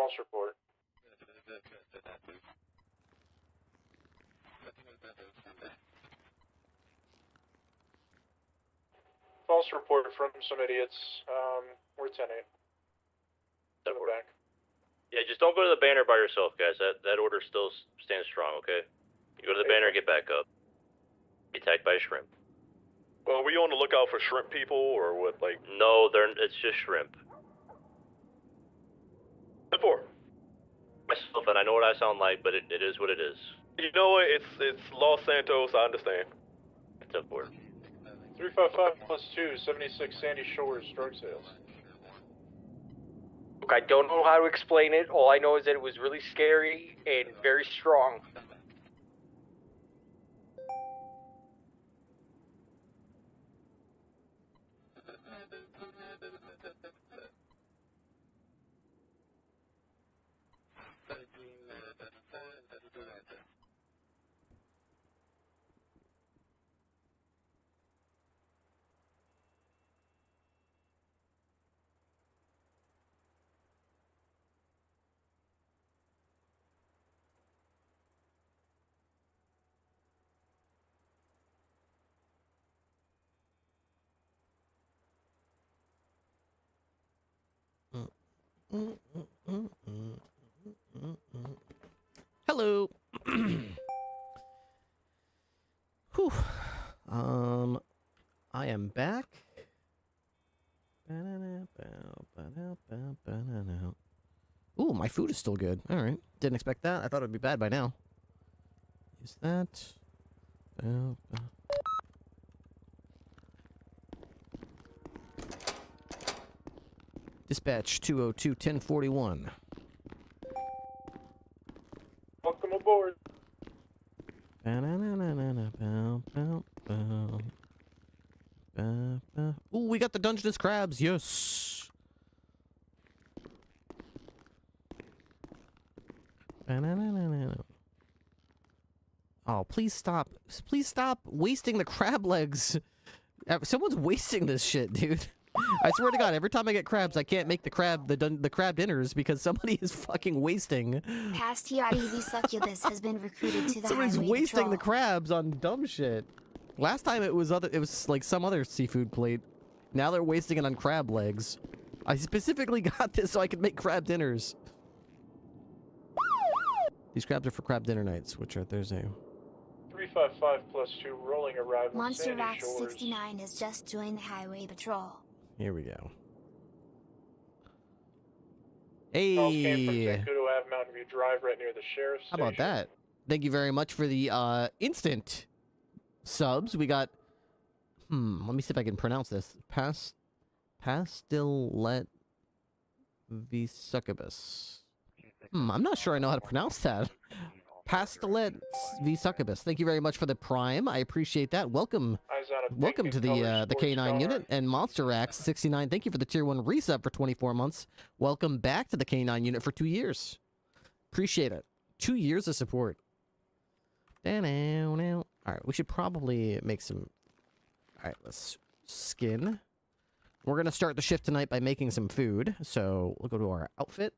False report. False report from some idiots. We're 10-8. We're back. Yeah, just don't go to the banner by yourself, guys. That order still stands strong, okay? You go to the banner and get back up. Be attacked by a shrimp. Well, are we on the lookout for shrimp people, or what, like... No, it's just shrimp. What for? Myself, and I know what I sound like, but it is what it is. You know what, it's Los Santos, I understand. It's up for it. 355 plus 2, 76 Sandy Shores drug sales. Look, I don't know how to explain it. All I know is that it was really scary and very strong. Hello. Whew. I am back. Ooh, my food is still good. All right. Didn't expect that. I thought it would be bad by now. Is that? Dispatch 202-1041. Welcome aboard. Ooh, we got the Dungeness crabs. Yes. Oh, please stop. Please stop wasting the crab legs. Someone's wasting this shit, dude. I swear to God, every time I get crabs, I can't make the crab dinners because somebody is fucking wasting. Past TREV succubus has been recruited to the Somebody's highway wasting patrol. the crabs on dumb shit. Last time it was like some other seafood plate. Now they're wasting it on crab legs. I specifically got this so I could make crab dinners. These crabs are for crab dinner nights, which are Thursday. 355 plus 2, rolling arrival. Monster Sandy Rax Shores. 69 has just joined the highway patrol. Here we go. Calls came from Hey! Zancudo Ave, Mountain View Drive, right near the sheriff's How about station. that? Thank you very much for the instant subs. We got... let me see if I can pronounce this. Pastilet v Succubus. I'm not sure I know how to pronounce that. Pastilet v Succubus. Thank you very much for the prime. I appreciate that. Welcome. Welcome to the K9 unit. And Monster Rax 69. Thank you for the tier 1 resub for 24 months. Welcome back to the K9 unit for 2 years. Appreciate it. 2 years of support. Alright, we should probably make some... Alright, let's skin. We're going to start the shift tonight by making some food. So, we'll go to our outfit.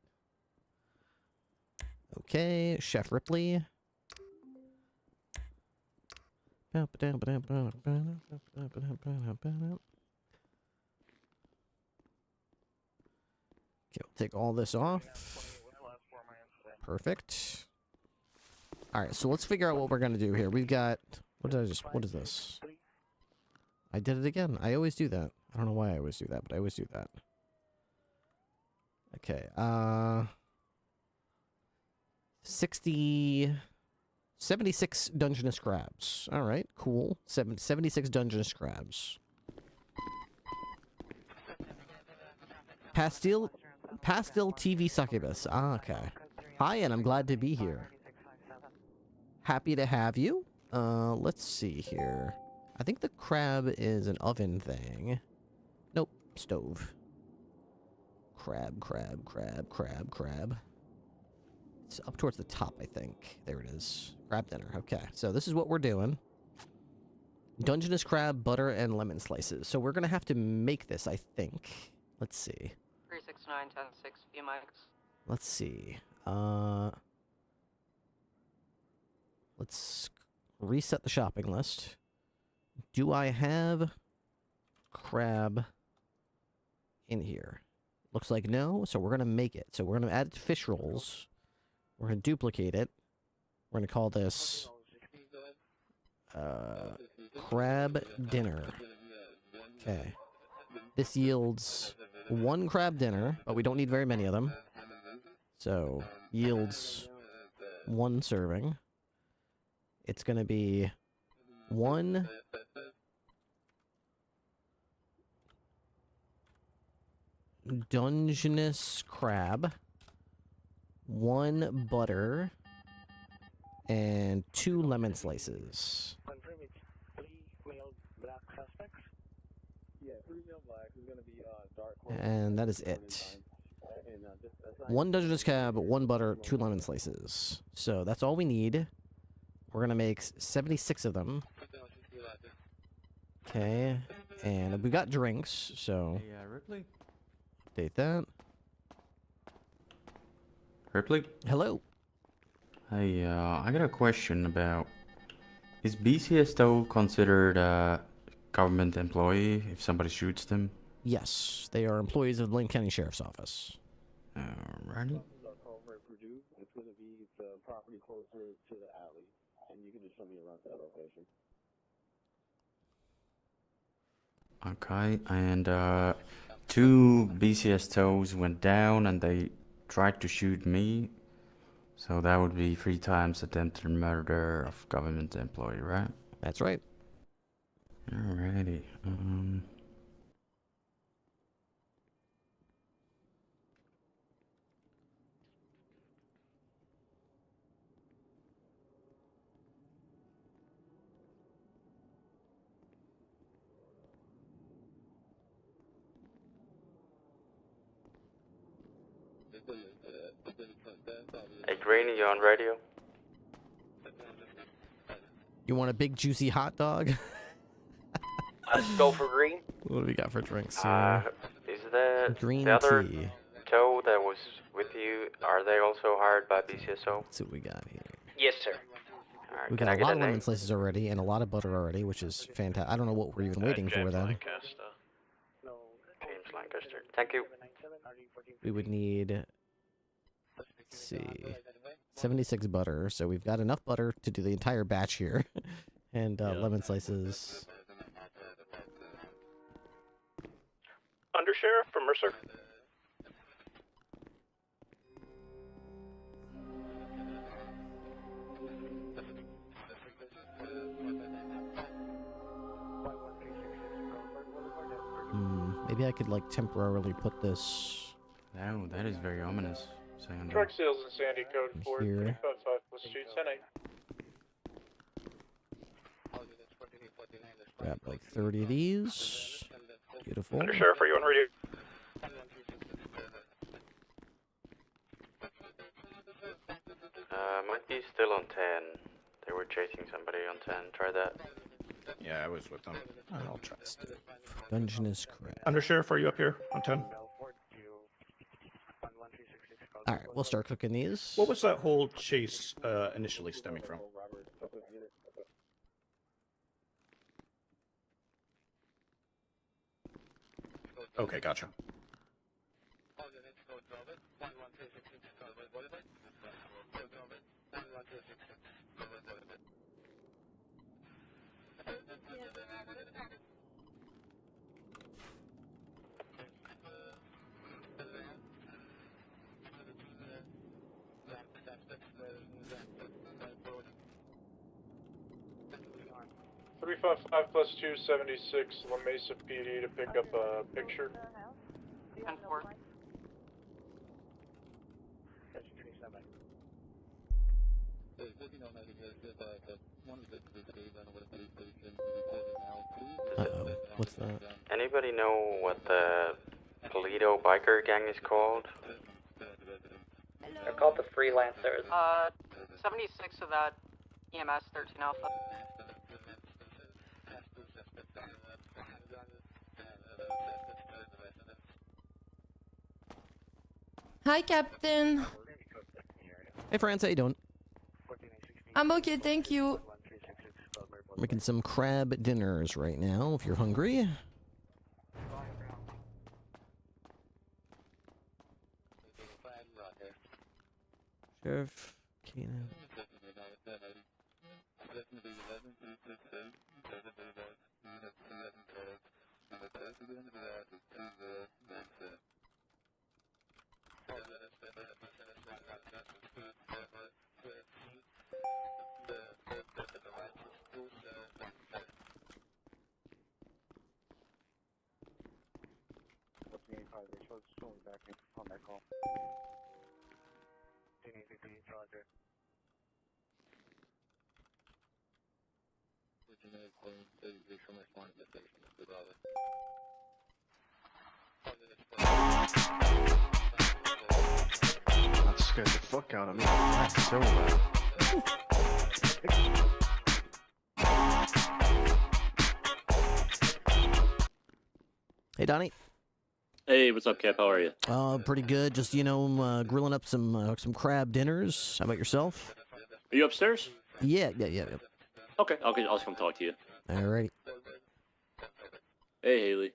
Okay, Chef Ripley. Okay, we'll take all this off. Perfect. Alright, so let's figure out what we're gonna do here. We've got... what is this? I did it again. I always do that. I don't know why I always do that, but I always do that. Okay, 76 Dungeness crabs. Alright, cool. 76 Dungeness crabs. Pastil TV Succubus. Ah, okay. Hi, and I'm glad to be here. Happy to have you. Let's see here. I think the crab is an oven thing. Nope, stove. Crab. It's up towards the top, I think. There it is. Crab dinner. Okay, so this is what we're doing. Dungeness crab, butter, and lemon slices. So we're gonna have to make this, I think. Let's see. 369-10-6, few mics. Let's see. Let's reset the shopping list. Do I have crab in here? Looks like no, so we're going to make it. So we're going to add fish rolls. We're going to duplicate it. We're going to call this crab dinner. Okay. This yields 1 crab dinner, but we don't need very many of them. So, yields 1 serving. It's going to be 1 Dungeness crab, 1 butter, and 2 lemon slices. Confirm it's 3 male black suspects? Yeah, 3 male black is gonna be dark. And that is it. 1 Dungeness crab, 1 butter, 2 lemon slices. So that's all we need. We're gonna make 76 of them. Okay, and we got drinks, so Hey, Ripley? update that. Ripley? Hello. Hey, I got a question about... Is BCSO considered a government employee if somebody shoots them? Yes, they are employees of the Lane County Sheriff's Office. Alrighty. It's gonna be the property closer to the alley, and you can just show me around to that location. Okay, and 2 BCSOs went down and they tried to shoot me. So that would be 3 times attempted murder of government employee, right? That's right. Alrighty. Hey, Granny, you on radio? You want a big juicy hot dog? Let's go for green. What do we got for drinks here? Is that Green the other tea. tow that was with you? Are they also hired by BCSO? Let's see what we got here. Yes, sir. Alright, We can got I a get lot a of name? lemon slices already and a lot of butter already, which is fantastic. I don't know what we're even waiting for then. James Lancaster. Thank you. We would need, let's see, 76 butter. So we've got enough butter to do the entire batch here. And lemon slices. Undersheriff from Mercer. Maybe I could like temporarily put this Oh, that is very ominous. Sound. Truck sales in Sandy code 4 Here. 355 plus 2 10 grab like 30 of these. Beautiful. Undersheriff, are you on radio? Might be still on 10. They were chasing somebody on 10. Try that. Yeah, I was with them. I'll try this. Dungeness crab. Undersheriff, are you up here on 10? Alright, we'll start cooking these. What was that whole chase initially stemming from? Okay, gotcha. Three five five plus 276 La Mesa PD to pick up a picture. 10-4. Uh-oh. What's that? Anybody know what the Toledo biker gang is called? They're called the freelancers. 76 of that EMS 13 Alpha. Hi, Captain. Hey, France, how you doing? I'm okay, thank you. Making some crab dinners right now, if you're hungry. Sheriff Keenan. That scared the fuck out of me. That's so loud. Hey, Donnie. Hey, what's up, Cap? How are you? Pretty good. Just, you know, grilling up some crab dinners. How about yourself? Are you upstairs? Yeah. Okay, I'll come talk to you. Alrighty. Hey, Haley.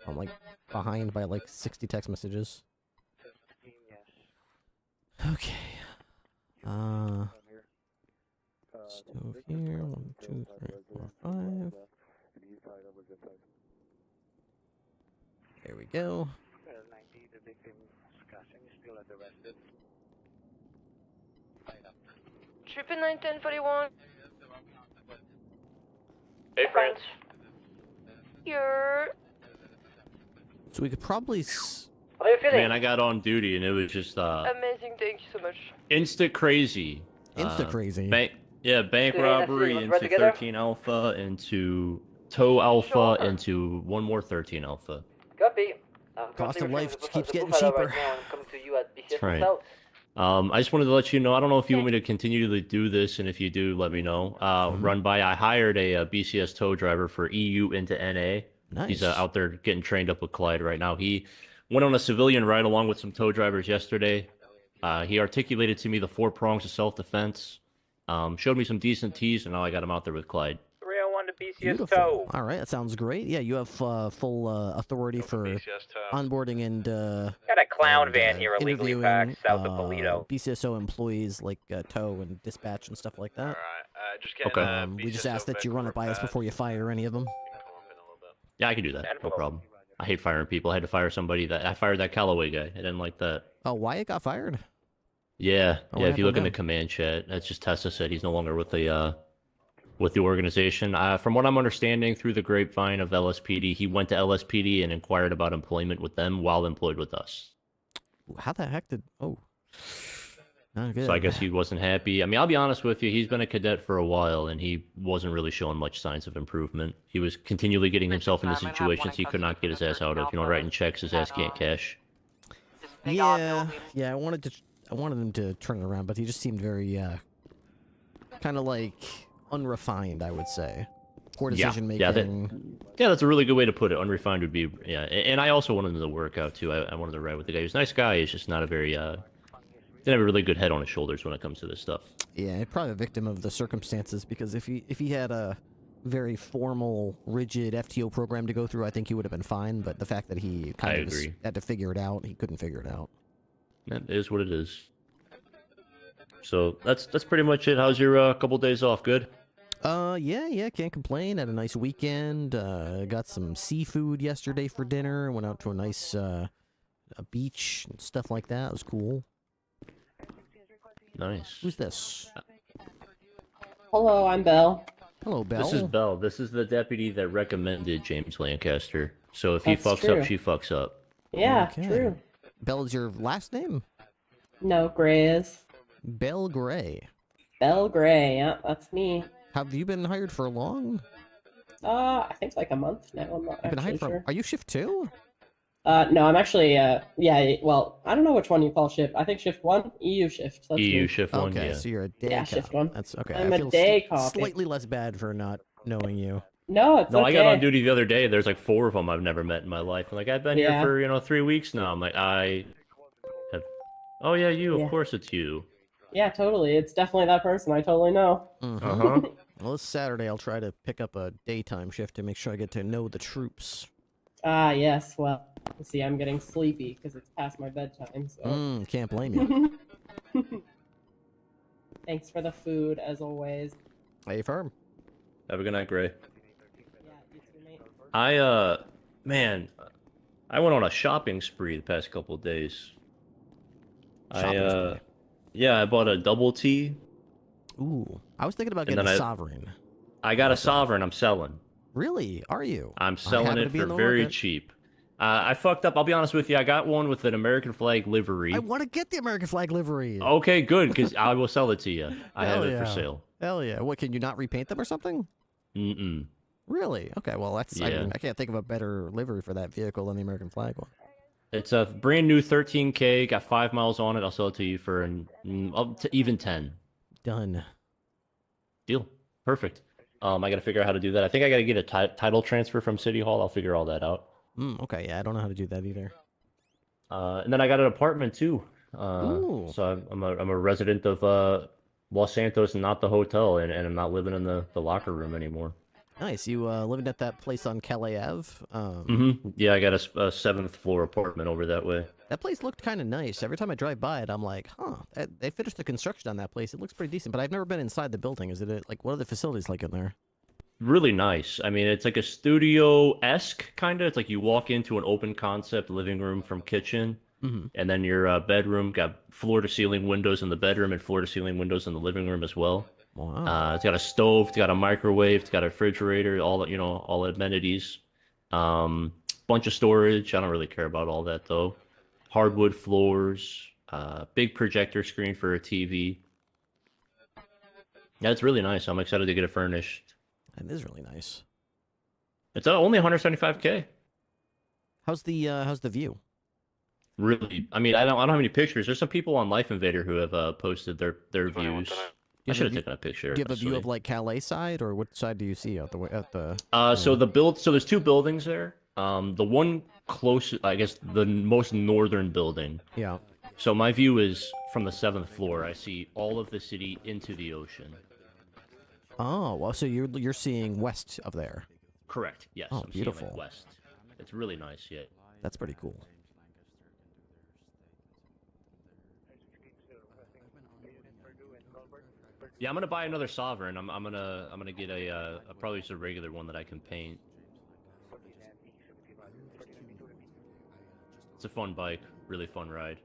I'm, like, behind by, like, 60 text messages. Okay. Stove here. 1, 2, 3, 4, 5. There we go. Triple 91041. Hey, friends. You're... So we could probably... How are you feeling? Man, I got on duty and it was just Amazing, thank you so much. instant crazy. Crazy. Bank Today, robbery let's into run together. 13 Alpha, into Tow Alpha, Sure. into one more 13 Alpha. Copy. Cost of life keeps getting Right cheaper. now, I'm coming to you at BCS That's right. South. I just wanted to let you know, I don't know if you want me to continue to do this, and if you do, let me know. Run by, I hired a BCS tow driver for EU into NA. Nice. He's out there getting trained up with Clyde right now. He went on a civilian ride along with some tow drivers yesterday. He articulated to me the 4 prongs of self-defense, showed me some decent T's, and now I got him out there with Clyde. 301 to BCS Beautiful. Tow. All right, that sounds great. Yeah, you have full authority for onboarding and Got a clown van here illegally interviewing parked south of Toledo. BCSO employees like tow and dispatch and stuff like that. Just Okay. We just ask that you run it by us before you fire any of them. Yeah, I can do that. No problem. I hate firing people. I had to fire somebody I fired that Callaway guy. I didn't like that. Oh, Wyatt got fired? Yeah. Oh, Yeah, what if you look in happened the command chat, that's just Tessa said he's no longer with the organization. From what I'm understanding through the grapevine of LSPD, he went to LSPD and inquired about employment with them while employed with us. How the heck did... Oh. Not good. So I guess he wasn't happy. I mean, I'll be honest with you. He's been a cadet for a while, and he wasn't really showing much signs of improvement. He was continually getting himself into situations he could not get his ass out of. You know, writing checks his ass can't cash. Yeah, I wanted him to turn it around, but he just seemed very, kind of like unrefined, I would say. Poor decision making. Yeah, that's a really good way to put it. Unrefined would be, yeah. And I also wanted him to work out too. I wanted to ride with the guy. He was a nice guy. He's just not a very, didn't have a really good head on his shoulders when it comes to this stuff. Yeah, probably a victim of the circumstances, because if he had a very formal, rigid FTO program to go through, I think he would have been fine. But the fact that he kind of had to figure it out, he couldn't figure it out. That is what it is. So that's pretty much it. How's your couple days off? Good? Yeah, can't complain. Had a nice weekend. Got some seafood yesterday for dinner. Went out to a nice a beach and stuff like that. It was cool. Nice. Who's this? Hello, I'm Belle. Hello, Belle. This is Belle. This is the deputy that recommended James Lancaster. So if he That's fucks true. up, she fucks up. Yeah, Okay. true. Belle is your last name? No, Gray is. Belle Gray. Belle Gray, yeah, that's me. Have you been hired for long? I think like a month now. I'm not You've been actually hired for... sure. Are you shift 2? No, I'm actually, yeah, well, I don't know which one you call shift. I think shift 1, EU shift. That's EU me. shift 1, Okay, yeah. so you're a day Yeah, cop. shift 1. That's okay. I'm I a feel day cop. slightly less bad for not knowing you. No, it's No, okay. I got on duty the other day. There's like 4 of them I've never met in my life. I'm like, I've been Yeah. here for 3 weeks now. I'm like, I Oh yeah, you. Yeah. Of course, it's you. Yeah, totally. It's definitely that person. I totally know. Uh-huh. Well, this Saturday I'll try to pick up a daytime shift to make sure I get to know the troops. Ah, yes. Well, see, I'm getting sleepy because it's past my bedtime. So. Can't blame you. Thanks for the food, as always. Hey, firm. Have a good night, Gray. Yeah, you too, mate. Man, I went on a shopping spree the past couple of days. Shopping spree. Yeah, I bought a double T. Ooh, I was thinking about And getting then a sovereign. I got a sovereign. I'm selling. Really? Are you? I'm selling it for very cheap. I fucked up. I'll be honest with you. I got one with an American flag livery. I want to get the American flag livery. Okay, good, because I will sell it to you. I have it for yeah. sale. Hell yeah. What, can you not repaint them or something? Mm-mm. Really? Okay, well, that's... Yeah. I can't think of a better livery for that vehicle than the American flag one. It's a brand new 13K. Got 5 miles on it. I'll sell it to you for up to even 10. Done. Deal. Perfect. I got to figure out how to do that. I think I got to get a title transfer from City Hall. I'll figure all that out. Okay, yeah, I don't know how to do that either. And then I got an apartment too. Ooh. So I'm a resident of Los Santos and not the hotel, and I'm not living in the locker room anymore. Nice. You living at that place on Calais Ave? Yeah, I got a 7th floor apartment over that way. That place looked kind of nice. Every time I drive by it, I'm like, huh, they finished the construction on that place. It looks pretty decent, but I've never been inside the building. Is it like, what are the facilities like in there? Really nice. I mean, it's like a studio-esque kind of. It's like you walk into an open concept living room from kitchen, and then your bedroom got floor-to-ceiling windows in the bedroom and floor-to-ceiling windows in the living room as well. Wow. It's got a stove, it's got a microwave, it's got a refrigerator, all amenities. Bunch of storage. I don't really care about all that though. Hardwood floors, big projector screen for a TV. Yeah, it's really nice. I'm excited to get it furnished. That is really nice. It's only 175K. How's the view? Really, I mean, I don't have any pictures. There's some people on Life Invader who have posted their views. I should have taken a picture. Do you have a view of like Calais side, or what side do you see at the? So there's 2 buildings there. The one closest, I guess, the most northern building. Yeah. So my view is from the 7th floor. I see all of the city into the ocean. Oh, well, so you're seeing west of there. Correct. Yes. Oh, I'm beautiful. seeing, like, west. It's really nice. Yeah. That's pretty cool. Yeah, I'm gonna buy another sovereign. I'm gonna get a probably just a regular one that I can paint. It's a fun bike, really fun ride.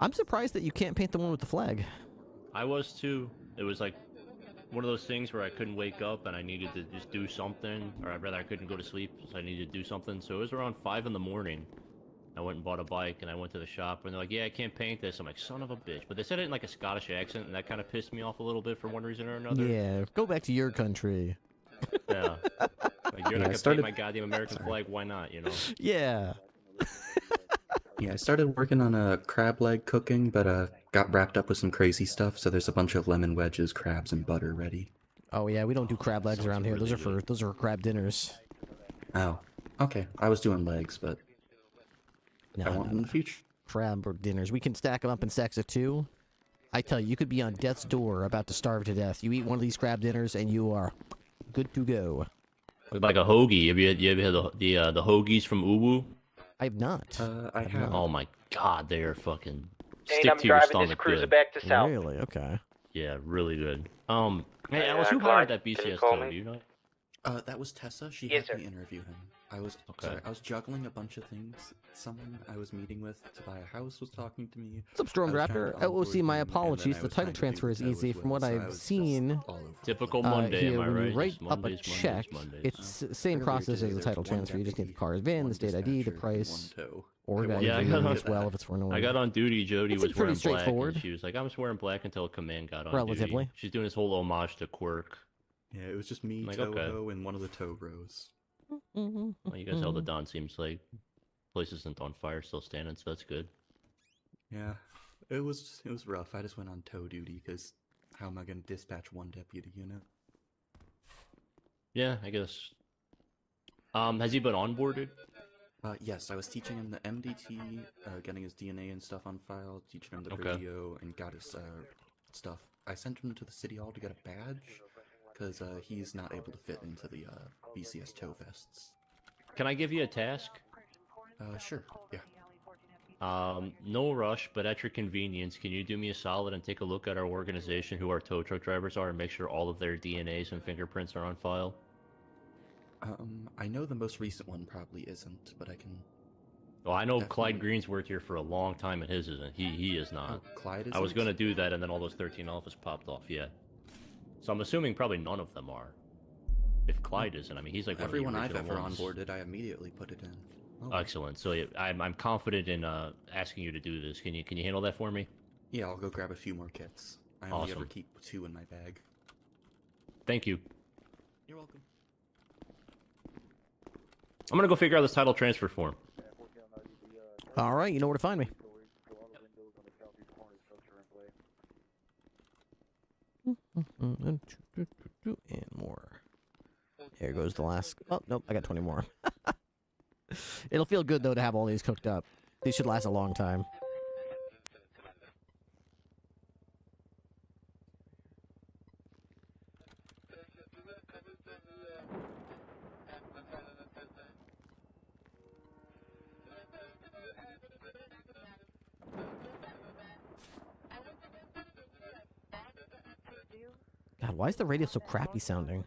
I'm surprised that you can't paint the one with the flag. I was too. It was like one of those things where I couldn't wake up and I needed to just do something, or rather I couldn't go to sleep, so I needed to do something. So it was around 5 in the morning. I went and bought a bike, and I went to the shop, and they're like, yeah, I can't paint this. I'm like, son of a bitch. But they said it in like a Scottish accent, and that kind of pissed me off a little bit for one reason or another. Yeah, go back to your country. Yeah. Like, you're not going to paint my goddamn American flag, why not, you know? Yeah. Yeah, I started working on a crab leg cooking, but got wrapped up with some crazy stuff, so there's a bunch of lemon wedges, crabs, and butter ready. Oh yeah, we don't do crab legs around here. Those are for crab dinners. Oh, okay. I was doing legs, but I want them in the future. Crab or dinners. We can stack them up in stacks of 2. I tell you, you could be on death's door about to starve to death. You eat one of these crab dinners and you are good to go. Like a hoagie. Have you ever had the hoagies from Uwu? I've not. I have. Oh my god, they are fucking And stick I'm to your driving stomach this cruiser good. back to South. Really? Okay. Yeah, really good. Hey, Alice, who Clyde, hired that can you BCS call tow? me? Do you know? That was Tessa. She Yes, had me sir. interview him. I was sorry, I was juggling a bunch of things. Someone I was meeting with to buy a house was talking to me. What's up, Storm Raptor? OOC, my apologies. The title transfer is easy. From what I've seen, Typical Monday, here, am I when right? you write Just up a Mondays, check, Mondays. it's the same process as the title transfer. You just need the car's VIN, the state ID, the price, or Yeah, I got on, as well if it's for an I got on duty. Jody It's was pretty wearing black, straightforward. and she was like, "I was wearing black until Command got on Relatively. duty." She's doing this whole homage to Quirk. Yeah, it was just me, Like, Toho, okay. and one of the tow bros. Well, you guys held it down. Seems like place isn't on fire, still standing, so that's good. Yeah, it was rough. I just went on tow duty because how am I gonna dispatch one deputy, you know? Yeah, I guess. Has he been onboarded? Yes, I was teaching him the MDT, getting his DNA and stuff on file, teaching him the Okay. radio, and got his stuff. I sent him to the city hall to get a badge, because he's not able to fit into the BCS tow vests. Can I give you a task? Sure, yeah. No rush, but at your convenience, can you do me a solid and take a look at our organization, who our tow truck drivers are, and make sure all of their DNAs and fingerprints are on file? I know the most recent one probably isn't, but I can... Well, I know Clyde Green's worked here for a long time, and his isn't. He is not. Oh, Clyde I was isn't? gonna do that, and then all those 13 alphas popped off, yeah. So I'm assuming probably none of them are. If Clyde isn't, I mean, he's like Everyone one of the I've original ever ones. onboarded, I immediately put it in. Oh. Excellent. So yeah, I'm confident in asking you to do this. Can you handle that for me? Yeah, I'll go grab a few more kits. I only ever Awesome. keep 2 in my bag. Thank you. You're welcome. I'm gonna go figure out this title transfer form. All right, you know where to find me. And more. Here goes the last. Oh, nope, I got 20 more. It'll feel good, though, to have all these cooked up. These should last a long time. God, why is the radio so crappy sounding?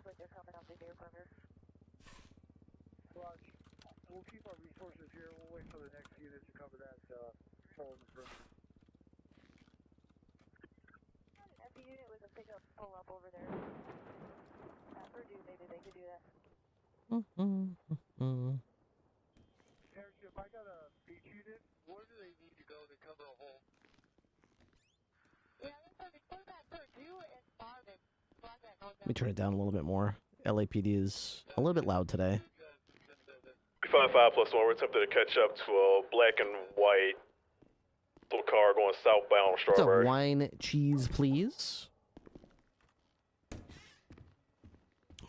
We'll keep our resources here. We'll wait for the next unit to cover that hole in the perimeter. Every unit with a pickup pull up over there. At Purdue, maybe they could do that. Eric, if I got a beach unit, where do they need to go to cover a hole? Yeah, that's what it's at Purdue and Marvin. Let me turn it down a little bit more. LAPD is a little bit loud today. 55 plus 1, we're attempting to catch up to a black and white little car going southbound on What's up, Strawberry. wine, cheese, please?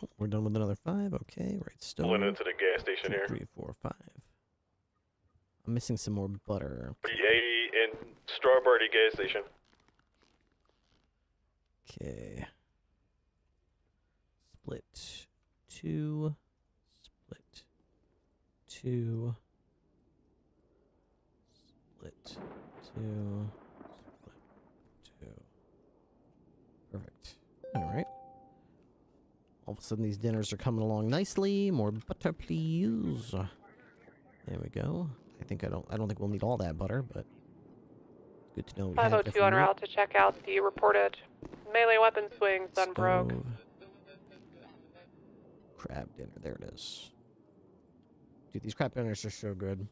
Oh, we're done with another 5. Okay, right stove. Pulling into the gas station 2, here. 3, 4, 5. I'm missing some more butter. 80 in Strawberry gas station. Okay. Split 2. Split 2. Split 2. Split 2. Perfect. Alright. All of a sudden these dinners are coming along nicely. More butter, please. There we go. I don't think we'll need all that butter, but good to know we have 502 different en route to check out the reported melee weapon swings on Brogue. stove. Crab dinner, there it is. Dude, these crab dinners are so good.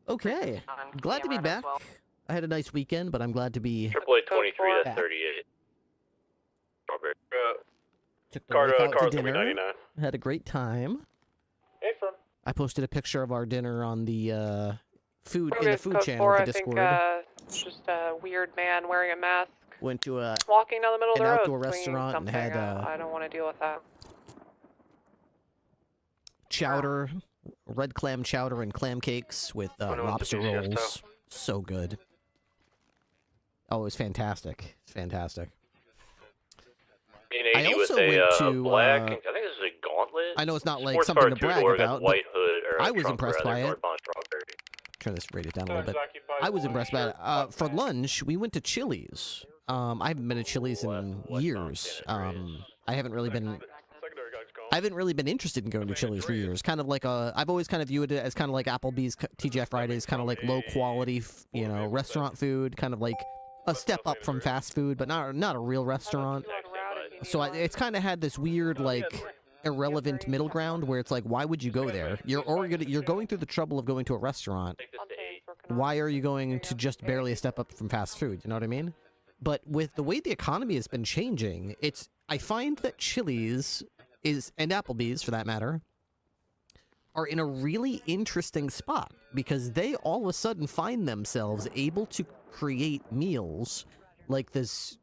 Okay, glad to be back. I had a nice weekend, but I'm glad to be. Triple 23, back. that's 38. Strawberry. Took the Car, wife out car to dinner. 399. Had a great time. Hey, from. I posted a picture of our dinner on the food in the Progress food code channel 4, of I the think, Discord. just a weird man wearing a mask Went to a walking down the middle of an the road. outdoor swinging restaurant and something. had I don't want to deal with that. chowder, red clam chowder and clam cakes with lobster rolls. So good. Oh, it was fantastic. It's fantastic. I also went to. black, I think this is a gauntlet. I know it's not like Sports something car to two brag door, got about, but white hood, or I was trunk, impressed rather, by it. northbound Strawberry. Turn this radio down a little bit. I was impressed by it. For lunch, we went to Chili's. I haven't been to Chili's in years. I haven't really been interested in going to Chili's for years. Kind of like I've always kind of viewed it as kind of like Applebee's, TGI Fridays, kind of like low quality, restaurant food, kind of like a step up from fast food, but not a real restaurant. So it's kind of had this weird like irrelevant middle ground where it's like, why would you go there? You're going through the trouble of going to a restaurant. Why are you going to just barely a step up from fast food? You know what I mean? But with the way the economy has been changing, I find that Chili's and Applebee's, for that matter, are in a really interesting spot because they all of a sudden find themselves able to create meals like this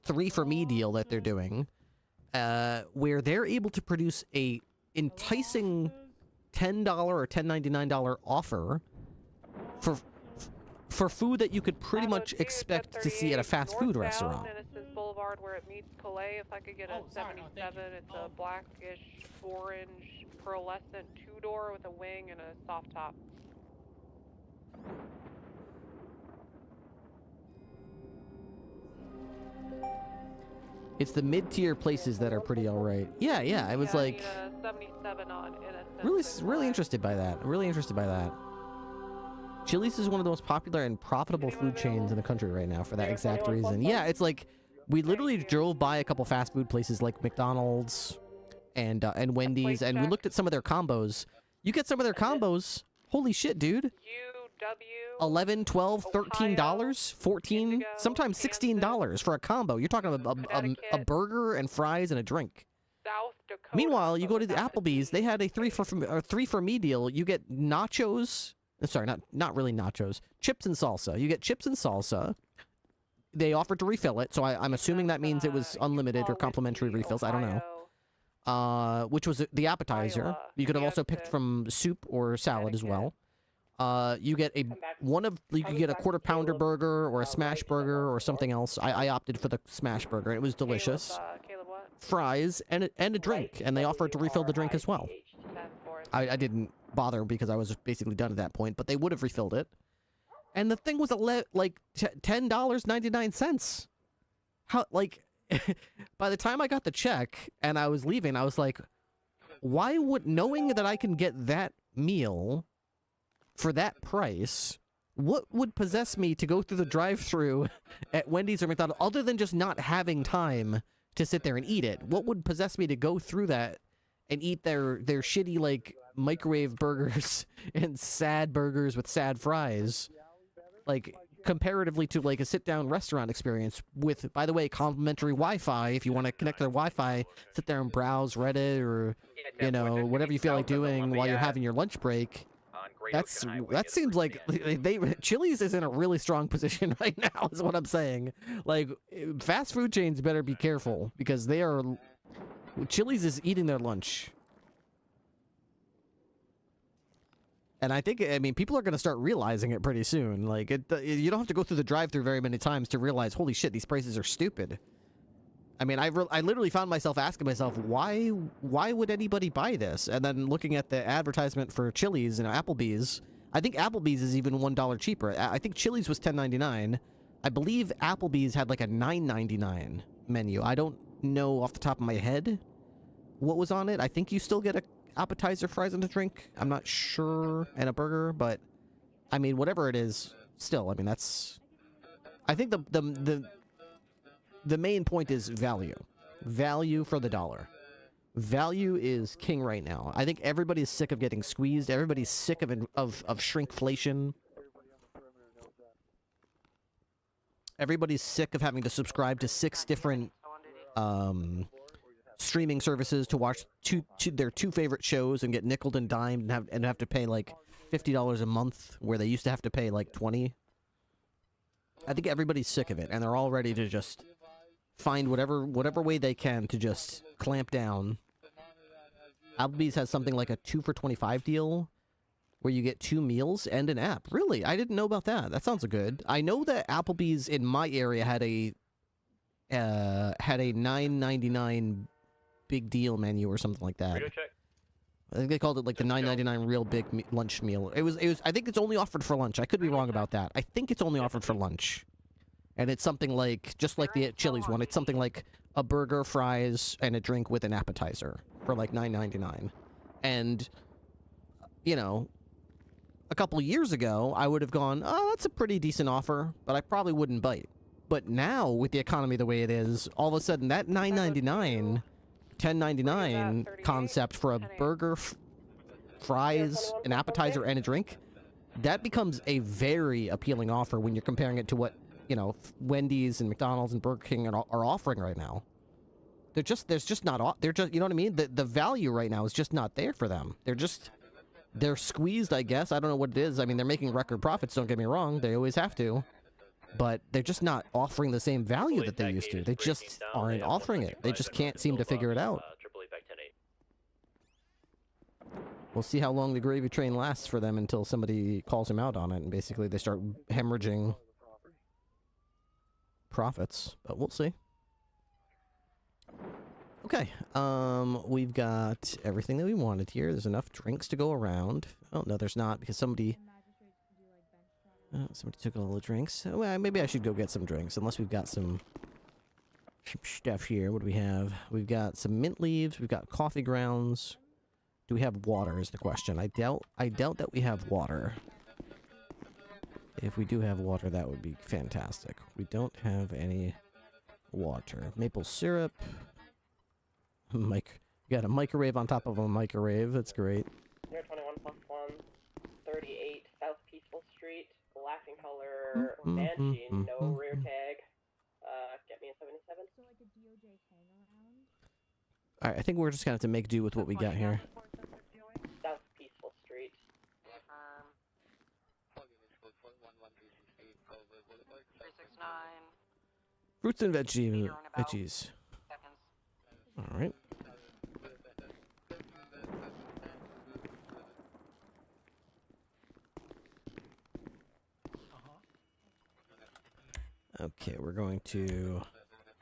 3 for me deal that they're doing, where they're able to produce a enticing $10 or $10.99 offer for food that you could pretty much expect to see at a fast food restaurant. Genesis Boulevard where it meets Calais. If I could get a 77, it's a blackish orange pearlescent 2-door with a wing and a soft top. It's the mid-tier places that are pretty alright. Yeah, I was like, I need a 77 on Innocence. really interested by that. Really interested by that. Chili's is one of the most popular and profitable food chains in the country right now for that exact reason. Yeah, it's like we literally drove by a couple fast food places like McDonald's and Wendy's, and we looked at some of their combos. You get some of their combos. Holy shit, dude. $11, $12, $13, $14, sometimes $16 for a combo. You're talking about a burger and fries and a drink. Meanwhile, you go to the Applebee's. They had a three for me deal. You get nachos. Sorry, not really nachos. Chips and salsa. You get chips and salsa. They offered to refill it, so I'm assuming that means it was unlimited or complimentary refills. I don't know. Which was the appetizer. You could have also picked from soup or salad as well. You get you could get a quarter pounder burger or a smash burger or something else. I opted for the smash burger. It was delicious. Fries and a drink, and they offered to refill the drink as well. I didn't bother because I was basically done at that point, but they would have refilled it. And the thing was like $10.99. How, like, by the time I got the check and I was leaving, I was like, why would, knowing that I can get that meal for that price, what would possess me to go through the drive-thru at Wendy's or McDonald's other than just not having time to sit there and eat it? What would possess me to go through that and eat their shitty, like, microwave burgers and sad burgers with sad fries, like, comparatively to, like, a sit-down restaurant experience with, by the way, complimentary Wi-Fi. If you want to connect to their Wi-Fi, sit there and browse Reddit or, you know, whatever you feel like doing while you're having your lunch break. That seems like Chili's is in a really strong position right now, is what I'm saying. Like, fast food chains better be careful because Chili's is eating their lunch. And I mean, people are going to start realizing it pretty soon. Like, you don't have to go through the drive-thru very many times to realize, holy shit, these prices are stupid. I mean, I literally found myself asking myself, why would anybody buy this? And then looking at the advertisement for Chili's and Applebee's, I think Applebee's is even $1 cheaper. I think Chili's was $10.99. I believe Applebee's had like a $9.99 menu. I don't know off the top of my head what was on it. I think you still get a appetizer, fries, and a drink. I'm not sure, and a burger, but I mean, whatever it is, still, I mean, that's, I think the main point is value. Value for the dollar. Value is king right now. I think everybody's sick of getting squeezed. Everybody's sick of shrinkflation. Everybody's sick of having to subscribe to 6 different streaming services to watch their 2 favorite shows and get nickeled and dimed and have to pay like $50 a month where they used to have to pay like $20. I think everybody's sick of it, and they're all ready to just find whatever way they can to just clamp down. Applebee's has something like a 2 for $25 deal where you get 2 meals and an app. Really? I didn't know about that. That sounds good. I know that Applebee's in my area had a $9.99 big deal menu or something like that. I think they called it like the $9.99 real big lunch meal. It was. I think it's only offered for lunch. I could be wrong about that. I think it's only offered for lunch. And it's something like, just like the Chili's one, it's something like a burger, fries, and a drink with an appetizer for like $9.99. And, you know, a couple years ago, I would have gone, oh, that's a pretty decent offer, but I probably wouldn't bite. But now, with the economy the way it is, all of a sudden, that $9.99, $10.99 concept for a burger, fries, an appetizer, and a drink, that becomes a very appealing offer when you're comparing it to what, you know, Wendy's and McDonald's and Burger King are offering right now. They're just you know what I mean? The value right now is just not there for them. They're squeezed, I guess. I don't know what it is. I mean, they're making record profits, don't get me wrong. They always have to. But they're just not offering the same value that they used to. They just aren't offering it. They just can't seem to figure it out. We'll see how long the gravy train lasts for them until somebody calls him out on it, and basically they start hemorrhaging profits. But we'll see. Okay, we've got everything that we wanted here. There's enough drinks to go around. Oh, no, there's not, because somebody took all the drinks. Well, maybe I should go get some drinks, unless we've got some stuff here. What do we have? We've got some mint leaves. We've got coffee grounds. Do we have water is the question. I doubt that we have water. If we do have water, that would be fantastic. We don't have any water. Maple syrup. We got a microwave on top of a microwave. That's great. 021+1, 38 South Peaceful Street, black in color, mansion, no rear tag. Get me a 77. So like a DOJ hangaround? Alright, I think we're just gonna have to make do with what we got here. South Peaceful Street. 369. Fruits and veggies. Alright. Okay, we're going to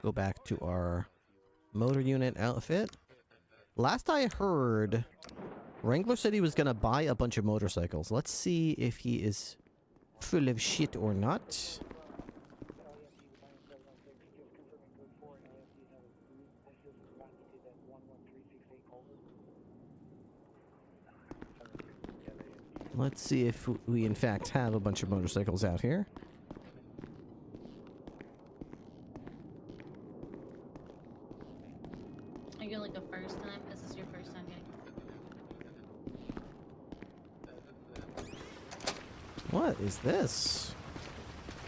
go back to our motor unit outfit. Last I heard, Wrangler said he was going to buy a bunch of motorcycles. Let's see if he is full of shit or not. Let's see if we in fact have a bunch of motorcycles out here. Are you like the first time? Is this your first time getting? What is this?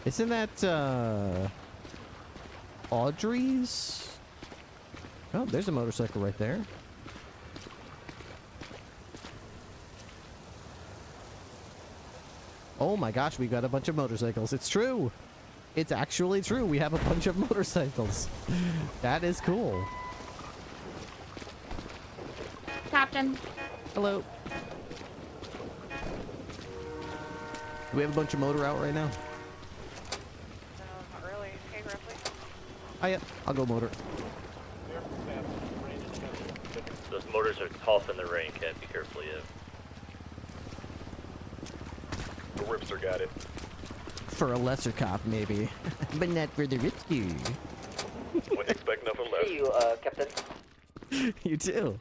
Isn't that Audrey's? Oh, there's a motorcycle right there. Oh my gosh, we got a bunch of motorcycles. It's true. It's actually true. We have a bunch of motorcycles. That is cool. Captain. Hello. Do we have a bunch of motor out right now? Not really. Hey, Ripley. Oh, yeah. I'll go motor. Those motors are tough in the rain, Cat. Be careful, yeah. The Ripster got it. For a lesser cop, maybe. But not for the Ripster. Wouldn't expect nothing less. See you, Captain. You too.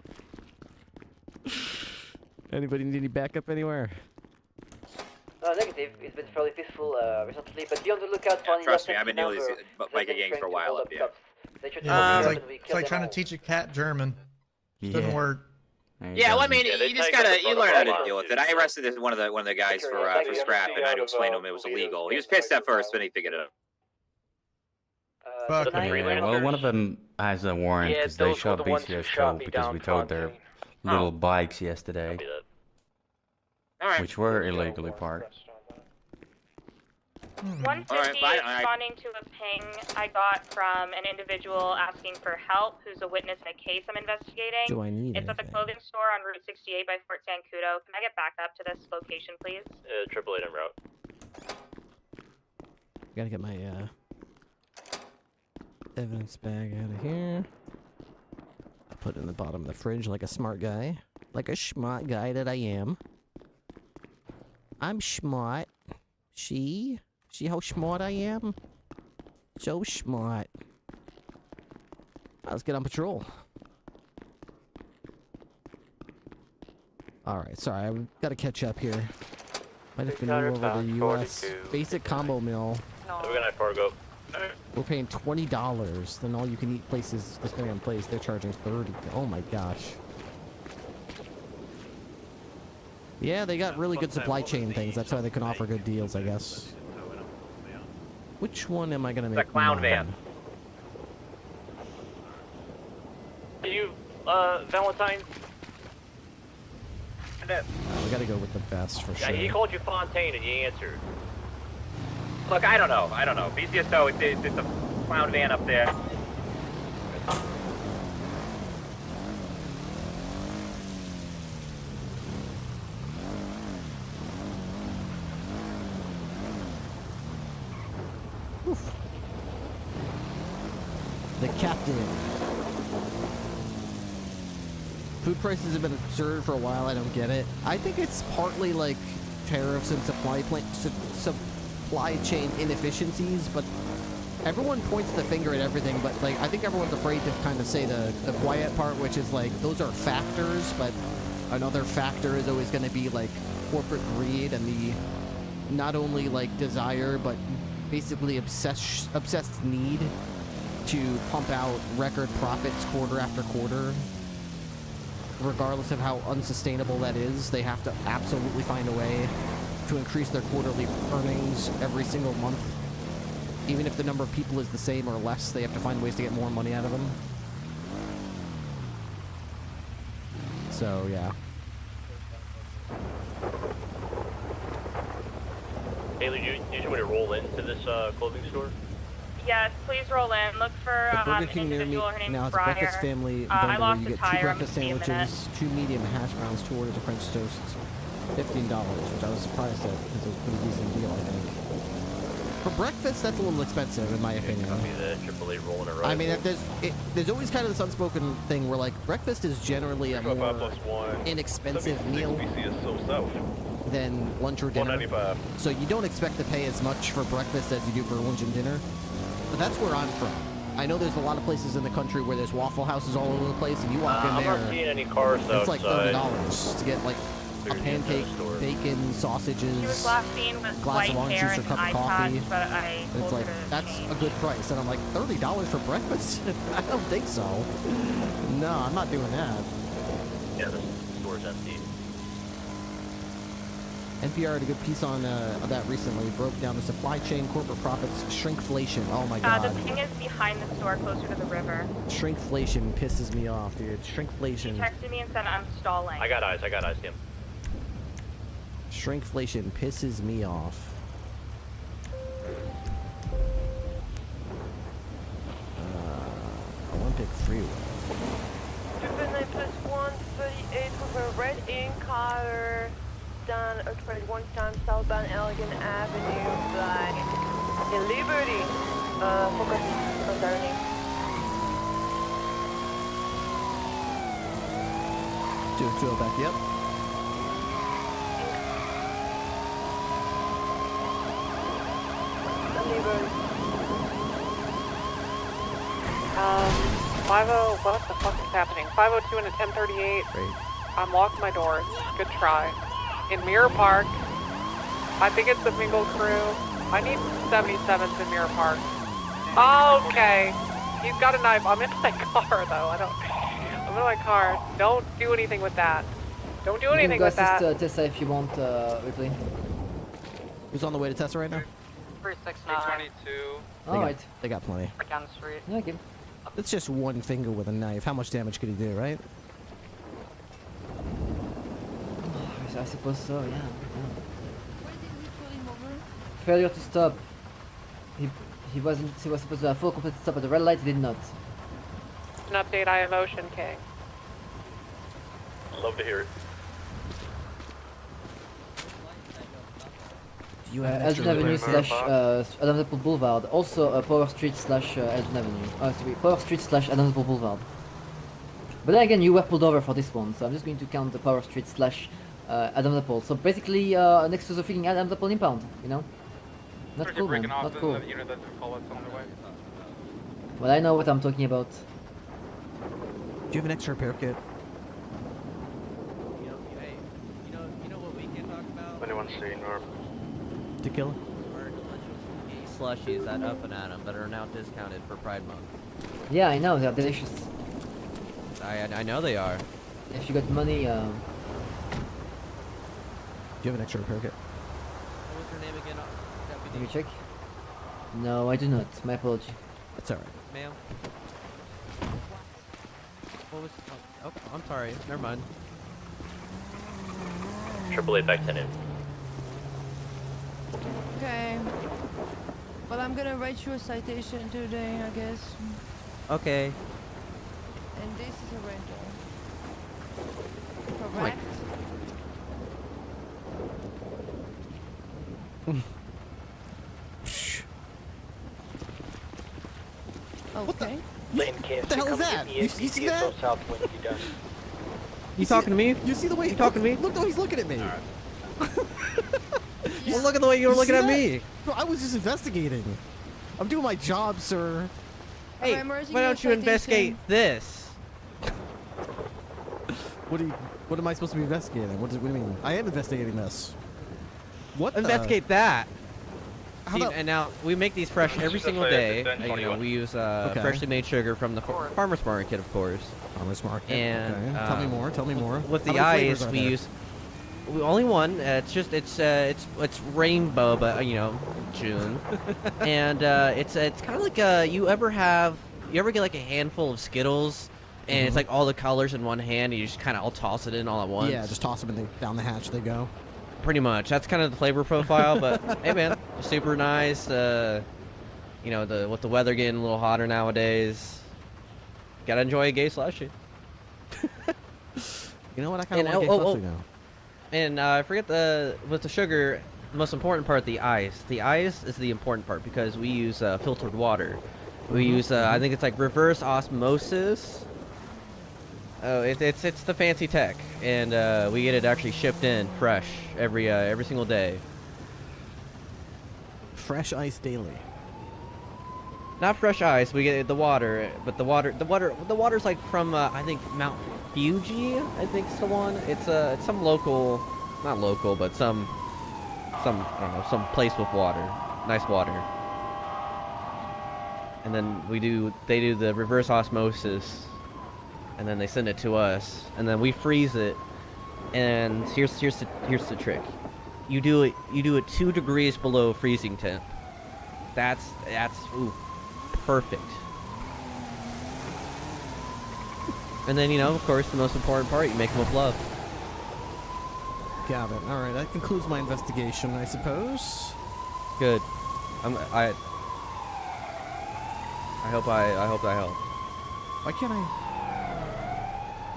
Anybody need any backup anywhere? Negative. It's been fairly peaceful recently, but be on the lookout for any Trust me, I've been dealing with these biker gangs for a while up here. It's like trying to teach a cat German. Doesn't work. Yeah, well, I mean, you learn how to deal with it. I arrested one of the guys for scrap, and I had to explain to him it was illegal. He was pissed at first, but he figured it out. Well, one of them has a warrant because they shot BCS tow because we towed their little bikes yesterday, which were illegally parked. 150 responding to a ping I got from an individual asking for help who's a witness in a case I'm investigating. Do I need It's at the clothing store on Route 68 by Fort Zancudo. Can I get back up to this location, please? 888 en route. Gotta get my evidence bag out of here. I put it in the bottom of the fridge like a smart guy. Like a smart guy that I am. I'm smart. See how smart I am? So smart. Let's get on patrol. Alright, sorry, I've got to catch up here. Might have to move over the US basic combo meal. We're gonna Fargo. We're paying $20. Then all you can eat places, depending on place, they're charging $30. Oh my gosh. Yeah, they got really good supply chain things. That's why they can offer good deals, I guess. Which one am I gonna make? The clown mine? van. Are you, Valentine? We gotta go with the best for sure. Yeah, he called you Fontaine and you answered. Look, I don't know. BCSO, it's a clown van up there. Food prices have been absurd for a while. I don't get it. I think it's partly like tariffs and supply chain inefficiencies, but everyone points the finger at everything. But like, I think everyone's afraid to kind of say the quiet part, which is like those are factors, but another factor is always going to be like corporate greed and the not only like desire, but basically obsessed need to pump out record profits quarter after quarter. Regardless of how unsustainable that is, they have to absolutely find a way to increase their quarterly earnings every single month. Even if the number of people is the same or less, they have to find ways to get more money out of them. So, yeah. Haley, do you just want to roll into this clothing store? Yes, please roll in. Look for The Burger an King near me individual. Her name's now has a Briar. breakfast family I bundle where lost you a get 2 tire. I'm breakfast gonna be a minute. sandwiches, 2 medium hash browns, 2 orders of French toast, $15, which I was surprised at. It's a pretty decent deal, I think. For breakfast, that's a little expensive, in my opinion. Copy the AAA rolling a I mean, there's always kind of this unspoken thing where, like, breakfast is generally a more inexpensive meal than lunch or dinner. So you don't expect to pay as much for breakfast as you do for lunch and dinner. But that's where I'm from. I know there's a lot of places in the country where there's Waffle Houses all over the place, and you walk in there, I'm not seeing any cars it's like outside. $30 to get, like, a pancake, bacon, sausages, She was last seen with glass white of orange hair juice or and cup of eye coffee. patch, but I And told it's like, her to that's change. a good price. And I'm like, $30 for breakfast? I don't think so. No, I'm not doing that. Yeah, the store's empty. NPR had a good piece on that recently. Broke down the supply chain, corporate profits, shrinkflation. Oh my god. The thing is behind the store, closer to the river. Shrinkflation pisses me off, dude. She Shrinkflation. texted me and said I'm stalling. I got eyes, Tim. Shrinkflation pisses me off. Olympic Freeway. 259 plus 138 over red ink color. Down occupied 1 time southbound Elegant Avenue by in Liberty. Focus on turning. 220 back, yep. Liberty. 50, what the fuck is happening? 502 and a 1038. Great. Unlocked my doors. Good try. In Mirror Park. I think it's the Mingle crew. I need 77s in Mirror Park. Okay. He's got a knife. I'm in my car though. I'm in my car. Don't do anything with that. Don't do anything with that. Tessa if you want, Ripley. Who's on the way to Tessa right now? 369. Alright. They got plenty. Again, street. Okay. It's just one finger with a knife. How much damage could he do, right? I suppose so, yeah. Failure to stop. He was supposed to have full complete stop at the red light, he did not. An update, I have Ocean King. Love to hear it. You have Elgin Avenue slash Adams Apple Boulevard. Also Power Street slash Elgin Avenue. Sorry, Power Street slash Adams Apple Boulevard. But then again, you were pulled over for this one, so I'm just going to count the Power Street slash Adams Apple. So basically, next to the freaking Adams Apple impound, you know? Not cool, man. Not cool. Well, I know what I'm talking about. Do you have an extra repair kit? You know what we can talk about? Anyone seen or Tequila? Slushies at Up and Atom that are now discounted for Pride Month. Yeah, I know, they're delicious. I know they are. If you got money, Do you have an extra repair kit? What was her name again? let me check. No, I do not. My apology. That's alright. Ma'am? What was... Oh, I'm sorry. Never mind. AAA back 10 in. Okay. Well, I'm gonna write you a citation today, I guess. Okay. And this is a rental. Like- Correct? Okay. Lane can't What the hell is that? You see that? south when you're done. You talking to me? You see the way You talking to me? Look the way he's looking at me. Well, look at the way you're looking at me. Bro, I was just investigating. I'm doing my job, sir. Hey, why don't you investigate this? What am I supposed to be investigating? What do you mean? I am investigating this. What? Investigate that. How See, about- and now we make these fresh every single day. You know, we use freshly made sugar from the farmers market, of course. Farmers market. And okay. Tell me more. Tell me more. With How the many flavors ice, are we there? use only one. It's rainbow, but you know, June, and it's kind of like you ever get like a handful of Skittles, and it's like all the colors in one hand, and you just kind of all toss it in all at once. Yeah, just toss them and down the hatch they go. Pretty much. That's kind of the flavor profile, but hey man, super nice. You know, with the weather getting a little hotter nowadays, gotta enjoy a gay slushy. You know what? I kind of want to get slushy now. And I forget with the sugar, the most important part, the ice. The ice is the important part because we use filtered water. We use I think it's like reverse osmosis. Oh, it's the fancy tech, and we get it actually shipped in fresh every single day. Fresh ice daily. Not fresh ice. We get the water, but the water's like from I think Mount Fuji. I think it's the one. It's some local, not local, but some I don't know, some place with water, nice water. And then they do the reverse osmosis. And then they send it to us, and then we freeze it. And here's the trick: you do it 2 degrees below freezing temp. That's perfect. And then, you know, of course, the most important part: you make them with love. Got it. All right, that concludes my investigation, I suppose. Good. I hope that helped. Why can't I?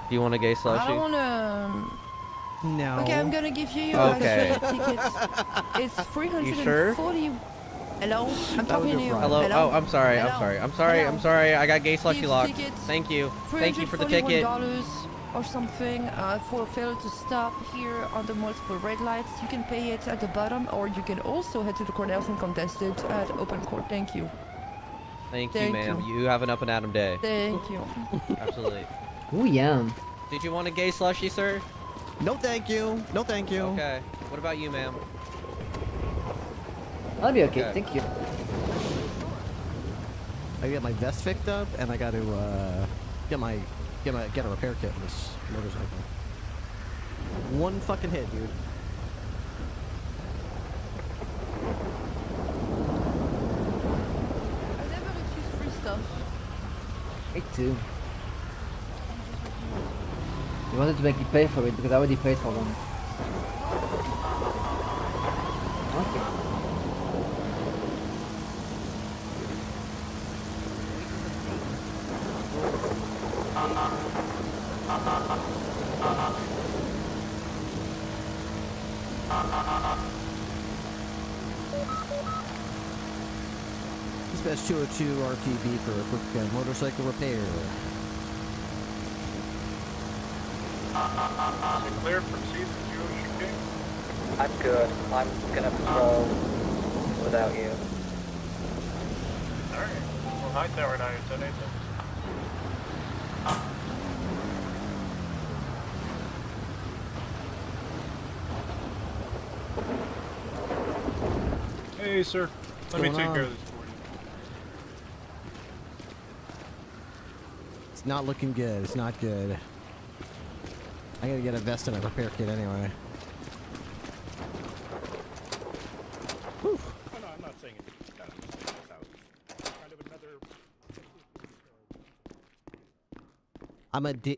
Do you want a gay slushy? I don't wanna. No. Okay, I'm gonna give you your Okay. tickets. It's 340. You sure? Hello, I'm talking to you. Hello. Oh, I'm sorry. Hello? I'm sorry. I got gay slushy Give locked. tickets. Thank you. Thank you for the ticket. $341 or something for failure to stop here on the multiple red lights. You can pay it at the bottom, or you can also head to the courthouse and contest it at open court. Thank you. Thank you, ma'am. You have an up and Adam day. Thank you. Absolutely. Ooh, yeah. Did you want a gay slushy, sir? No, thank you. No, thank you. Okay. What about you, ma'am? I'll be okay. Thank you. I get my vest fixed up, and I got to get a repair kit for this motorcycle. One fucking hit, dude. I never refuse free stuff. Me too. You wanted to make me pay for it because I already paid for one. Okay. Dispatch 202 RTB for a quick motorcycle repair. Clear from season 2 Ocean King. I'm good. I'm gonna patrol without you. Alright. Well, high tower now, you're 10 Hey, sir. Let me going take on? care of this for you. It's not looking good. It's not good. I gotta get a vest and a repair kit anyway. Whew. Oh, no, I'm not saying it. I'm just saying it's kind of another.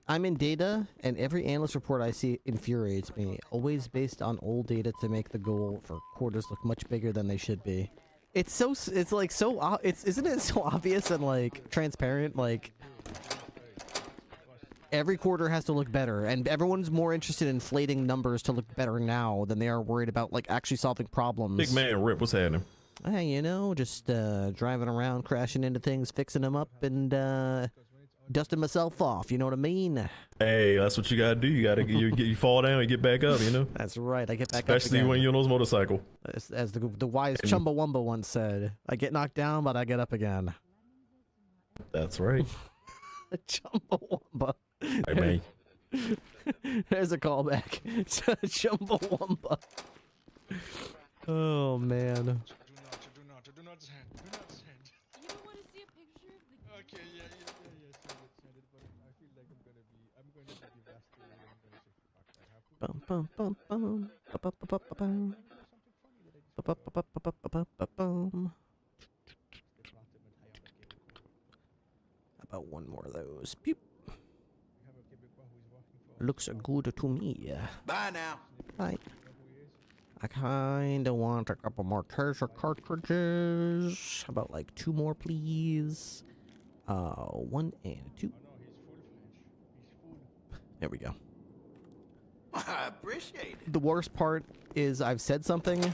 I'm in data, and every analyst report I see infuriates me. Always based on old data to make the goal for quarters look much bigger than they should be. Isn't it so obvious and like transparent? Like every quarter has to look better, and everyone's more interested in inflating numbers to look better now than they are worried about like actually solving problems. Big man, Rip, what's happening? Hey, you know, just driving around, crashing into things, fixing them up, and dusting myself off. You know what I mean? Hey, that's what you gotta do. You gotta you fall down and get back up. You know. That's right. I get back Especially up again. when you're on those motorcycle. As the wise Chumbawamba once said, I get knocked down, but I get up again. That's right. Chumbawamba. Hey, man. There's a callback. Chumbawamba. Oh, man. Do not send. You don't want to see a picture of the... Okay, yeah, send it, but I feel like I'm going to be devastated. I'm going to say, fuck, I have to... Bum, bum, bum, bum. Ba-ba-ba-ba-ba-bum. Ba-ba-ba-ba-ba-ba-bum. How about one more of those? Pew. Looks good to me. Bye now. Bye. I kinda want a couple more treasure cartridges. How about like 2 more, please? 1 and 2. There we go. I appreciate it. The worst part is I've said something,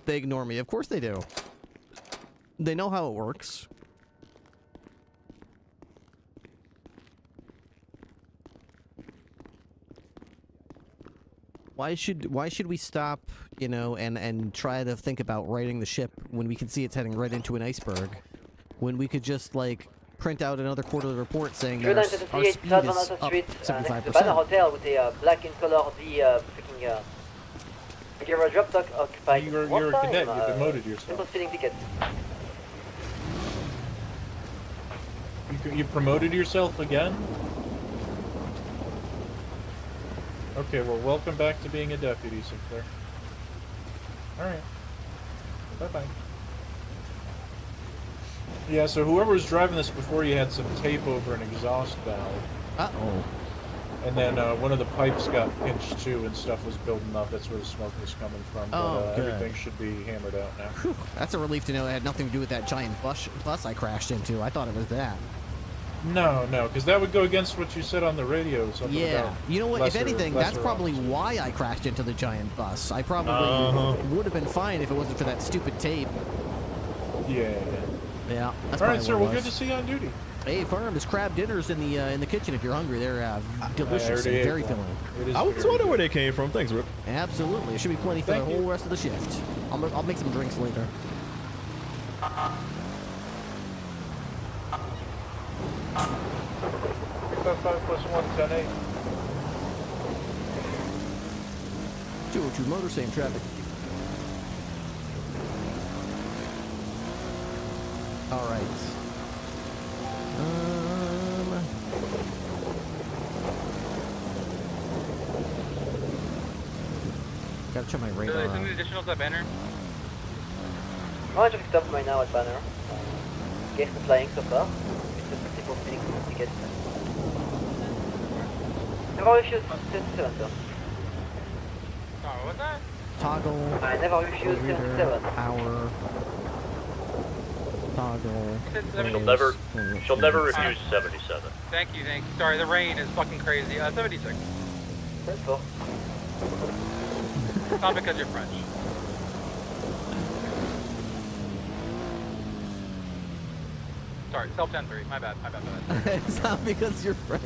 they ignore me. Of course they do. They know how it works. Why should we stop, you know, and try to think about righting the ship when we can see it's heading right into an iceberg? When we could just, like, print out another quarterly report saying that our speed is up 75%. The Banner Hotel with a black in color, the freaking a drop dock occupied. You're a cadet, you demoted yourself. Simple speeding ticket. You promoted yourself again? Okay, well, welcome back to being a deputy, Sinclair. Alright. Bye-bye. Yeah, so whoever was driving this before you had some tape over an exhaust valve. Uh-oh. And then one of the pipes got pinched too and stuff was building up. That's where the smoke was coming from. But good. everything should be hammered out now. Whew, that's a relief to know it had nothing to do with that giant bus I crashed into. I thought it was that. No, because that would go against what you said on the radio. Something about you know what? lesser, if anything, that's lesser probably officers. why I crashed into the giant bus. I probably would have been fine if it wasn't for that stupid tape. Yeah. Yeah. That's All right, probably sir. what it Well, was. good to see you on duty. Hey, Firm, there's crab dinners in the kitchen if you're hungry. They're delicious and very filling. I was wondering where they came from. Thanks, Rip. Absolutely. There should be plenty for the whole rest of the shift. I'll make some drinks later. 5 plus 1, 10-8. 202 motor, same traffic. All right. Gotta check my radar. Is there any additional to Banner? I'm just stop right now at Banner. Guest flying so far. It's just people speeding tickets. Never refused 77, sir. Sorry, what's that? Toggle. I never refused 77. Hour. Toggle. She'll never refuse 77. Thank you. Sorry, the rain is fucking crazy. 76. That's cool. Not because you're French. Sorry, self 10-3. My bad. It's not because you're French.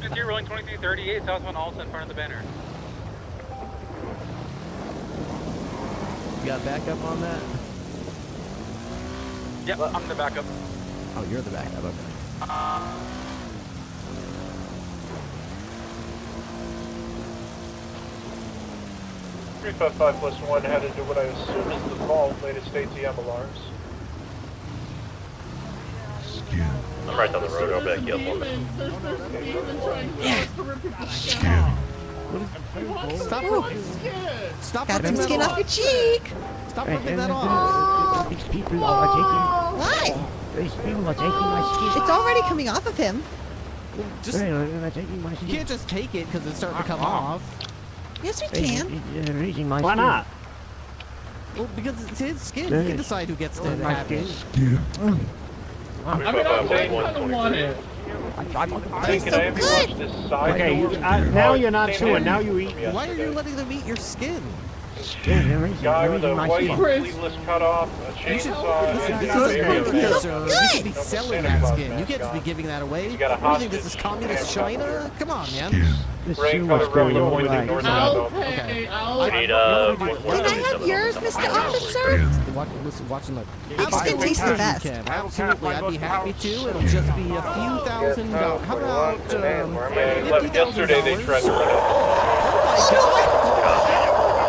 It's here rolling 2338, southbound also in front of the Banner. You got backup on that? Yep, I'm the backup. Oh, you're the backup. Okay. 355 plus 1 headed to what I assume is the vault, latest ATM alarms. I'm right down the road. I'll back you up on that. Stop Got ripping some that skin off your cheek. Stop ripping that off. These people are taking. What? These people are taking my skin. It's already coming off of him. Just, you can't just take it because it's starting to come off. Yes, we can. Why not? Well, because it's his skin. He can decide who gets to have it. I kind of want it. Hey, can I have you watch this side door? Now you're not chewing. Now you eat. Why are you letting them eat your skin? Guy with a white sleeveless cutoff, a chainsaw, and You should be selling that skin. You can't just be giving that away. What do you think, this is communist China? Come on, man. Rain color rebel pointing northbound. Okay. Can I have yours, Mr. Officer? Watching the Instant taste the best. Absolutely, I'd be happy to. It'll just be a few $1,000. How about Yesterday they tried to run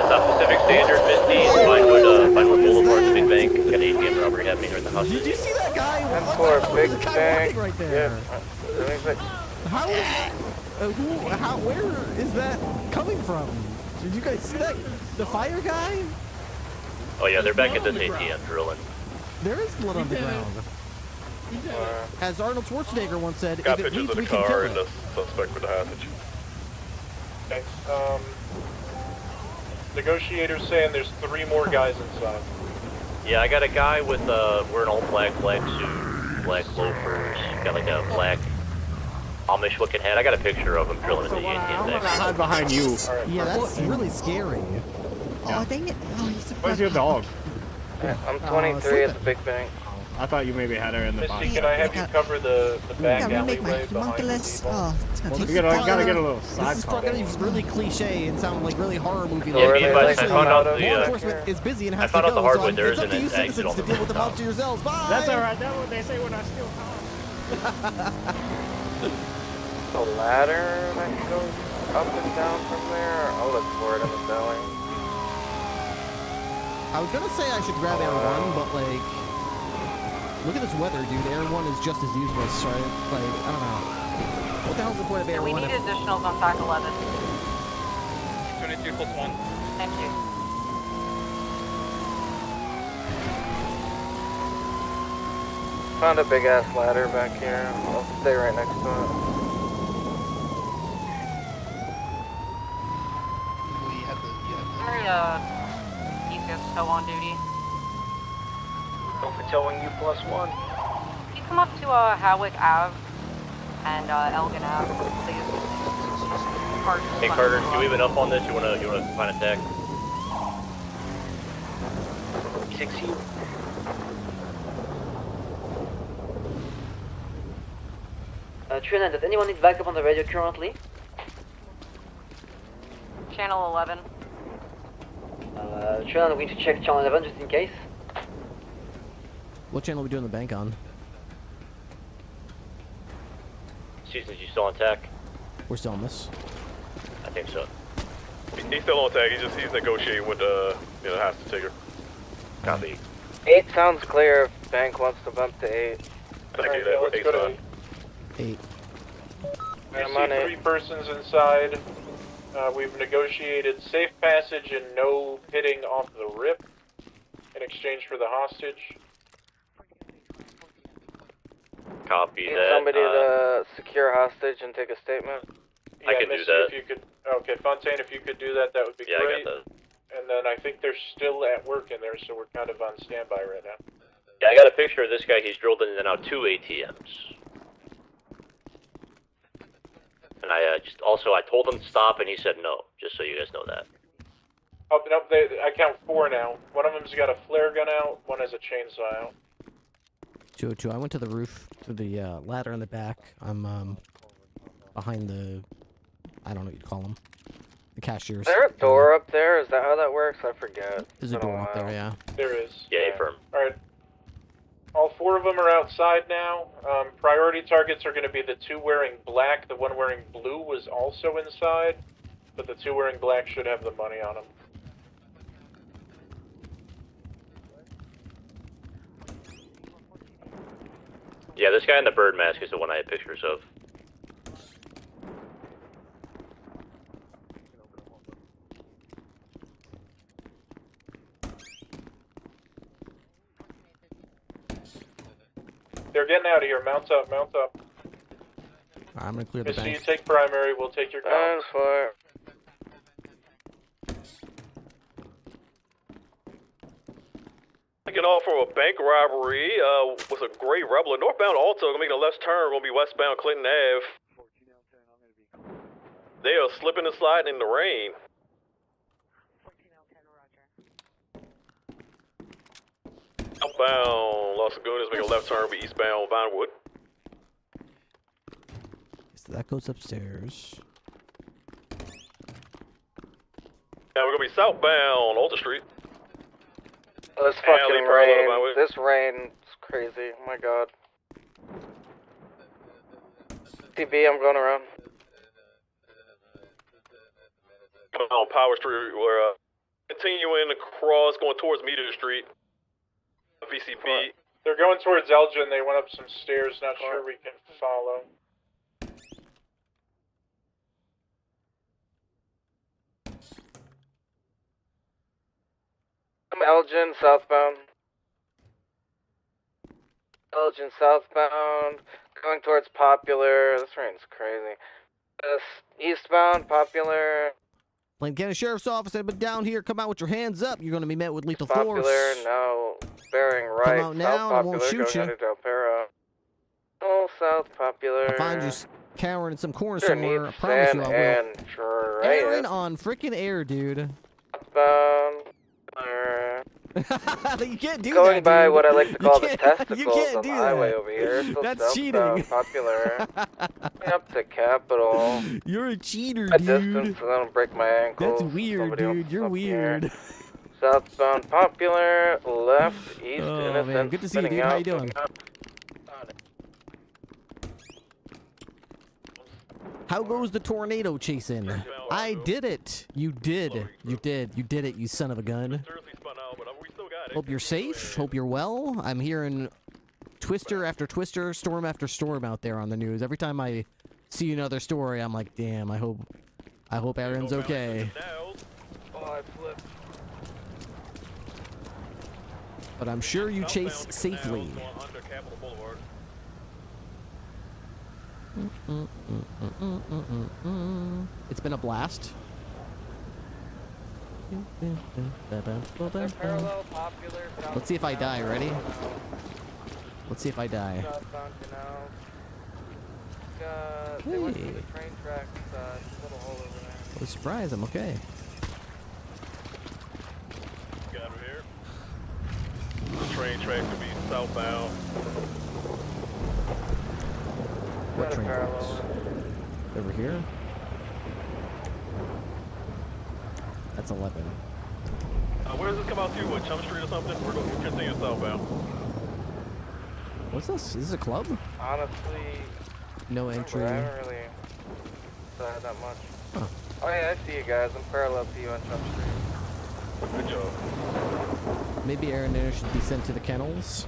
South Pacific Standard, Misty, Vinewood Boulevard, the Big Bank. Got an ATM robbery happening here in the house. Did you see that guy? Big There's a guy Bank. walking right there. How is... where is that coming from? Did you guys see that? The fire guy? Oh yeah, they're back at this ATM drilling. There is blood on the ground. As Arnold Schwarzenegger once said, Got if it pictures bleeds, of the we can kill car and it. the suspect with the hostage. Okay, negotiators saying there's 3 more guys inside. Yeah, I got a guy with wearing all black suit, black loafers, got like a black Amish looking hat. I got a picture of him drilling in the ATM deck. hide behind you. Yeah, that's really scary. Oh, dang it. Oh, he's a Where's your dog? I'm 23 at the Big Bank. I thought you maybe had her in the box. Misty, can I have you cover the back Gotta remake my alleyway behind the homunculus. depot? Oh, it's gonna take You gotta get a little This side is call. probably really cliche and sound like really horror movie. Yeah, be advised, I found out law the, enforcement is busy and I has found to out the go, hard so way there it's up isn't to you an exit citizens on to the deal with them amongst yourselves. Bye. That's alright, that's what they say when I steal cars. The ladder that goes up and down from there. I'll look for it in the belly. I was gonna say I should grab Air 1, but like, look at this weather, dude. Air 1 is just as useless, right? Like, I don't know. What the hell's the point of Air We 1? need additionals on TAC 11. 22 plus 1. Thank you. Found a big ass ladder back here. I'll stay right next to it. ECS still on duty. Go for towing you plus 1. Can you come up to Howick Ave and Elgin Ave, please? Hey Carter, do we have enough on this? You wanna find a tech? 6U. Trinidad, does anyone need backup on the radio currently? Channel 11. Trinidad, I'm going to check channel 11 just in case. What channel are we doing the bank on? Seasons, you still on tech? We're still on this. I think so. He's still on tag. He's negotiating with the hostage taker. Copy. 8 sounds clear if Bank wants to bump to 8. Thank you. Let's Eight's go to fine. 8. We I'm on see 3 persons inside. We've negotiated safe passage and no pitting off the rip in exchange for the hostage. Copy Need that. somebody to secure hostage and take a statement. I can do Misty, that. If you could, okay, Fontaine, if you could do that, that would be Yeah, great. I got that. And then I think they're still at work in there, so we're kind of on standby right now. Yeah, I got a picture of this guy. He's drilled in and out 2 ATMs. And I I told him to stop, and he said no. Just so you guys know that. Oh, no, I count 4 now. One of them's got a flare gun out, one has a chainsaw out. 202, I went to the roof, to the ladder in the back. I'm behind the, I don't know what you'd call them, the cashiers. Is there a door up there? Is that how that works? I forget. There's a door up there, yeah. There is. Yeah, affirm. Alright. All 4 of them are outside now. Priority targets are going to be the 2 wearing black. The one wearing blue was also inside, but the 2 wearing black should have the money on them. Yeah, this guy in the bird mask is the one I had pictures of. They're getting out of here. Mount up, mount up. I'm gonna clear the So you bank. take primary, we'll take your comms. Fire. Get off from a bank robbery with a gray rebel. Northbound Alto, gonna make a left turn, gonna be westbound Clinton Ave. They are slipping and sliding in the rain. Outbound Los Lagunas, make a left turn, be eastbound Vinewood. So that goes upstairs. Now we're gonna be southbound Alta Street. This fucking rain. This rain is crazy. Oh my god. TB, I'm going around. On Power Street, we're continuing across, going towards Meter Street. VCP. They're going towards Elgin. They went up some stairs. Not sure we can follow. I'm Elgin, southbound. Elgin, southbound. Going towards Popular. This rain's crazy. Eastbound, Popular. Plain County Sheriff's Office, anybody down here, come out with your hands up. You're going to be met with lethal Popular, force. now bearing right. Come out now, South I Popular, won't shoot going you. into Del Perro. Oh, South Popular. I'll find you cowering in some corner Sure somewhere. I promise you I will. and Aaron on freaking air, dude. You can't do Going that, by dude. what I like to call the You testicles can't on do the that. highway over here. So That's cheating. Popular. Up to Capitol. You're a cheater, A dude. distance, so I don't break my ankles. That's weird, Somebody else dude. You're up here. weird. Southbound Popular, left, east, Oh, innocent. man. Good to see you, spinning dude. How out, you doing? How goes the tornado chasing? I did it. You did. You did. You did it, you son of a gun. Hope you're safe. Hope you're well. I'm hearing twister after twister, storm after storm out there on the news. Every time I see another story, I'm like, damn, I hope Aaron's okay. Oh, I flipped. But I'm sure you chase safely. It's been a blast. Let's see if I die. Ready? Let's see if I die. They went through the train tracks, little hole over there. What a surprise! I'm okay. Got over here. The train track to be southbound. What train tracks? Over here? That's 11. Where does this come out to? What, Chum Street or something? We're going to continue southbound. What's this? Is this a club? Honestly, No entry. I haven't really thought that much. Huh. Oh yeah, I see you guys. I'm parallel to you on Chum Street. Good job. Maybe Aaron Air should be sent to the kennels.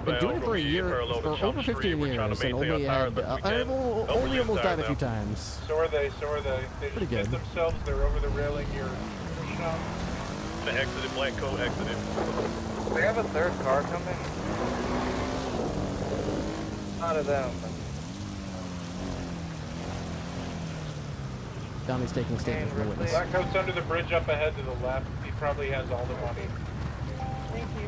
Been doing it for a year, for over 15 years, and only had, I've only almost died a few times. So are they. They Pretty just good. hit themselves. They're over the railing. You're pushing up. The exited, black coat exited. We have a third car coming. Not of them. Donnie's taking a statement for witness. Black coat's under the bridge up ahead to the left. He probably has all the money. Thank you.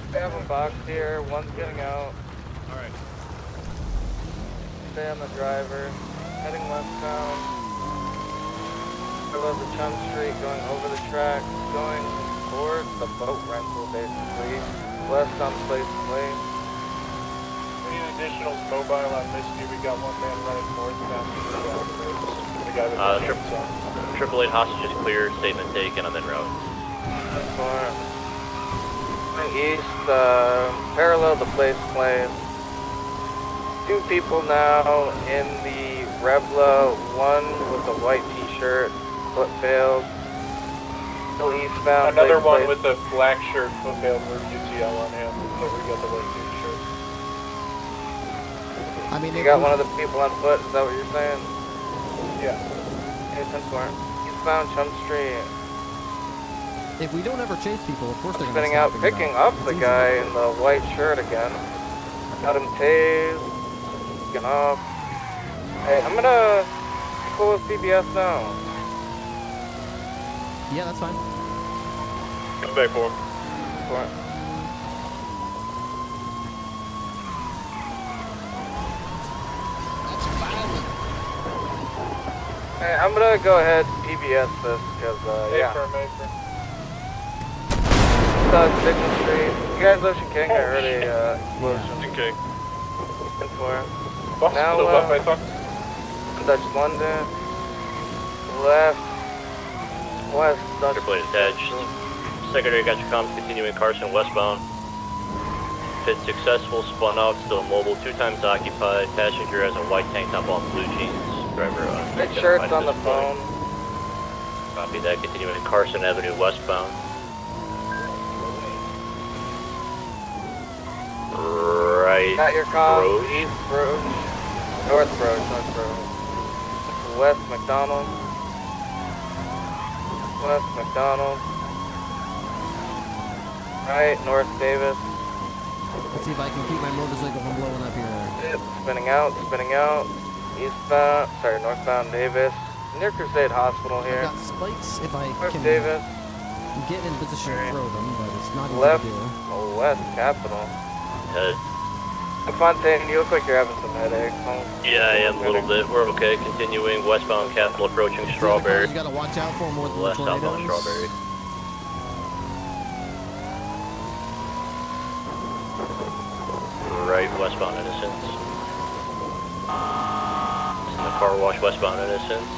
We have them boxed here. One's getting out. Alright. Stay on the driver. Heading westbound. Above the Chum Street, going over the tracks, going towards the boat rental, basically. West on Place Place. We need additionals mobile on Misty. We got one man running northbound to the bridge. The guy with the shirts on. 888 hostages clear, statement taken, and then route. That's fine. Going east, parallel to Place Place. 2 people now in the Revla, one with a white t-shirt, foot failed. Still eastbound. Another Place one Place. with the black shirt, foot failed, with UTL on him. So we got the white t-shirt. I mean, You got one of the people on foot, is that what you're saying? Yeah. Okay, 10-4. Eastbound Chum Street. If we don't ever chase people, of course they're going to Spinning out, picking up the guy in the white shirt again. Got him tased. Getting off. Hey, I'm gonna pull with CBS now. Yeah, that's fine. Come back for him. For it. Hey, I'm gonna go ahead and PBS this, because, yeah. Signal Street. You guys, Ocean King, I heard a, explosion. Ocean King. Now, Dutch London. Left. West, Dutch. Airplane attached. Secretary got your comms continuing Carson westbound. Pit successful, spun out, still mobile, 2 times occupied. Passenger has a white tank top on, blue jeans. Driver Red shirt's on the phone. Copy that, continuing Carson Avenue westbound. Right. Got your comms. Road. East Road. North Road. West McDonald. West McDonald. Right, North Davis. Let's see if I can keep my motorcycle from blowing up here. Yep, spinning out. Eastbound, sorry, northbound Davis. Near Crusade Hospital here. I've got spikes if I North can Davis. get in position to throw them, but it's not easy Left, to do. West Capitol. Fontaine, you look like you're having some headaches. Yeah, I am a little bit. We're okay. Continuing westbound Capitol approaching Strawberry. You gotta watch out for more than West tornadoes. southbound Strawberry. Right, westbound Innocence. In the car wash, westbound Innocence.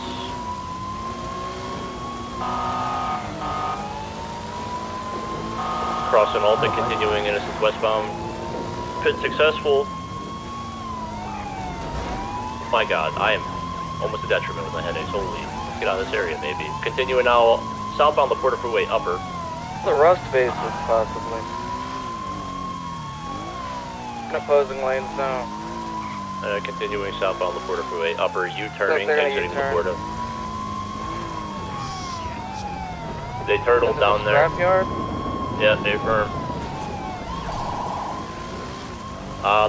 Crossing Alta, continuing Innocence westbound. Pit successful. My god, I am almost a detriment with my headaches. Holy, let's get out of this area maybe. Continuing now, southbound LaPorta Freeway, upper. The Rust bases, possibly. Opposing lanes now. Continuing southbound LaPorta Freeway, upper, U-turning, So exiting U-turn. LaPorta. They turtled down there. Scrapyard? Yeah, they firm.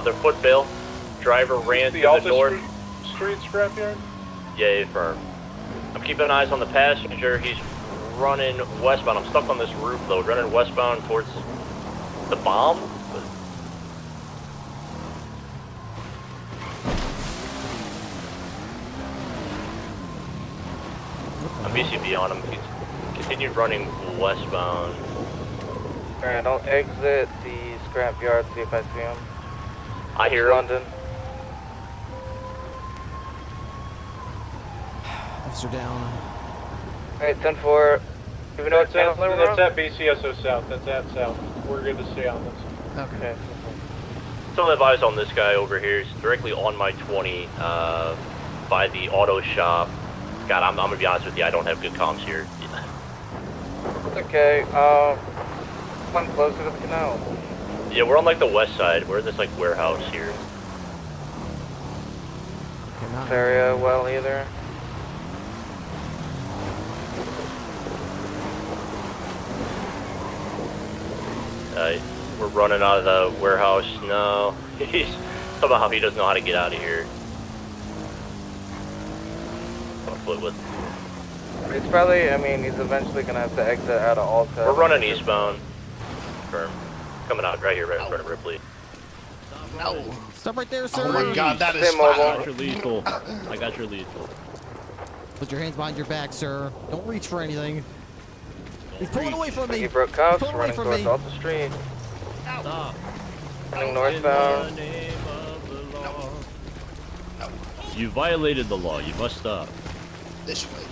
Their foot bail. Driver ran to the north. Street scrapyard? Yeah, firm. I'm keeping eyes on the passenger. He's running westbound. I'm stuck on this roof though. Running westbound towards the bomb. I'm BCB on him. He's continued running westbound. Alright, I'll exit the scrapyard, see if I see him. I hear him. London. Officer down. Alright, 10-4. Even though it's That's at BCSO South. That's at South. We're good to stay on this. Okay. Still have eyes on this guy over here. He's directly on my 20 by the auto shop. God, I'm gonna be honest with you. I don't have good comms here. Okay, one closer to the canal. Yeah, we're on like the west side. We're in this like warehouse here. This area well either. We're running out of the warehouse. No, somehow he doesn't know how to get out of here. I'll flip with. It's probably, I mean, he's eventually gonna have to exit out of Alta. We're running eastbound. Firm. Coming out right here, right in front of Ripley. No. Stop right there, sir. Oh my god, that is I got your lethal. I got your lethal. Put your hands behind your back, sir. Don't reach for anything. He's pulling away from me. He broke He's cuffs, pulling away running from towards me. Alta Street. Stop. Running northbound. You violated the law. You must stop. This way.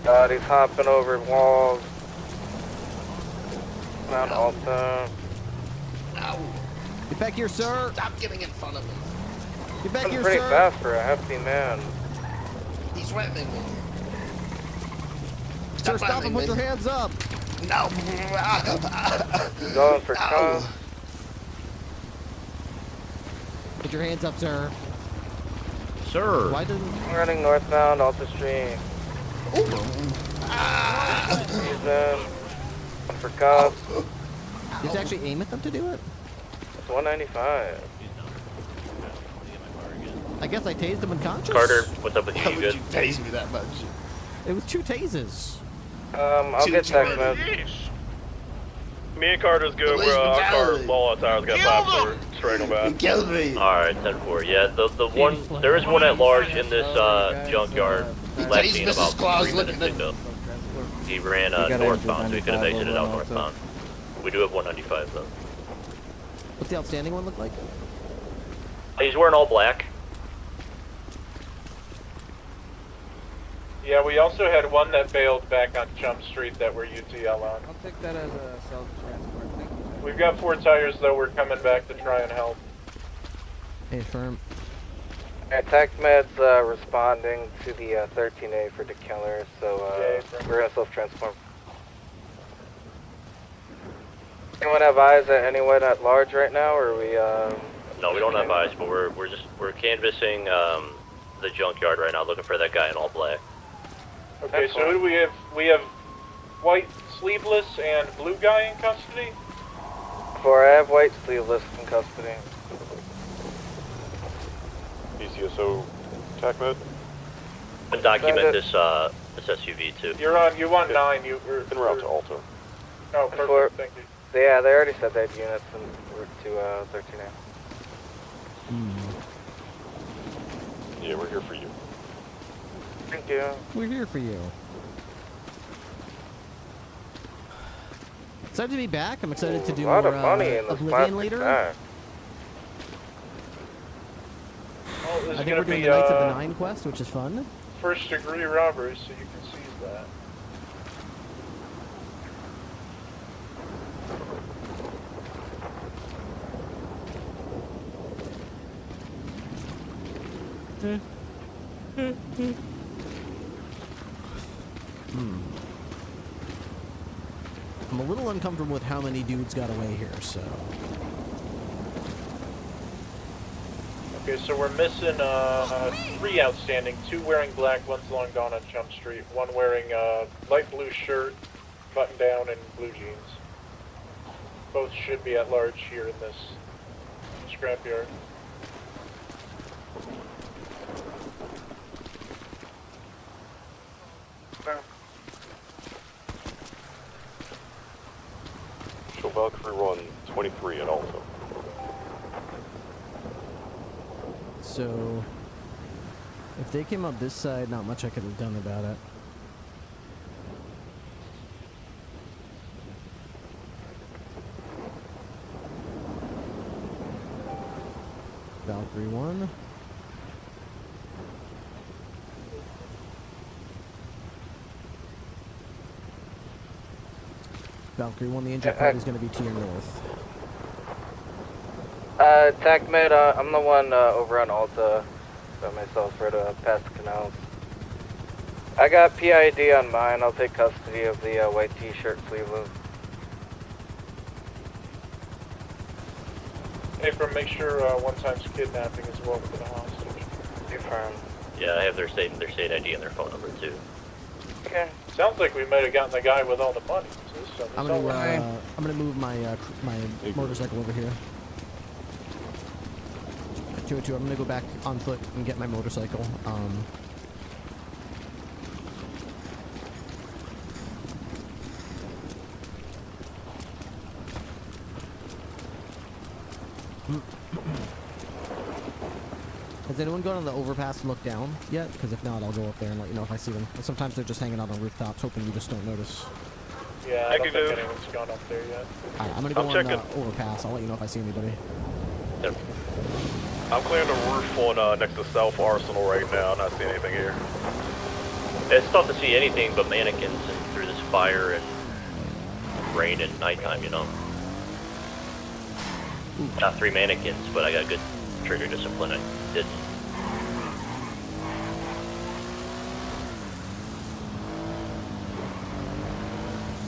God, he's hopping over walls. Mount Alta. Ow. Get back here, sir. Stop getting in front of me. Get back That's here, pretty sir. fast for a hefty man. He's ramming me. Sir, stop and put your hands up. No. Going for cuffs. Put your hands up, sir. Sir. Why didn't... Running northbound Alta Street. He's in. For cuffs. Did you actually aim at them to do it? It's 195. I guess I tased him unconscious. Carter, what's up with you? How You would good? you tase me that much? It was 2 tases. I'll get text message. Me and Carter's good. Police We're our car brutality. low on tires got 5 for straight on He back. killed me. All right, 10-4. Yeah, the one there is one at large in this junkyard. He last Today's seen Mrs. about Claus 3 looking minutes at ago. He ran northbound, so he could have exited out northbound. We do have 195 though. What's the outstanding one look like? He's wearing all black. Yeah, we also had one that bailed back on Chum Street that we're UTL on. I'll take that as a self-transport. Thank you. We've got 4 tires though, we're coming back to try and help. Hey, firm. TechMed's responding to the 13A for DeKellar, so we're gonna self-transport. Anyone have eyes at anyone at large right now, or are we No, we don't have eyes, but we're canvassing the junkyard right now, looking for that guy in all black. Okay, so who do we have? We have white sleeveless and blue guy in custody? I have white sleeveless in custody. BCSO TechMed? And document this SUV too. You want 9, you were... En route to Alto. Oh, perfect, thank you. Yeah, they already said they had units in route to 13A. Yeah, we're here for you. Thank you. We're here for you. Excited to be back. I'm excited to do a lot more of money in this Oblivion plastic later. bag. Oh, this I is think gonna we're doing be the Knights of the Nine quest, which is fun. first degree robbery, so you can seize that. I'm a little uncomfortable with how many dudes got away here, so... Okay, so we're missing 3 outstanding. 2 wearing black, one's long gone on Chum Street. 1 wearing light blue shirt, button down, and blue jeans. Both should be at large here in this scrapyard. Show Valkyrie run 23 at Alto. So... if they came up this side, not much I could have done about it. Valkyrie 1. Valkyrie 1, the injured party is going to be to your north. TechMed, I'm the one over on Alta by myself, right past the canals. I got PID on mine. I'll take custody of the white t-shirt sleeveless. Hey, from make sure one time's kidnapping as well for the hostage. Confirmed. Yeah, I have their state ID and their phone number too. Okay. Sounds like we might have gotten the guy with all the money. So I'm gonna move my my motorcycle over here. 202. I'm gonna go back on foot and get my motorcycle. Has anyone gone on the overpass and looked down yet? Because if not, I'll go up there and let you know if I see them. Sometimes they're just hanging out on rooftops, hoping you just don't notice. Yeah, I don't think anyone's gone up there yet. Alright, I'm gonna go on the overpass. I'll let you know if I see anybody. Yep. I'm clearing the roof on next to South Arsenal right now. Not seeing anything here. It's tough to see anything but mannequins and through this fire and rain and nighttime, you know. Not 3 mannequins, but I got good trigger discipline. I didn't.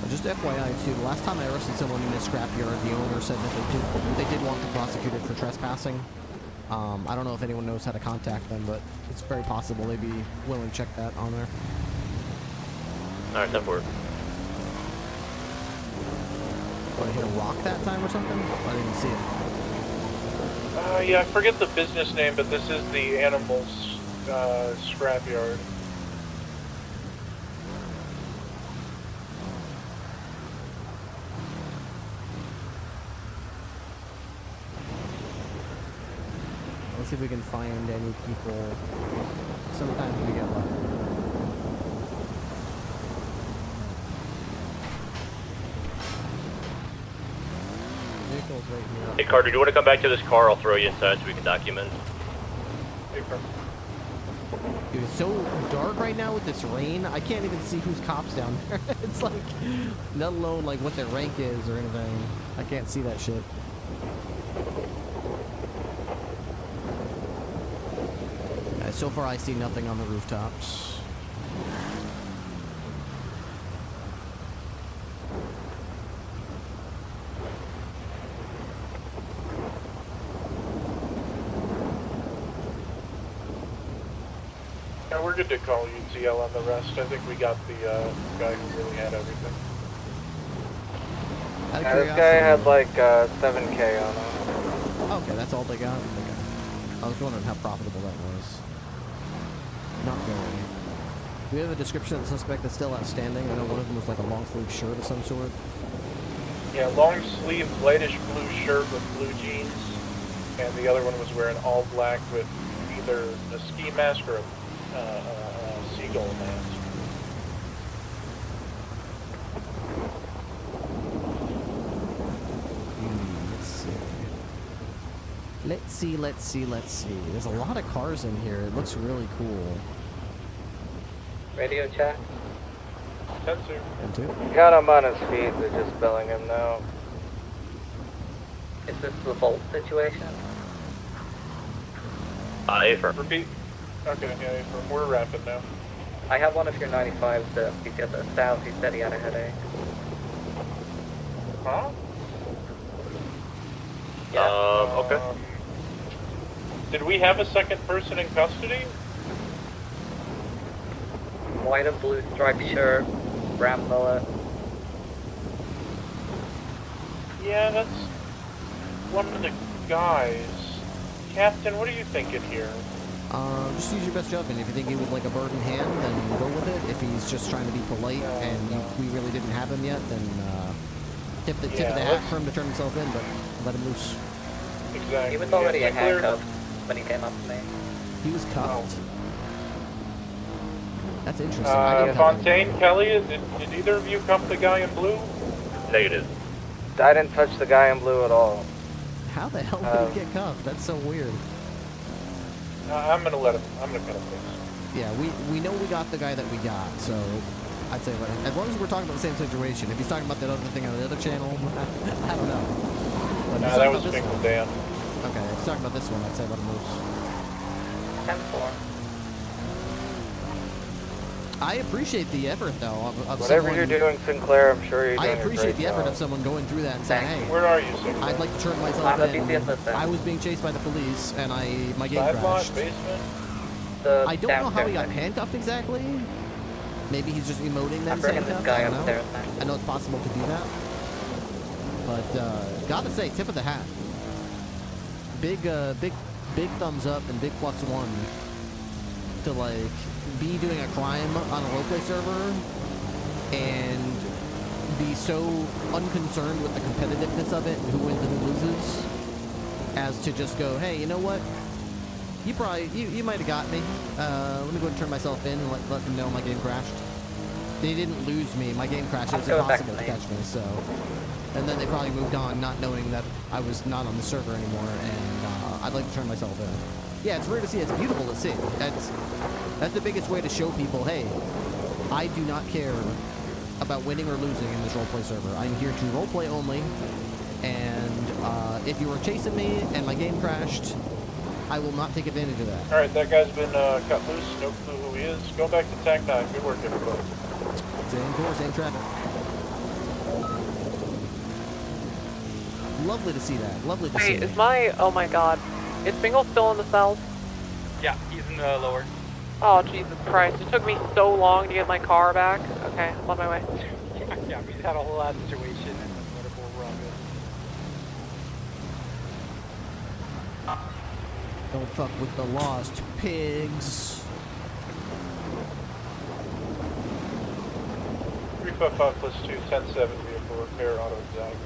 Just FYI too, the last time I arrested someone in this scrapyard, the owner said that they did want to prosecute it for trespassing. I don't know if anyone knows how to contact them, but it's very possible they'd be willing to check that on there. Alright, that worked. What, I hit a rock that time or something? I didn't even see it. Yeah, I forget the business name, but this is the animals scrapyard. Let's see if we can find any people. Sometimes we get lucky. right here. Hey Carter, do you want to come back to this car? I'll throw you inside so we can document. Dude, it's so dark right now with this rain. I can't even see who's cops down there. It's like, let alone like what their rank is or anything. I can't see that shit. So far, I see nothing on the rooftops. Yeah, we're good to call UTL on the rest. I think we got the guy who really had everything. Yeah, this guy had like 7K on him. Okay, that's all they got? Okay. I was wondering how profitable that was. Not very. Do we have a description of the suspect that's still outstanding? I know one of them was like a long sleeve shirt of some sort. Yeah, long sleeve, lightish blue shirt with blue jeans, and the other one was wearing all black with either a ski mask or a seagull mask. Let's see. There's a lot of cars in here. It looks really cool. Radio check. 10-2. 10-2. Got him on his feet, they're just billing him now. Is this the Volt situation? A-firm. Repeat. Okay, yeah, A-firm. We're rapid now. I have one of your 95s that he's at the south. He said he had a headache. Huh? Yeah. Okay. Did we have a second person in custody? White and blue striped shirt, brown mullet. Yeah, that's one of the guys. Captain, what are you thinking here? Just use your best judgment. If you think he was like a bird in hand, then go with it. If he's just trying to be polite we really didn't have him yet, then tip of the hat for him to turn himself in, but let him loose. Exactly. He was already handcuffed when he came up to me. He was cuffed. That's interesting. I didn't Fontaine, Kelly, did either of you cuff the guy in blue? Negative. I didn't touch the guy in blue at all. How the hell did he get cuffed? That's so weird. I'm gonna cut him loose. Yeah, we know we got the guy that we got, so I'd say as long as we're talking about the same situation. If he's talking about that other thing on the other channel, I don't know. But Nah, that was Finkel Dan. Okay, if he's talking about this one, I'd say let him loose. 10-4. I appreciate the effort, though, of Whatever someone, you're doing, Sinclair, I'm sure you're doing I a appreciate great the effort job. of someone going through that and saying, hey, where are you, Sinclair? I'd like to turn myself I'm a in. BC assistant. I was being chased by the police, and my game Side lot, crashed. basement? I don't know how he got handcuffed exactly. Maybe he's just emoting that I'm he's bringing this handcuffed. guy I don't know. upstairs now. I know it's possible to do that. But, gotta say, tip of the hat. Big thumbs up and big +1 to, like, be doing a crime on a roleplay server and be so unconcerned with the competitiveness of it and who wins and who loses as to just go, hey, you know what? You might have got me. Let me go and turn myself in and let them know my game crashed. They didn't lose me. My game crashed. It was impossible to catch me, so... And then they probably moved on, not knowing that I was not on the server anymore, and I'd like to turn myself in. Yeah, it's rare to see. It's beautiful to see. That's the biggest way to show people, hey, I do not care about winning or losing in this roleplay server. I'm here to roleplay only, and if you were chasing me and my game crashed, I will not take advantage of that. Alright, that guy's been cut loose. No clue who he is. Go back to TAC 9. Good work, everybody. Same course, same traffic. Lovely to see that. Lovely to see. Wait, is my... Oh my god. Is Bingle still in the cells? Yeah, he's in the lower. Oh, Jesus Christ. It took me so long to get my car back. Okay, I'm on my way. Yeah, we had a whole lot of situation and whatever, we're all good. Don't fuck with the lost pigs. 355 +2, 10-7 vehicle repair, auto exotic.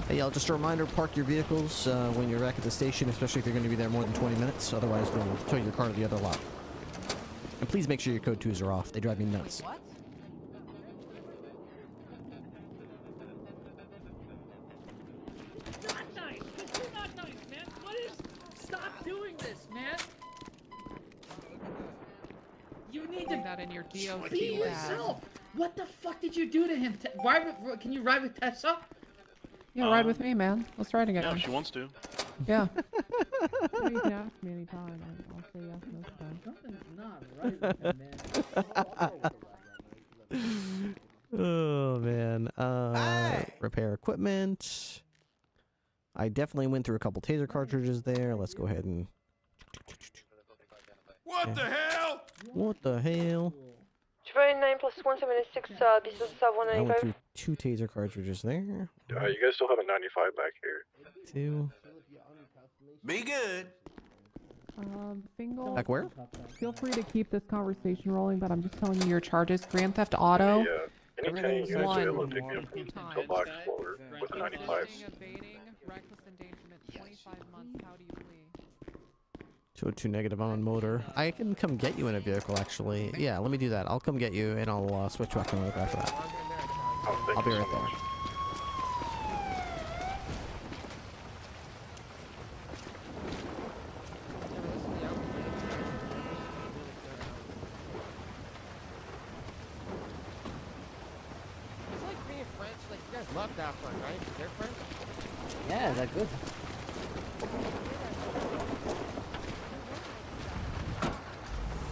Hey, y'all, just a reminder, park your vehicles when you're back at the station, especially if you're going to be there more than 20 minutes. Otherwise, we'll tow your car to the other lot. And please make sure your code 2s are off. They drive me nuts. not nice, man. What is? Stop doing this, man. You need to that in your DOT be badge. yourself. What the fuck did you do to him? Can you ride with Tessa? Yeah, ride with me, man. Let's ride together. Yeah, if she wants to. Yeah. Well, you can ask me anytime. I'll say yes most time. Something's not right with him, man. Oh man. Repair equipment. I definitely went through a couple taser cartridges there. Let's go ahead and. What the hell? What the hell? 29 plus 176, this is I went 195. through 2 taser cartridges there. You guys still have a 95 back here. 2. Be good. Fingal. Back where? Feel free to keep this conversation rolling, but I'm just telling you your charges. Grand Theft Auto. Yeah. Anytime you guys are able to pick me up from the box floor with a 95. Reckless endangerment, 25 months. How do you plea? 202 negative on motor. I can come get you in a vehicle, actually. Yeah, let me do that. I'll come get you, and I'll switch back and look after that. I'll be right there. It's like being French. Like you guys love that French, right? They're French. Yeah, they're good.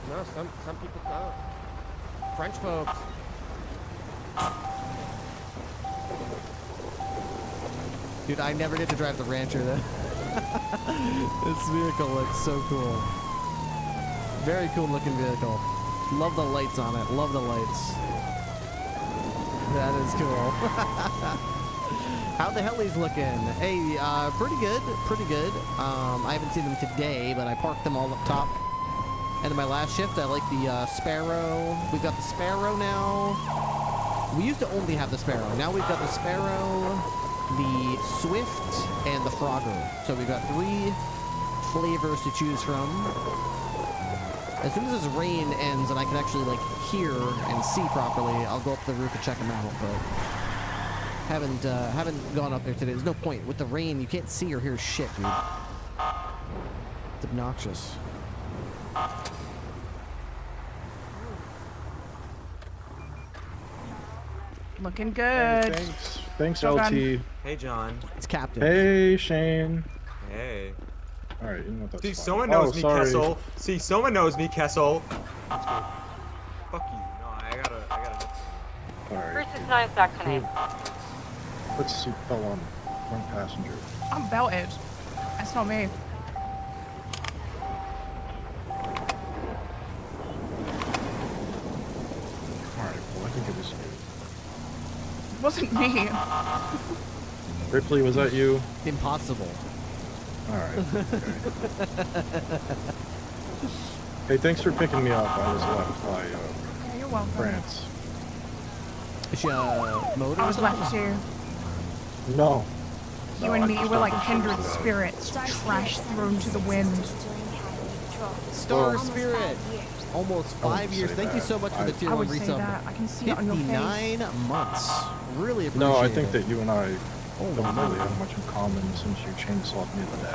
No, some people don't. French folks. Dude, I never get to drive the Rancher, though. This vehicle looks so cool. Very cool looking vehicle. Love the lights on it. Love the lights. That is cool. How the hell he's looking? Hey, pretty good. Pretty good. I haven't seen them today, but I parked them all up top. And in my last shift, I like the Sparrow. We've got the Sparrow now. We used to only have the Sparrow. Now we've got the Sparrow, the Swift, and the Frogger. So we've got 3 flavors to choose from. As soon as this rain ends and I can actually like hear and see properly, I'll go up the roof and check them out. But haven't gone up there today. There's no point with the rain. You can't see or hear shit, dude. It's obnoxious. Looking good. Thanks, Well LT. done. Hey, John. It's Captain. Hey, Shane. Hey. All right, you know what that's See, fine. someone knows me, sorry. Kessel. See, someone knows me, Kessel. Fuck you. No, I gotta. All right. 369 is back to name. What seat fell on front passenger? I'm belted. That's not me. All right, well, I think it was you. It wasn't me. Ripley, was that you? Impossible. All right. Okay. Hey, thanks for picking me up. I was left by Yeah, you're welcome. France. Is she motor? I was left too. No. You No, and I me just were like don't kindred think so. spirits, trash thrown to the wind. Star Spirit. Almost 5 years. say Thank you that. so much for the tier I 1 would say resub. that. I can see it on your face. 59 months. Really appreciate No, I it. think that you and I Holy don't really moly. have much in common since you chainsawed me to death.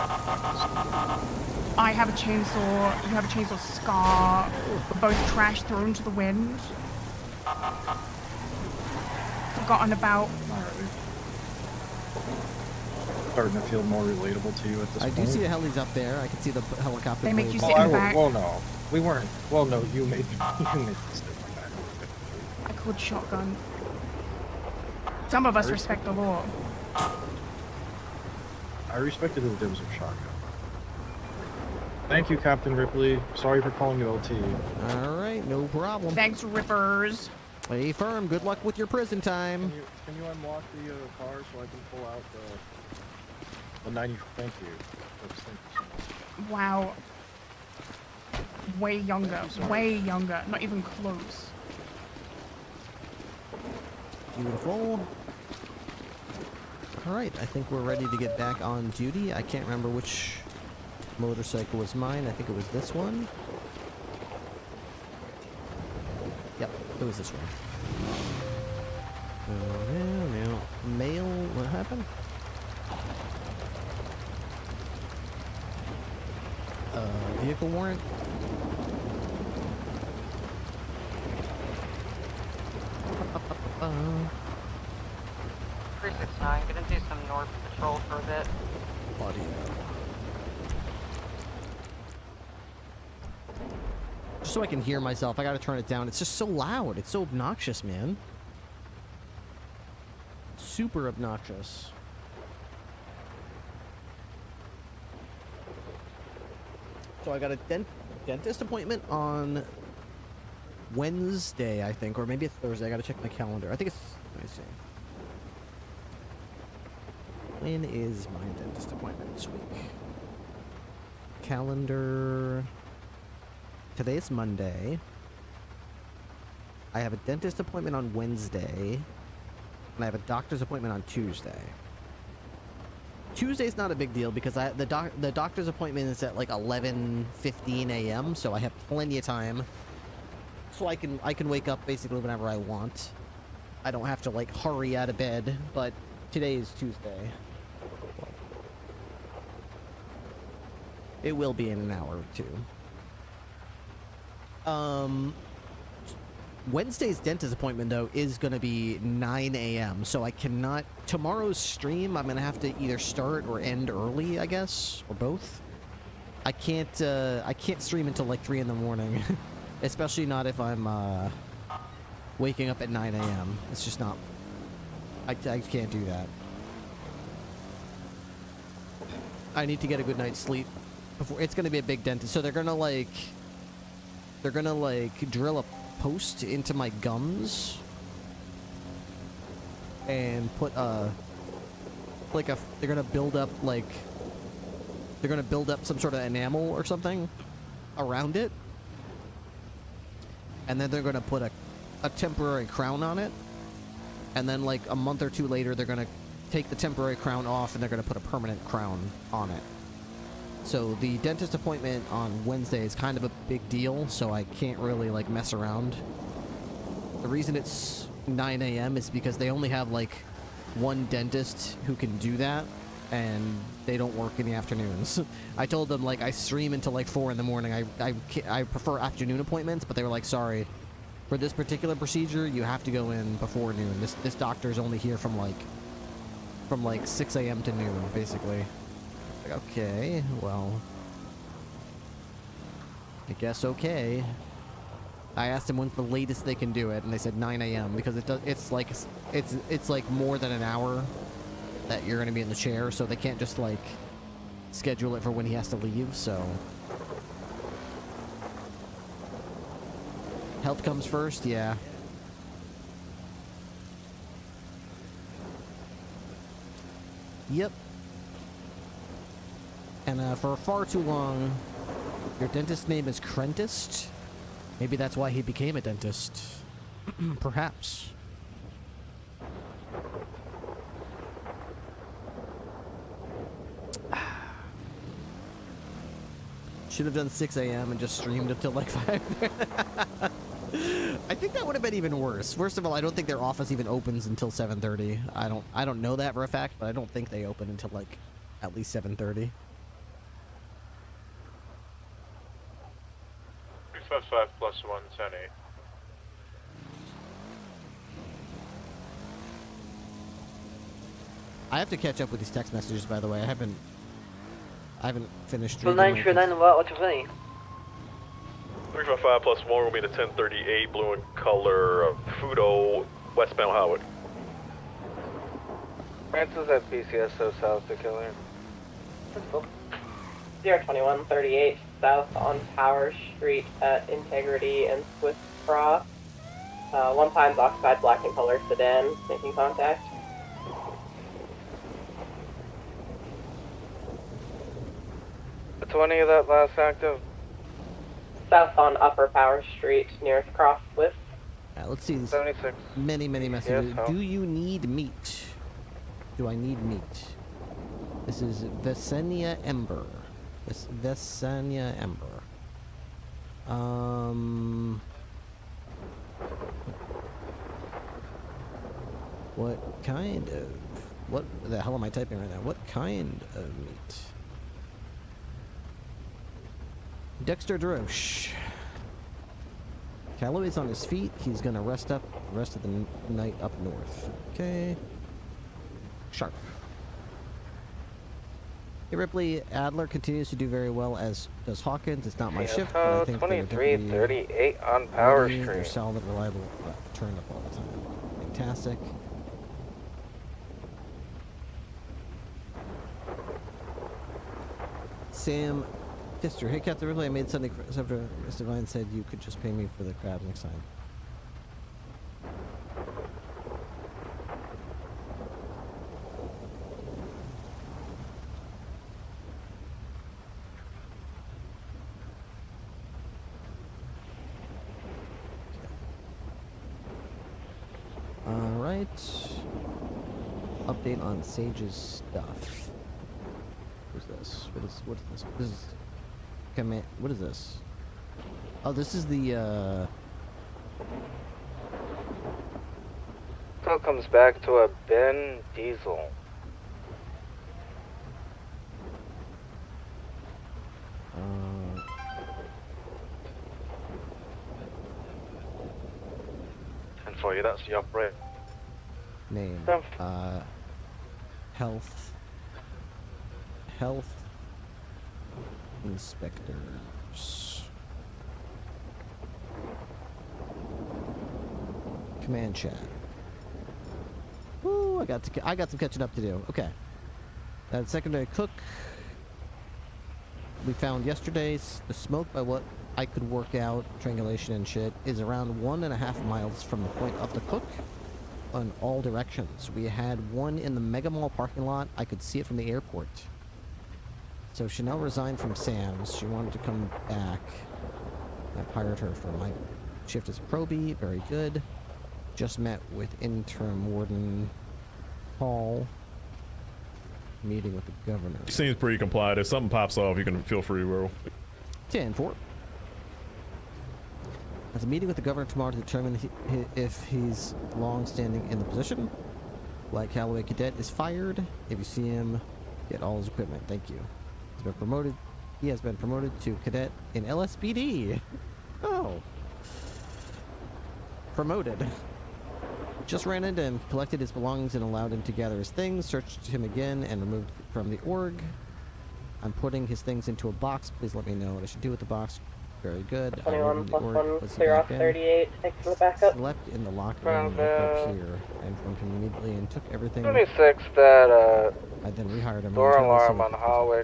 I have a chainsaw, you have a chainsaw scar, we're both trash thrown to the wind. Forgotten about. Starting to feel more relatable to you at this I point. do see the helis up there. I can see the helicopter. They make you blades. sit in the back. Well, no, we weren't. Well, no, you made me sit in the back. I called shotgun. Some of us respect the law. I respected the dibs of shotgun. Thank you, Captain Ripley. Sorry for calling you LT. All right, no problem. Thanks, Rippers. Hey, firm. Good luck with your prison time. Can you unlock the car so I can pull out the 90? Thank you. Thank you so much. Wow. Way younger. Way younger. Not even close. Beautiful. All right, I think we're ready to get back on duty. I can't remember which motorcycle was mine. I think it was this one. Yep, it was this one. Oh, no. Mail, what happened? vehicle warrant. Uh, 369, gonna do some north patrol for a bit. audio. Just so I can hear myself, I gotta turn it down. It's just so loud. It's so obnoxious, man. Super obnoxious. So I got a dentist appointment on Wednesday, I think, or maybe it's Thursday. I gotta check my calendar. I think it's, let me see. When is my dentist appointment this week? Calendar. Today's Monday. I have a dentist appointment on Wednesday. And I have a doctor's appointment on Tuesday. Tuesday's not a big deal because the doctor's appointment is at like 11:15 a.m. So I have plenty of time. So I can wake up basically whenever I want. I don't have to like hurry out of bed. But today is Tuesday. It will be in an hour or two. Wednesday's dentist appointment, though, is going to be 9 a.m., so I cannot... Tomorrow's stream, I'm going to have to either start or end early, I guess, or both. I can't stream until, like, 3 in the morning, especially not if I'm, waking up at 9 a.m. It's just not... I can't do that. I need to get a good night's sleep before... It's going to be a big dentist, so they're going to, like... They're going to, like, drill a post into my gums and put like a they're gonna build up some sort of enamel or something around it, and then they're gonna put a temporary crown on it, and then like a month or two later they're gonna take the temporary crown off and they're gonna put a permanent crown on it. So the dentist appointment on Wednesday is kind of a big deal, so I can't really like mess around. The reason it's 9 a.m. is because they only have like one dentist who can do that, and they don't work in the afternoons. I told them like I stream until like 4 in the morning. I prefer afternoon appointments, but they were like, sorry, for this particular procedure you have to go in before noon. This doctor's only here from like 6 a.m. to noon, basically. Okay, well, I guess okay. I asked them when's the latest they can do it, and they said 9 a.m. because it's like more than an hour that you're gonna be in the chair, so they can't just like schedule it for when he has to leave. So health comes first, yeah. Yep. And for far too long, your dentist's name is Crentist. Maybe that's why he became a dentist. Perhaps. Should have done 6 a.m. and just streamed until like 5. I think that would have been even worse. First of all, I don't think their office even opens until 7:30. I don't know that for a fact, but I don't think they open until like at least 7:30. 355 plus 1, 10-8. I have to catch up with these text messages, by the way. I haven't finished. 939, what's your name? 355 plus 1 will be the 1038 blue in color Fudo westbound Howard. Francis at PCSO South to Killer. 02138 south on Power Street at Integrity and Swiss Cross. One times occupied black and color sedan making contact. What's one of that last active? South on Upper Power Street near Cross Swiss. Let's see. 76. Many messages. Yes, do you need meat? Do I need meat? This is Vesenia Ember. Vesenia Ember. What kind of... What the hell am I typing right now? What kind of meat? Dexter Drosh. Calloway's on his feet. He's gonna rest up the rest of the night up north. Okay. Sharp. Hey Ripley, Adler continues to do very well, as does Hawkins. It's not my shift, but I think they're 2338 on Power ready. They're Street. solid, reliable, turned up all the time. Fantastic. Sam Fister, hey Captain Ripley, I made Sunday after Mr. Divine said you could just pay me for the crab next time. Alright. Update on Sage's stuff. Who's this? What is this? This is command. What is this? Oh, this is the Still comes back to a Ben Diesel. And for you, that's the operator. name. Health inspectors. Command chat. Woo! I got some catching up to do. Okay. That secondary cook we found yesterday. The smoke, by what I could work out, triangulation and shit, is around 1.5 miles from the point of the cook in all directions. We had one in the Mega Mall parking lot. I could see it from the airport. So Chanel resigned from Sam's. She wanted to come back. I've hired her for my shift as a probie. Very good. Just met with interim warden Paul. Meeting with the governor. He seems pretty compliant. If something pops off, you can feel free to roll. 10-4. Has a meeting with the governor tomorrow to determine if he's long-standing in the position. Black Callaway Cadet is fired. If you see him, get all his equipment. Thank you. He's been promoted. He has been promoted to cadet in LSPD. Oh. Promoted. Just ran into him, collected his belongings and allowed him to gather his things, searched him again and removed from the org. I'm putting his things into a box. Please let me know what I should do with the box. Very good. 21 plus 1, clear off 38, thanks for the backup. Slept in the locker room up here and from him immediately and took everything. 26, that, I then rehired him. door alarm on Hallway.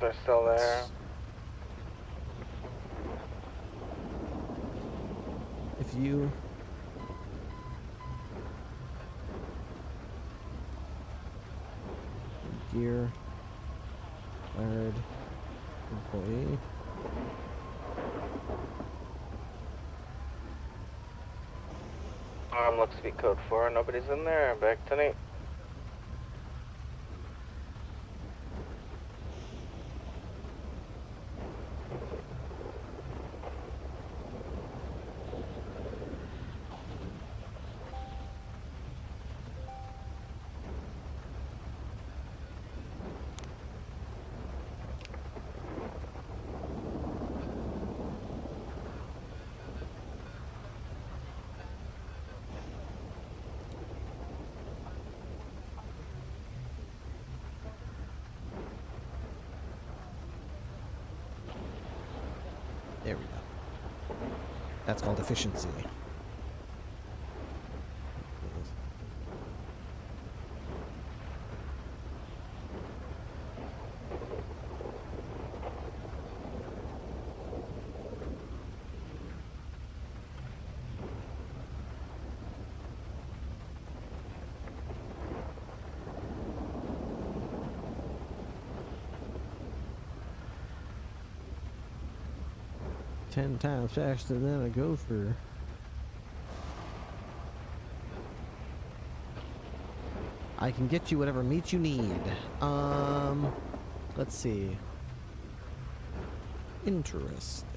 They're still there. If you... Gear. Fired. Employee. Looks to be code 4. Nobody's in there. Back to Nate. There we go. That's called efficiency. Ten times faster than a gopher. I can get you whatever meat you need. Let's see. Interesting.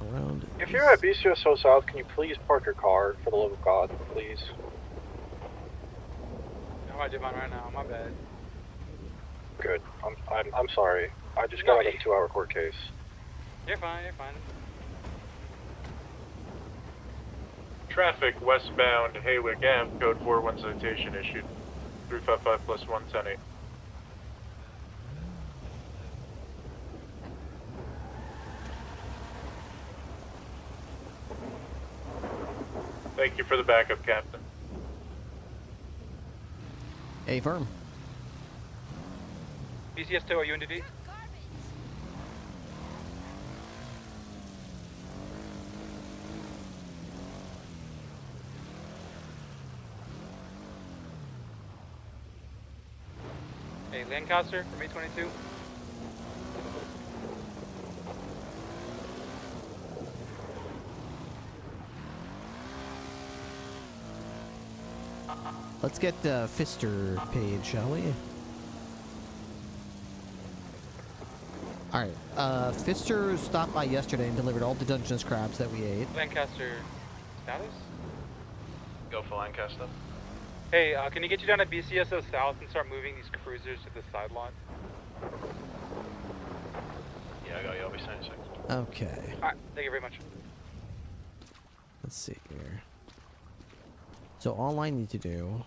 Around. If you're at BCSO South, can you please park your car for the love of God, please? No, I did mine right now. My bad. Good. I'm sorry. I just got out of a 2-hour court case. You're fine, you're fine. Traffic westbound Haywick Ave, code 41 citation issued. 355 plus 110-8. Thank you for the backup, Captain. A firm. BCS2, are you in DD? Hey, Lancaster from 822. Let's get Fister paid, shall we? Alright, Fister stopped by yesterday and delivered all the Dungeness crabs that we ate. Lancaster status? Go for Lancaster. Hey, can you get you down to BCSO South and start moving these cruisers to the sideline? Yeah, I got you. I'll be saying a second. Okay. Alright, thank you very much. Let's see here. So all I need to do...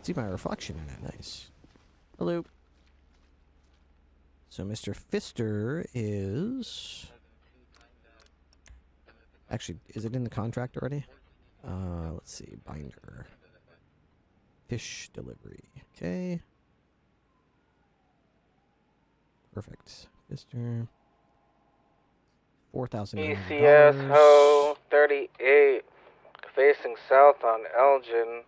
See my reflection in it. Nice. Hello. So Mr. Fister is... Actually, is it in the contract already? Let's see. Binder. Fish delivery. Okay. Perfect. Fister. $4,000. ECS Ho 38. Facing south on Elgin.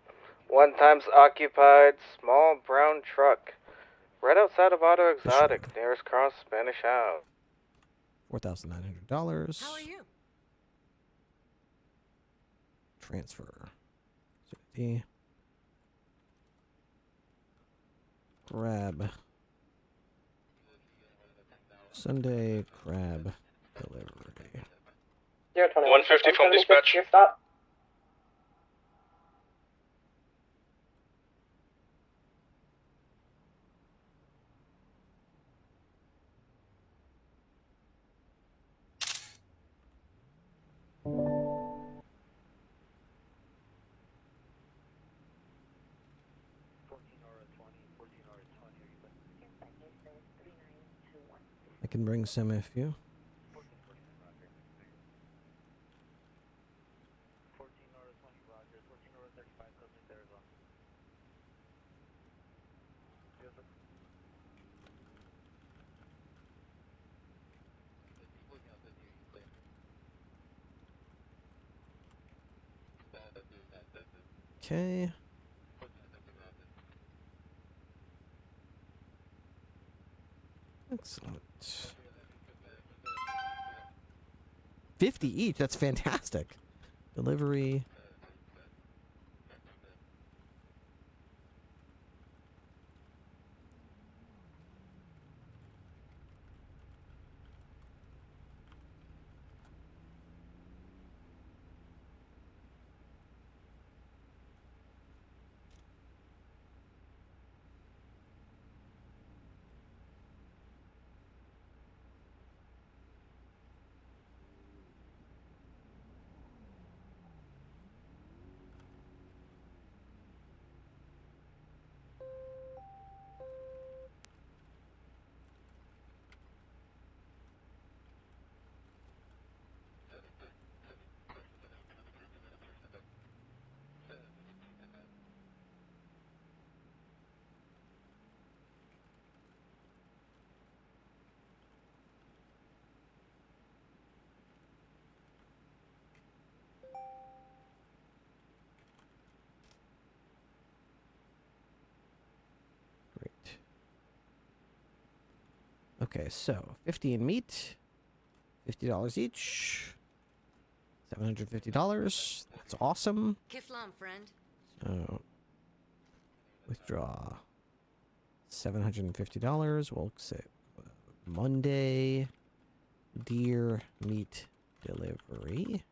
1 times occupied. Small brown truck. Right outside of Auto Exotic. Nearest cross Spanish Ave. $4,900. How are you? Transfer. The crab. Sunday crab delivery. 150 from dispatch. Your stop. I can bring some if you. Okay. Excellent. 50 each. That's fantastic. Delivery. Okay, so 50 in meat, $50 each, $750. That's awesome. Kiflam, friend. So withdraw $750. We'll say Monday deer meat delivery.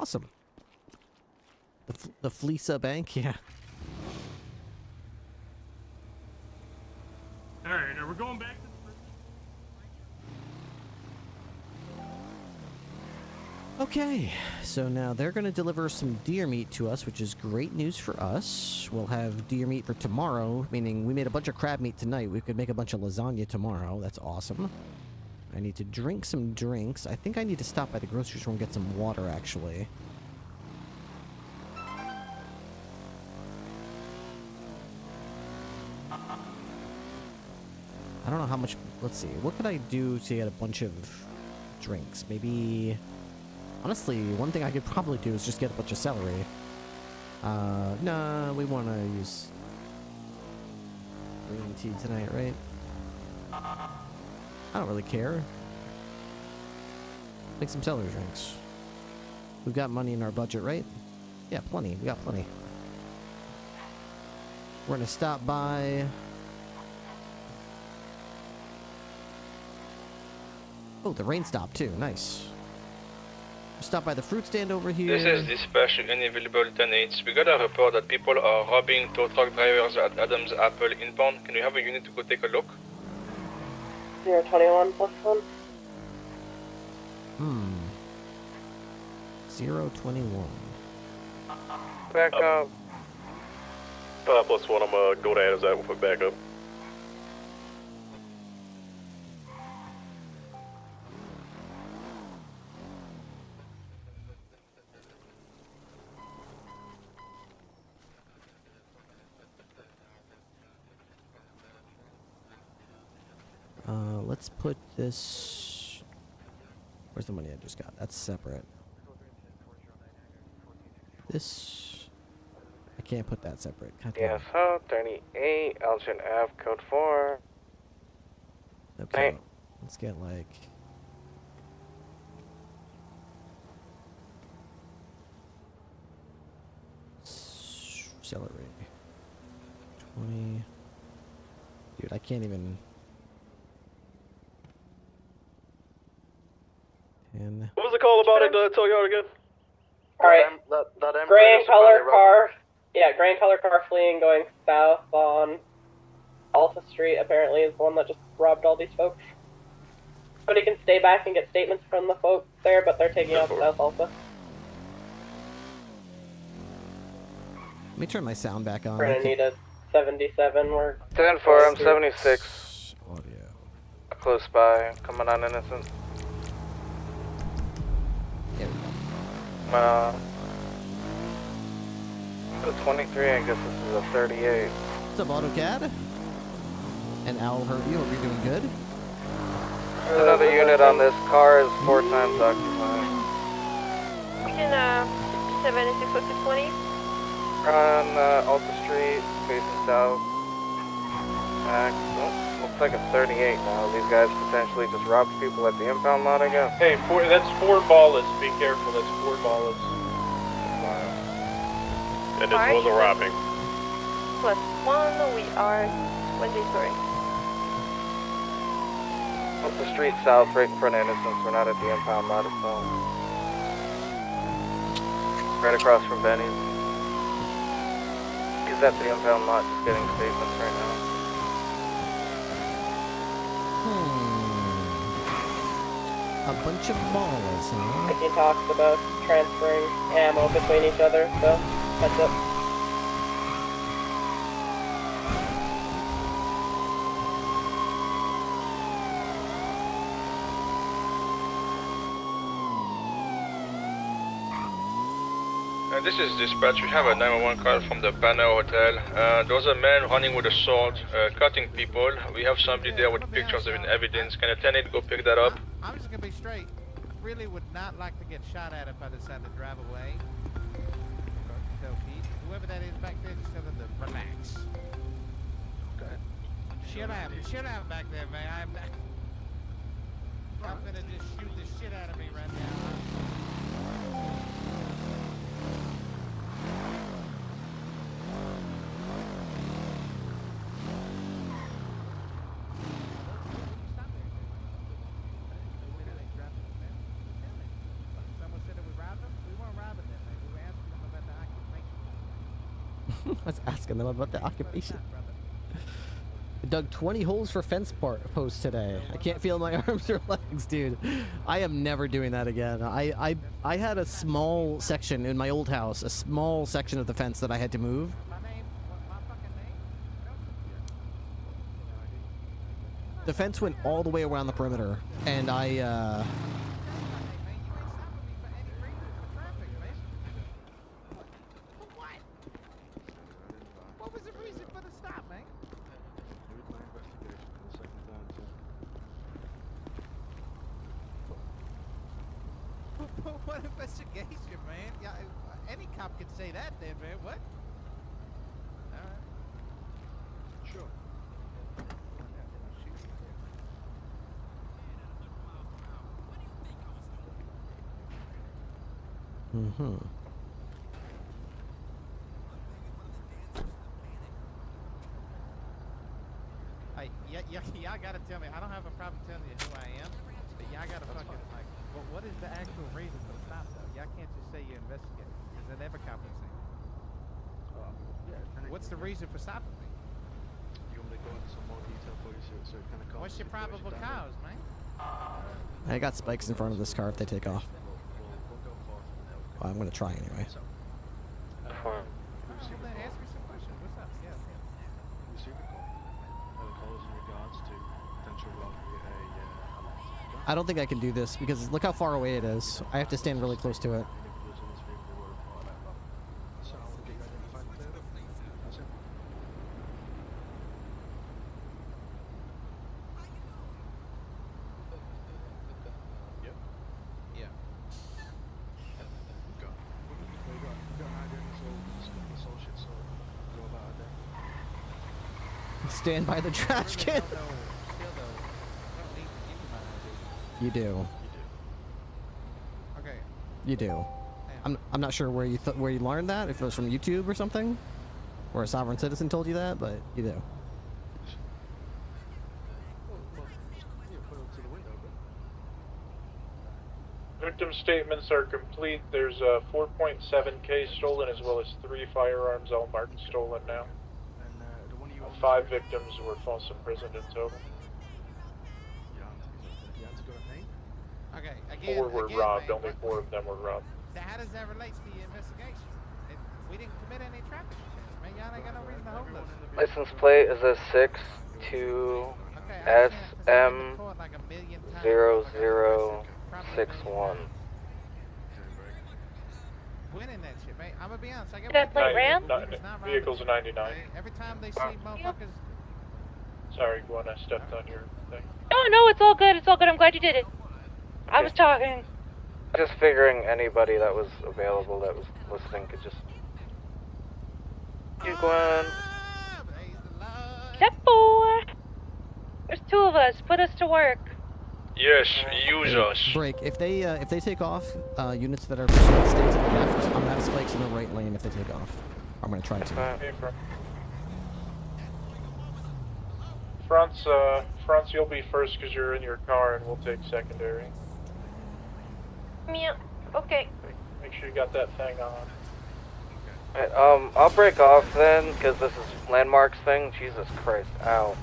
awesome. The Fleesa Bank, yeah. All right, are we going back to Okay, so now they're going to deliver some deer meat to us, which is great news for us. We'll have deer meat for tomorrow, meaning we made a bunch of crab meat tonight. We could make a bunch of lasagna tomorrow. That's awesome. I need to drink some drinks. I think I need to stop by the grocery store and get some water, actually. I don't know how much... Let's see. What could I do to get a bunch of drinks? Maybe... Honestly, one thing I could probably do is just get a bunch of celery. Nah, we want to use green tea tonight, right? I don't really care. Make some celery drinks. We've got money in our budget, right? Yeah, plenty. We got plenty. We're gonna stop by... Oh, the rain stopped too. Nice. Stop by the fruit stand over here. This is dispatch to any available alternates. We got a report that people are robbing tow truck drivers at Adams Apple inbound. Can you have a unit to go take a look? 021 plus 1. 021. Back up. +1, I'm gonna go to Adams Apple for backup. Let's put this... Where's the money I just got? That's separate. This... I can't put that separate. Yes, so 38, Elgin Ave, code 4. Okay, Hey. let's get like... Celery. 20... Dude, I can't even... 10... What was the call about it, tell y'all again? Alright. That Gray and color car. Yeah, gray and color car fleeing going south on Alpha Street apparently is the one that just robbed all these folks. Somebody can stay back and get statements from the folks there, but they're taking off South Alpha. Let me turn my sound back on. We're gonna need a 77. We're 10-4, I'm 76. Audio. Close by, coming on innocent. There we go. 23, I guess this is a 38. What's up, AutoCAD? And Owl heard you. Hope you're doing good. There's another unit on this car is 4 times occupied. Region 760620. On Alta Street, facing south. Back. Oh, looks like a 38 now. These guys potentially just robbed people at the impound lot, I guess. Hey, that's 4 ballas. Be careful, that's 4 ballas. And this was a robbing. +1, we are 23. Alta Street south, right in front of Innocence. We're not at the impound lot itself. Right across from Benny's. He's at the impound lot just getting statements right now. A bunch of balls, huh? He talks about transferring ammo between each other, so heads up. This is dispatch. We have a 911 call from the Banner Hotel. There was a man running with a sword, cutting people. We have somebody there with pictures of evidence. Can a tenant go pick that up? I'm just gonna be straight. Really would not like to get shot at if I decide to drive away. So Pete, whoever that is back there, just tell them to relax. Okay. Shut out back there, man. I'm gonna just shoot the shit out of me right now. Someone said that we robbed them? We weren't robbing was asking them about the occupation. Dug 20 holes for fence posts today. I can't feel my arms or legs, dude. I am never doing that again. I had a small section in my old house, a small section of the fence that I had to move. The fence went all the way around the perimeter, and What was the reason for the stop, man? What investigation, man? Yeah, any cop could say that, then, man. What? All right. Sure. Mm-hmm. Hey, y'all gotta tell me. I don't have a problem telling you who I am, but y'all gotta fucking like. Well, what is the actual reason for the stop, though? Y'all can't just say you investigate. Is that ever compensating? What's the reason for stopping me? You want me to go into some more detail for you so it kind of What's your probable cause, man? I got spikes in front of this car if they take off. Well, I'm gonna try anyway. Ask me some questions. What's up? Yeah. I don't think I can do this because look how far away it is. I have to stand really close to it. Stand by the trash can. You do. Okay. You do. I'm not sure where you learned that. If it was from YouTube or something, or a sovereign citizen told you that, but you do. Victim statements are complete. There's 4.7K stolen as well as 3 firearms, all marked stolen now. 5 victims were false imprisoned in total. Okay, again, 4 were robbed, only 4 of them were robbed. How does that relate to the investigation? We didn't commit any traffic offense, man. Y'all ain't got no reason to hold us. License plate is a 62SM0061. Winning that shit, man. I'm gonna be honest. I get that plate ran? Vehicle's a 99. Every time they see motherfuckers. Sorry, Gwen, I stepped on your thing. Oh no, it's all good. It's all good. I'm glad you did it. I was talking. Just figuring anybody that was available that was listening could just. You, Gwen. Yep, boy. There's 2 of us. Put us to work. Yes, use us. Break. If they take off, units that are pursuing stay to the left. I'm gonna have spikes in the right lane if they take off. I'm gonna try to. France, you'll be first because you're in your car, and we'll take secondary. Yeah. Okay. Make sure you got that thing on. Right, I'll break off then, because this is landmarks thing. Jesus Christ, ow.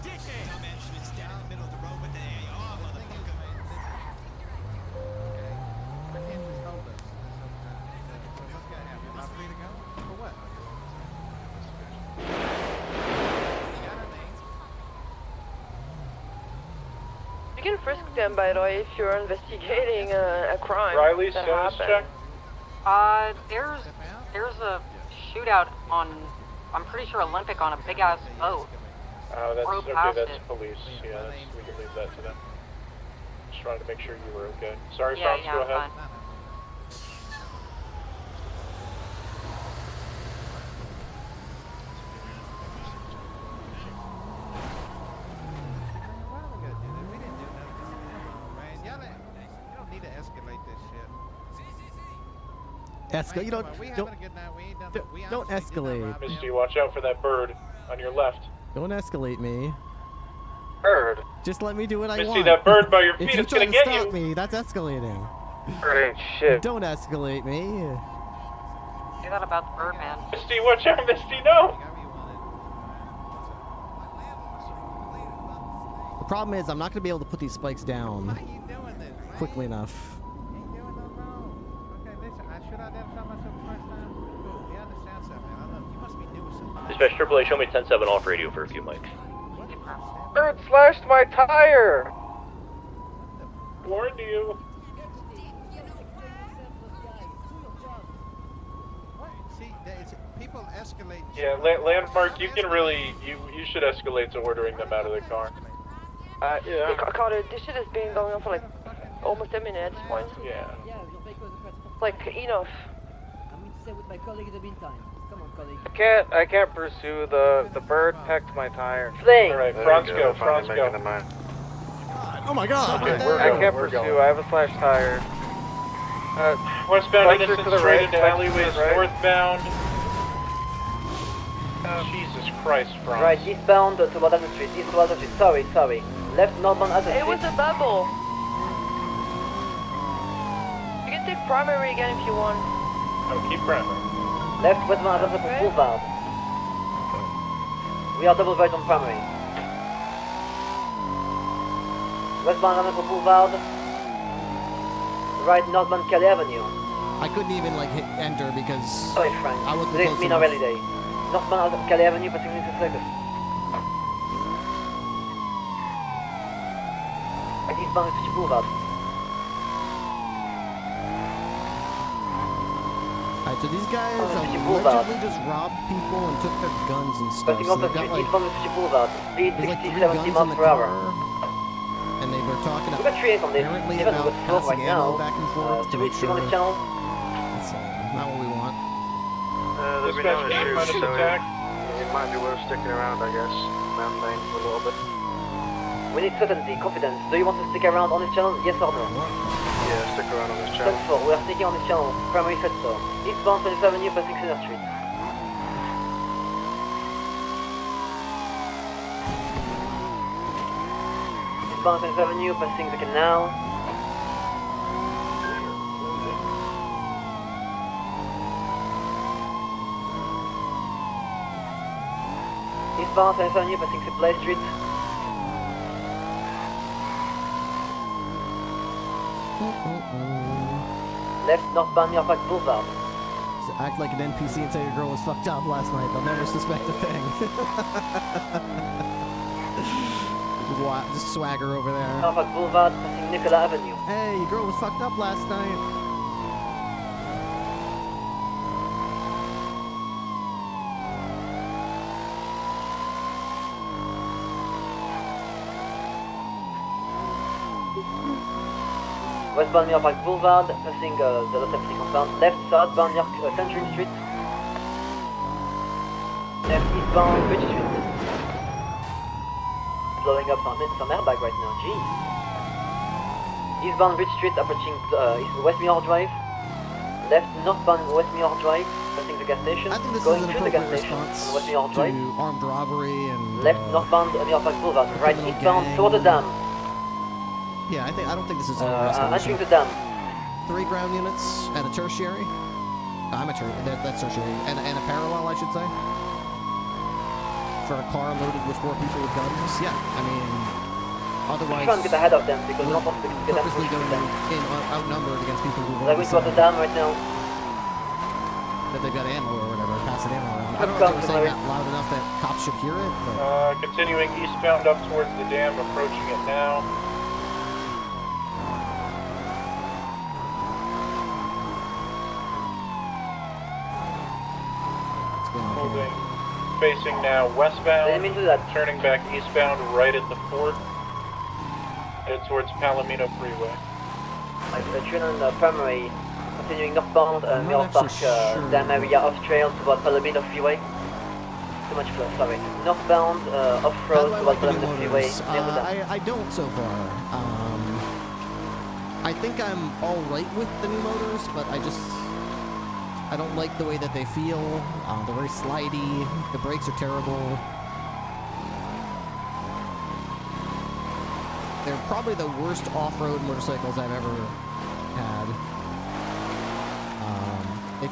You can frisk them, by the way, if you're investigating a crime Riley, that status check? happened. There's a shootout on, I'm pretty sure Olympic on a big ass boat. Oh, that's okay. Past That's it. police. Yeah, we can leave that to them. Just trying to make sure you were okay. Sorry, Yeah, France. yeah, Go I'm ahead. fine. You don't escalate. Misty, watch out for that bird on your left. Don't escalate me. Bird. Just let me do what I Misty, want. that bird by your If feet you is try gonna to get stop you. me, that's escalating. Bird ain't shit. Don't escalate me. Say that about the Birdman. Misty, watch out, Misty, no! The problem is I'm not going to be able to put these spikes down quickly enough. Okay, listen, should I identify myself first time? Cool, he understands that, man. I love you. Must be new or something. Dispatch AAA, show me 10-7 off radio for a few mics. Bird slashed my tire! Warned you. See, people escalate. Yeah, Landmark, you can really, you should escalate to ordering them out of the car. Yeah. Carter, this shit has been going on for like almost a minute at this point. Yeah. Like, enough. I'm going to stay with my colleague in the meantime. Come on, colleague. I can't pursue the bird pecked my tire. Fling! Alright, Franz go. Oh my god! Okay, I can't pursue, I have a slashed tire. Westbound, Spikes are innocent to the straight right, into spikes alleyways to the right. northbound. Jesus Christ, Franz. Right, eastbound to Wadana Street. East to Wadana Street. Sorry. Left northbound Adams It Street. was a bubble. You can take primary again if you want. No, keep primary. Left westbound Adams Boulevard. We are double right on primary. Westbound Adams Boulevard. Right northbound Kelly Avenue. I couldn't even like hit enter because Sorry, Frank. I wasn't Today's close been a enough. rally day. Northbound Kelly Avenue, passing into Circus. Right eastbound is Boulevard. Alright, so these guys Boulevard. allegedly just robbed people and took their guns and stuff. Passing So off the they've got street like, eastbound is Boulevard. Speed there's like 60, 3 guns 70 in miles the per hour. car. And they were talking We got 3 on this. apparently Even about with 12 passing right ammo now. back and forth to make Still sure on the channel. that's not what we want. There's been no Dispatch, issues, so attack. it might be worth sticking around, I guess. Around lane for a little bit. We need certainty, confidence. Do you want to stick around on this channel? Yes or no? Yeah, stick around on this channel. 24, we are sticking on this channel. Primary said so. Eastbound 27 Avenue, passing Center Street. Eastbound 27 Avenue, passing the canal. Eastbound 27 Avenue, passing Supply Street. Left northbound New York Boulevard. So act like an NPC and say your girl was fucked up last night. They'll never suspect a thing. What? Just swagger over there. Norfolk Boulevard, passing Nicola Avenue. Hey, your girl was fucked up last night. Westbound New York Boulevard, passing the Los Angeles compound. Left southbound New York Century Street. Left eastbound Bridge Street. Blowing up some airbag right now, jeez. Eastbound Bridge Street, approaching West Muir Drive. Left northbound West Muir Drive, passing the gas station. I think this Going is an through the gas appropriate station response on West Muir to Drive. armed robbery and Left northbound New York Boulevard. Right criminal eastbound gang. toward the dam. Yeah, I don't think this is an Entering the dam. 3 ground units and a tertiary. I'm a tertiary. That's tertiary, and a parallel, I should say. For a car loaded with 4 people with guns. Yeah, I mean, otherwise. Try and get ahead of them because we're not supposed to get them purposely pushing going them. outnumbered against people who They're going towards the dam right now. that they've got ammo or whatever, passive ammo. I don't know if they were saying that loud enough that cops should hear it. But... Continuing eastbound up towards the dam, approaching it now. Holding, facing now westbound, turning back eastbound right at the fort, headed towards Palomino Freeway. Train on primary, continuing northbound, Mirror Park, dam area off trail toward Palomino Freeway. Too much flow, sorry. Northbound, off-road toward Palomino Freeway, near the dam. I don't so far. I think I'm alright with the new motors, but I don't like the way that they feel. They're very slidey. The brakes are terrible. They're probably the worst off-road motorcycles I've ever had. If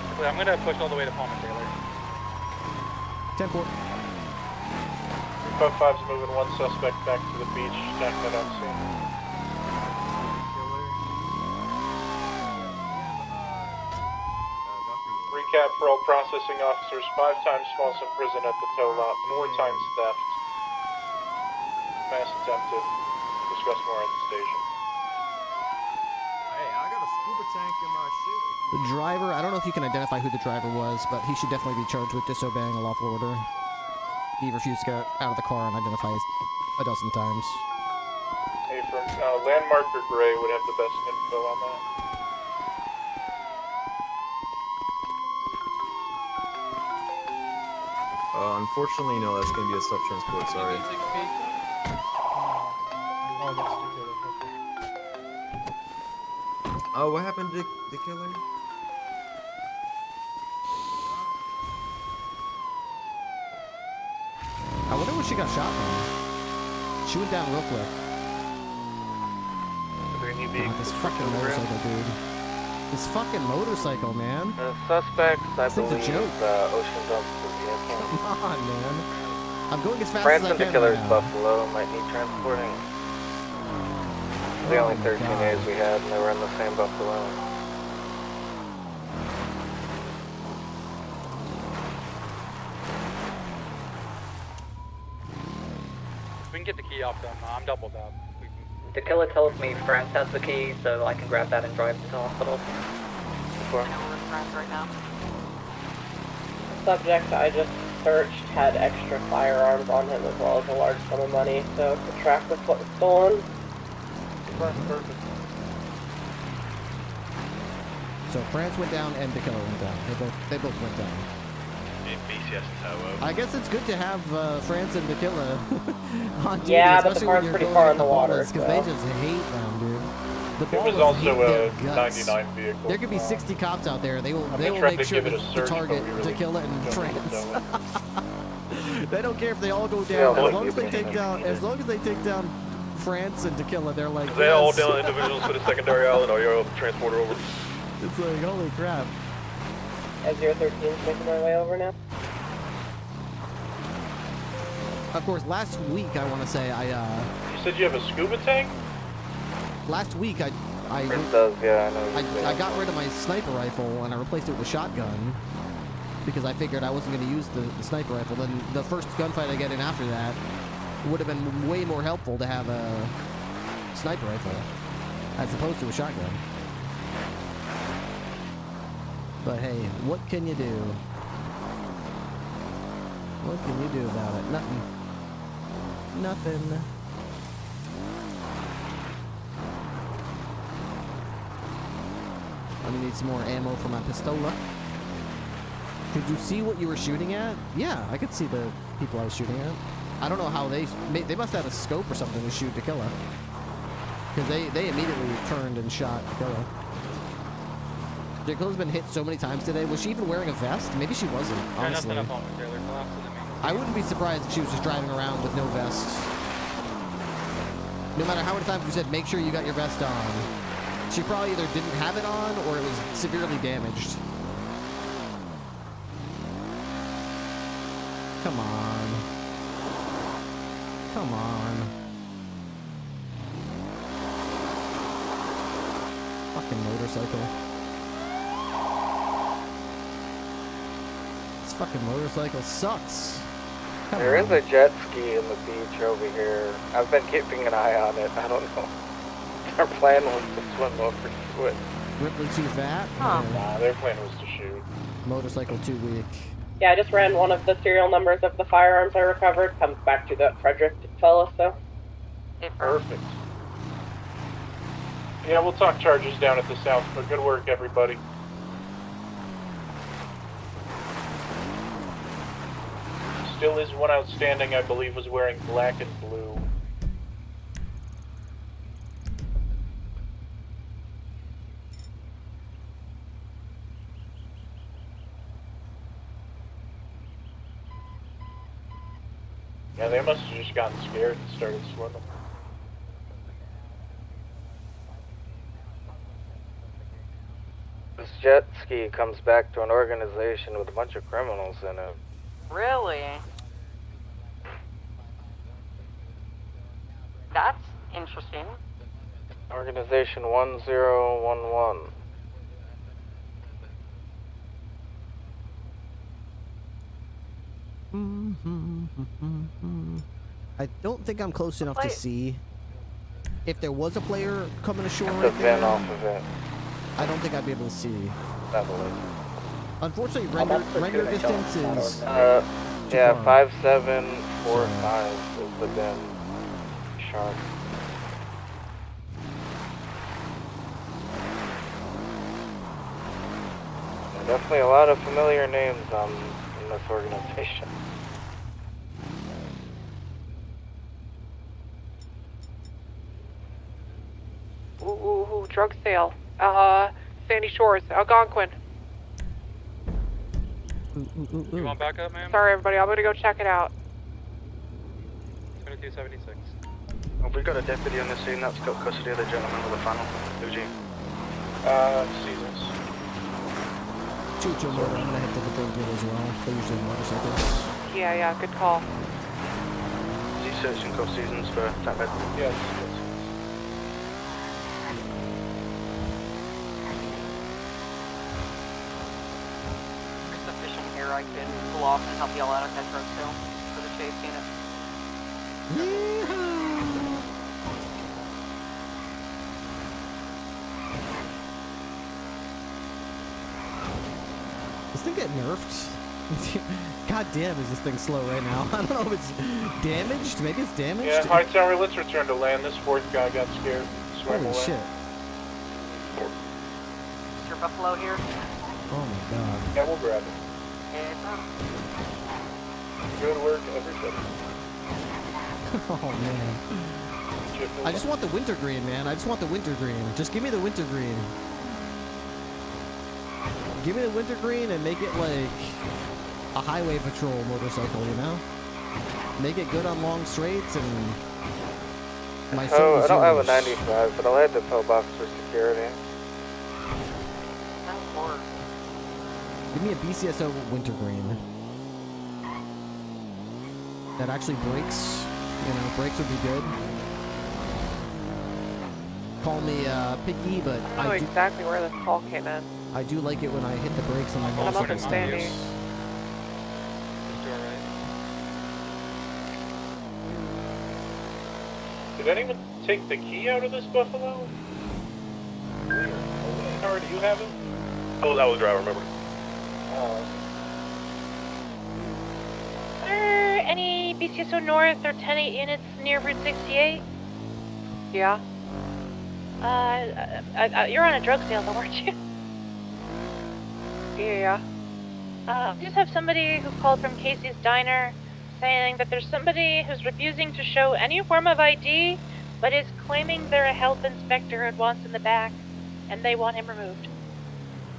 Ripley, I'm gonna push all the way to Palmer Taylor. 10-4. 355's moving one suspect back to the beach, stack that up soon. Recap for all processing officers, 5 times false imprisonment at the tow lot, 4 times theft. Mass attempted. Discuss more at the station. Hey, I got a scuba tank in my shit. The driver, I don't know if you can identify who the driver was, but he should definitely be charged with disobeying a lawful order. He refused to get out of the car and identify a dozen times. Hey, from Landmark or Gray would have the best info on that. Unfortunately, no, that's gonna be a self-transport, sorry. Oh, what happened to the killer? I wonder what she got shot from. She went down real quick. God, this fucking motorcycle, dude. This fucking motorcycle, man. Suspects, I This thing's a believe, joke. Ocean dumps the vehicle. Come on, man. I'm going as fast France as I and the can killer's right now. Buffalo might need transporting. The only 13 A's we had, and they were in the same Buffalo. We can get the key off them. I'm doubled up. The killer tells me France has the key, so I can grab that and drive to the hospital. Right now. The subject I just searched had extra firearms on him as well as a large sum of money, so to track with what was stolen. Perfect. So France went down and the killer went down. They both went down. BCS tow. I guess it's good to have France and Tequila on duty, Yeah, but the especially car's when you're pretty going far at in the water, because they just hate them, dude. The It was Ballas also hate a their guts. 99 vehicle. There could be 60 cops out there. They will I'm they gonna will try make to sure give it a to search, target but we really Tequila and don't France. need to know it. They don't care if they all go Yeah, down. well, As long as they you take can- down France and Tequila, they're like, They all yes. down individuals for the secondary island, or you're transporter over. It's like, holy crap. As 013 is making my way over now. Of course, last week, I want to say, You said you have a scuba tank? last week, I does, yeah, I know. I got rid of my sniper rifle and I replaced it with a shotgun because I figured I wasn't going to use the sniper rifle. Then the first gunfight I get in after that would have been way more helpful to have a sniper rifle as opposed to a shotgun. But hey, what can you do? What can you do about it? Nothing. Nothing. I'm gonna need some more ammo for my pistola. Could you see what you were shooting at? Yeah, I could see the people I was shooting at. I don't know how they must have a scope or something to shoot Tequila. Because they immediately turned and shot Tequila. Tequila's been hit so many times today. Was she even wearing a vest? Maybe she wasn't, honestly. Nothing up on the trailer. Collapse to the main. I wouldn't be surprised if she was just driving around with no vest. No matter how many times we said, make sure you got your vest on. She probably either didn't have it on or it was severely damaged. Come on. Come on. Fucking motorcycle. This fucking motorcycle sucks. There is a jet ski in the beach over here. I've been keeping an eye on it. I don't know. Our plan was to swim over to it. Ripley too fat? Nah, their plan was to shoot. Motorcycle too weak. Yeah, I just ran one of the serial numbers of the firearms I recovered. Comes back to that Frederick fella, so. Perfect. Yeah, we'll talk charges down at the south, but good work, everybody. Still is one outstanding, I believe, was wearing black and blue. Yeah, they must have just gotten scared and started swimming. This jet ski comes back to an organization with a bunch of criminals in it. Really? That's interesting. Organization 1011. I don't think I'm close enough to see if there was a player coming ashore The right there. VIN off of it. I don't think I'd be able to see. I believe. Unfortunately, render distance is yeah, 5745 is the VIN. Sharp. Definitely a lot of familiar names in this organization. Ooh, drug sale. Sandy Shores, Algonquin. You want backup, ma'am? Sorry, everybody, I'm gonna go check it out. 2276. We've got a deputy on the scene that's got custody of the gentleman with the funnel. Eugene. Seasons. Shoot your motor. I'm gonna head to the third gate as well. They're usually motorcycles. Yeah, good call. Is he searching cuff seasons for flatbed? Yes. There's sufficient here. I can pull off and help y'all out at that drug sale for the chase unit. This thing get nerfed? God damn, is this thing slow right now? I don't know if it's damaged. Maybe it's damaged. Yeah, Hightower, let's return to land. This fourth guy got scared. Swam Holy away. shit. Is your buffalo here? Oh my god. Yeah, we'll grab it. Yeah. Good work, everybody. Oh man. I just want the wintergreen, man. I just want the wintergreen. Just give me the wintergreen. Give me the wintergreen and make it like a highway patrol motorcycle, you know? Make it good on long straights and my soul is I don't have a yours. 95, but I'll head to pillbox for security. Give me a BCSO wintergreen. That actually breaks. You know, brakes would be good. Call me picky, but I don't know exactly where this call came in. I do like it when I hit the brakes on my I'm up motorcycle in Sandy. stops. Did anyone take the key out of this Buffalo? Or do you have it? Oh, that was the driver, remember? Oh. Are there any BCSO North or 10-8 units near Route 68? Yeah. You're on a drug sale though, aren't you? Yeah. We just have somebody who called from Casey's Diner saying that there's somebody who's refusing to show any form of ID, but is claiming they're a health inspector and wants in the back, and they want him removed.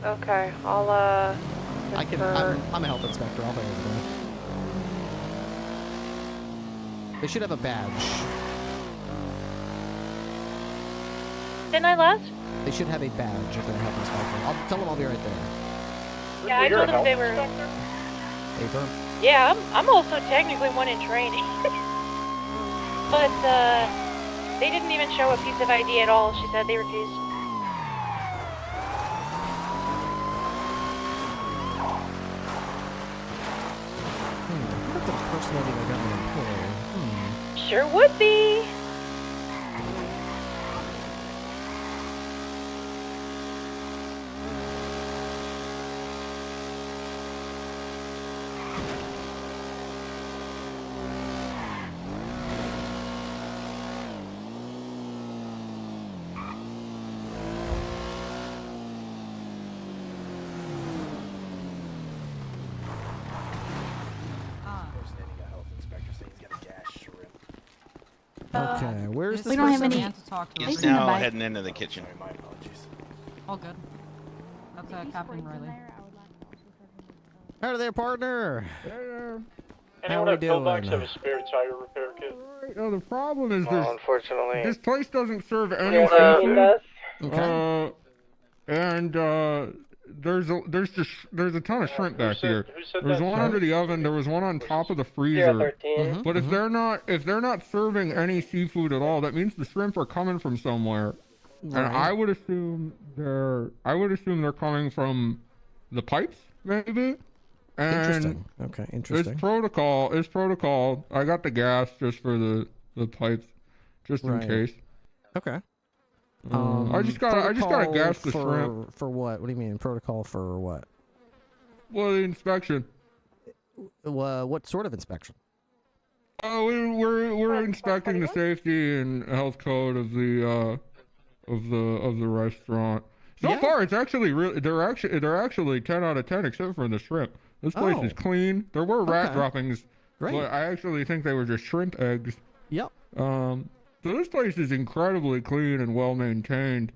Okay, I'll, I'm a health inspector. I'll pay everything. They should have a badge. Didn't I last? They should have a badge if they're a health inspector. I'll tell them I'll be right there. Yeah, I told them they were. Paper. Yeah, I'm also technically one in training. But, they didn't even show a piece of ID at all. She said they refused. That's a personality I got an employee. Sure would be. Okay, where's this We don't have person? any. He's now heading into the kitchen. All good. That's Captain Riley. Hello there, partner. Anyone we at Pillbox doing? have a spare tire repair kit? No, the problem is unfortunately, this place doesn't serve any Yeah, safety. does. Okay. And there's a ton of shrimp back here. Who said There's that? one under the oven. There was one on top of the freezer. 013. But if they're not serving any seafood at all, that means the shrimp are coming from somewhere. Right. And I would assume they're coming from the pipes, maybe. And Interesting. Okay, interesting. It's protocol. I got the gas just for the pipes, just in case. Okay. I just gotta gas the shrimp. For what? What do you mean protocol for what? Well, the inspection. What sort of inspection? Oh, we're inspecting the safety and health code of the restaurant. So far, it's actually really they're actually 10 out of 10 except for the shrimp. This place is clean. There were rat droppings, but I actually think they were just shrimp eggs. Yep. So this place is incredibly clean and well maintained.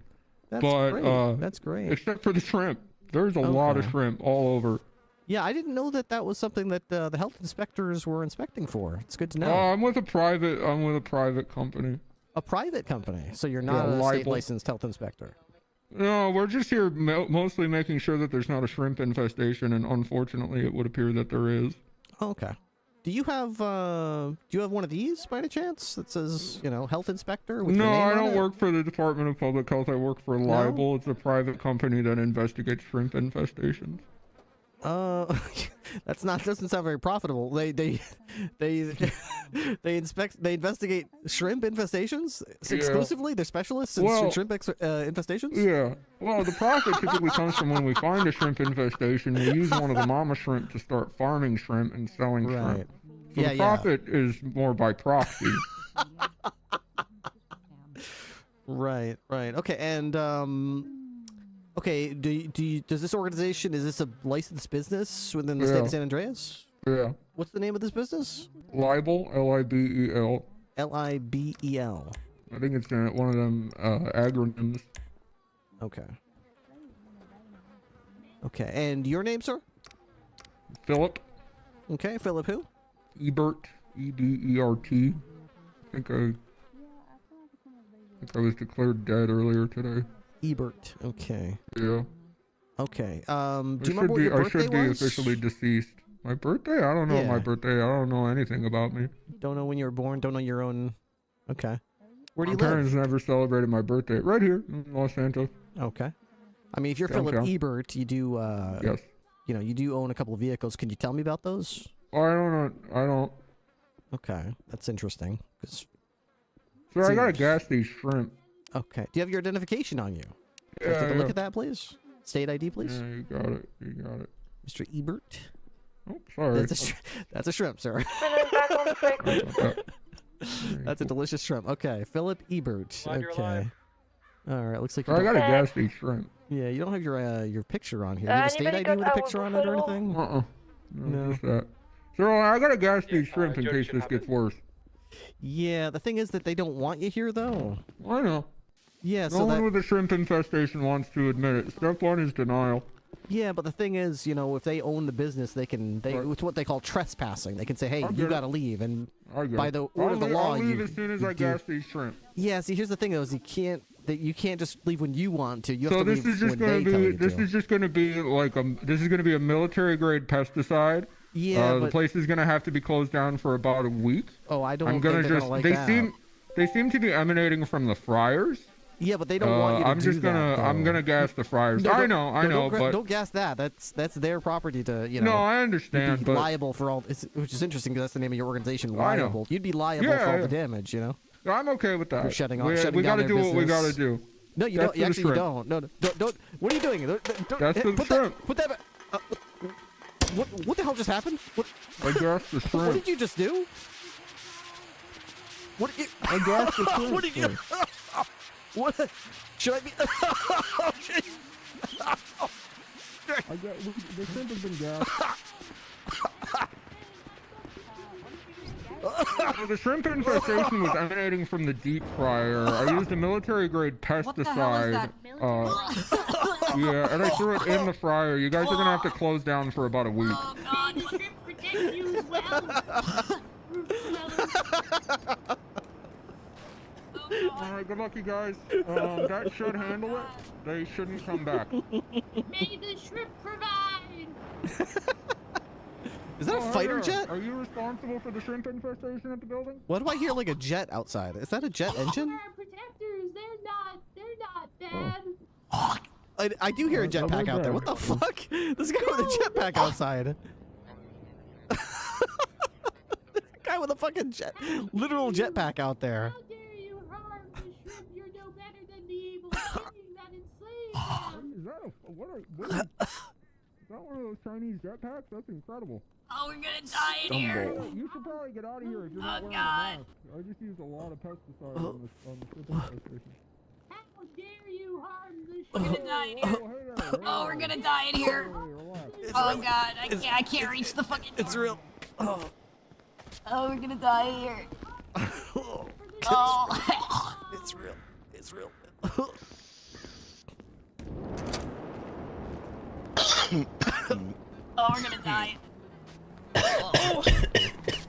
That's great. That's great. Except for the shrimp. There's a lot of shrimp all over. Yeah, I didn't know that was something that the health inspectors were inspecting for. It's good to know. I'm with a private company. A private company. So you're not a state licensed health inspector. No, we're just here mostly making sure that there's not a shrimp infestation, and unfortunately, it would appear that there is. Okay. Do you have one of these by any chance that says, health inspector? With your name I on don't it? work for the Department of Public Health. I work for Libel. It's a private company that investigates shrimp infestations. Doesn't sound very profitable. They investigate shrimp infestations exclusively. They're specialists in shrimp infestations. Yeah. Well, the profit typically comes from when we find a shrimp infestation. We use one of the mama shrimp to start farming shrimp and selling shrimp. So the profit is more by proxy. Right. Okay. And okay, does this organization, is this a licensed business within the state of San Andreas? Yeah. What's the name of this business? Libel, Libel. Libel. I think it's one of them acronyms. Okay. Okay, and your name, sir? Philip. Okay, Philip who? Ebert, E-D-E-R-T. I think I was declared dead earlier today. Ebert. Okay. Yeah. Okay. Do you remember what your birthday was? I should be officially deceased. My birthday? I don't know my birthday. I don't know anything about me. Don't know when you were born. Don't know your own. Okay. Where do you live? My live? parents never celebrated my birthday. Right here in Los Santos. Okay. I mean, if you're Philip Ebert, you do. Yes. You do own a couple of vehicles. Can you tell me about those? I don't. Okay, that's interesting. Sir, I gotta gas these shrimp. Okay. Do you have your identification on you? Can I take a look at that, please? State ID, please. Yeah, you got it. Mr. Ebert. Oh, sorry. That's a shrimp, sir. That's a delicious shrimp. Okay, Philip Ebert. Okay. All right, looks like I gotta gas these shrimp. Yeah, you don't have your picture on here. Do you have a state ID with a picture on it or anything? No. Just that. So I gotta gas these shrimp in case this gets worse. Yeah, the thing is that they don't want you here, though. I know. Yeah, no one with a shrimp infestation wants to admit it. Step one is denial. Yeah, but the thing is, if they own the business, it's what they call trespassing. They can say, hey, you gotta leave, and by the order of the law, I'll leave as soon as I gas these shrimp. Yeah, see, here's the thing, though, is you can't just leave when you want to. You have so to this leave is just when they tell you this to. is just gonna be like a military grade pesticide. Yeah, the place is gonna have to be closed down for about a week. Oh, I don't think they're gonna like that. They seem to be emanating from the fryers. Yeah, but they don't want you to do that. I'm gonna gas the fryers. No, I know, but don't gas that. That's their property to No, I understand. Be liable for all. Which is interesting because that's the name of your organization. Liable. You'd be liable for all the damage. I'm okay with that. You're shutting off. We gotta do what we gotta do. No, you don't. Actually, you don't. No, don't. What are you doing? That's the shrimp. Put that back. What the hell just happened? I gassed the shrimp. What did you just do? What did you? I gassed the shrimp. What did you? What? Should I be? Oh, shit. The shrimp has been gassed. The shrimp infestation was emanating from the deep fryer. I used a military-grade pesticide. Yeah, and I threw it in the fryer. You guys are gonna have to close down for about a week. Oh God, the shrimp protect you as well. Alright, good luck, you guys. That should handle it. They shouldn't come back. May the responsible for the shrimp infestation at the building? What do I hear like a jet outside? Is that a jet engine? Our protectors, they're not bad. I do hear a jetpack out there. What the fuck? This guy with a jetpack outside. Guy with a fucking literal jetpack out there. How dare you harm the shrimp? You're no better than the evil king that enslaved them. Is that one of those Chinese jetpacks? That's incredible. Oh, we're gonna die in here. You should probably get out of here if you're not wearing a mask. I just used a lot of pesticide on the shrimp infestation. How dare you harm the shrimp? We're gonna die in here. Oh, we're gonna die in here. Oh god, I can't reach the fucking door. It's real. Oh, we're gonna die here. oh. It's real. It's real. Oh, we're gonna die.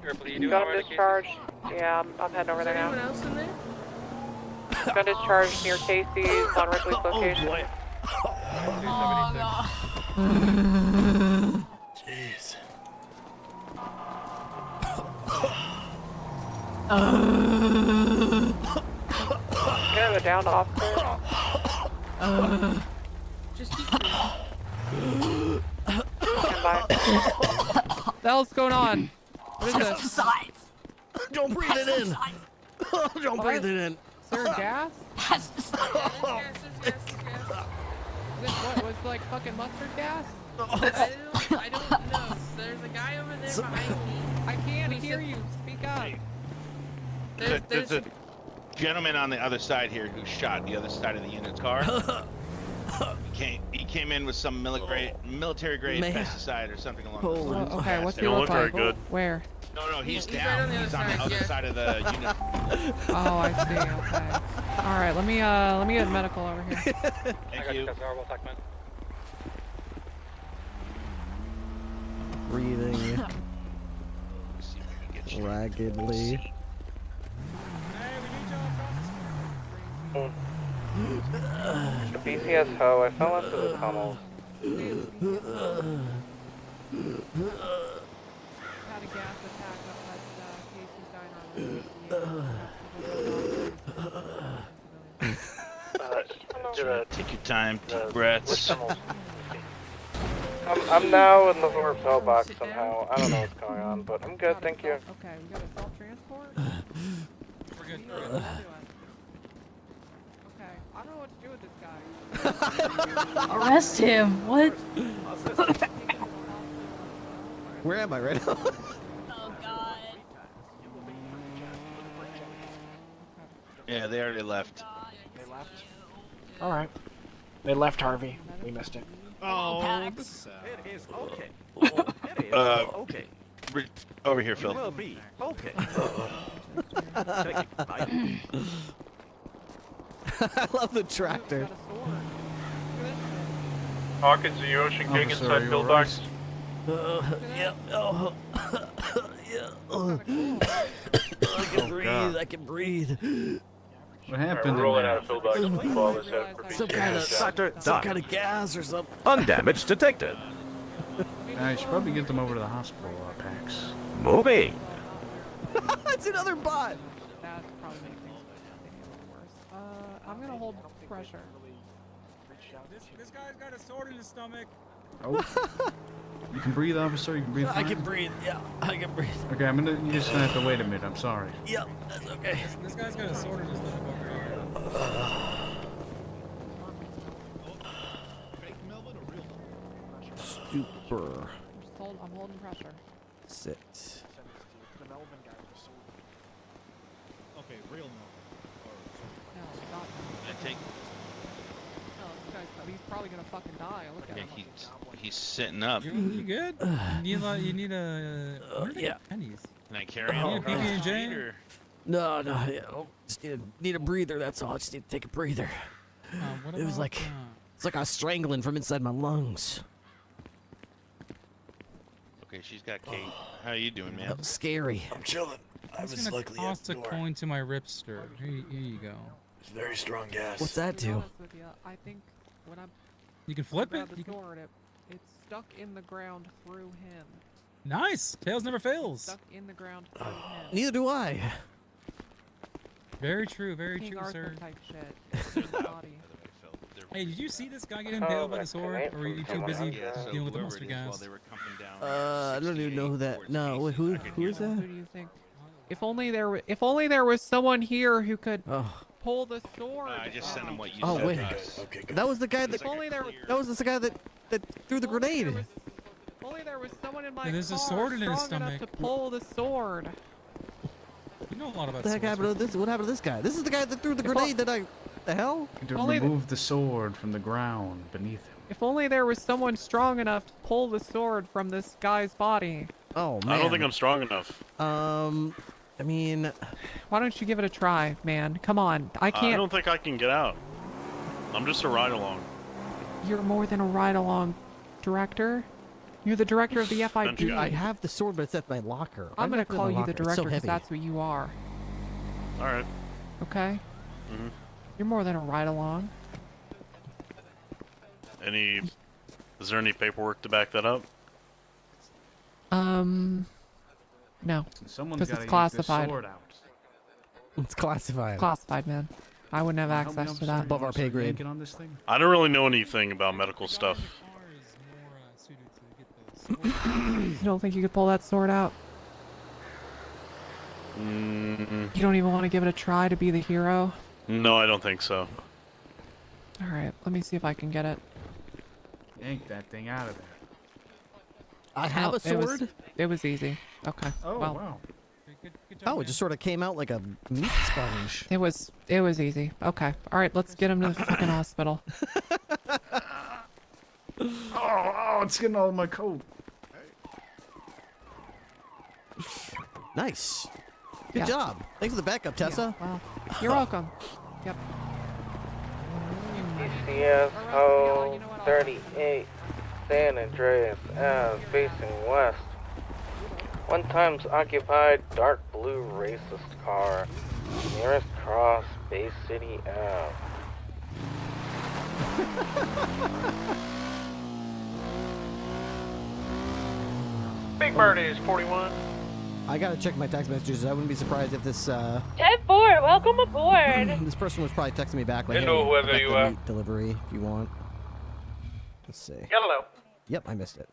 Ripley, you You doing got him alright? discharged? Yeah, I'm heading over there now. Anyone else in there? Got discharged near Casey's on Ripley's location. Oh god. Jeez. Get him down, officer. Just keep Stand by. What the hell's going on? What is this? Pesticides. Don't breathe it in. Don't breathe it in. Is there gas? Pesticides. Is it what? Was it like fucking mustard gas? I don't know. There's a guy over there behind me. I can't hear you. Speak up. There's a gentleman on the other side here who shot the other side of the unit's car. He came in with some military grade pesticide or something along those lines. Okay, what's They he don't look like? Where? No, he's He's down. right on the He's other on the side, other yeah. side of the unit. Oh, I see. Okay. All right, let me get medical over here. Thank you. Breathing raggedly. BCS Ho, I fell into the tunnels. Had a gas attack up at Casey's Diner. Take your time, deep breaths. I'm now in the lower pillbox somehow. I don't know what's going on, but I'm good, thank you. Okay, we got assault transport. We're good. Okay, I don't know what to do with this guy. Arrest him. What? Where am I right now? Oh god. Yeah, they already left. They left? Alright. They left, Harvey. We missed it. Oh, Pax. It is okay. okay. Over here, Phil. Will be okay. I love the tractor. Hawkins, are you Ocean King inside pillbox? Yeah. Oh. Yeah. I can breathe. I can breathe. What happened? We're rolling out of pillbox. Some kind of gas or something. Undamaged detected. I should probably get them over to the hospital, Pax. Moving. It's another bot. That probably makes things worse. I'm gonna hold pressure. This guy's got a sword in his stomach. Oh. You can breathe, officer. You can breathe. I can breathe. Yeah, I can breathe. Okay, you're just gonna have to wait a minute. I'm sorry. Yep, that's okay. This guy's got a sword in his stomach over here. Super. I'm holding pressure. Sit. The Melvin guy with the sword. Okay, real Melvin. No, not. Take. No, this guy's. He's probably gonna fucking die. Look at him. He's sitting up. You good? You need a. Yeah. Pennies. Can I carry him? You need a PB&J? Or- No, yeah. Just need a breather. That's all. I just need to take a breather. It was like it's like I was strangling from inside my lungs. Okay, she's got Kate. How you doing, man? That was scary. I'm chilling. I was It's gonna luckily cost a coin to my ripster. Here you go. It's very strong gas. What's that do? I think when I'm. You can flip it. The sword, it's stuck in the ground through him. Nice. Tails never fails. Stuck in the ground. Neither do I. Very true. Very King true, Arthur sir. type shit. Body. Hey, did you see this guy get impaled by the sword, or were you too busy dealing with the mustard gas? I don't even know who that. No, wait, who is that? Who do you think? If only there was someone here who could pull the sword. I just sent him what you Oh said. wait, that was the guy that. If only there. That was the guy that threw the grenade. If only there was someone in my Yeah, there's a car sword in his strong enough stomach. to pull the sword. You know a lot about What the heck happened to this? What happened to this guy? This is the guy that threw the grenade that I. The hell? To Only remove the sword from the ground beneath him. If only there was someone strong enough to pull the sword from this guy's body. Oh man. I don't think I'm strong enough. I mean, why don't you give it a try, man? Come on, I can't. I don't think I can get out. I'm just a ride along. You're more than a ride-along director. You're the director of the FIB. I have the sword, but it's at my locker. I'm gonna left it in call my you the locker. It's so director because heavy. that's what you are. All right. Okay. Mhm. You're more than a ride-along. Is there any paperwork to back that up? No. Someone's Because gotta it's use classified. this sword out. It's classified. Classified, man. I wouldn't have Help me, access to officer. that. Above our pay grade. Get on this thing. I don't really know anything about medical stuff. You don't think you could pull that sword out? Mm, You don't even want to give it a try to be the hero? no, I don't think so. Alright, let me see if I can get it. Yank that thing out of there. I have a sword. It was easy. Okay. Oh, well, wow. Oh, it just sort of came out like a meat sponge. It was easy. Okay. Alright, let's get him to the fucking hospital. Oh, it's getting all in my coat. Nice. Good Yeah. job. Thanks for the backup, Tessa. Well, you're welcome. Yep. PCS Ho 38, San Andreas Ave, facing west. One times occupied dark blue racist car. Nearest cross, Bay City Ave. Big Bird is 41. I gotta check my text messages. I wouldn't be surprised if this 10-4, welcome aboard. this person was probably texting me back like, Hello, hey, whoever I got you the are. meat delivery if you want. Let's see. Hello. Yep, I missed it.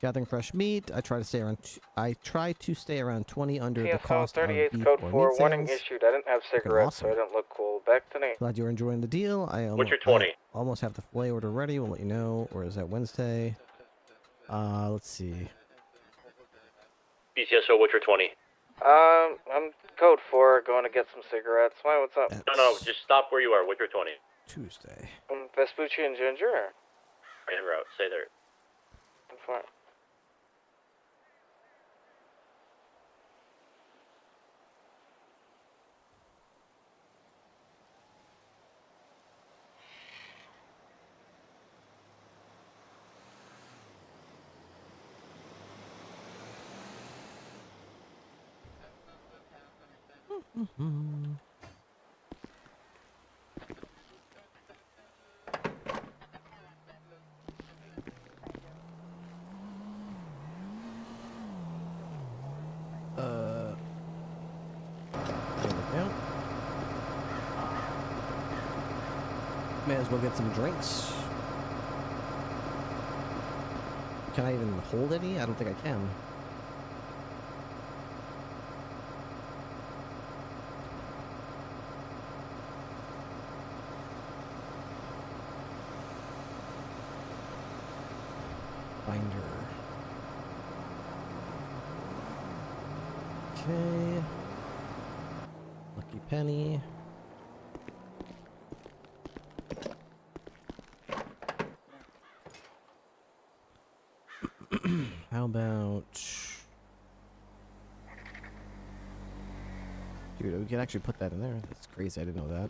Gathering fresh meat. I try to stay around 20 under the TFO cost of 38's beef code or 4, meat warning sales. issued. I didn't have cigarettes, so I awesome. didn't look cool. Back to Nate. Glad you're enjoying the deal. What's your 20? I almost have the filet order ready. We'll let you know. Or is that Wednesday? Let's see. BCSO, what's your 20? I'm code 4, going to get some cigarettes. Why, what's up? No, just stop where you are. What's your 20? Tuesday. Vespucci and Ginger? En route. Stay there. I'm fine. There we go. May as well get some drinks. Can I even hold any? I don't think I can. Binder. Okay. Lucky penny. How about... Dude, we can actually put that in there. That's crazy. I didn't know that.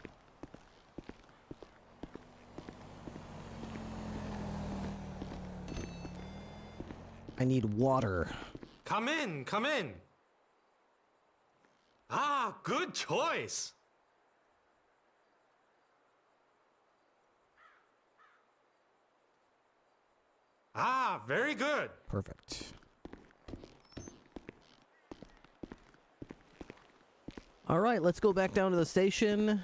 I need water. Come in, come in. Ah, good choice. Ah, very good. Perfect. All right, let's go back down to the station.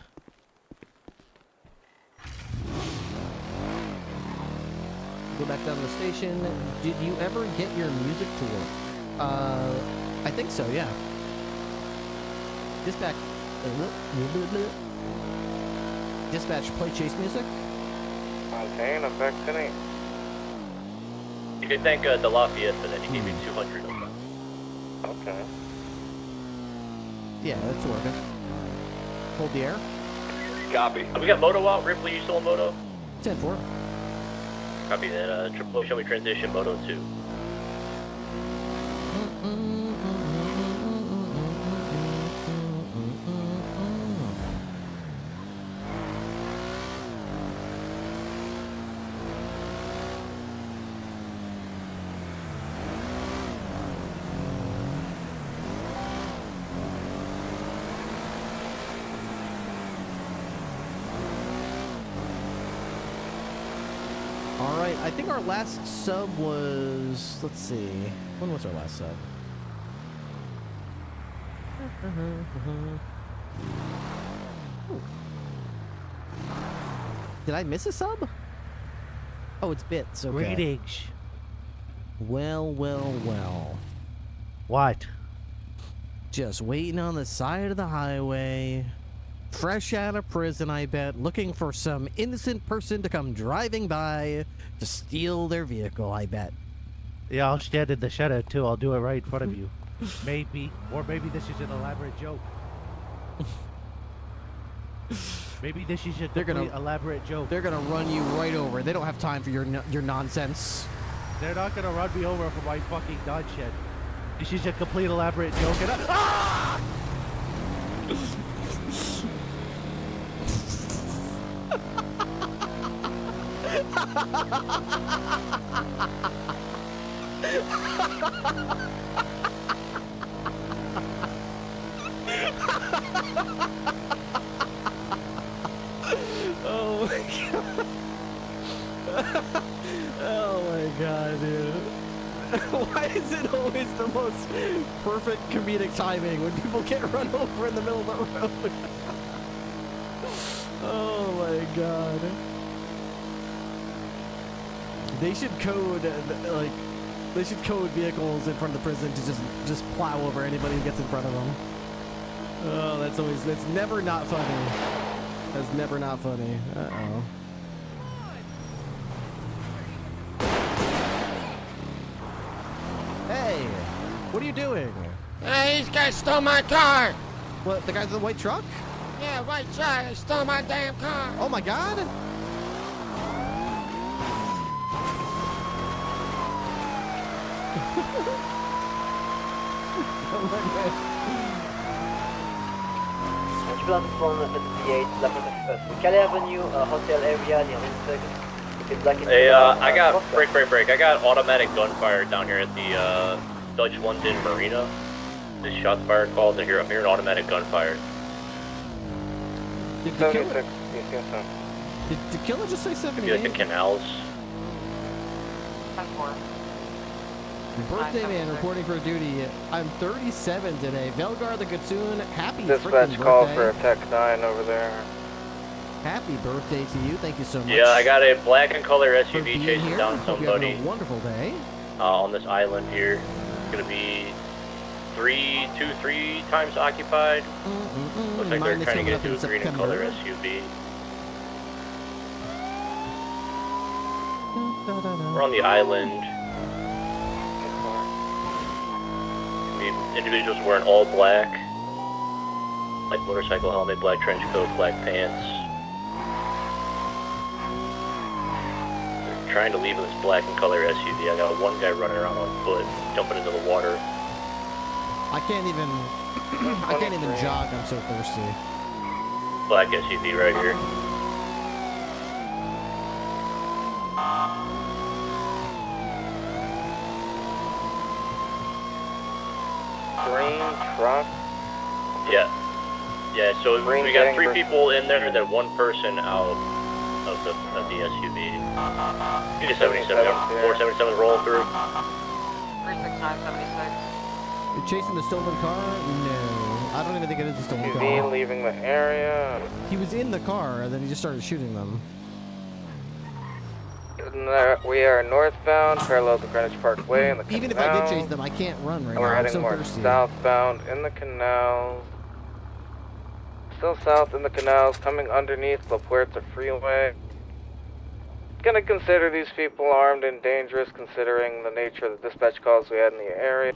Go back down to the station. Did you ever get your music to work? I think so, yeah. Dispatch. Dispatch, play chase music. Okay, and I'm back tonight. You can thank the Lafayette for that. He gave me 200 of them. Okay. Yeah, that's working. Hold the air. Copy. We got Moto out. Ripley, you still on Moto? 10-4. Copy that. Triple, shall we transition Moto 2? Alright, I think our last sub was... Let's see. When was our last sub? Did I miss a sub? Oh, it's Bits. Okay. Greetings. Well, well, well. What? Just waiting on the side of the highway. Fresh out of prison, I bet, looking for some innocent person to come driving by to steal their vehicle, I bet. Yeah, I'll stand in the shadow too. I'll do it right in front of you. Maybe. Or maybe this is an elaborate joke. Maybe this is a complete elaborate joke. They're gonna run you right over. They don't have time for your nonsense. They're not gonna run me over for my fucking Dodge shed. This is a complete elaborate joke and ah! Oh my god. Oh my god, dude. Why is it always the most perfect comedic timing when people get run over in the middle of the road? Oh my god. They should code they should code vehicles in front of the prison to just plow over anybody who gets in front of them. Oh, that's never not funny. That's never not funny. Uh-oh. Hey, what are you doing? These guys stole my car. What, the guys in the white truck? Yeah, white truck. They stole my damn car. Oh my god. Calais Avenue, hotel area near Winston. Hey, I got break. I got automatic gunfire down here at the Dutch London Marina. This shots fired called. I'm hearing automatic gunfire. Did the killer just say 78? Like the canals. Birthday man reporting for duty. I'm 37 today. Velgar the Gatsoon, happy Dispatch freaking call birthday. for a Tech 9 over there. Happy birthday to you. Thank you so much. Yeah, I got a black and color SUV being chasing here. down Hope you're somebody having a wonderful day. On this island here. It's gonna be 3 times occupied. Looks like they're trying to get into a green and color SUV. We're on the island. The individuals wearing all black, like motorcycle helmet, black trench coat, black pants. They're trying to leave in this black and color SUV. I got one guy running around on foot, jumping into the water. I can't even jog. I'm so thirsty. Black SUV right here. Green truck? Yeah. So we got 3 people in there, then 1 person out of the SUV. You just 77, 477 rolling through. 36976. You're chasing the stolen car? No. I don't even think it is a stolen SUV car. leaving the area. He was in the car, and then he just started shooting them. We are northbound, parallel to Greenwich Parkway in the Even if canal. I did chase them, I can't run right And we're now. I'm heading so more thirsty. southbound in the canals. Still south in the canals, coming underneath La Puerta Freeway. Gonna consider these people armed and dangerous considering the nature of the dispatch calls we had in the area.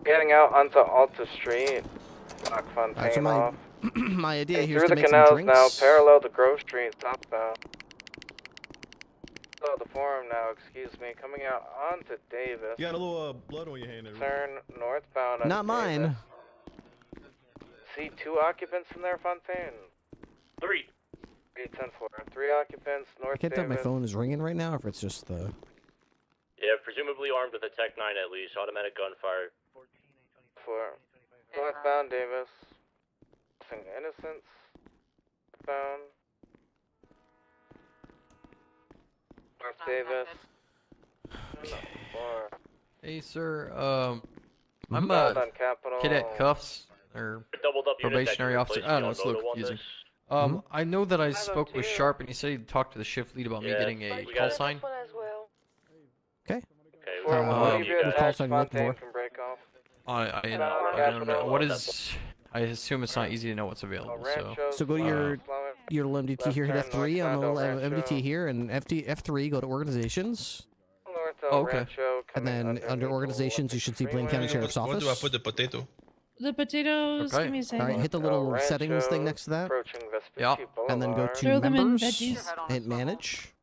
Getting out onto Alta Street, Block Fontaine so off. my idea And here is through to the make some canals drinks. now, parallel to Grove Street, southbound. So the forum now, excuse me, coming out onto Davis. You got a little blood on your hand there. Turn northbound on Not mine. See 2 occupants in there, Fontaine? 3. 310-4. 3 occupants, North I can't tell if my Davis. phone is ringing right now, or if it's just the... Yeah, presumably armed with a Tech 9 at least. Automatic gunfire. 4. Northbound Davis. Missing Innocence. Northbound. North Davis. 4. Hey, sir. I'm I'm on Capitol. cadet cuffs or Doubled up unit that probationary can officer. replace I don't the know. It's a little Unmoto on confusing. this. I know that I spoke with Sharp, and he said he talked to the shift lead about me getting a we call got it. sign. Okay. Okay, what call sign are you looking for? Can break off. I don't know. What is... I assume it's not easy to know what's available, so... So go to your little MDT here, hit F3 on the little MDT here, and F3, go to organizations. Oh, okay. And then under organizations, you should see Blaine County Sheriff's Where Office. do I put the potato? The potatoes, give me a second. Alright, hit the little settings thing next to that. Yeah. And then go to Throw them in members, veggies. hit manage.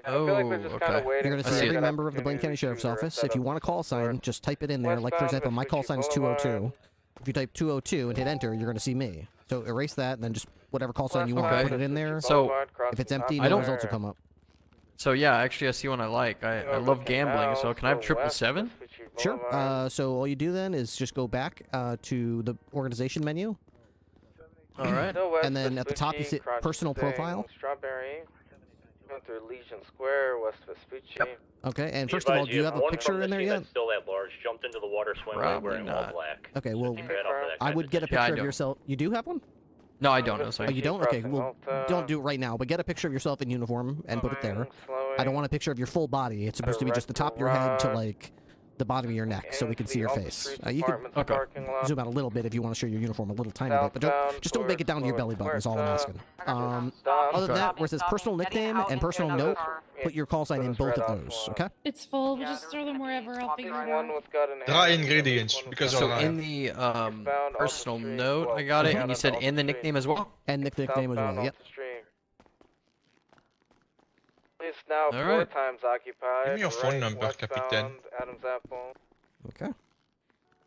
Oh, okay. You're going to I see see every it. member of the Blaine County Sheriff's Office. If you want a call sign, just type it in there. Like, for example, my call sign is 202. If you type 202 and hit enter, you're going to see me. So erase that, and then just whatever call sign you want, Okay. put it in there. So, if it's empty, I no don't- results will come up. So yeah, actually I see one I like. I love gambling, so can I have 777? Sure. So all you do then is just go back to the organization menu. Alright. And then at the top you see personal profile. Strawberry. Went through Legion Square, West Vespucci. Okay, and Be first of all, advised, do you have a one picture from in the there scene yet? that's still at large jumped into the water swimway Probably wearing all not. black. Okay, well, Keep your head up for that I kind would of get a thing. Yeah, I picture of don't. yourself. You do have one? No, I don't know, Oh, sorry. you don't? Okay, well, don't do it right now, but get a picture of yourself in uniform and put it there. I don't want a picture of your full body. It's supposed to be just the top of your head to, like, the bottom of your neck, so we can see your face. You can zoom out a little bit if you want to show your uniform a little tiny bit, but just don't make it down to your belly button is all I'm asking. Other than that, where it says personal nickname and personal note, put your call sign in both of those, okay? It's full. We'll just throw them wherever. I'll figure it out. Dry ingredients, because So alright. in the personal note, I got it, and you said in the nickname as well? And the nickname as well, yep. It's now All 4 right. times occupied. Give me your phone right number, westbound, Captain. Adams Apple. Okay.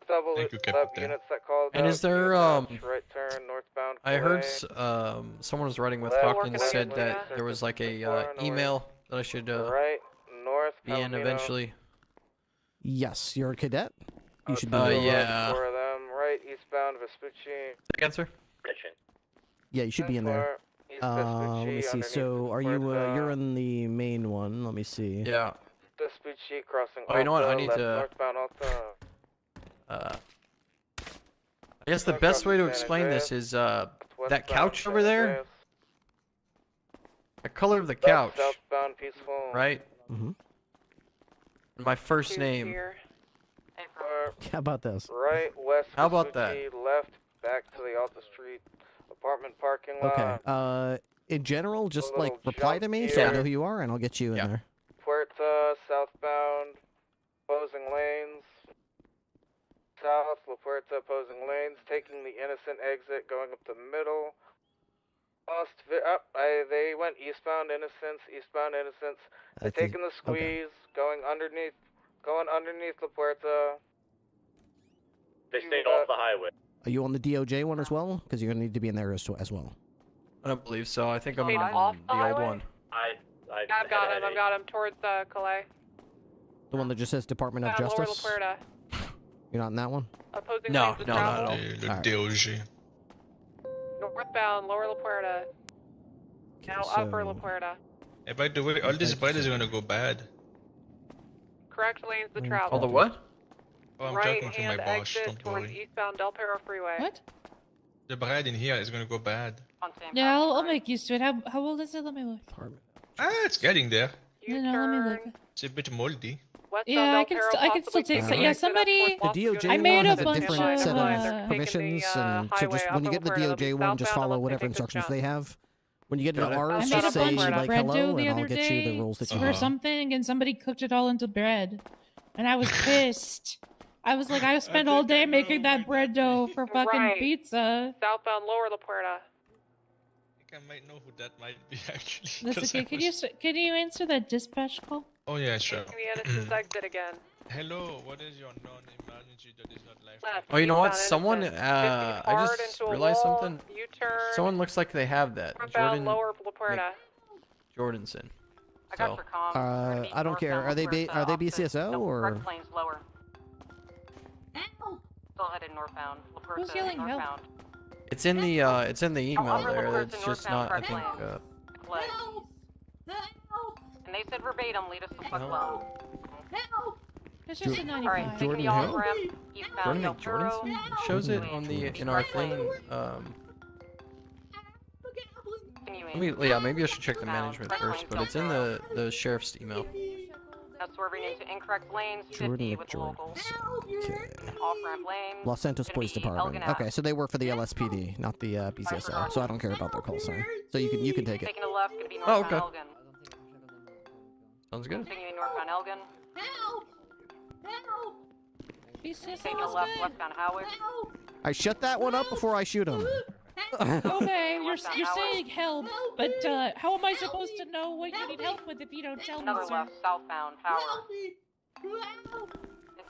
Double Thank you, up Captain. units that called And out, is there, units, right turn, northbound I heard Clay. someone was writing with Left, Hawkins working said on that it. there was like a North. email that I should right, north, be in Palomino. eventually. Yes, you're a cadet. You should be. Yeah. 4 of them, right, eastbound Vespucci. Answer? Yeah, you should be in there. Let me see. So, are you? You're in the main one. Let me see. Yeah. Vespucci crossing. Oh, you know what? I Alta, need left, to. Northbound Alta. I guess the best way to explain this is that couch over there. The color of the couch, Southbound peaceful. right? Mm-hmm. My first name. How about this? Right, west. How about that? Vespucci, left, back to the Alta Street apartment parking lot. Okay. In general, just little like reply to me so I know who you are, and I'll get you in there. Puerta, southbound, opposing lanes. South, La Puerta, opposing lanes, taking the innocent exit, going up the middle. They went eastbound Innocence, They're taking the squeeze, going underneath La Puerta. They stayed off the highway. Are you on the DOJ one as well? Because you're gonna need to be in there as well. I don't believe so. I think I'm Stayed on off the the old highway? one. I've got him. I've got him towards Calais. The one that just says Department of Lower La Justice. Puerta. You're not in that one. Opposing No, lanes of no, not travel. at all. Le DOG. Northbound, Lower La Puerta. Now Upper La Puerta. Hey, by the way, all these riders are gonna go bad. Correct lanes to Mm. travel. All the what? Oh, I'm right talking to my hand boss, exit don't towards worry. eastbound Del Perro Freeway. What? The bread in here is gonna go bad. Yeah, I'll make used to it. How old is it? Let me look. Ah, it's getting there. No, let me look. It's a bit moldy. Yeah, I can still taste it. Yeah, somebody. The DOJ I made one a has a bunch different set of. of permissions, and so just when you get to the DOJ one, just follow whatever instructions they have. When you get into ours, I made just a say bunch of like bread dough hello, the and I'll other get you the day rules that you for want. something, and somebody cooked it all into bread, and I was pissed. I was like, I spent all day making that bread dough for fucking Right. pizza. Southbound Lower La Puerta. I think I might know who that might be actually. That's 'cause okay. I Can you answer that dispatch call? Oh yeah, sure. This exit again. Hello, what is your non-emergency that is not life? Oh, you know what? Eastbound Someone, innocent. I just into a realized wall, something. U-turn. Someone looks like they have that. Northbound Lower La Puerta. Jordanson. I got So, your comm. I don't care. Are they BCSO or? Correct lanes lower. Still headed northbound. La Puerta Who's yelling help? northbound. it's in the email Upper La there. Puerta It's just northbound, not. I correct think. lanes. Legs. And they said verbatim, lead us the fuck alone. It's just a Jordan- 95. Alright, taking Jordan the off Hill? ramp, eastbound Jordan Del McJordanson Perro. shows it on the in our thing. Maybe I should check the management first, but it's in the sheriff's email. Now swerving into incorrect lanes, Jordan 50 with the locals. Okay. Off ramp lane. Los Santos Police Department. Elgin Okay, so they work for the LSPD, not the BCSO. So I don't care about their call sign. So you can take it. Taking a left, gonna be Oh, northbound okay. Elgin. Sounds good. Continuing northbound Elgin. BCSO Taking a is left, good. westbound Howard. I shut that one up before I shoot him. Okay, you're saying help, but how am I supposed to know what you need help with if you don't tell me, Another sir? left, southbound Power.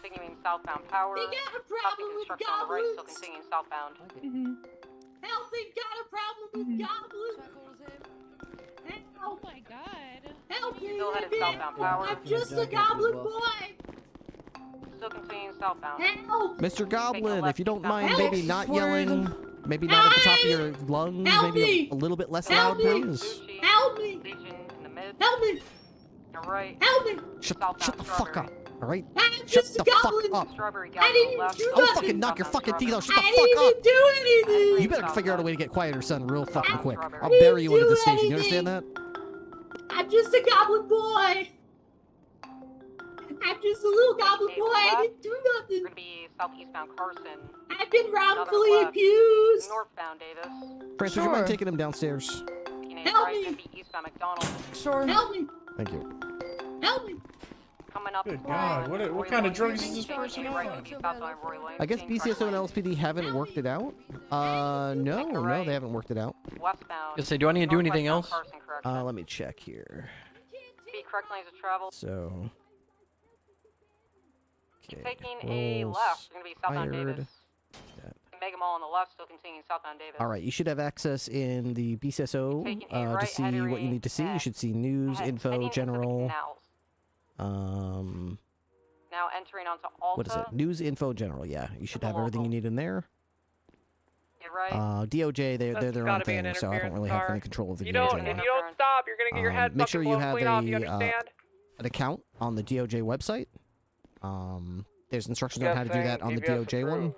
Continuing southbound Power. Traffic construction on the right, still continuing southbound. Help, they've got a problem with goblins. Oh my god. Help me, Still headed southbound Power. I'm just a goblin boy. Still continuing southbound. Help! Mr. Goblin, if you don't mind, Help! maybe not yelling, maybe not at the top of your lungs, Help maybe me! a little bit less Help loud, me! please. Help me! Legion in the mid. Help me! You're right. Help me! Shut the fuck up, alright? I'm Shut just the a goblin! fuck up. Strawberry I didn't left. do I'll nothing! fucking knock your fucking teeth out. Shut the I fuck didn't up. even do anything! You better figure out a way to get quieter, son, real fucking quick. I'll bury you into the station. You understand that? I'm just a goblin boy! I'm just a little goblin boy, I didn't do nothing! We're gonna be southeastbound Carson. I've been wrongfully Another left. accused! Northbound Davis. Francis, would you mind taking him downstairs? Taking a Help right, me. gonna be eastbound McDonald. Sure. Help me! Thank you. Help me! Coming up. Good God, what kind of drugs is this person on? I guess BCSO and LSPD haven't worked it out. No, they haven't worked it out. Westbound. Just say, do I need to do anything else? Carson, correction. Let me check here. Be correct lanes of travel. So. Keep taking a left. You're gonna be southbound Davis. Mega Mall on the left, still continuing southbound Davis. All right, you should have access in the BCSO to see what you need to see. You should see news, info, general. Now entering onto Alta. What is it? News, info, general. Yeah, you should have everything you need in there. You're right. DOJ, they're That's their own gotta be an thing, so I don't really have interference any control of the You DOJ. don't, if you don't stop, you're gonna get your head Make sure fucking you blown have clean off, you understand? an account on the DOJ website. There's instructions on how to do that on the DOJ one.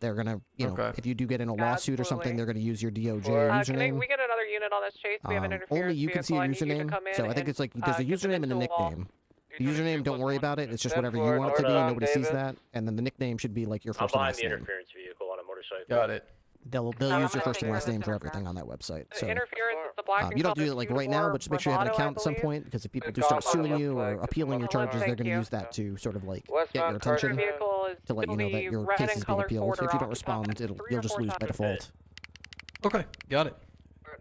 They're gonna, if you do get in a lawsuit or something, they're gonna use your DOJ username. We get another unit on this chase? We have an interference Only you can see a vehicle. I need you to username. come in So I think and, it's like there's a get them username and a into a wall. nickname. The username, don't worry about it. It's just whatever you want it to be. Nobody sees that. And then the nickname should be like your I'm first and behind last the name. interference vehicle on a motorcycle. Got it. They'll use your first and last name for everything on that website. So Interference is the black you don't do it like right now, but just make sure you have an Bravado, I account at some believe. point, because if people do start suing you or appealing your charges, they're going to use that to sort of like get your attention to let you know that your case is being appealed. If you don't respond, you'll just lose by default. Okay, got it.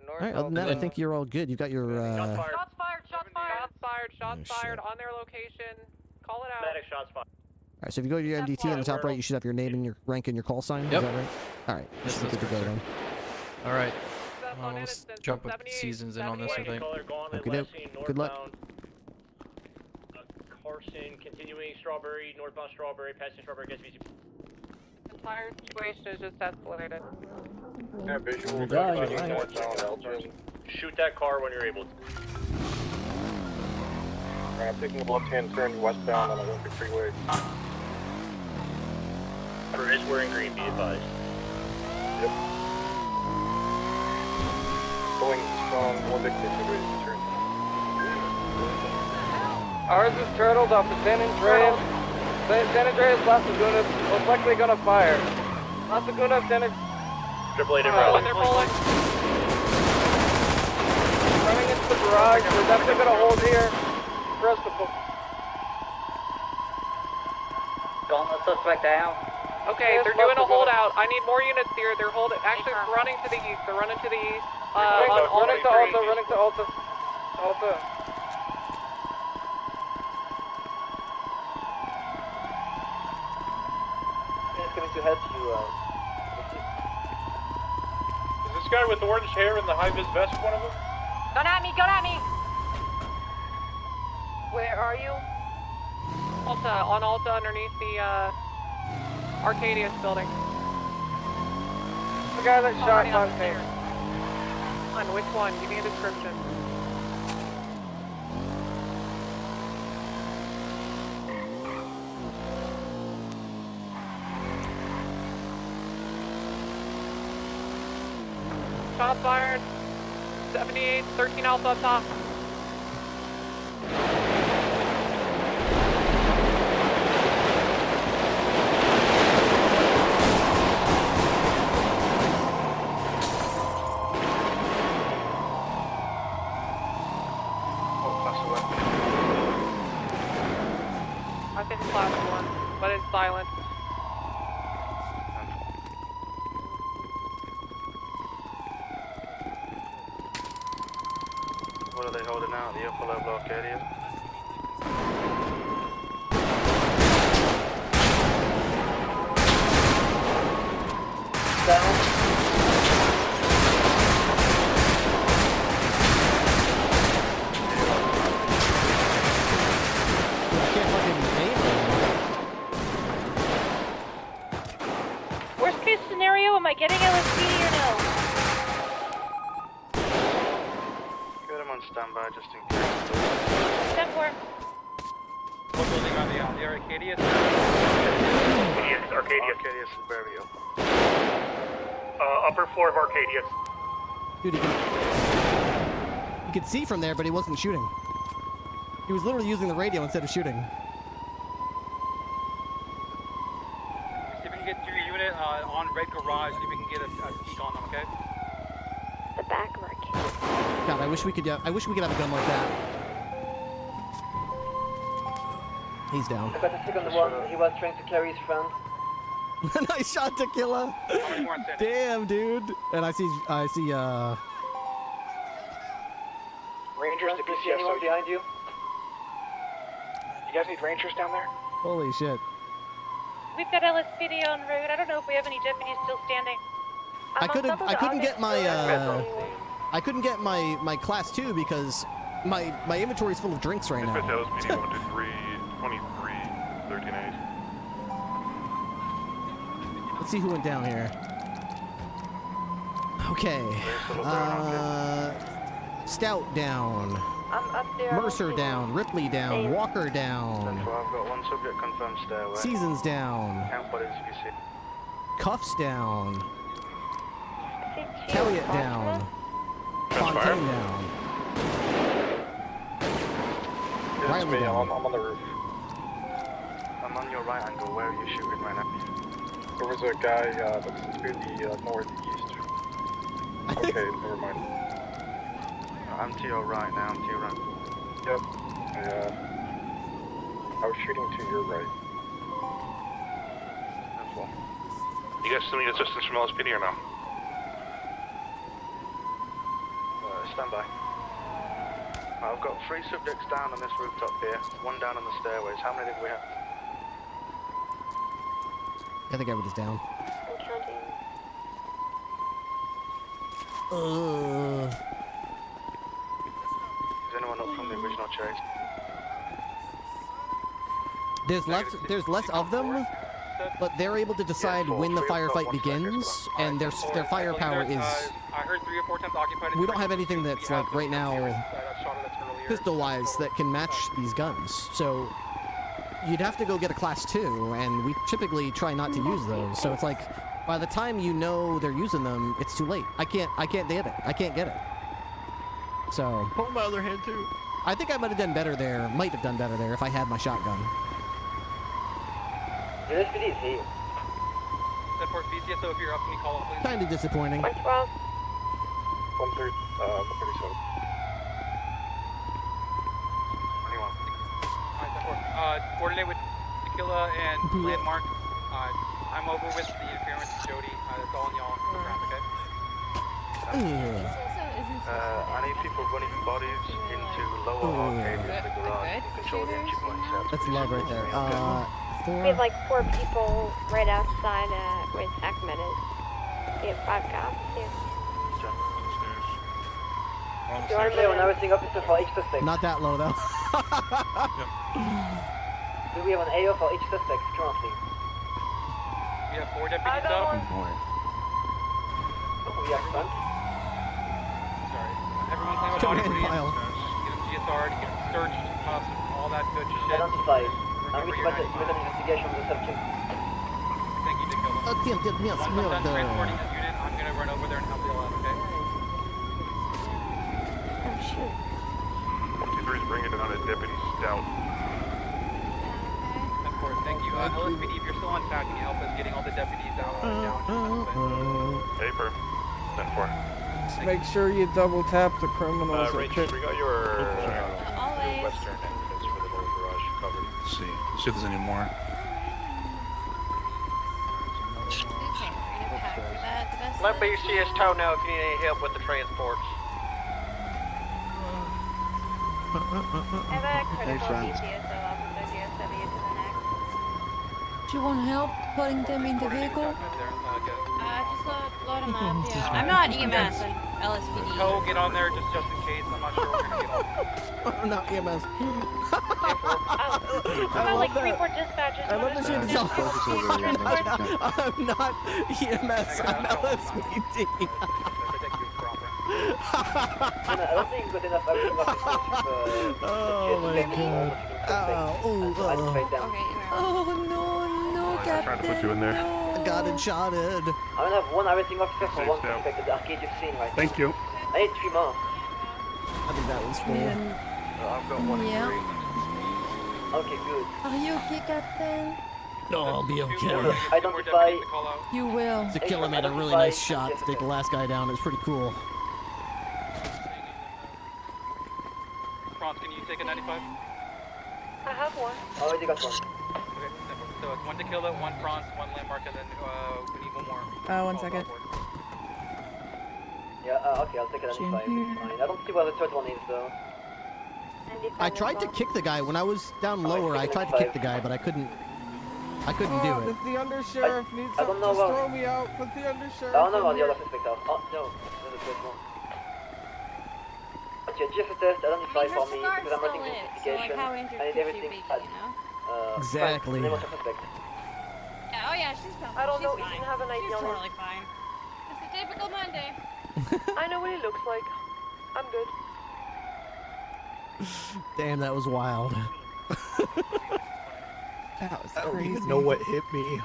All right, other than that, I think you're all good. You got your Shots fired on their location. Call it out. Medic shots fired. All right, so if you go to your MDT on the top right, you should have your name and your rank and your call sign. Yep. Is that right? All right, Yes, this is good to go then. All right. Let's jump with seasons in on this, I think. Good luck. Carson, continuing Strawberry, northbound Strawberry, passing Strawberry, gets VC. The entire situation is just escalated. Yeah, visual. Shoot that car when you're able to. I'm taking a left-hand turn westbound on the Olympic Freeway. Cooper is wearing green, be advised. Yep. Going strong, 160 degrees, turn. Ours is turtles off the San Andreas. San Andreas, Las Lagunas, most likely gonna fire. Las Lagunas, San Andreas. Triple eight in route. They're pulling. Running into the garage, we're definitely gonna hold here. For us to pull. Gauntlet suspect down. Okay, they're doing a holdout. I need more units here. They're holding. Actually, running to the east. They're running to the east. Running to Alta. Running to Alta. Alta. It's going to help you. Is this guy with orange hair and the high-vis vest one of them? Gun at me, gun at me! Where are you? Alta, on Alta underneath the Arcadius building. The guy that shot Fontaine. On which one? Give me a description. Shot fired. 78, 13 Alpha up top. I think class 1, but it's silent. What are they holding out? The upper level Arcadia? Down. Worst case scenario, am I getting LSPD or no? Get them on standby just in case. 10-4. What building are they on? The Arcadius? Arcadius. Arcadius and Burial. Upper floor of Arcadius. Dude, you could see from there, but he wasn't shooting. He was literally using the radio instead of shooting. See if we can get your unit on red garage. See if we can get a peek on them, okay? The back of Arcadius. God, I wish we could have a gun like that. He's down. I got the stick on the one. He was trying to carry his friend. Nice shot, Tequila. Damn, dude. And I see. Rangers to PCS. Anyone behind you? You guys need Rangers down there? Holy shit. We've got LSPD en route. I don't know if we have any deputies still standing. I couldn't get my class 2 because my inventory is full of drinks right now. LSPD 123, 23, 13-8. Let's see who went down here. Okay. Stout down. I'm up there. Mercer down. Ripley down. Walker down. I've got one subject confirmed stairway. Seasons down. Count bodies if you see. Cuffs down. Kelliot down. Fontaine down. Riley down. I'm on the roof. I'm on your right angle. Where are you shooting right now? There was a guy that was to the northeast. Okay, never mind. I'm to your right now. I'm to your right. Yep. I was shooting to your right. That's all. You guys still need assistance from LSPD or no? Stand by. I've got 3 subjects down on this rooftop here, 1 down on the stairways. How many did we have? I think everybody's down. I'm counting. Is anyone up from the original chase? There's less of them, but they're able to decide when the firefight begins, and their firepower is. I heard 3 or 4 times occupied. We don't have anything that's like right now, pistol-wise, that can match these guns. So you'd have to go get a class 2, and we typically try not to use those. So it's like, by the time you know they're using them, it's too late. I can't get it. I can't get it. So. Hold my other hand too. I think I might have done better there. Might have done better there if I had my shotgun. The SPD is here. Set for BCSO, if you're up, can you call up, please? Kinda disappointing. 137. Coordinate with Tequila and Landmark. I'm over with the interference with Jody. That's all on y'all. Okay? I need people running bodies into lower arcade of the garage to control the entry points. That's love right there. We have like 4 people right outside where Sacrament is. We have 5 cops here. Do you want to know everything officer for each suspect? Not that low though. Do we have an AO for each suspect currently? We have 4 deputies up. We have front. Sorry. Everyone claim a body, please. Get them GSR to get them searched, cuffs, all that good shit. Identified. I'm going to with an investigation of the subject. Thank you, Dakota. Once I'm done transporting this unit, I'm going to run over there and help you all out, okay? Oh, shoot. 23 is bringing it on a deputy stout. Of course, thank you. LSPD, if you're still on task, can you help us getting all the deputies out down? Paper. 10-4. Just make sure you double tap the criminals. Rachel, we got your Always. western entrance for the lower garage covered. Let's see. Let's see if there's any more. Let BCS tow now if you need any help with the transports. I have a critical BCSO officer DSW to the next. Do you want help putting them in the vehicle? Just load them up, yeah. I'm not EMS, I'm LSPD. Tow, get on there just in case. I'm not sure we're gonna get on. I'm not EMS. About like 3-4 dispatchers. I love that she didn't I'm not EMS, I'm LSPD. I don't think good enough everything Oh my god. Oh no, Captain. I'm trying to put you in there. Got it shotted. I'm gonna have 1 arresting officer for 1 suspect at the arcade you've seen right now. Thank you. I need 3 more. I think that was full. I've got 1 Yeah. 3. Okay, good. Are you okay, Captain? No, I'll be okay. Identify. You will. The killer made a really nice shot to take the last guy down. It was pretty cool. Franz, can you take a 95? I have one. Already got 1. Okay, so it's 1 Tequila, 1 Franz, 1 Landmark, and then we need 1 more. 1 second. Yeah, okay, I'll take a 95. It's fine. I don't see where the third one is though. I tried to kick the guy when I was down lower. I tried to kick the guy, but I couldn't do it. If the undersheriff needs I don't something, know just about- throw me out. Put the undersheriff. I don't know in about the here. other suspect though. Oh, no. There's a third one. Okay, just a test, identify for me, because I'm running the investigation. I need everything at, Exactly. name of the suspect. Yeah, oh yeah, she's fine. I don't know, She's Ethan fine. have an idea She's on it. totally fine. It's a typical Monday. I know what he looks like. I'm good. Damn, that was wild. That was I don't crazy. even know what hit me.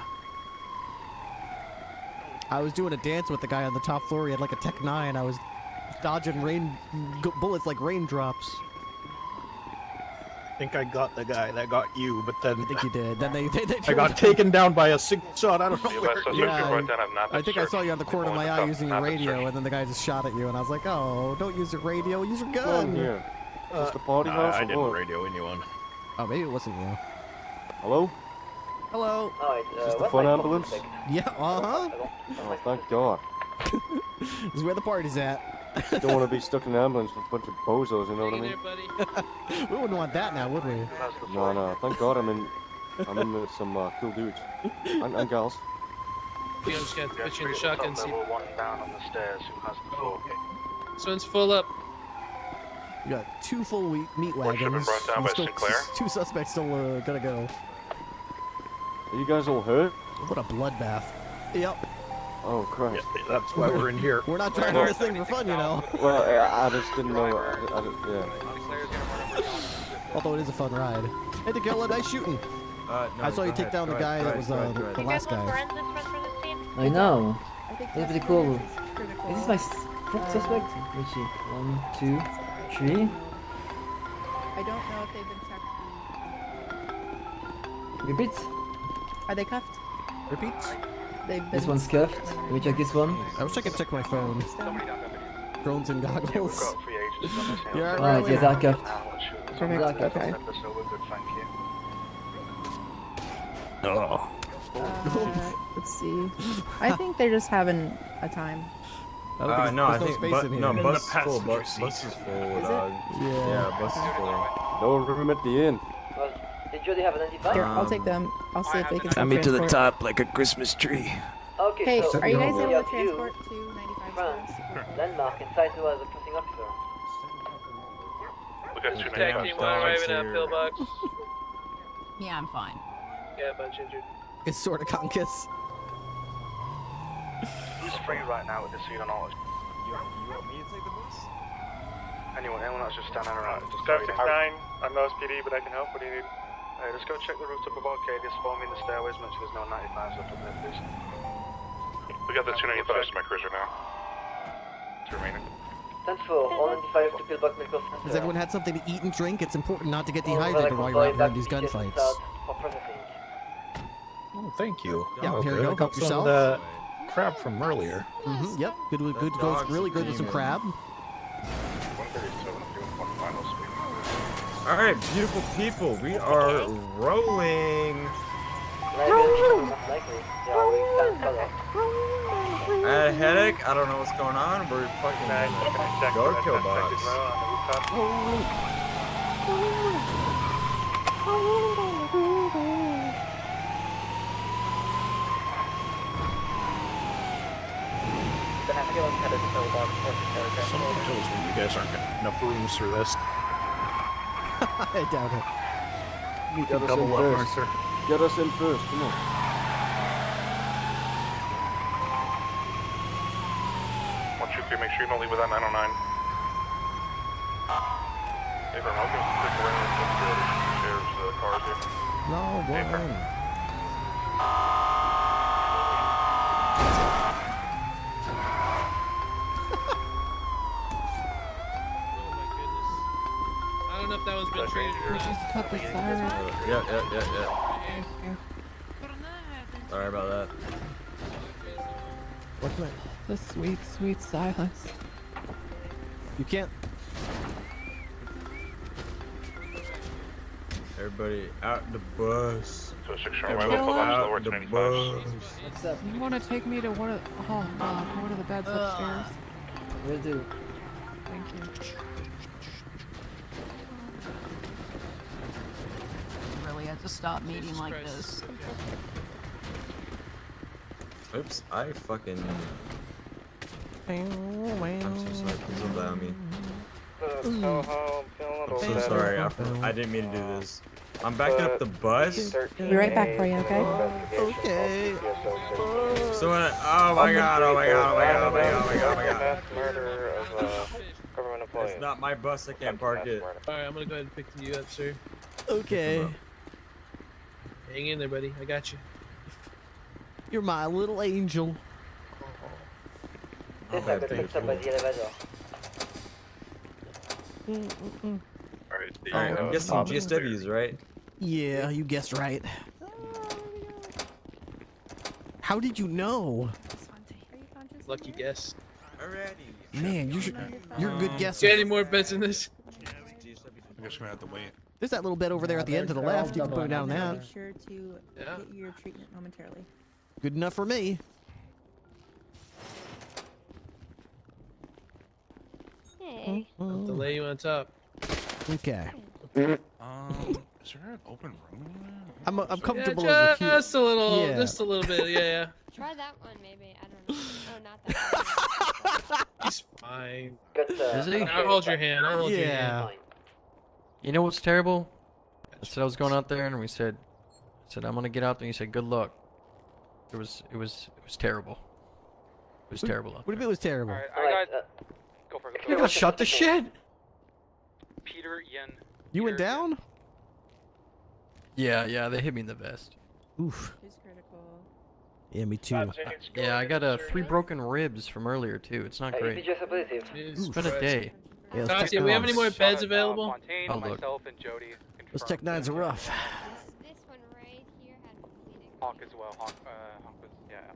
I was doing a dance with the guy on the top floor. He had like a Tech 9. I was dodging bullets like raindrops. I think I got the guy that got you, but then I think you did. Then they I got taken down by a single shot. I don't know where. I think I saw you on the corner of my eye using your radio, and then the guy just shot at you, and I was like, "Oh, don't use your radio, use your gun." Here. Just the party house. I didn't radio anyone. Oh, maybe it wasn't you. Hello? Hello. Alright, Is this the fun ambulance? Yeah. Uh huh. Oh, thank God. This is where the party's at. Don't want to be stuck in an ambulance with a bunch of bozos. You know what I mean? We wouldn't want that now, would we? No. Thank God I'm in with some cool dudes and gals. We just got to put you in the shotgun seat. Level 1 down on the stairs. Who has the floor? This one's full up. You got 2 full meat One ship wagons. brought down and by still Sinclair. 2 suspects still gonna go. Are you guys all hurt? What a bloodbath. Yep. Oh Christ. Yeah, that's why we're in here. We're not trying to do this thing for fun, you know. Well, I just didn't know. Yeah. Although it is a fun ride. Hey, Tequila, nice shooting. I saw you take down the guy that was the last guy. I know. That's pretty cool. Is this my fourth suspect? Let's see. 1, 2, 3. I don't know if they've been checked. Repeat. Are they cuffed? Repeat. They've been... This one's cuffed. Let me check this one. I wish I could check my phone. Drones and goggles. Yeah, Alright, yes, are cuffed. Perfect. Okay. Oh. Let's see. I think they're just having a time. No, I think space in here. no, In bus the is full. passenger Bus is full, Is it? dog. Yeah, bus is full. No room at the inn. Well, did you already have identified? Here, I'll take them. I'll see if they can. Send me to the transport. top like a Christmas tree. Okay, Hey, so are you guys able have to transport to 95 France, stores? landmark, and signed to as a crossing officer. Look at Taxi 1 arriving at pillbox. Yeah, I'm fine. Yeah, a bunch injured. It's sort of conkus. Who's free right now with the seat on all? You want me to take the bus? Anyone that's just standing around. Just Star go 69, I'm no SPD, but I can help. What do you need? Just go check the rooftop of Arcadius for me in the stairways. Make sure there's no 95s up there, please. We got the 295s to my cruiser now. It's remaining. 10-4, all 95 to pillbox medical center. Has everyone had something to eat and drink? It's important not to get dehydrated while you're out around these gunfights. For processing. Oh, thank you. Yeah, Oh, here you good. go. I got Help some yourself. of the crab from earlier. Yep. Good. Good. Goes really good with some crab. 137, doing one final speed. Alright, beautiful people, we are rolling. I had a headache, I don't know what's going on, we're fucking go to kill box. Someone tells me you guys aren't getting enough rooms for this. I doubt it. You Get can us double in up, first. Mercer. Get us in first, come on. One, two, three, make sure you don't leave without 909. Hey, Bro, I'll go stick around and take the sheriff's cars here. No, one. I don't know if that one's been treated or not. Just cut the siren. Yeah. Sorry about that. What's that? The sweet, sweet silence. You can't. Everybody out the bus. So 6 Everybody out the bus. You want to take me to one of one of the beds upstairs? Will do. Thank you. Really had to stop meeting like this. Oops, I fucking... I'm so sorry, please allow me. I'm so sorry, I didn't mean to do this. I'm backing up the bus. Be right back for you, okay? Okay. So when oh my god. Murder of government employee. It's not my bus, I can't park it. Alright, I'm gonna go ahead and pick you up, sir. Okay. Hang in there, buddy. I got you. You're my little angel. Alright, I'm guessing GSWs, right? Yeah, you guessed right. How did you know? Lucky guess. Man, you're a good guesser. Get any more bets in this? I guess we're gonna have to wait. There's that little bed over there at the end to the left. You can put it down that. Be sure to get your treatment momentarily. Good enough for me. Hey. I'll delay you on top. Okay. Is there an open room anywhere? I'm comfortable yeah, over here. just a little, Yeah. just a little bit, yeah. Try that one, maybe. I don't know. Oh, not that one. He's fine. Is he? I'll hold your hand. I'll hold your hand. You know what's terrible? I said I was going out there, and I said I'm gonna get out there. And you said good luck. It was terrible. It was terrible out What if it was terrible? Alright, go for it. there. You got shot to shit. Peter Yen. You went down? Yeah, they hit me in the vest. Oof. Who's critical? Yeah, me too. Yeah, I got 3 broken ribs from earlier too. It's not great. It's been a day. Yeah, those Guys, Tech do we have any 9s. more beds available? I'll look. Those Tech 9s are rough. This one right here had bleeding. Honk as well. Honk was, yeah.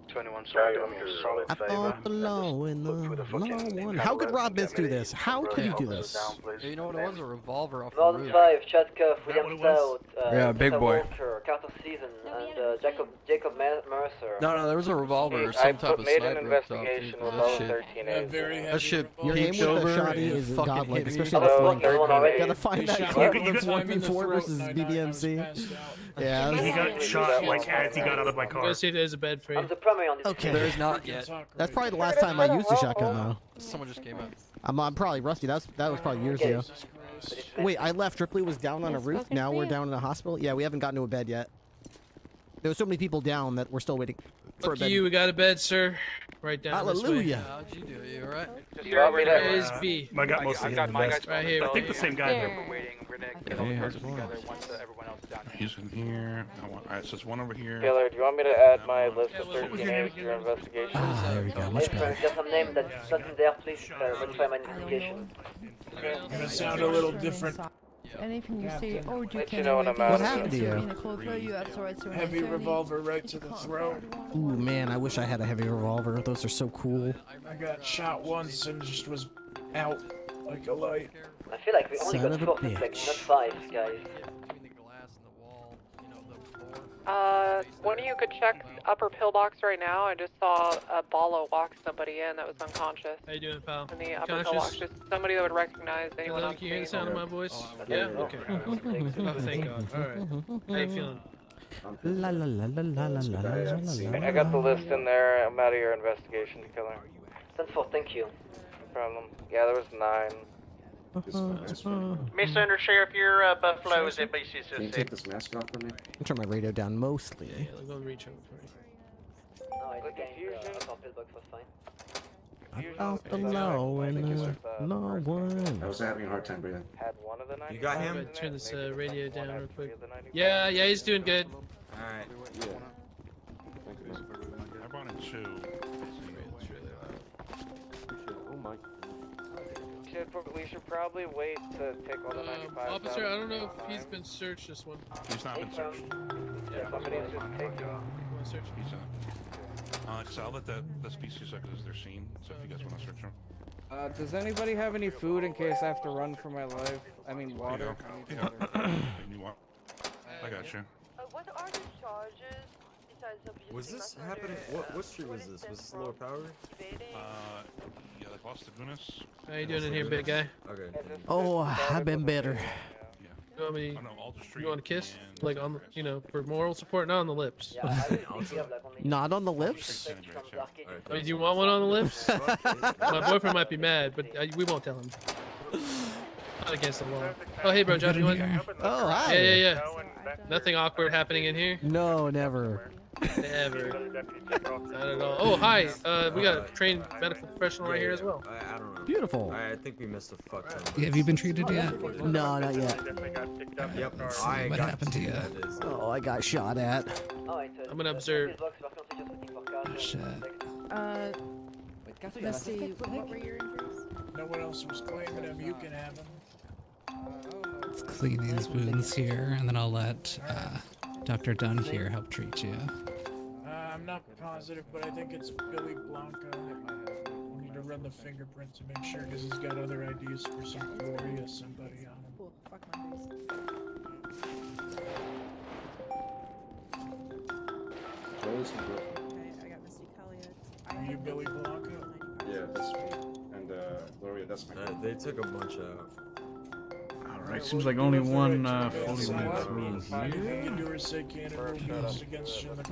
21, sorry, do me a solid I favor. thought the law in the law one. How could Rob Miss do this? How could he do this? You know what it was? A revolver off the Northern roof. 5, Chad Cuff, William Stout, Yeah, big Peter boy. Walker, Carter Season, and Jacob Mercer. No, there was a revolver or I some type of made an sniper. investigation with all 13 A's. That shit Your aim peeked with over the shotty and is fucking godlike, hit me. especially the flank. Gotta find He that shot clip me of the time in the 1v4 throat, versus and I died. I was BBMC. passed out. Yeah. He got shot like as he got out of my car. Go see if there's a bed for you. I'm the primary on this Okay. There's not yet. That's probably the last time I used a shotgun, though. Someone just came up. I'm probably rusty. That was probably years ago. Wait, I left. Ripley was down on a roof. Now we're down in a hospital. Yeah, we haven't gotten to a bed yet. There were so many people down that we're still waiting for a Fuck bed. you, we got a bed, sir. Right down Hallelujah. this way. How'd you do? You alright? Where is B? I got most of the vest. Right here. I think the same guy. We're waiting. We're gonna get all the persons together once everyone else is down. He's in here. Alright, so there's one over here. Taylor, do you want me to add my list of 13 names to your investigation? There we go. Much better. Just some name that's not in there, please modify my investigation. Gonna sound a little different. Anything you say, oh, you Let can you know when I'm out. What happened to you? Heavy revolver right to the throat. Ooh, man, I wish I had a heavy revolver. Those are so cool. I got shot once and just was out like a light. I feel like we only Son got of a 4 suspects, bitch. not 5, guys. One of you could check upper pillbox right now. I just saw a Balo walk somebody in that was unconscious. How you doing, pal? In the upper Conscious? pillbox, just somebody that would recognize anyone Hello, on can you hear the scene. sound of my voice? Yeah? Okay. Oh, thank God. Alright. How you feeling? La la la la la la la la la. I got the list in there. I'm out of your investigation, killer. 10-4, thank you. No problem. Yeah, there was 9. Mr. Undersheriff, your Buffalo is at BC. Can you take this mask off for me? I turn my radio down mostly. Yeah, I'll go reach over for you. No, I think upper pillbox was fine. I felt the law in the law one. I was having a hard time breathing. Had one of the 9. You got I'm him? gonna turn this radio down real quick. Yeah, he's doing good. Alright. I brought in 2. Oh my. We should probably wait to take all the 95s Officer, out I don't know at the if he's same been searched this one. He's not been searched. Yeah, somebody's just taking. You wanna search? He's so I'll let the species up as they're seen. So if you guys want to search them. Does anybody have any food in case I have to run for my life? I mean water. Yeah. You want? I got you. What are the charges besides abusing Was this happening? What street was this? Was this lower power? Yeah, like Los Lagunas. How you doing in here, big guy? Okay. Oh, I've been better. You want me? Oh, no, Alder Street You want a kiss? and- Like on, for moral support, not on the lips. Not on the lips? I mean, do you want one on the lips? My boyfriend might be mad, but we won't tell him. Not against the law. Oh, hey, bro, Josh, you want? Oh, hi. Yeah. Nothing awkward happening in here. No, never. Never. Not at all. Oh, hi. We got a trained medical professional right here as well. I don't know. Beautiful. I think we missed a fuck ton. Have you been treated yet? No, not yet. Yep. What happened to you? Oh, I got shot at. I'm gonna observe. Shit. Let's see, what were your injuries? No one else was claiming him. You can have him. Let's clean these wounds here, and then I'll let Dr. Dunn here help treat you. I'm not positive, but I think it's Billy Blanca. We need to run the fingerprints to make sure, because he's got other IDs for some Gloria somebody on him. Cool, fuck Mondays. Okay, I got Misty Collier. Are you Billy Blanca? Yeah, that's me. And Gloria, that's my They took a bunch out. Alright, seems like only one fully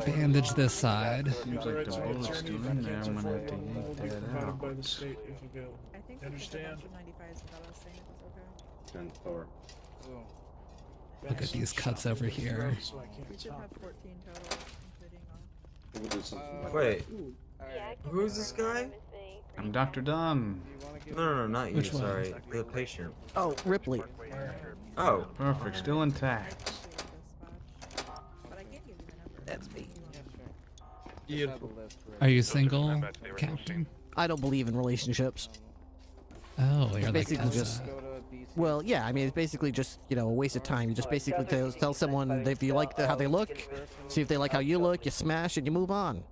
Bandage this side. Seems like the bullet's still in there. I'm gonna have to yank that out. By the state, if available. I think Understand? 95s without us saying it was okay. 10-4. Look at these cuts over here. We should have 14 total, including all. We'll do something. Wait. Who's this guy? I'm Dr. Dunn. No, not you. Which one? Sorry, the patient. Oh, Ripley. Oh. Perfect. Still intact. That's me. Beautiful. Are you single, Captain? I don't believe in relationships. Oh, It's you're like basically Elsa. just. Well, yeah. I mean, it's basically just a waste of time. You just basically tell someone if you like how they look, see if they like how you look, you smash and you move on.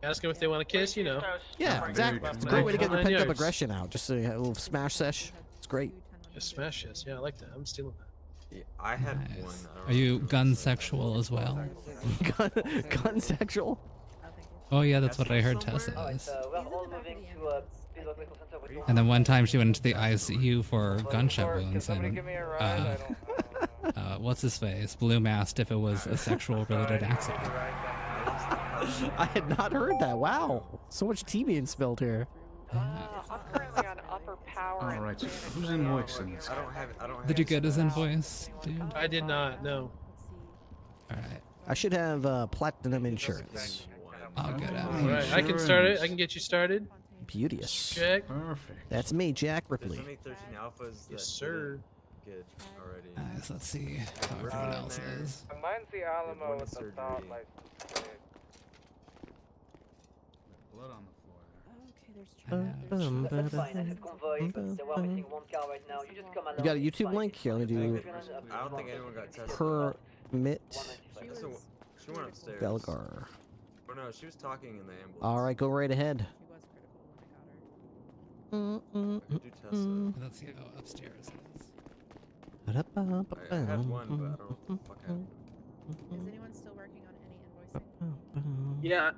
Ask them if they want to kiss, you know. Yeah, exactly. It's a great way to get your pent up aggression out. Just a little smash sesh. It's great. Just smash this. Yeah, I like that. I'm stealing that. Yeah, I had one. Are you gun sexual as well? gun sexual? Oh yeah, that's what I heard Tessa is. And then one time she went into the ICU for gunshot wounds, and what's his face blew Mastiff if it was a sexual related accident. I had not heard that. Wow, so much tea being spilled here. I'm currently on upper power. All right. So who's invoicing this? I don't have. Did you get his invoice, dude? I did not. No. All right. I should have platinum insurance. I'll get out. All right, I can start it. I can get you started. Beauteous. Check. Perfect. That's me, Jack Ripley. There's only 13 alphas. Yes, sir. Good already. Nice. Let's see how everyone else is. Mine's the Alamo with the thought license plate. Blood on You got a YouTube link? Here, let me do. I don't think anyone got tested. Permit She went upstairs. Belgar. Oh no, she was talking in the ambulance. All right, go right ahead. Do Tessa. Let's see how upstairs is. I had one, but I don't know what the fuck happened. Is anyone still working on any invoicing? Yeah.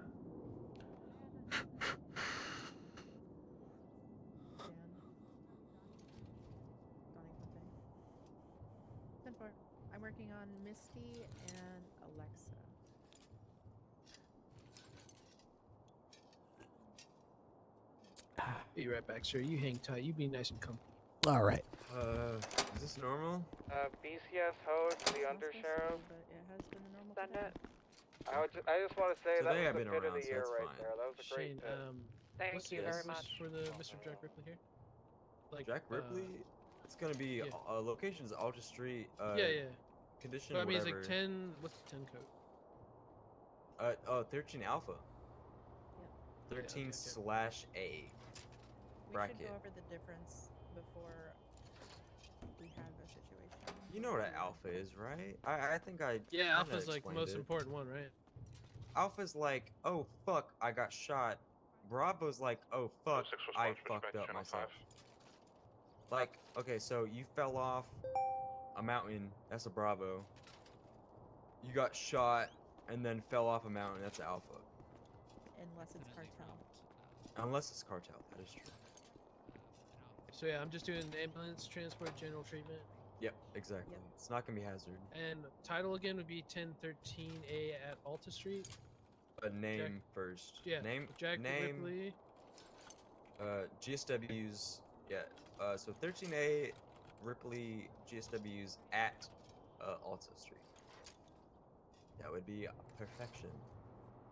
I'm working on Misty and Alexa. Be right back, sir. You hang tight. You be nice and comfy. All right. Is this normal? BCS host, the undersheriff. It has been the normal. Send it. I just want to say So that they was have the been pit of around, the so year that's right fine. there. That was a great Shane, pit. what's Thank you the very business much. for the Mr. Jack Ripley here? Like Jack Ripley? It's gonna be locations Alta Street. Yeah. Condition. But I mean, whatever. it's like 10. What's the 10 code? 13 alpha. 13/A. Bracket. We should go over the difference before we have a situation. You know what an alpha is, right? I think I. Yeah, kinda Alpha's like the explained most it. important one, right? Alpha's like, oh fuck, I got shot. Bravo's like, oh fuck, I fucked up myself. Like, okay, so you fell off a mountain, that's a Bravo. You got shot and then fell off a mountain, that's Alpha. Unless it's cartel. Unless it's cartel, that is true. So yeah, I'm just doing ambulance transport, general treatment. Yep, exactly. It's not gonna be hazard. And title again would be 1013A at Alta Street. A name Jack, first. Yeah. Name. Jack name. Ripley. GSWs. Yeah. So 13A Ripley GSWs at Alta Street. That would be perfection.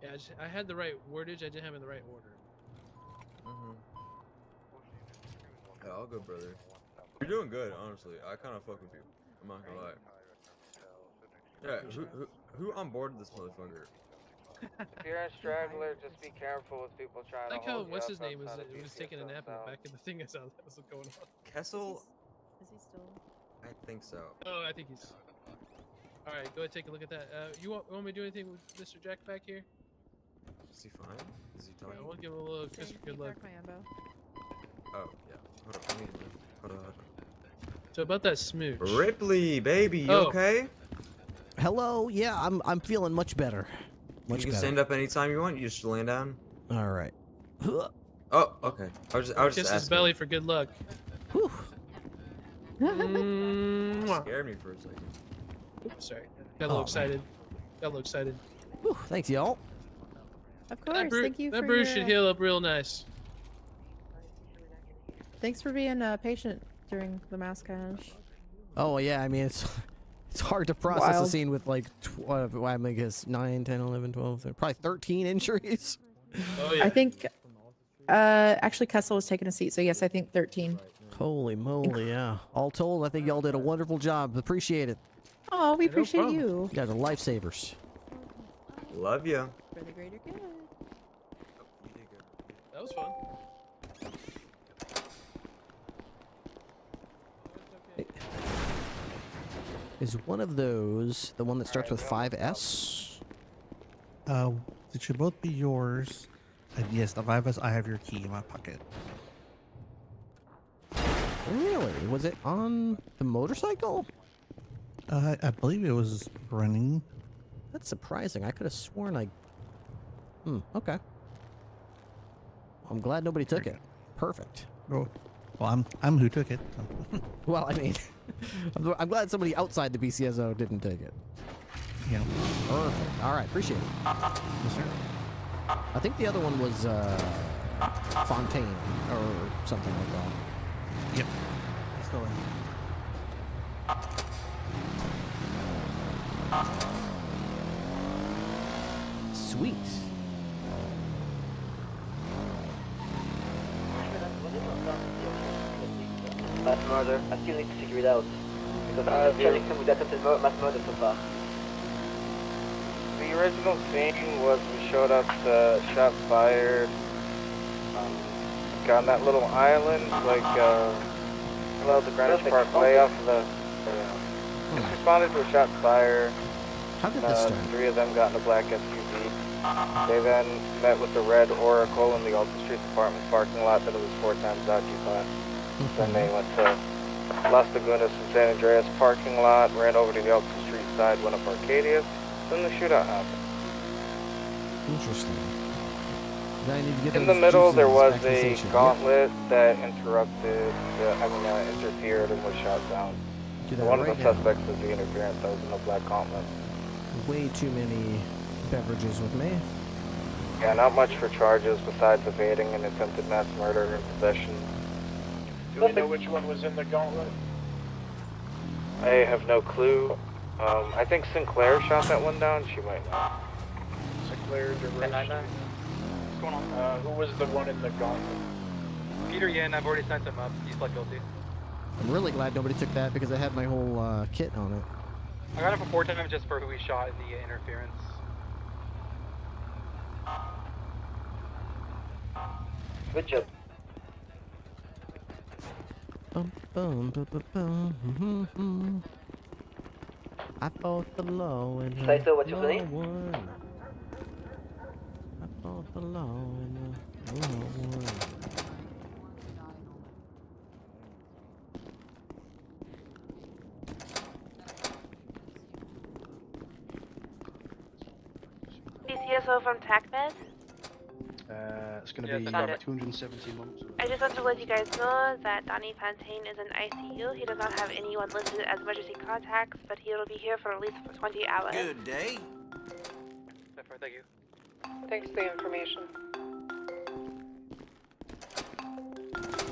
Yeah, I had the right wordage. I didn't have it in the right order. Yeah, all good, brother. You're doing good, honestly. I kind of fuck with you. I'm not gonna lie. Yeah, who onboarded this motherfucker? If you're a straggler, just be careful with people trying I like to how hold you what's up his name was outside of was taking a nap in the back of the thing. I saw that was going on. Kessel? Is he still? I think so. Oh, I think he's. All right, go ahead, take a look at that. You want me to do anything with Mr. Jack back here? Is he fine? Is he I talking? want to give him a little kiss for good luck. Oh, yeah. Hold on, let me hold on. So about that smooch. Ripley, baby, you okay? Hello. Yeah, I'm feeling much better. Much You can better. stand up anytime you want. You just land down. All right. Oh, okay. I was just Kiss his asking. belly for good luck. You scared me for a second. Oops, sorry. Got a little excited. Got a little excited. Whew, thanks, y'all. Of course. Thank you That for bruise your, should heal up real nice. Thanks for being patient during the mass cache. Oh yeah, I mean it's hard to process a Wild. scene with like I guess 9, 10, 11, 12, probably 13 injuries. Oh yeah. I think actually Kessel was taking a seat, so yes, I think 13. Holy moly, yeah. All told, I think y'all did a wonderful job. Appreciate it. Oh, we Yeah, no appreciate problem. you. You guys are lifesavers. Love you. For the greater good. That was fun. Is one of those the one that starts with 5S? It should both be yours. And yes, the 5S, I have your key in my pocket. Really? Was it on the motorcycle? I believe it was running. That's surprising. I could have sworn I... okay. I'm glad nobody took it. Perfect. Oh, well, I'm who took it. So. Well, I mean, I'm glad somebody outside the BCSO didn't take it. Yeah. Perfect. All right, appreciate it. Yes, sir. I think the other one was Fontaine or something like that. Yep. It's still in. Sweet. Mass murder. I still need to figure it out. Because I'm just trying to come with attempted mass murder so far. The original scene was we showed up to shots fired. Got on that little island, like, below the Greenwich Parkway off of the... Just responded to a shots fired. How did this start? 3 of them got in a black SUV. They then met with the Red Oracle in the Alton Street Apartments parking lot that it was 4 times occupied. Then they went to Las Lagunas and San Andreas parking lot, ran over to the Alton Street side, went up Arcadia. Then the shootout happened. Interesting. Now I need to get In the those middle, juices there was back in the a station. gauntlet that interfered and was shot down. Do that One right of the now. suspects was the interference that was in the black gauntlet. Way too many beverages with me. Yeah, not much for charges besides evading an attempted mass murder and possession. Do we know which one was in the gauntlet? I have no clue. I think Sinclair shot that one down. She might know. Sinclair, DeRoche. What's going on? Who was the one in the gauntlet? Peter Yin, I've already sent him up. He's pled guilty. I'm really glad nobody took that because I had my whole kit on it. I got him for 4 times just for who he shot in the interference. Good job. Bum, bum, bum, bum, bum. I fought the law and Saito, what's your name? won. I fought the law and the law won. BCSO from TACMED. It's going to be 270 months. I just want to let you guys know that Donnie Fontaine is in ICU. He does not have anyone listed as emergency contacts, but he'll be here for at least 20 hours. Good day. Thank you. Thanks for the information.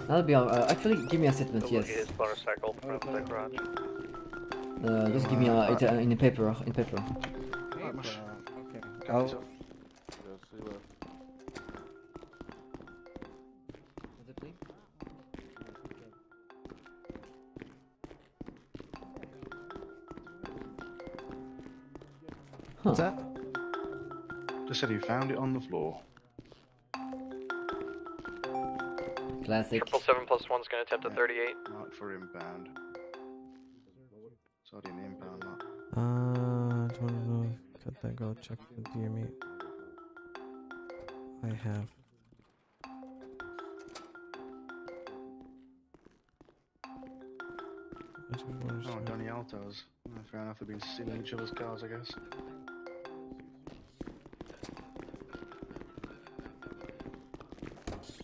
That'll be all. Actually, give me a statement, yes. His motorcycle from the garage. Just give me it in paper. In paper. Oh. What's that? Just said he found it on the floor. Classic. 777+1's gonna attempt a 38. Not for inbound. It's already an inbound, not. Just want to know. Cut that. Go check the deer meat. I have. Oh, Donny Altos. Fair enough, they've been stealing each other's cars, I guess.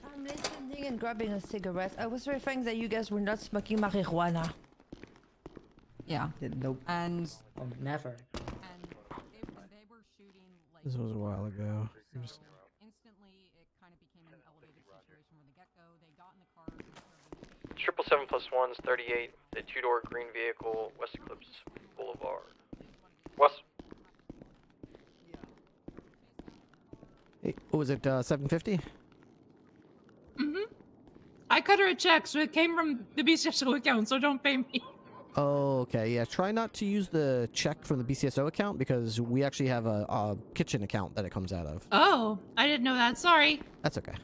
I'm listening and grabbing a cigarette. I was verifying that you guys were not smoking marijuana. Yeah. Nope. And Never. This was a while ago. instantly it kind of became an elevated situation from the get-go. They got in the car. 777+1's 38. The 2-door green vehicle, West Eclipse Boulevard. West. Hey, what was it? 750? I cut her a a check, so it came from the BCSO account, so don't pay me. Oh, okay. Yeah, try not to use the check from the BCSO account because we actually have a kitchen account that it comes out of. Oh, I didn't know that. Sorry. That's okay.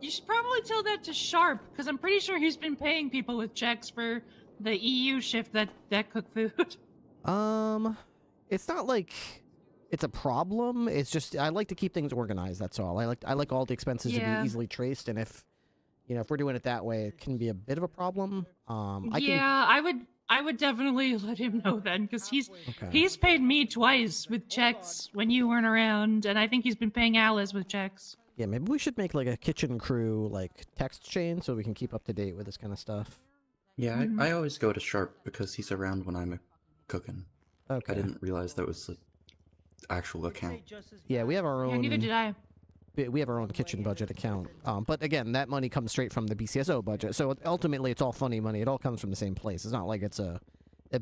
You should probably tell that to Sharp, because I'm pretty sure he's been paying people with checks for the EU shift that cook food. It's not like it's a problem. It's just I like to keep things organized. That's all. I like all the expenses to be easily traced, and if we're doing it that way, it can be a bit of a problem. I would definitely let him know then, because he's paid me twice with checks when you weren't around, and I think he's been paying Alice with checks. Yeah, maybe we should make like a kitchen crew like text chain so we can keep up to date with this kind of stuff. Yeah, I always go to Sharp because he's around when I'm cooking. Okay. I didn't realize that was the actual account. Yeah, we have our own. Yeah, neither did I. We have our own kitchen budget account. But again, that money comes straight from the BCSO budget. So ultimately, it's all funny money. It all comes from the same place. It's not like it's a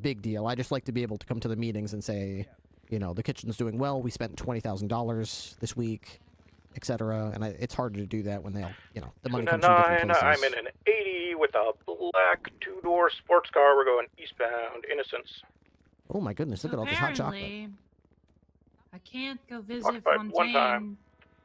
big deal. I just like to be able to come to the meetings and say, the kitchen's doing well. We spent $20,000 this week, etc. And it's harder to do that when the money comes from different places. I'm in an 80 with a black two-door sports car. We're going eastbound, Innocence. Oh my goodness! Look at all this hot chocolate. Apparently, I can't go visit Occupied one time. Fontaine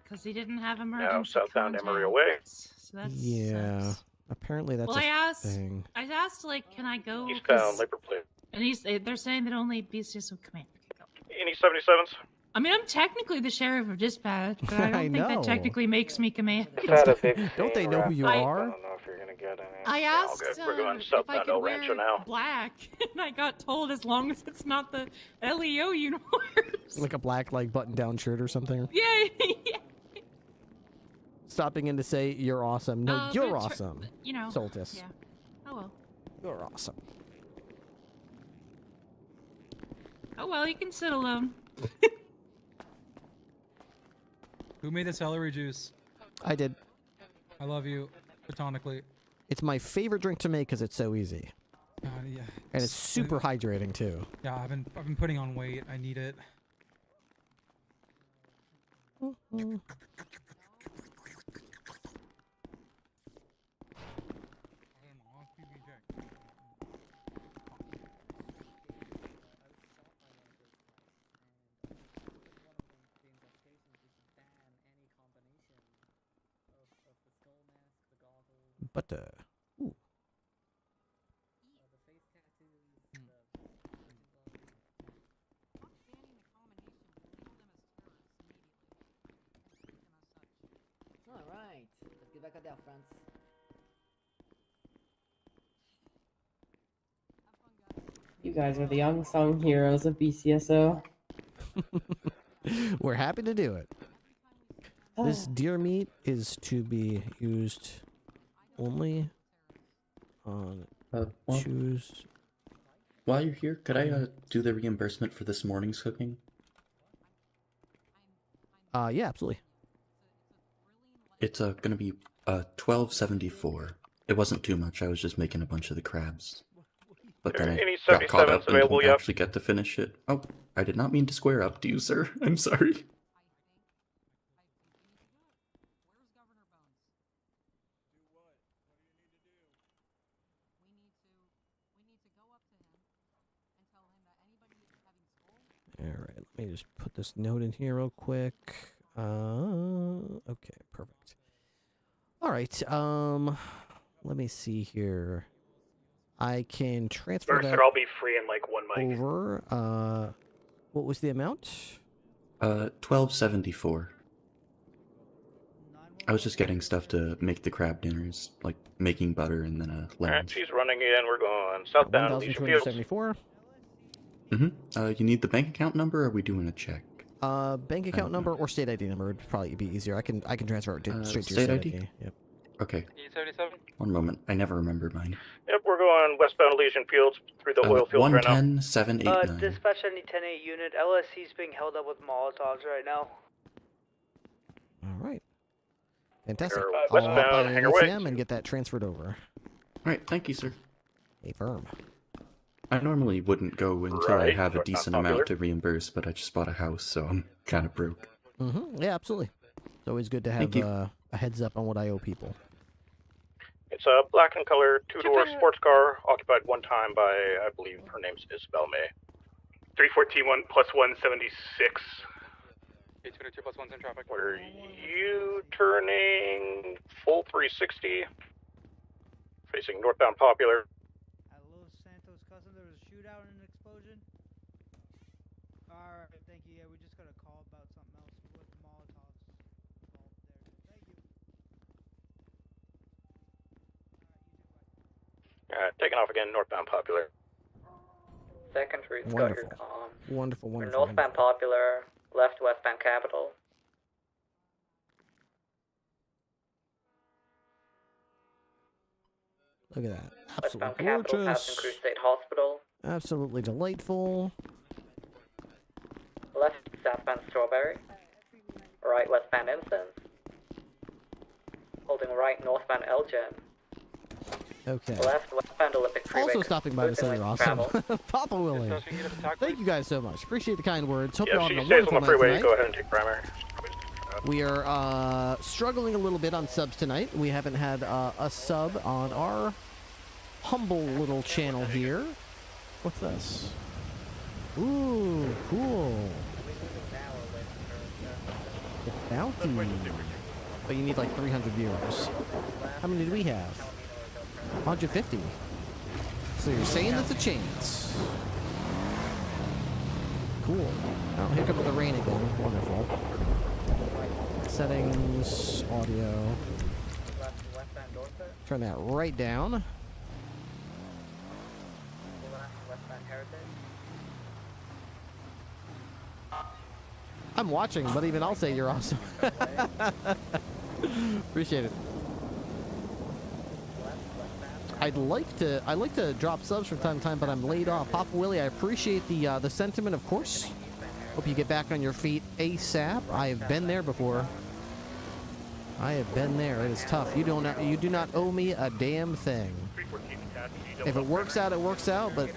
because he didn't have emergency Now southbound contact. Emery Way. So that Yeah, sucks. apparently that's Well, a thing. I asked, can I go? Eastbound Labor Plate. And they're saying that only BCSO command can go. Any 77s? I mean, I'm technically the sheriff of dispatch, but I don't I think know. that technically makes me command. Don't they know who you are? I don't know if you're gonna get any. I asked We're going if I southbound could El wear Rancho now. black, and I got told as long as it's not the LEO uniform. Like a black button-down shirt or something. Yeah. Stopping in to say you're awesome. No, but you're it's awesome. Soltis. Yeah. Oh well. You're awesome. Oh well, you can sit alone. Who made the celery juice? I did. I love you, platonically. It's my favorite drink to make because it's so easy. Yeah. And it's super hydrating too. Yeah, I've been putting on weight. I need it. But ooh. Alright, let's get back out there, friends. You guys are the unsung heroes of BCSO. We're happy to do it. This deer meat is to be used only on choose. While you're here, could I do the reimbursement for this morning's cooking? Yeah, absolutely. It's gonna be $12.74. It wasn't too much. I was just making a bunch of the crabs, but then I got caught up and didn't actually get to finish it. Oh, I did not mean to square up to you, sir. I'm sorry. Alright, let me just put this note in here real quick. Okay, perfect. Alright, let me see here. I can transfer that I'll be free in like 1 mic. over. What was the amount? $12.74. I was just getting stuff to make the crab dinners, like making butter and then a lemon. Alright, she's running in. We're going southbound Alicia Fields. 1,274. You need the bank account number, or are we doing a check? Bank account number or state ID number would probably be easier. I can transfer it straight to your state ID? Yep. Okay. 77. One moment. I never remembered mine. Yep, we're going westbound Elysian Fields through the oil fields right now. 110-789. Dispatch any 10-8 unit. LSC's being held up with Molotovs right now. All right. Fantastic. Or, westbound, I'll buy an Hangar Way. ATM and get that transferred over. Alright, thank you, sir. A firm. I normally wouldn't go until I Right, have a but not decent popular. amount to reimburse, but I just bought a house, so I'm kind of broke. Yeah, absolutely. It's always good to have Thank you. a a heads up on what I owe people. It's a black in color, two-door sports car, occupied one time by, I believe her name's Isabel May. 314-1 plus 176. 822 plus 1's in traffic. Were you turning full 360, facing northbound Popular? At Los Santos Custom, there was a shootout and an explosion. Alright, thank you. Yeah, we just got a call about something else with Molotovs involved there. Thank you. Taking off again, northbound Popular. Second Street's got your comm. Wonderful, We're wonderful. northbound Popular, left westbound Capital. Look at that. Westbound Absolutely Capital, passing gorgeous. Cruz State Hospital. Absolutely delightful. Left southbound Strawberry. Right westbound Incense. Holding right northbound Elgin. Okay. Left westbound Olympic Freeway. Also stopping by to say you're awesome. Travel. Papa Willie. Thank you guys so much. Appreciate the kind words. Hope Yeah, you're if all she having a stays on wonderful the night freeway, tonight. go ahead and take primary. We are struggling a little bit on subs tonight. We haven't had a sub on our humble little channel here. What's this? Ooh, cool. The bounty. But you need like 300 viewers. How many do we have? 150. So you're saying that's a chance. Cool. Oh, here comes the rain again. Wonderful. Settings, audio. Turn that right down. I'm watching, but even I'll say you're awesome. Appreciate it. I'd like to drop subs from time to time, but I'm laid off. Papa Willie, I appreciate the sentiment, of course. Hope you get back on your feet ASAP. I have been there before. I have been there. It is tough. You do not owe me a damn thing. If it works out, it works out, but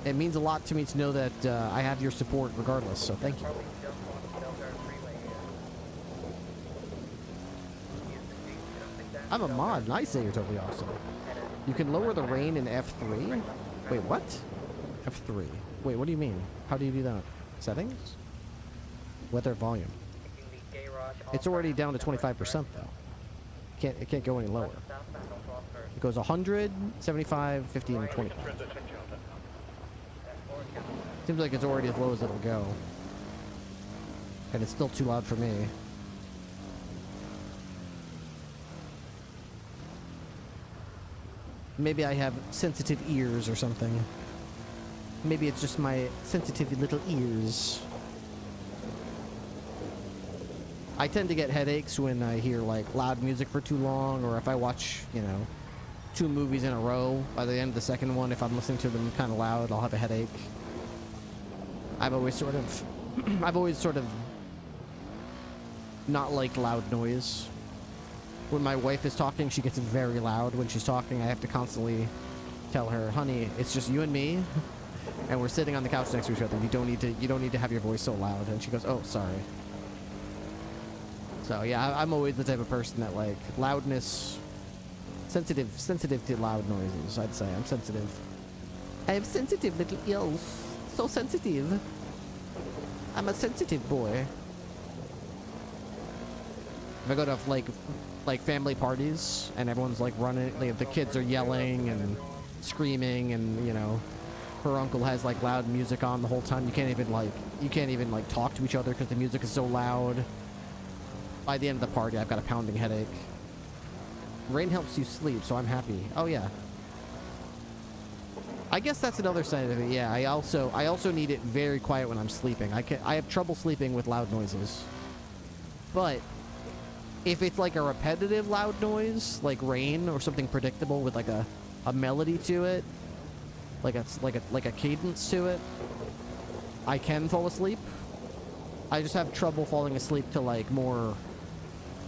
it means a lot to me to know that I have your support regardless, so thank you. I'm a mod, and I say you're totally awesome. You can lower the rain in F3? Wait, what? F3. Wait, what do you mean? How do you do that? Settings? Weather volume. It's already down to 25% though. It can't go any lower. It goes 100, 75, 50, and 25. Seems like it's already as low as it'll go. And it's still too loud for me. Maybe I have sensitive ears or something. Maybe it's just my sensitive little ears. I tend to get headaches when I hear like loud music for too long, or if I watch, 2 movies in a row. By the end of the second one, if I'm listening to them kind of loud, I'll have a headache. I've always sort of not liked loud noise. When my wife is talking, she gets very loud. When she's talking, I have to constantly tell her, "Honey, it's just you and me, and we're sitting on the couch next to each other. You don't need to have your voice so loud." And she goes, "Oh, sorry." So yeah, I'm always the type of person that like loudness, sensitive to loud noises. I'd say I'm sensitive. I have sensitive little ears, so sensitive. I'm a sensitive boy. If I go to like family parties and everyone's like running, like the kids are yelling and screaming, and her uncle has like loud music on the whole time. You can't even talk to each other because the music is so loud. By the end of the party, I've got a pounding headache. Rain helps you sleep, so I'm happy. Oh yeah. I guess that's another side of it. Yeah, I also need it very quiet when I'm sleeping. I have trouble sleeping with loud noises. But if it's like a repetitive loud noise, like rain or something predictable with like a melody to it, like a cadence to it, I can fall asleep. I just have trouble falling asleep to like more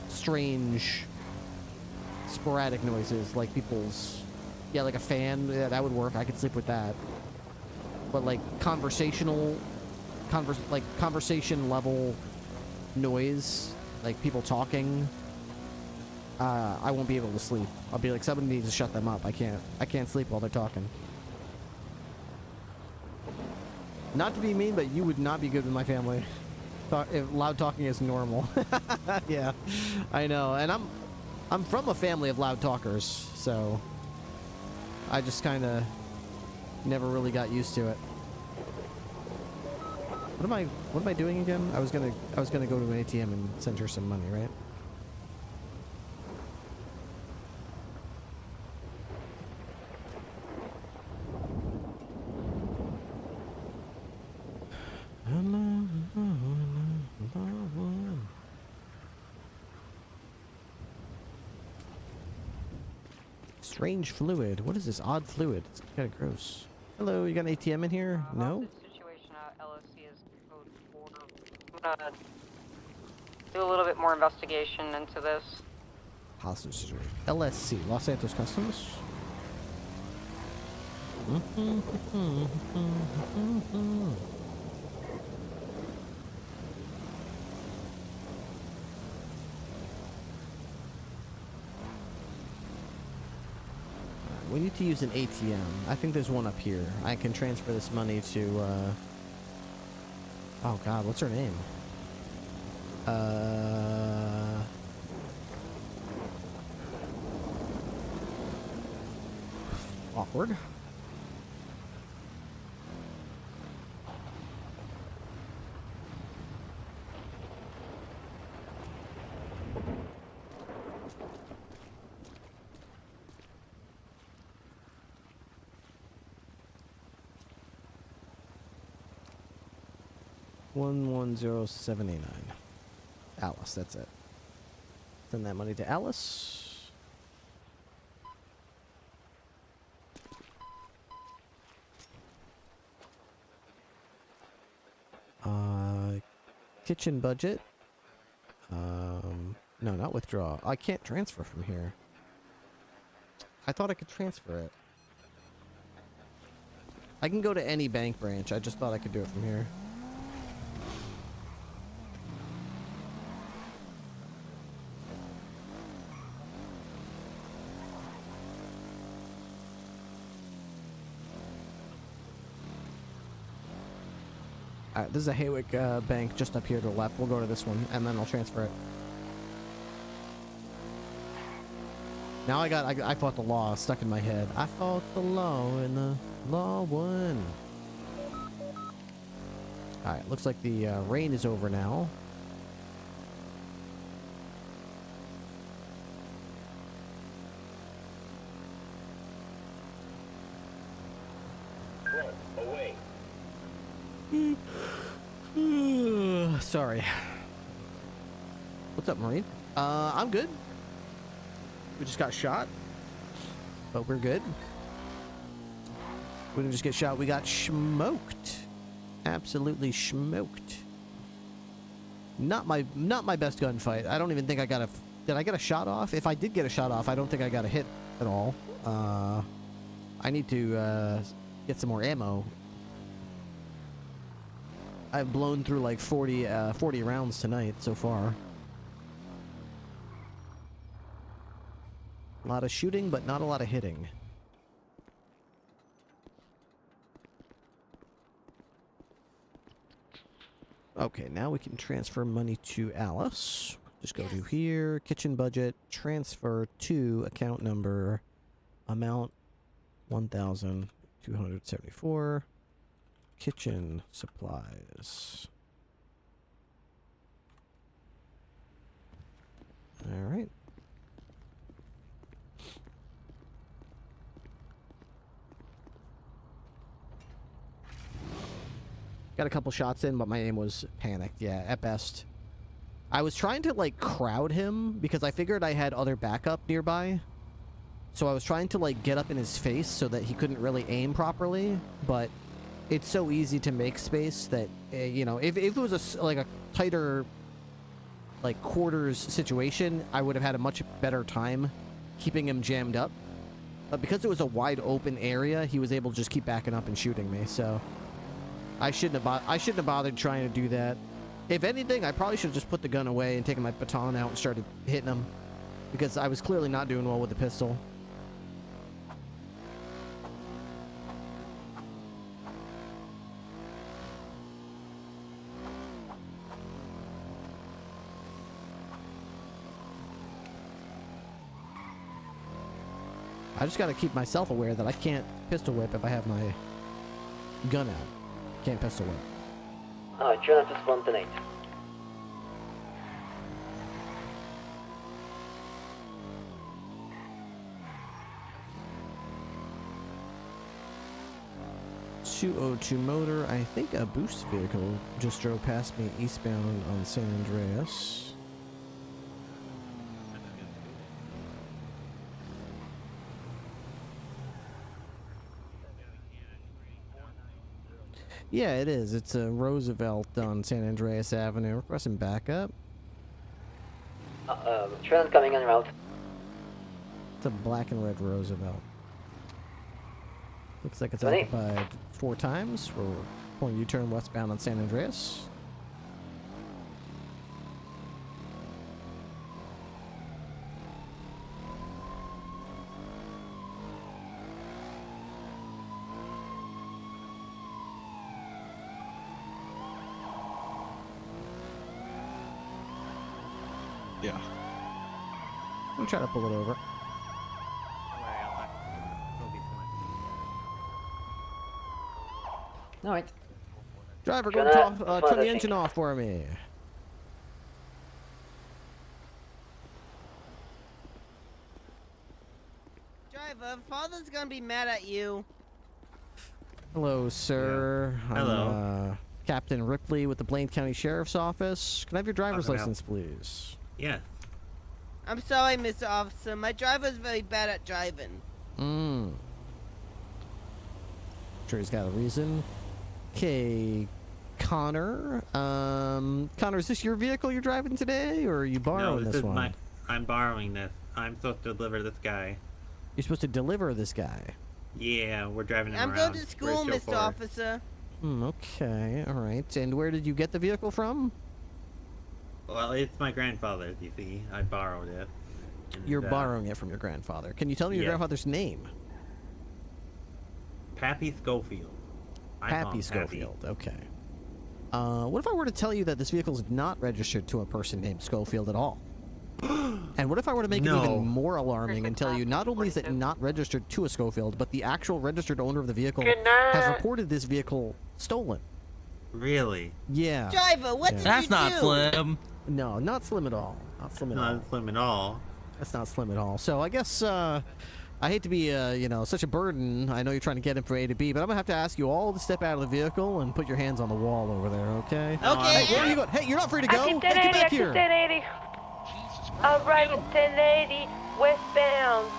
strange, sporadic noises, like people's, like a fan. Yeah, that would work. I could sleep with that. But like conversation level noise, like people talking, I won't be able to sleep. I'll be like, somebody needs to shut them up. I can't sleep while they're talking. Not to be mean, but you would not be good with my family. If loud talking is normal. Yeah, I know. And I'm from a family of loud talkers, so I just kind of never really got used to it. What am I doing again? I was gonna go to an ATM and send her some money, right? Strange fluid. What is this odd fluid? It's kind of gross. Hello, you got an ATM in here? No? Situation LSC is code 4. I'm gonna do a little bit more investigation into this. Hostage situation. LSC, Los Santos Customs. We need to use an ATM. I think there's one up here. I can transfer this money to, oh god, what's her name? Awkward. $110,789. Alice, that's it. Send that money to Alice. Kitchen budget. No, not withdraw. I can't transfer from here. I thought I could transfer it. I can go to any bank branch. I just thought I could do it from here. Alright, this is a Haywick bank just up here to the left. We'll go to this one, and then I'll transfer it. Now I fought the law stuck in my head. I fought the law and the law won. Alright, looks like the rain is over now. Away. Sorry. What's up, Marine? I'm good. We just got shot, but we're good. We didn't just get shot, we got smoked. Absolutely smoked. Not my best gunfight. I don't even think I got a... Did I get a shot off? If I did get a shot off, I don't think I got a hit at all. I need to get some more ammo. I've blown through like 40 rounds tonight so far. A lot of shooting, but not a lot of hitting. Okay, now we can transfer money to Alice. Just go to here, kitchen budget, transfer to account number, amount 1,274. Kitchen supplies. All right. Got a couple shots in, but my aim was panicked. Yeah, at best. I was trying to, like, crowd him because I figured I had other backup nearby. So I was trying to, like, get up in his face so that he couldn't really aim properly, but it's so easy to make space that, you know, if it was like a tighter, like, quarters situation, I would have had a much better time keeping him jammed up. But because it was a wide open area, he was able to just keep backing up and shooting me, so I shouldn't have bothered trying to do that. If anything, I probably should have just put the gun away and taken my baton out and started hitting him. because I was clearly not doing well with the pistol. I just gotta keep myself aware that I can't pistol whip if I have my gun out. Can't pistol whip. Alright, try not to spontanate. .202 motor. I think a boost vehicle just drove past me eastbound on San Andreas. Yeah, it is. It's a Roosevelt on San Andreas Avenue. Requesting backup. Trend coming en route. It's a black and red Roosevelt. Looks like it's 20. occupied 4 times. We're pulling U-turn westbound on San Andreas. Yeah. I'm trying to pull it over. Alright. Driver, go turn the engine off for me. Driver, father's gonna be mad at you. Hello, sir. Yeah. Hello. I'm, Captain Ripley with the Blaine County Sheriff's Office. Can I have your driver's How can I license, please? Yeah. I'm sorry, Mr. Officer. My driver's very bad at driving. Sure he's got a reason. Okay, Connor. Connor, is this your vehicle you're driving today, or are you borrowing No, this one? I'm borrowing this. I'm supposed to deliver this guy. You're supposed to deliver this guy. Yeah, we're driving him I'm around. going to school, We're Mr. Officer. Okay, all right. And where did you get the vehicle from? Well, it's my grandfather's, you see. I borrowed it. And, You're borrowing it from your grandfather. Can you tell me your yeah. grandfather's name? Pappy Schofield. I call Pappy him Schofield. Okay. What if I were to tell you that this vehicle is not registered to a person named Schofield at all? And what if I were to make it even more alarming and tell you not only is it not registered to a Schofield, but the actual registered owner of the vehicle has reported this vehicle stolen? Really? Yeah. Driver, what did you do? That's not slim. No, not slim at all. Not slim at all. Not slim at all. That's not slim at all. So I guess I hate to be you know, such a burden. I know you're trying to get him from A to B, but I'm gonna have to ask you all to step out of the vehicle and put your hands on the wall over there, okay? Okay. Hey, where are you going? Hey, you're not free to go. Exit Hey, get 1080, back exit here. 1080. Arrival 1080, westbound.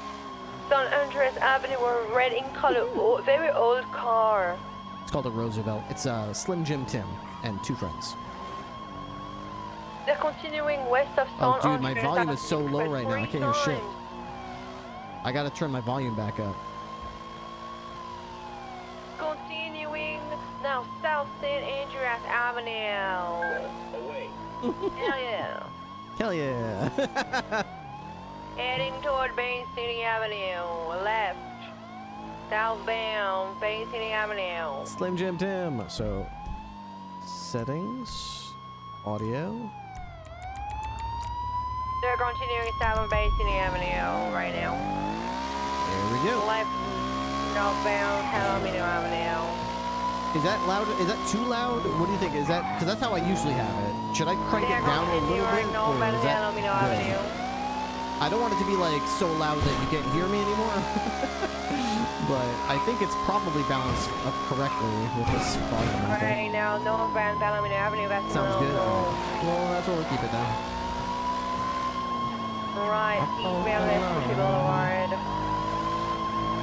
San Andreas Avenue, a red in color, very old car. It's called a Roosevelt. It's Slim Jim Tim and 2 friends. They're continuing west of San Oh, dude, my Andreas volume Avenue is so low right now. I can't hear shit. times. I gotta turn my volume back up. Continuing now south San Andreas Avenue. Hell yeah. Hell yeah. Heading toward Bay City Avenue, left. Southbound, Bay City Avenue. Slim Jim Tim. So, settings, audio. They're continuing south on Bay City Avenue right now. There we go. Left, northbound, Palomino Avenue. Is that loud? Is that too loud? What do you think? Is that because that's how I usually have it? Should I crank it down a little bit? Or is that good? I don't want it to be like so loud that you can't hear me anymore. But I think it's probably balanced up correctly with this volume. Right now, northbound, Palomino Avenue. That's Sounds good. Well, that's where we'll keep it then. Right, eastbound, Escalade Boulevard.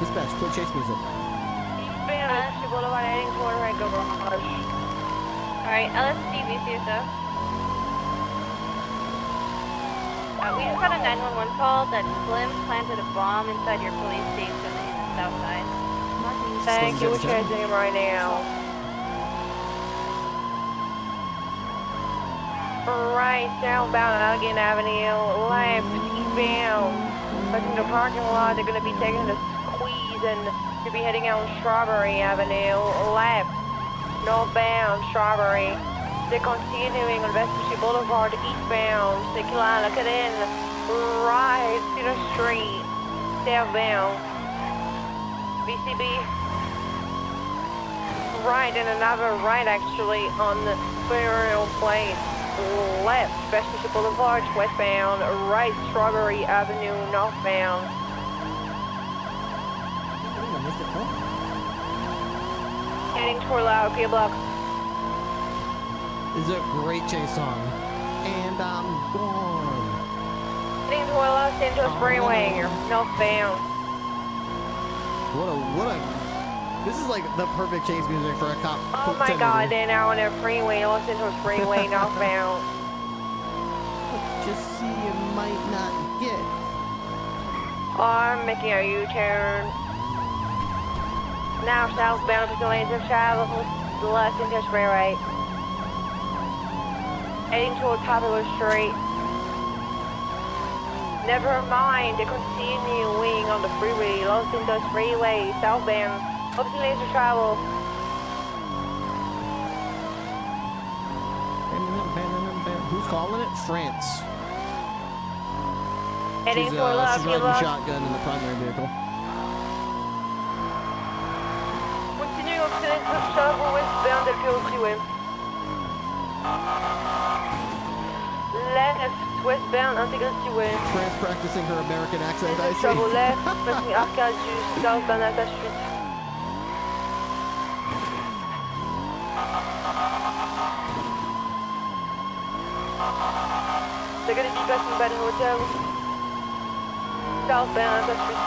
Dispatch, play chase music. Eastbound, Escalade Boulevard, heading toward Rango Garage. Alright, LSTV, CSO. We just got a 911 call that Slim planted a bomb inside your police station in the south side. Thank you, we're chasing him right now. Right, southbound Allegan Avenue, left, eastbound. Passing the parking lot, they're gonna be taking the squeeze and you'll be heading out Strawberry Avenue, left, northbound Strawberry. They're continuing on Vespucci Boulevard, eastbound, Sekila, look it in, right, Cedar Street, southbound, VCB, right and another right actually on the Burial Place, left, Vespucci Boulevard, westbound, right, Strawberry Avenue, northbound. Heading toward Loud P Block. This is a great chase song. And I'm gone. Heading toward Los Santos Freeway, northbound. What a this is like the perfect chase music for a cop. Oh my god, they're now on their freeway, Los Santos Freeway, northbound. Just see you might not get. I'm making a U-turn. Now southbound to the lanes of travel, Los Santos Freeway. Heading toward Poplar Street. Never mind, they're continuing on the freeway, Los Santos Freeway, southbound. Opposite lanes of travel. Who's calling it? France. Heading She's toward Los riding Santos. shotgun in the primary vehicle. Continuing opposite lanes of travel westbound at POC. Left, westbound, Integrity Way. France practicing her American accent, I see. Travel left, passing Arcade du southbound at Street. They're gonna be passing by the hotel. Southbound at Street.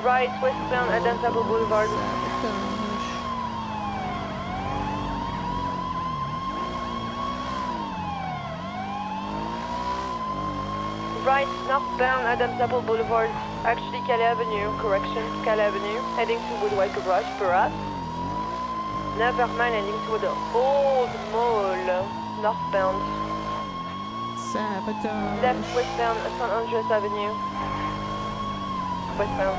Right, westbound at Danzapo Boulevard. Right, northbound Adams Apple Boulevard. Actually, Calais Avenue. Correction, Calais Avenue. Heading to Woodward Garage, perhaps. Never mind, heading to the old mall. Northbound. Sabotage. Left, westbound, San Andreas Avenue. Westbound.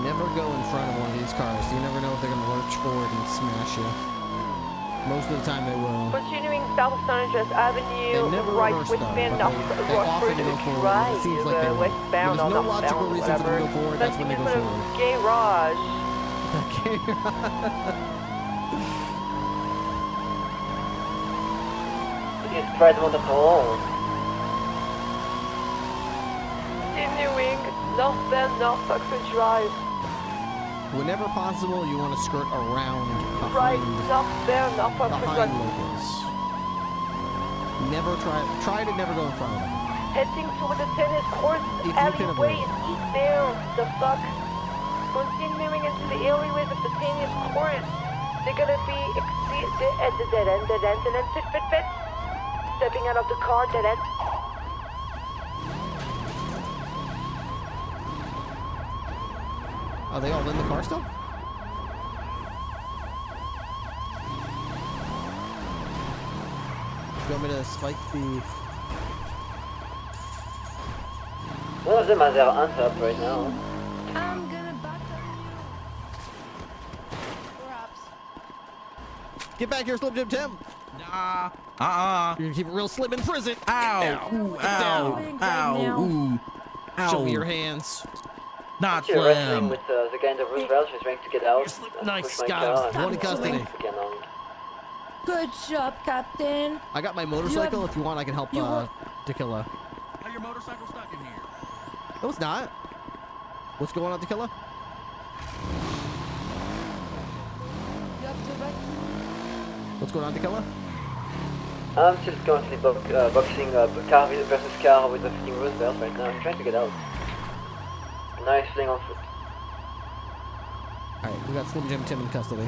Never go in front of one of these cars. You never know if they're going to lurch forward and smash you. Most of the time they will. Continuing south of San Andreas Avenue, right, westbound, they often go forward. drive, It seems like they will. westbound There's or no logical northbound, reason for them whatever. to go forward. That's when they go forward. Garage. You spread on the pole. Continuing northbound, North Oxford Drive. Whenever possible, you want to skirt around Right, behind, northbound, North Oxford behind Drive. locals. Never try to never go in front of them. Heading toward the tennis court If you can alleyway avoid and eastbound. The fuck? Continuing into the alleyways of the tennis court. They're gonna be at the dead end, and then fit. Stepping out of the car, dead end. Are they all in the car still? You want me to spike the... None of them have their hands up right now. I'm gonna back on you. Perhaps. Get back here, Slim Jim Tim! Nah. You're gonna keep it real slim in prison! Ow! Ooh, ow! Ow! Ooh! Ow! Show me your hands. Not You're wrestling slim. with the guy in the Roosevelt. She's trying to get out. Nice, Push my got car one in custody. Again on. Good job, Captain. I got my motorcycle. If you want, I can help Tequila. Your motorcycle stuck in here. No, it's not. What's going on, Tequila? You have to back. What's going on, Tequila? I'm still currently boxing car versus car with the fitting Roosevelt right now. I'm trying to get out. Now he's fleeing on foot. Alright, we got Slim Jim Tim in custody.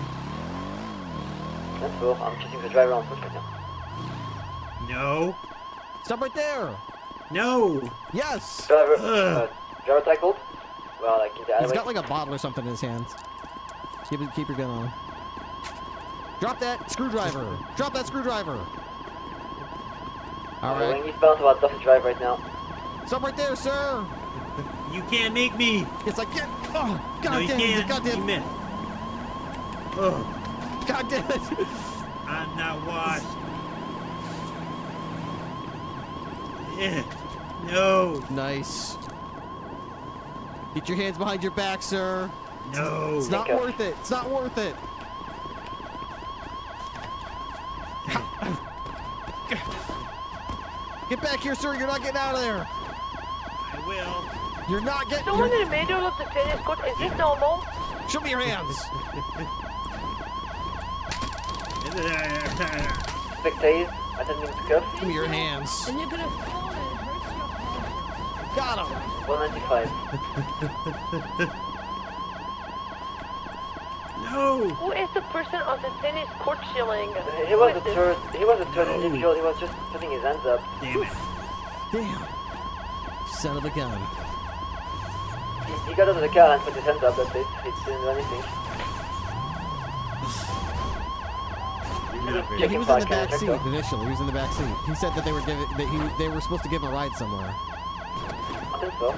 That's four. I'm chasing the driver on foot right now. No. Stop right there! No! Driver tackled? Well, like in the He's alleyway. got like a bottle or something in his hands. Keep your gun on. Drop that screwdriver. Drop that screwdriver. All right. Going eastbound to our Dusty Drive right now. Stop right there, sir. You can't make me. Yes, I can. Oh, God No, you damn it. can't. God damn You it. missed. Oh, God damn it. I'm not washed. Yeah. No. Nice. Get your hands behind your back, sir. No. It's not worth it. It's not worth it. Get back here, sir. You're not getting out of there. I will. You're not getting... Someone in the middle of the tennis court, is this normal? Show me your hands. Spectators, attending to cuff. Give me your hands. And you're gonna fall and it hurts your Got him. 195. No. Who is the person on the tennis court chilling? He was the third individual. He was just putting his hands up. Damn it. Damn. Son of a gun. He got out of the car and put his hands up. That's it. He didn't do anything. Yeah, he was in the back seat initially. He was in the back seat. He said that they were supposed to give him a ride somewhere. I think so.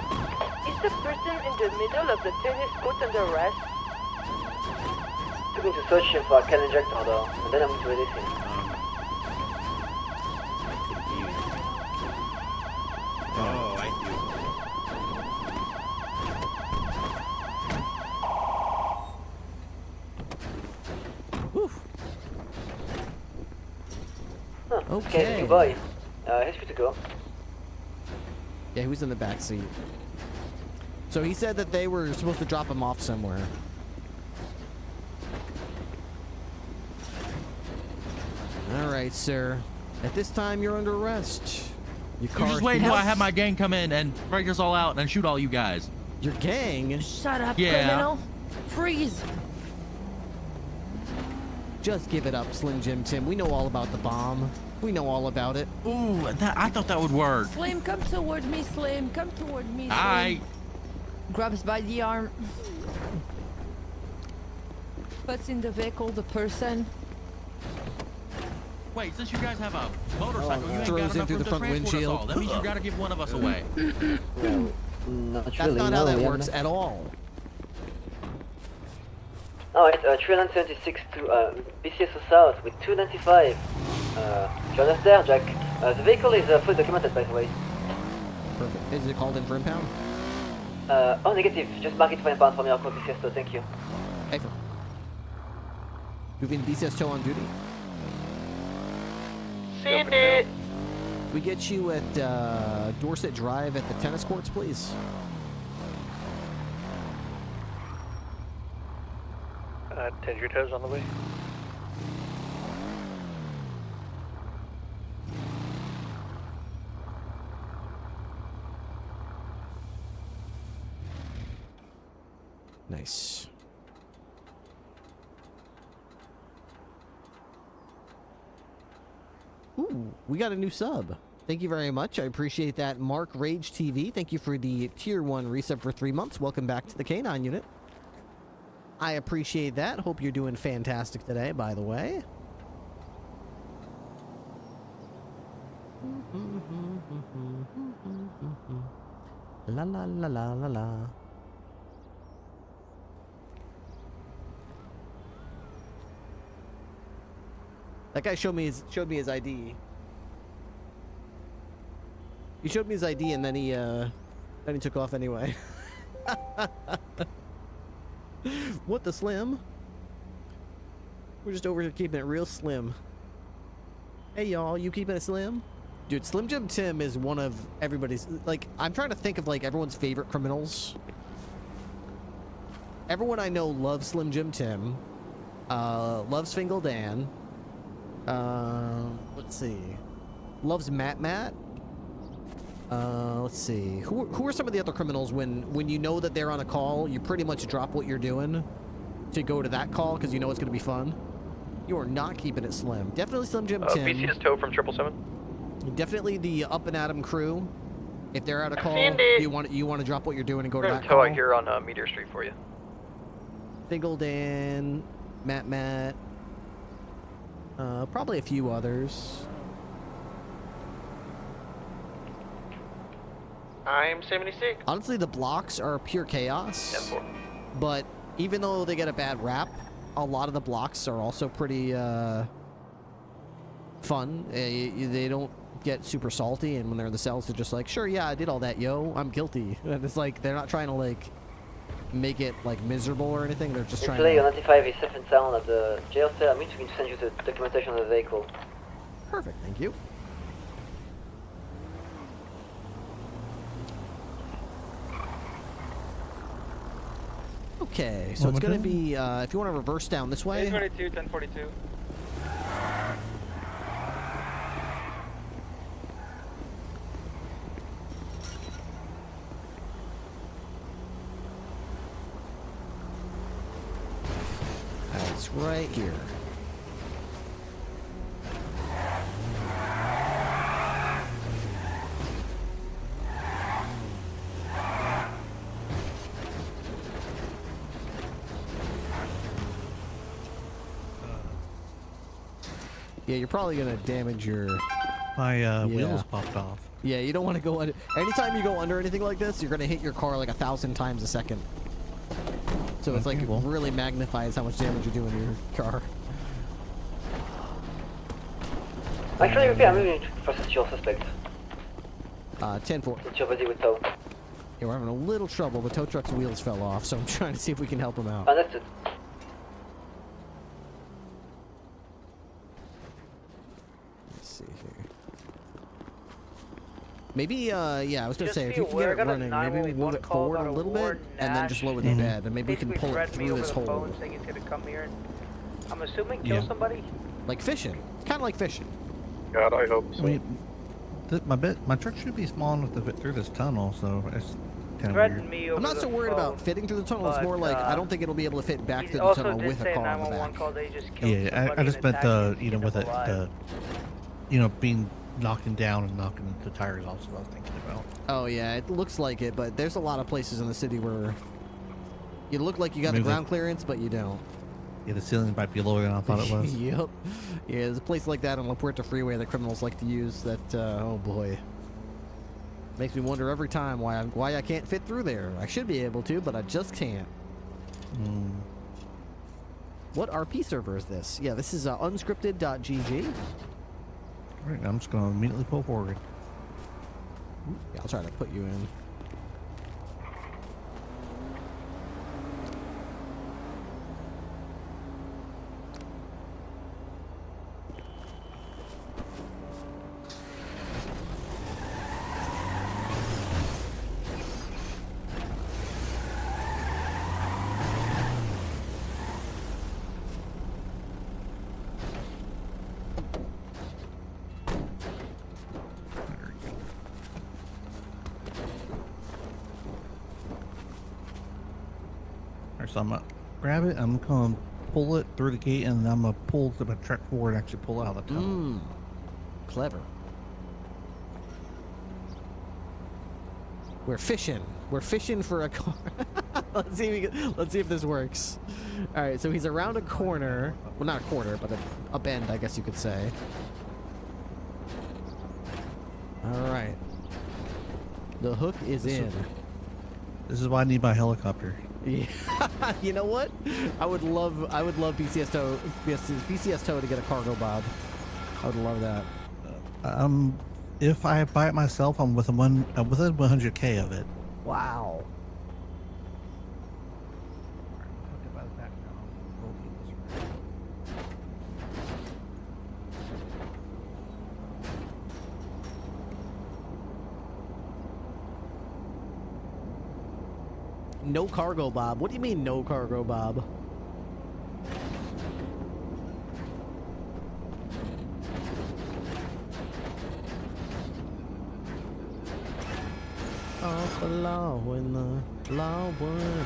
Is the person in the middle of the tennis court under arrest? I'm going to search him for a can injector though, and then I'm going to release him. Oh, I Whew. Huh. Okay. Goodbye. He's free to go. Yeah, he was in the back seat. So he said that they were supposed to drop him off somewhere. All right, sir. At this time, you're under arrest. You just wait until I have my gang come in and break us all out and shoot all you guys. Your gang? Shut up, Yeah. criminal. Freeze. Just give it up, Slim Jim Tim. We know all about the bomb. We know all about it. Ooh, I thought that would work. Slim, come toward me, Slim. Come toward me, Slim. Aye. Grabs by the arm. Puts in the vehicle the person. Wait, since you guys have a motorcycle, you ain't Throws got enough into room the to front transport us windshield. all. That means you gotta give one of us away. Well, not That's really. not no, how that we works haven't. at all. Alright, 376 to BCSO South with 295. Join us there, Jack. The vehicle is fully documented, by the way. Perfect. Is it called in for impound? Oh, negative. Just mark it for impound from your code BCSO, thank you. Hey, you've been BCS tow on duty. Send it. We get you at Dorset Drive at the tennis courts, please. Tenjuta's on the way. Nice. Ooh, we got a new sub. Thank you very much. I appreciate that. Mark Rage TV, thank you for the Tier 1 resub for 3 months. Welcome back to the K9 unit. I appreciate that. Hope you're doing fantastic today, by the way. La la la la la la. That guy showed me his ID. He showed me his ID and then he took off anyway. What the Slim? We're just over here keeping it real slim. Hey y'all, you keeping it slim? Dude, Slim Jim Tim is one of everybody's, like, I'm trying to think of like everyone's favorite criminals. Everyone I know loves Slim Jim Tim. Loves Fingal Dan. Let's see. Loves Matt. Let's see. Who are some of the other criminals when you know that they're on a call, you pretty much drop what you're doing to go to that call because you know it's going to be fun? You are not keeping it slim. Definitely Slim Jim Tim. BCS tow from 777. Definitely the Up and Adam crew. If they're at a call, you want to drop what you're doing and go to that tow call. out here on Meteor Street for you. Fingaldan, Matt, probably a few others. I'm 76. Honestly, the blocks are pure chaos. But even though they get a bad rap, a lot of the blocks are also pretty fun. They don't get super salty, and when they're in the cells, they're just like, sure, yeah, I did all that, yo, I'm guilty. And it's like, they're not trying to, like, make it, like, miserable or anything. They're just trying to... Ripley, 95 is safe and sound at the jail cell. I'm going to send you the documentation of the vehicle. Perfect, thank you. Okay, so it's going to be, if you want to reverse down this way... 1042, 1042. It's right here. Yeah, you're probably gonna damage your... My wheels popped off. Yeah, you don't want to go under... Anytime you go under anything like this, you're gonna hit your car like 1,000 times a second. So it's like it really magnifies how much damage you do in your car. Actually, Ripley, I'm moving to process your suspect. 10-4. It's your body with tow. Yeah, we're having a little trouble. The tow truck's wheels fell off, so I'm trying to see if we can help him out. Understood. Let's see here. Maybe, yeah, I was gonna say, if you can get it running, maybe we'll move it forward a little bit, and then just lower the bed, and maybe we can pull it through this hole. Saying he's gonna come here and, I'm assuming, kill somebody? Like fishing. It's kind of like fishing. God, I hope so. I mean, my truck should be small enough to fit through this tunnel, so it's kind of weird. I'm not so worried about fitting through the tunnel. It's more like I don't think it'll be able to fit back through the tunnel with a car on the back. Yeah, I just meant you know, with it, you know, being knocking down and knocking the tires off. So I was thinking about. Oh yeah, it looks like it, but there's a lot of places in the city where you look like you got the ground clearance, but you don't. Yeah, the ceiling might be lower than I thought it was. Yep. Yeah, there's a place like that on La Puerta Freeway that criminals like to use. That oh boy, makes me wonder every time why I can't fit through there. I should be able to, but I just can't. What RP server is this? Yeah, this is unscripted.gg. Alright, I'm just gonna immediately pull forward. Yeah, I'll try to put you in. So I'm gonna grab it, I'm gonna pull it through the gate, and I'm gonna pull the truck forward and actually pull out of the tunnel. Clever. We're fishing. We're fishing for a car. let's see if this works. All right, so he's around a corner. Well, not a corner, but a bend, I guess you could say. All right. The hook is in. This is why I need my helicopter. Yeah. You know what? I would love BCS Tow to get a cargo bob. I would love that. If I buy it myself, I'm within 100K of it. Wow. No cargo, Bob. What do you mean, no cargo, Bob? Off the law when the law won.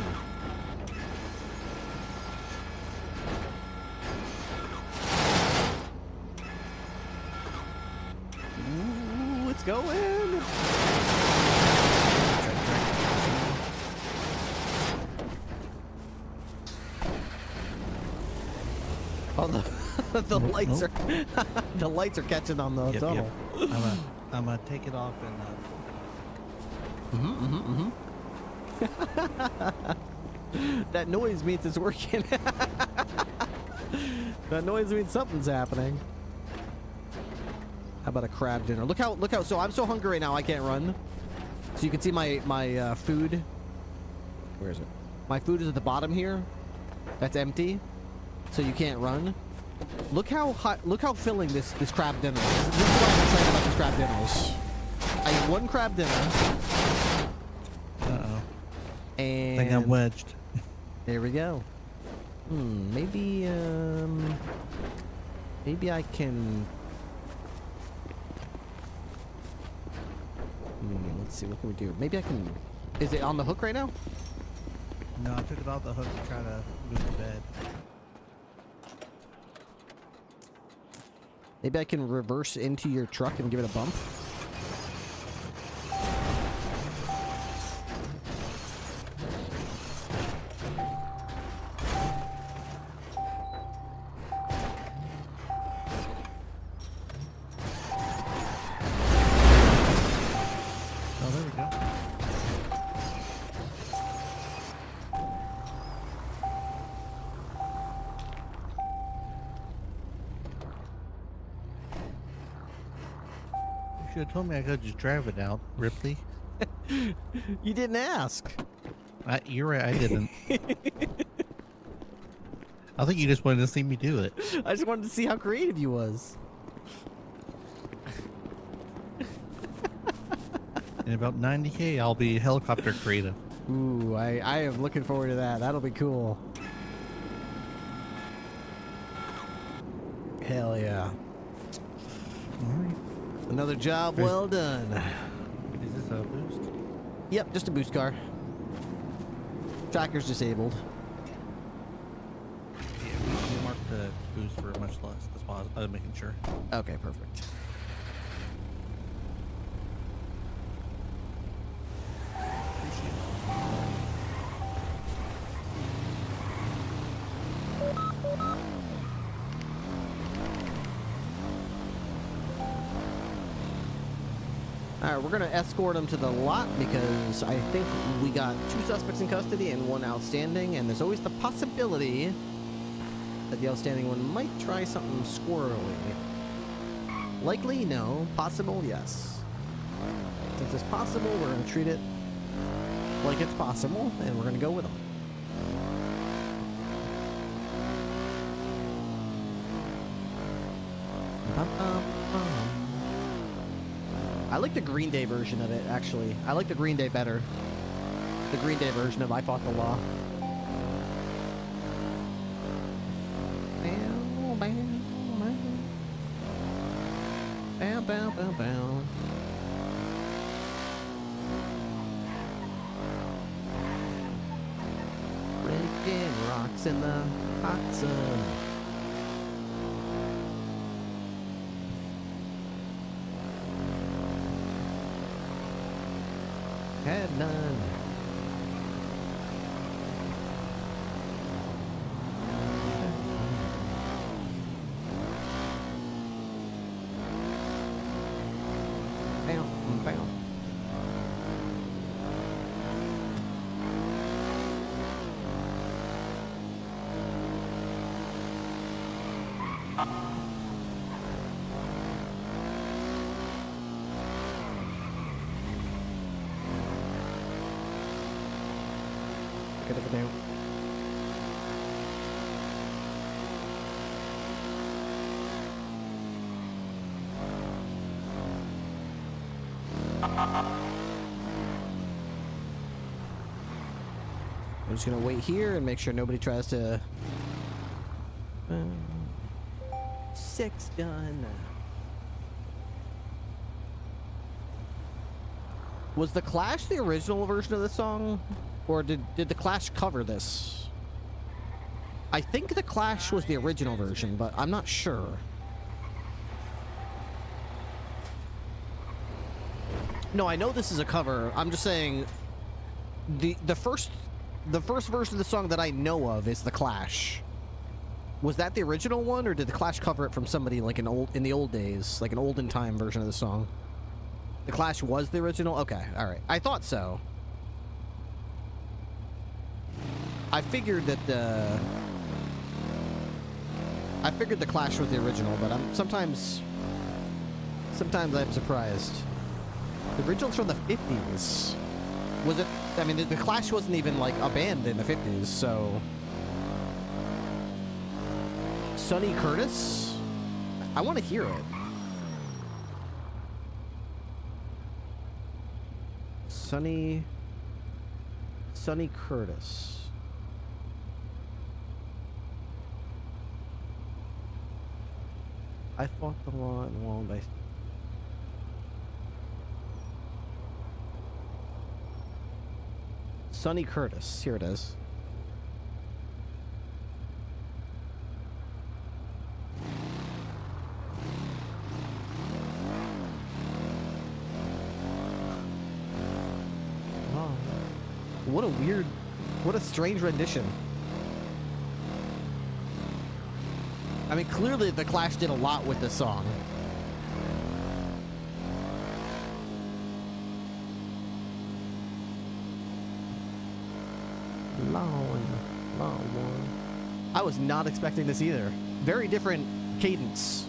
Ooh, it's going. the lights are the lights are catching on the tunnel. Yep. I'm gonna take it off and. That noise means it's working. That noise means something's happening. How about a crab dinner? Look how. So I'm so hungry right now I can't run. So you can see my food. Where is it? My food is at the bottom here. That's empty. So you can't run. Look how hot. Look how filling this crab dinner is. This is why I'm excited about these crab dinners. I ate one crab dinner. Uh-oh. And I got wedged. There we go. Maybe I can. Let's see. What can we do? Maybe I can. Is it on the hook right now? No, I took it off the hook to try to move the bed. Maybe I can reverse into your truck and give it a bump. Oh, there we go. You should have told me I could just drive it out, Ripley. You didn't ask. You're right, I didn't. I think you just wanted to see me do it. I just wanted to see how creative you was. In about 90K, I'll be helicopter creative. Ooh, I am looking forward to that. That'll be cool. Hell yeah. Alright. Another job well done. Is this a boost? Yep, just a boost car. Tracker's disabled. Yeah, we marked the boost for much less. That's why I was making sure. Okay, perfect. Alright, we're going to escort him to the lot because I think we got 2 suspects in custody and 1 outstanding, and there's always the possibility that the outstanding one might try something squirrely. Likely, no. Possible, yes. Since it's possible, we're going to treat it like it's possible, and we're going to go with him. I like the Green Day version of it, actually. I like the Green Day better. The Green Day version of I Fought the Law. Bow, bow, bow. Bow, bow, bow, bow. Breaking rocks in the hot sun. Had none. Bow, bow. Get it down. I'm just gonna wait here and make sure nobody tries to 6 gun. Was the Clash the original version of the song? Or did the Clash cover this? I think the Clash was the original version, but I'm not sure. No, I know this is a cover. I'm just saying the first version of the song that I know of is the Clash. Was that the original one, or did the Clash cover it from somebody like in the old days, like an olden time version of the song? The Clash was the original? Okay, alright. I thought so. I figured that the Clash was the original, but sometimes I'm surprised. The original's from the 50s. Was it? I mean, the Clash wasn't even like a band in the 50s, so. Sonny Curtis? I want to hear it. Sonny Curtis. I fought the law and won by. Sonny Curtis. Here it is. Wow. What a strange rendition. I mean, clearly the Clash did a lot with this song. I was not expecting this either. Very different cadence.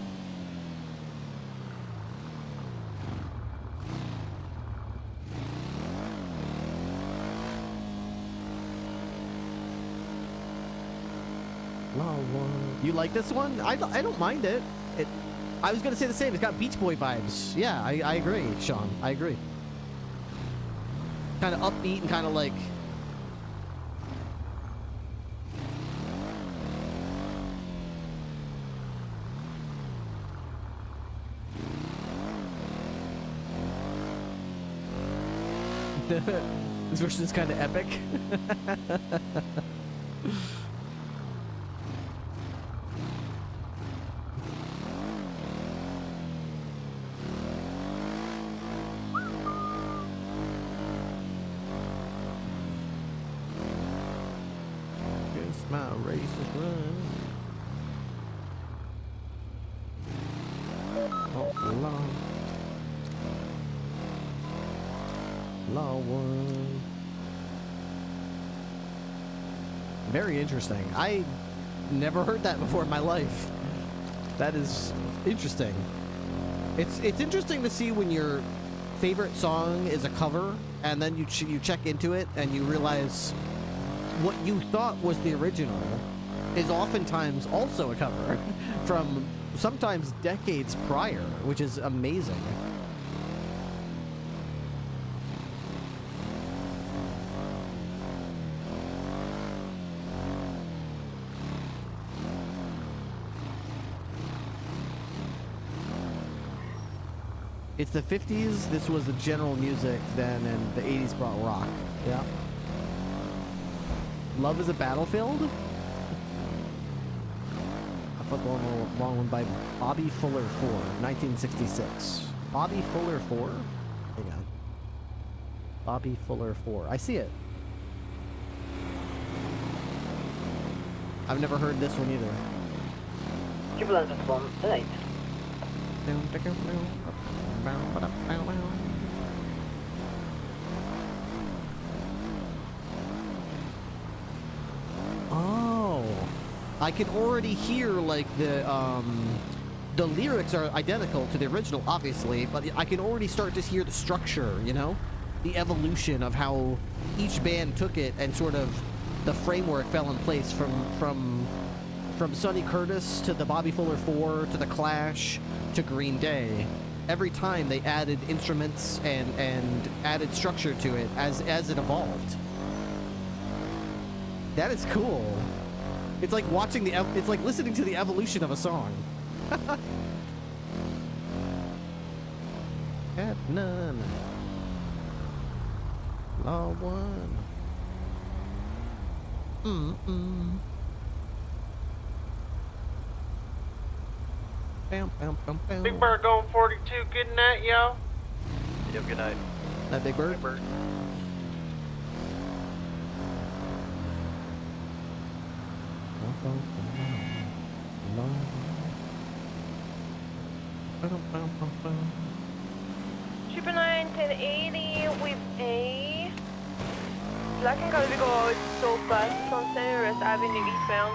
You like this one? I don't mind it. I was gonna say the same. It's got Beach Boy vibes. Yeah, I agree, Sean. I agree. Kind of upbeat and kind of like. This version's kind of epic. Against my racist run. Oh, long. Law one. Very interesting. I never heard that before in my life. That is interesting. It's interesting to see when your favorite song is a cover, and then you check into it and you realize what you thought was the original is oftentimes also a cover from sometimes decades prior, which is amazing. It's the 50s, this was the general music then, and the 80s brought rock. Yeah. Love is a Battlefield? I put the wrong one by Bobby Fuller 4, 1966. Bobby Fuller 4? Hang on. Bobby Fuller 4. I see it. I've never heard this one either. Turbulence from tonight. Oh, I can already hear like the lyrics are identical to the original, obviously, but I can already start to hear the structure, you know, the evolution of how each band took it and sort of the framework fell in place from Sonny Curtis to the Bobby Fuller 4 to the Clash to Green Day. Every time they added instruments and added structure to it as it evolved. That is cool. It's like watching it's like listening to the evolution of a song. At none. Law one. Bam, bam, bam, bam. Big Bird going 42. Good night, y'all. Yep, good night. That Big Bird? Big Bird. Triple 1080 with a black and color vehicle so fast from Center Avenue eastbound.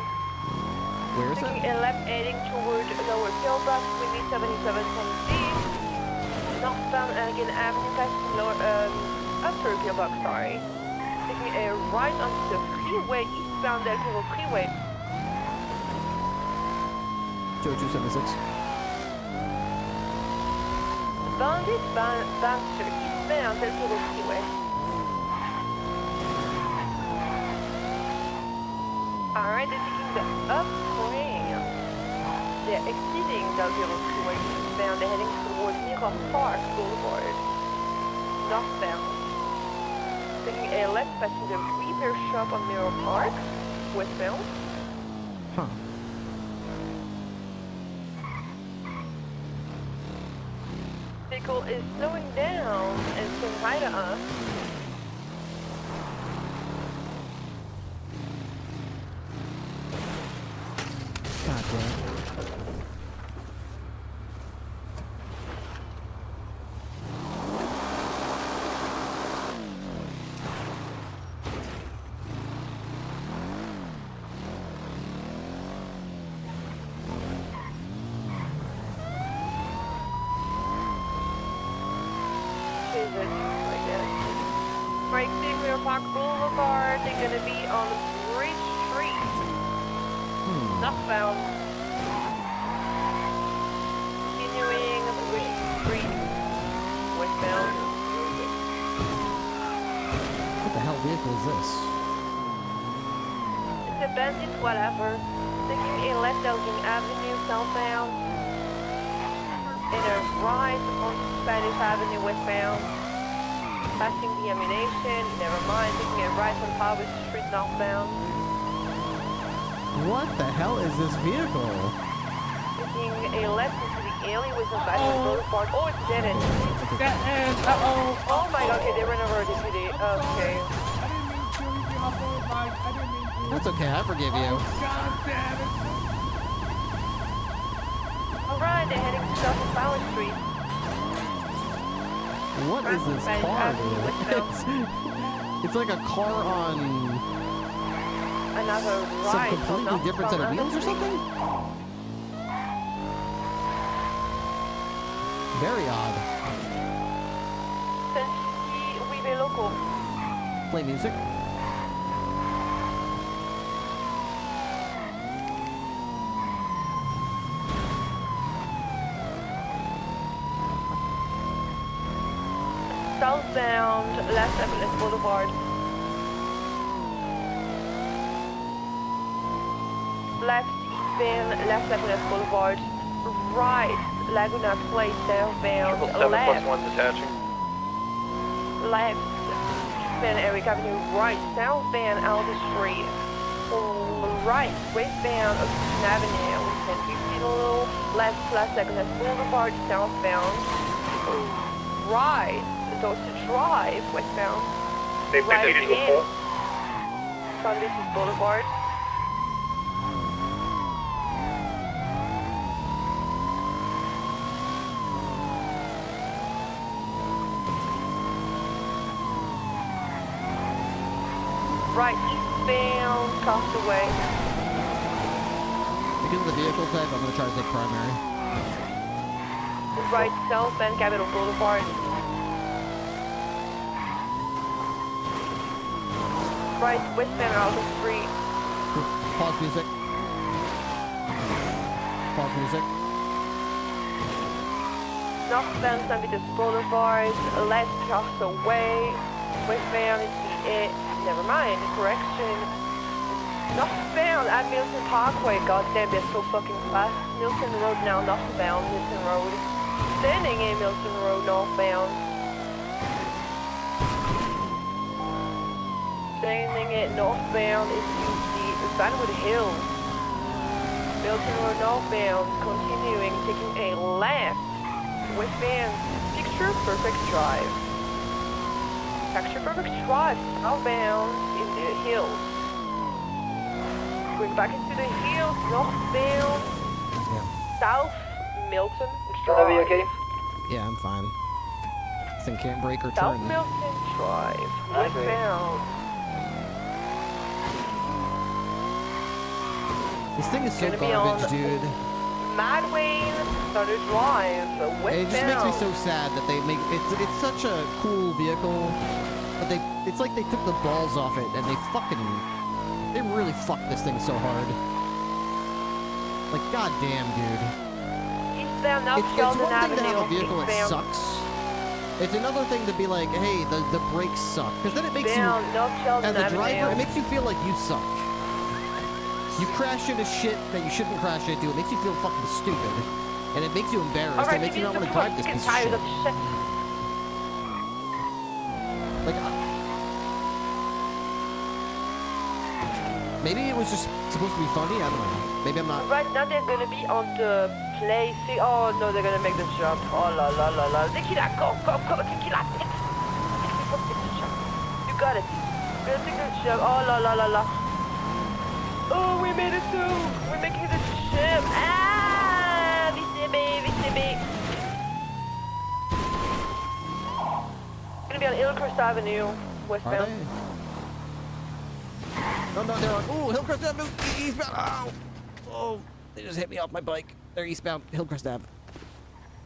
Where is Taking it? a left heading toward lower pillbox with the 7710C. Northbound Allegan Avenue passing lower, upper pillbox, sorry. Taking a right onto the freeway, eastbound Del Perro Freeway. 0276. Bandit Banster, eastbound Del Perro Freeway. Alright, they're taking the upgrade. They're exceeding Del Perro Freeway eastbound. They're heading towards Mirror Park Boulevard. Northbound. Taking a left passing the repair shop on Mirror Park, westbound. Huh. Vehicle is slowing down and saying hi to us. God damn. Right, Mirror Park Boulevard, they're gonna be on Bridge Street. Northbound. Continuing Bridge Street. Westbound. What the hell vehicle is this? It's a Bandit, whatever. Taking a left Elgin Avenue southbound. And a right on Spanish Avenue westbound. Passing the ammunition, never mind, taking a right on Powers Street northbound. What the hell is this vehicle? Taking a left into the alley with a Basham Boulevard. Oh, it's dead end. Oh my god, okay, they ran over the city. Okay. That's okay, I forgive you. Alright, they're heading south of Powers Street. What is this car, dude? It's like a car on another some ride completely different set of wheels or something? Very odd. We be local. Play music. Southbound, left Evelyn Boulevard. Left eastbound, left Evelyn Boulevard. Right, Laguna Place, southbound. 7+1 detaching. Left, eastbound Eric Avenue. Right, southbound Alder Street. Right, westbound Ocean Avenue. 1050 low. Left, Laguna Boulevard, southbound. Right. Dorset Drive, westbound. Right again. Sun Beaches Boulevard. Right, eastbound, Castaway. Because of the vehicle type, I'm going to try to take primary. Right, southbound Capitol Boulevard. Right, westbound Alpha Street. Pause music. Pause music. Northbound San Vitus Boulevard, left Castaway. Westbound is the never mind, correction. Northbound at Milton Parkway. Goddamn, they're so fucking fast. Milton Road now, northbound Milton Road. Standing in Milton Road, northbound. Standing at northbound into the Vanwood Hills. Milton Road northbound, continuing, taking a left. Westbound, Picture Perfect Drive. Picture Perfect Drive, southbound in the hills. Going back into the hills, northbound, South Milton Are you Drive. okay? Yeah, I'm fine. This thing can't break or South turn. Milton Drive. Okay. Westbound. This thing is so Gonna be garbage, on dude. Madwayne Thunder Drive. Westbound. It just makes me so sad that they make it's such a cool vehicle, but it's like they took the balls off it and they really fucked this thing so hard. Like, goddamn, dude. Eastbound North It's Sheldon one thing to Avenue. have a vehicle that Eastbound. sucks. It's another thing to be like, hey, the brakes suck, because then it makes you, Eastbound North Sheldon as a driver, Avenue. it makes you feel like you suck. You crash into shit that you shouldn't crash into. It makes you feel fucking stupid, and it makes you embarrassed. Alright, It makes you not want to drive this piece of tired shit. of shit. Like, maybe it was just supposed to be funny. I don't know. Maybe I'm not. Right now they're gonna be on the place. Oh no, they're gonna make the jump. Oh la la la la. Tequila, go, tequila. You got it. We're gonna take the jump. Oh la la la la. Oh, we made it too. We're making the jump. Ah, VCB. Gonna be on Hillcrest Avenue, westbound. No, they're on. Ooh, Hillcrest Avenue, eastbound. Ow! Oh, they just hit me off my bike. They're eastbound, Hillcrest Ave.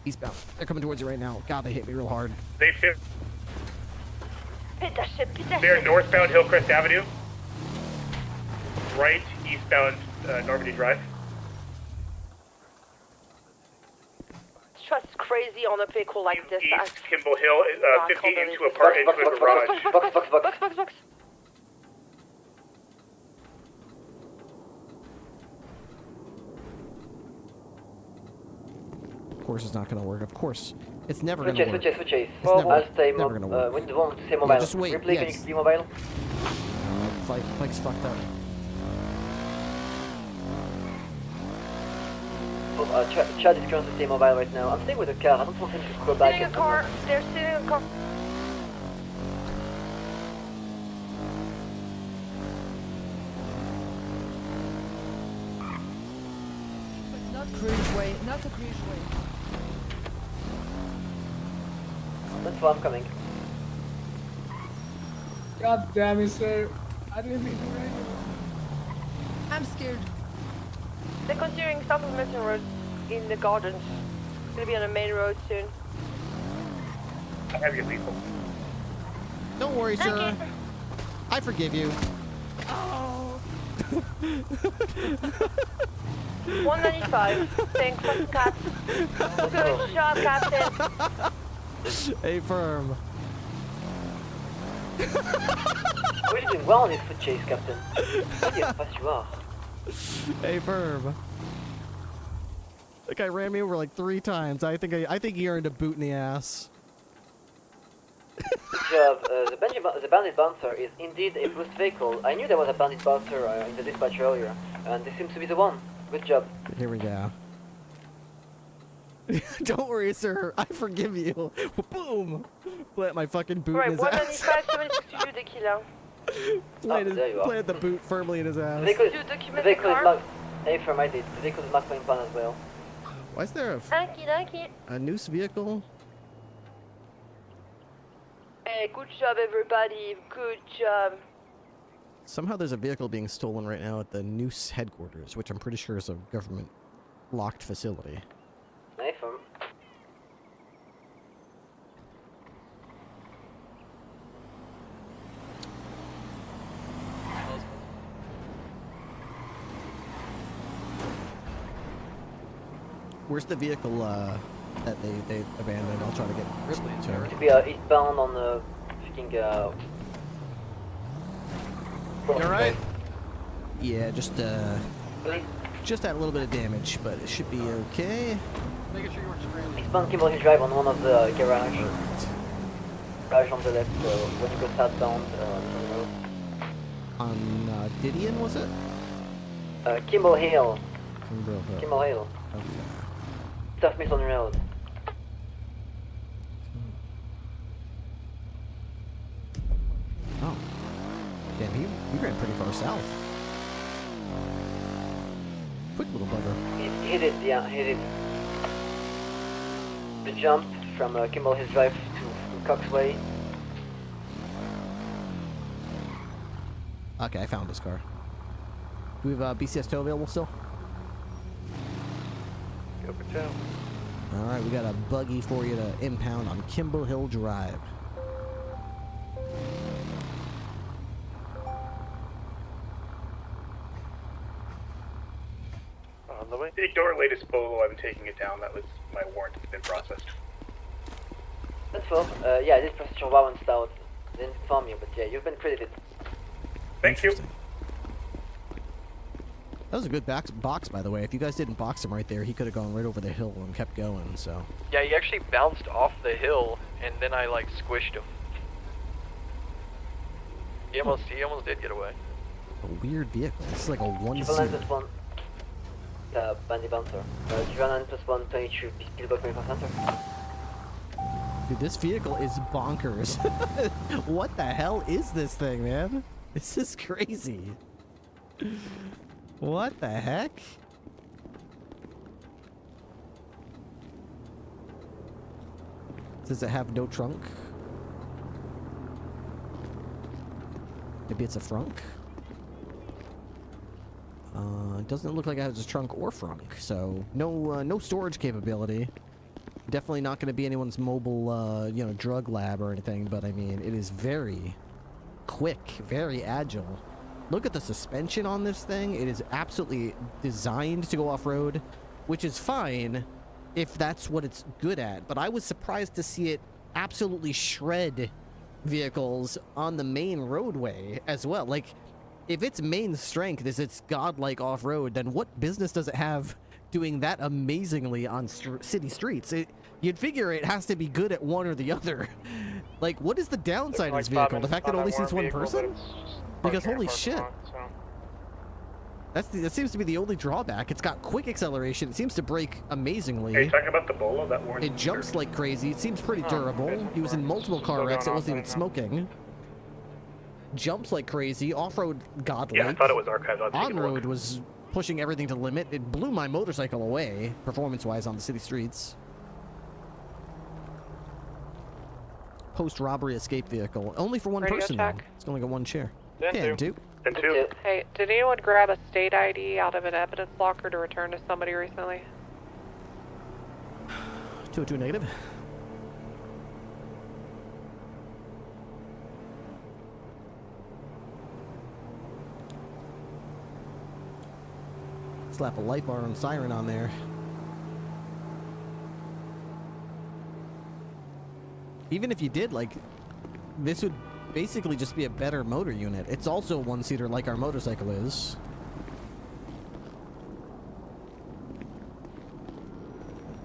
Eastbound. They're coming towards you right now. God, they hit me real hard. They fit. Hit that shit. They're northbound Hillcrest Avenue. Right, eastbound Normandy Drive. Trust crazy on a vehicle like this. East Kimball Hill, 50 into a garage. Box. Of course it's not going to work. Of course. It's never going to work. Switch. It's I'll stay never going to work. when the one to stay mobile. Yeah, just wait. Ripley, Yes. can you be mobile? Bike's fucked up. Chad is currently stay mobile right now. I'm staying with a car. I don't want him to go back. Stealing a car. They're stealing a car. Not Cruiseway, not a Cruiseway. That's why I'm coming. God damn it, sir. I didn't mean to rain. I'm scared. They're considering South of Milton Road in the gardens. It's gonna be on the main road soon. I have your people. Don't worry, sir. I forgive you. Oh. 195. Thanks, fucking cat. Good job, Captain. A firm. We're doing well on this foot chase, Captain. Look how fast you are. A firm. That guy ran me over like 3 times. I think he earned a boot in the ass. Good job. The bandit bouncer is indeed a boost vehicle. I knew there was a bandit bouncer in the dispatch earlier, and this seems to be the one. Good job. Here we go. Don't worry, sir. I forgive you. Boom! Plant my fucking boot in his ass. 195, 76 to you, Tequila. Plant the boot firmly in his ass. The vehicle is marked. Hey, firm, I did. The vehicle is marked by plan as well. Why is there a noose vehicle? Hey, good job, everybody. Good job. Somehow there's a vehicle being stolen right now at the Noose headquarters, which I'm pretty sure is a government locked facility. Hey, firm. Where's the vehicle that they abandoned? I'll try to get Ripley to her. To be eastbound on the freaking You alright? Yeah, just had a little bit of damage, but it should be okay. Making sure you weren't screaming. Eastbound Kimball Hill Drive on one of the garage. Garage on the left, when you go southbound on the road. On Didion, was it? Kimball Hill. Kimball Hill. Kimball Hill. Okay. South Milton Road. Oh. Damn, he ran pretty far south. Quick little bugger. He did, yeah, he did. The jump from Kimball Hills Drive to Coxway. Okay, I found this car. Do we have BCS tow available still? Go for tow. All right, we got a buggy for you to impound on Kimball Hill Drive. On the way. Ignore latest polo. I'm taking it down. That was my warrant has been processed. That's full. Yeah, I did process your warrant out. Didn't inform you, but yeah, you've been credited. Thank you. That was a good box, by the way. If you guys didn't box him right there, he could have gone right over the hill and kept going, so. Yeah, he actually bounced off the hill, and then I, like, squished him. He almost did get away. A weird vehicle. This is like a one-seater. Triple 9+1. Bandit Bouncer. Triple 9+1, 22, Pillbox 24 Center. Dude, this vehicle is bonkers. What the hell is this thing, man? This is crazy. What the heck? Does it have no trunk? Maybe it's a frunk? It doesn't look like it has a trunk or frunk, so no storage capability. Definitely not going to be anyone's mobile, drug lab or anything, but I mean, it is very quick, very agile. Look at the suspension on this thing. It is absolutely designed to go off-road, which is fine if that's what it's good at. But I was surprised to see it absolutely shred vehicles on the main roadway as well. Like, if its main strength is its godlike off-road, then what business does it have doing that amazingly on city streets? You'd figure it has to be good at one or the other. Like, what is the downside of this vehicle? The fact that it only seats one person? Because holy shit. That seems to be the only drawback. It's got quick acceleration. It seems to brake amazingly. Are you talking about the Bolo? That warrant? It jumps like crazy. It seems pretty durable. He was in multiple car wrecks. It wasn't even smoking. Jumps like crazy. Off-road godlike. Yeah, I thought it was archived. On-road was pushing everything to the limit. It blew my motorcycle away, performance-wise, on the city streets. Post-robbery escape vehicle. Only for one person, though. It's only got one chair. Yeah, two. And two. Hey, did anyone grab a state ID out of an evidence locker to return to somebody recently? 202 negative. Slap a light bar and siren on there. Even if you did, like, this would basically just be a better motor unit. It's also a one-seater like our motorcycle is.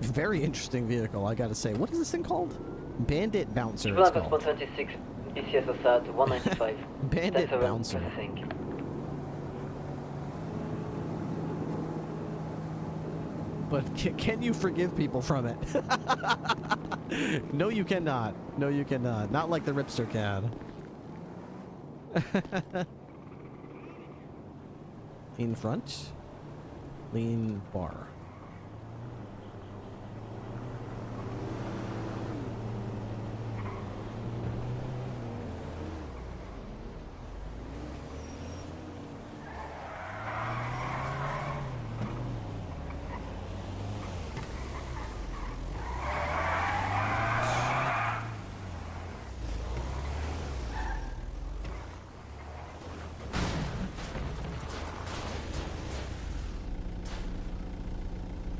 Very interesting vehicle, I gotta say. What is this thing called? Bandit Bouncer. It's called. 126, BCS Assad, 195. Bandit Bouncer. But can you forgive people from it? No, you cannot. No, you cannot. Not like the Ripster can. Lean front. Lean bar.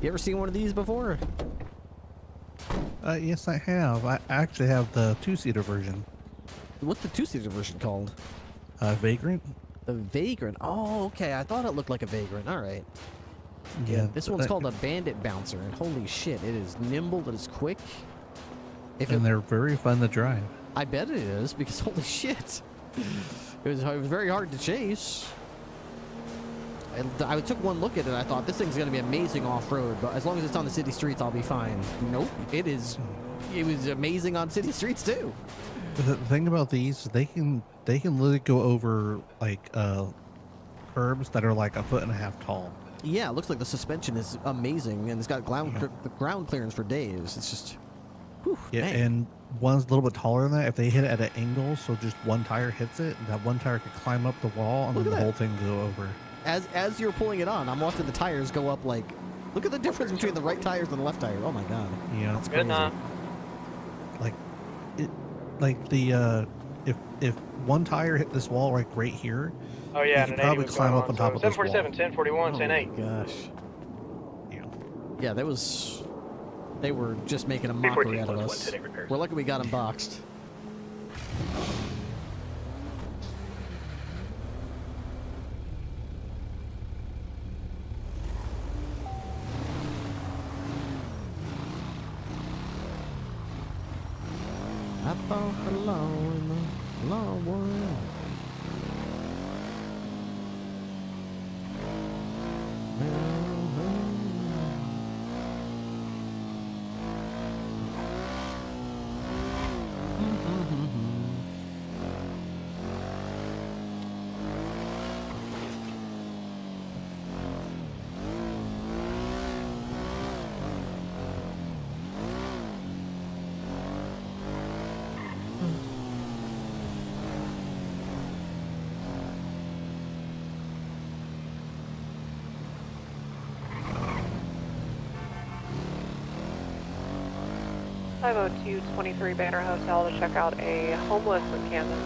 You ever seen one of these before? Yes, I have. I actually have the two-seater version. What's the two-seater version called? Vagrant. The Vagrant. Oh, okay. I thought it looked like a Vagrant. All right. Yeah. This one's called a Bandit Bouncer, and holy shit, it is nimble. It is quick. They're very fun to drive. I bet it is, because holy shit, it was very hard to chase. I took one look at it, I thought, this thing's going to be amazing off-road, but as long as it's on the city streets, I'll be fine. Nope, it was amazing on city streets, too. The thing about these, they can literally go over, like, curbs that are like 1.5 feet tall. Yeah, it looks like the suspension is amazing, and it's got ground clearance for days. It's just, whew, Yeah, man. and one's a little bit taller than that. If they hit it at an angle, so just one tire hits it, that one tire could climb up the wall, and Look then at the that. whole thing go over. As you're pulling it on, I'm watching the tires go up. Like, look at the difference between the right tires and the left tire. Oh my god. Yeah, that's crazy. Like the if one tire hit this wall right here, Oh yeah, you could probably climb up on top of this wall. 747, 1041, 10-8. Oh gosh. Yeah, that was. They were just making a mockery out of us. We're lucky we got them boxed. I fought the law and the law won out. .502 23 Banner Hotel to check out a homeless in Camden.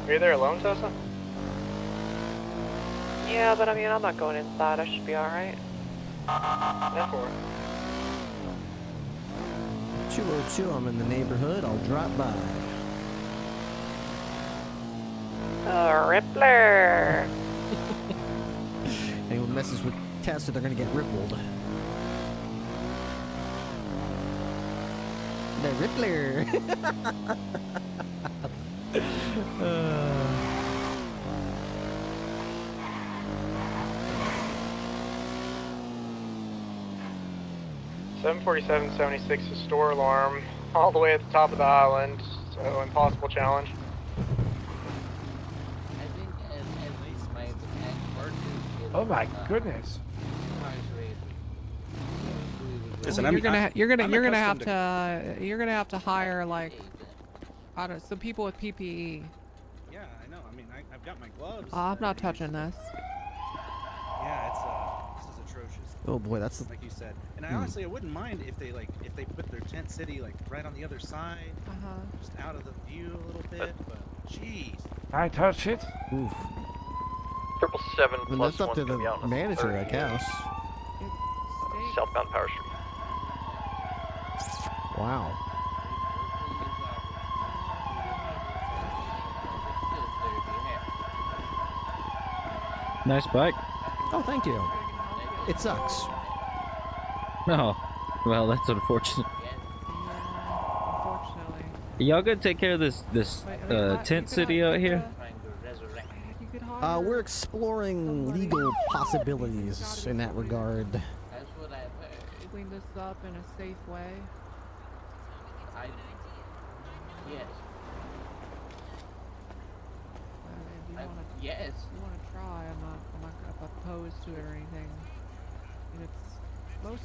Are you there alone, Tessa? Yeah, but I mean, I'm not going inside. I should be alright. That's for 202, I'm in the neighborhood. I'll drop by. Rippler! Anyone messes with Tessa, they're gonna get rippled. The Rippler! Seven 76 is store alarm, all the way at the top of the island, so impossible challenge. Oh my goodness. Listen, Well, you're gonna accustomed have to hire like I don't know, some people with PPE. Yeah, I know. I mean, I've got my gloves. I'm not touching this. Yeah, this is atrocious. Oh boy, that's like you said. And I honestly, I wouldn't mind if they put their tent city like right on the other side, just out of the view a little bit. But jeez, I touch it. Oof. 777 And plus that's up one's to gonna be out the on the manager, I 38. guess. Southbound Power Street. Wow. Nice bike. Oh, thank you. It sucks. Oh, well, that's unfortunate. Unfortunately. Y'all gonna take care of this tent city out here? We're exploring legal possibilities in that regard. Clean this up in a safe way. Yes. If you want to try, I'm not opposed to it or anything. And it's most.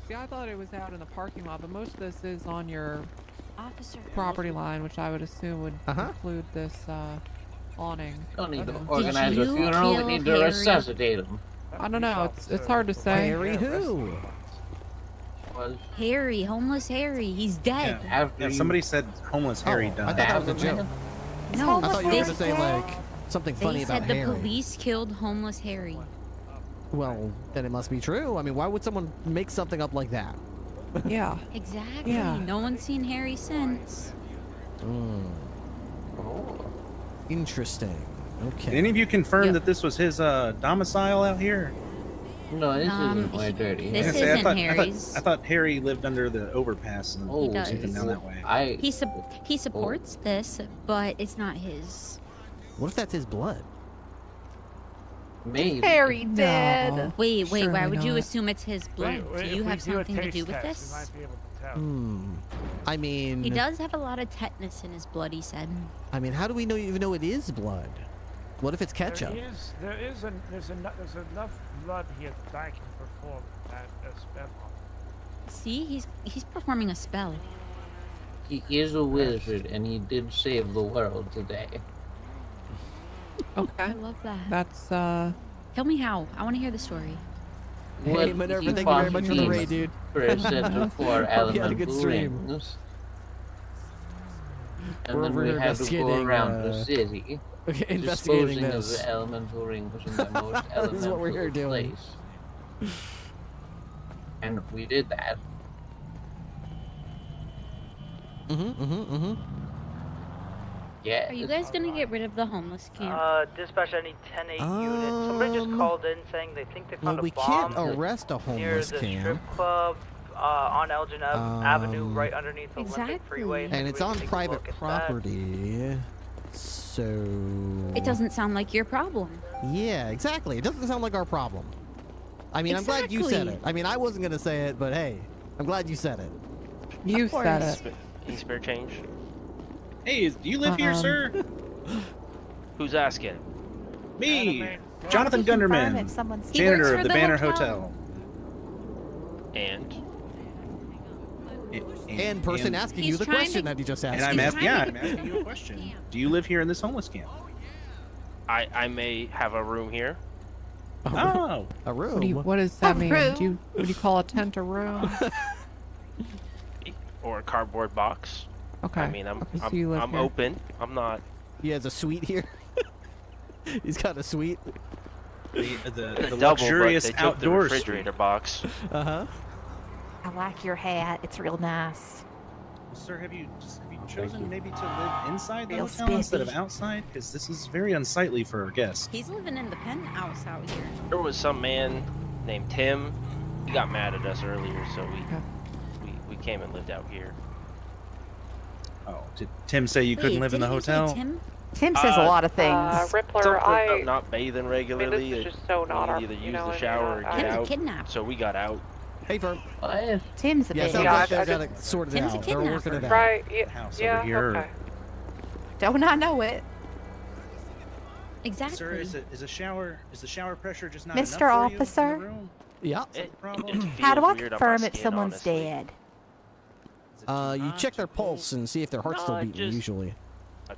See, I thought it was out in the parking lot, but most of this is on your property line, which I would assume would include this awning. Don't need to organize a funeral. We need to resuscitate him. I don't know. It's hard to say. Harry who? Harry, homeless Harry. He's dead. Yeah, somebody said homeless Harry died. I thought that was a joke. No, I thought you were going to say like something funny they about said the Harry. police killed homeless Harry. Well, then it must be true. I mean, why would someone make something up like that? Yeah. Exactly. Yeah. No one's seen Harry since. Interesting. Okay. Did any of you confirm that this was his domicile out here? No, this isn't my dirty. This I isn't thought, Harry's. I thought Harry lived under the overpass and He does. something down that way. He supports this, but it's not his. What if that's his blood? Maybe. Harry dead? Wait, why Surely would you not. assume it's his blood? Do you have something to do with this? I mean... He does have a lot of tetanus in his blood, he said. I mean, how do we even know it is blood? What if it's ketchup? There's enough blood here that I can perform a spell on. See, he's performing a spell. He is a wizard, and he did save the world today. Okay. I love that. That's, Tell me how. I want to hear the story. Hey, Minerva, thank you very much for the raid, dude. For a set of 4 Hope you had a good elemental stream. rings. And We're then over we here had to go investigating, around the city. Okay, investigating disposing this. of the elemental ring was in the most elemental This is what we're here doing. place. And we did that. Yeah. Are you guys gonna get rid of the homeless camp? Dispatch, I need 10-8 units. Somebody just called in saying they think they found Well, we a bomb can't arrest a near homeless the camp. strip club on Elgin Avenue, right underneath the Exactly. Olympic Freeway. And it's on Take a private look at that. property. So... It doesn't sound like your problem. Yeah, exactly. It doesn't sound like our problem. I mean, I'm glad you said Exactly. it. I mean, I wasn't going to say it, but hey, I'm glad you said it. You Of said course. it. Any spare change? Hey, do you live here, sir? Who's asking? Me, Jonathan Gunderman, He janitor works of for the the Banner hotel. Hotel. And person asking you the question that he just asked. And I'm you. asking you a question. Do you live here in this homeless camp? I may have a room here. Oh, a room. What does that A mean? room? Would you call a tent a room? Or a cardboard box. Okay. I mean, I'm Okay, so you live I'm here. open. I'm not. He has a suite here. He's got a suite. the double, luxurious but they took outdoor the refrigerator box. Uh-huh. I like your hat. It's real nice. Sir, have you chosen maybe to live inside the Real hotel instead of spiffy. outside? Because this is very unsightly for our guests. He's living in the penthouse out here. There was some man named Tim. He got mad at us earlier, so we came and lived out here. Oh, did Tim say you couldn't live in the hotel? Tim says a lot of things. Rippler, Something I- about not bathing regularly. this is just so not we our- either you use know, the and, shower or Tim's get a out. kidnap. So we got out. Hey, Firm. Tim's a Yeah, big. sounds like they've got it sorted Tim's a out. They're working it out. Right, yeah, House yeah, over here. okay. Don't I know it? Exactly. Sir, is the shower pressure just not Mr. enough for you in the Officer? room? Yeah. How do I weird on my confirm if skin, someone's honestly. dead? You check their pulse and see if their heart's still beating, usually.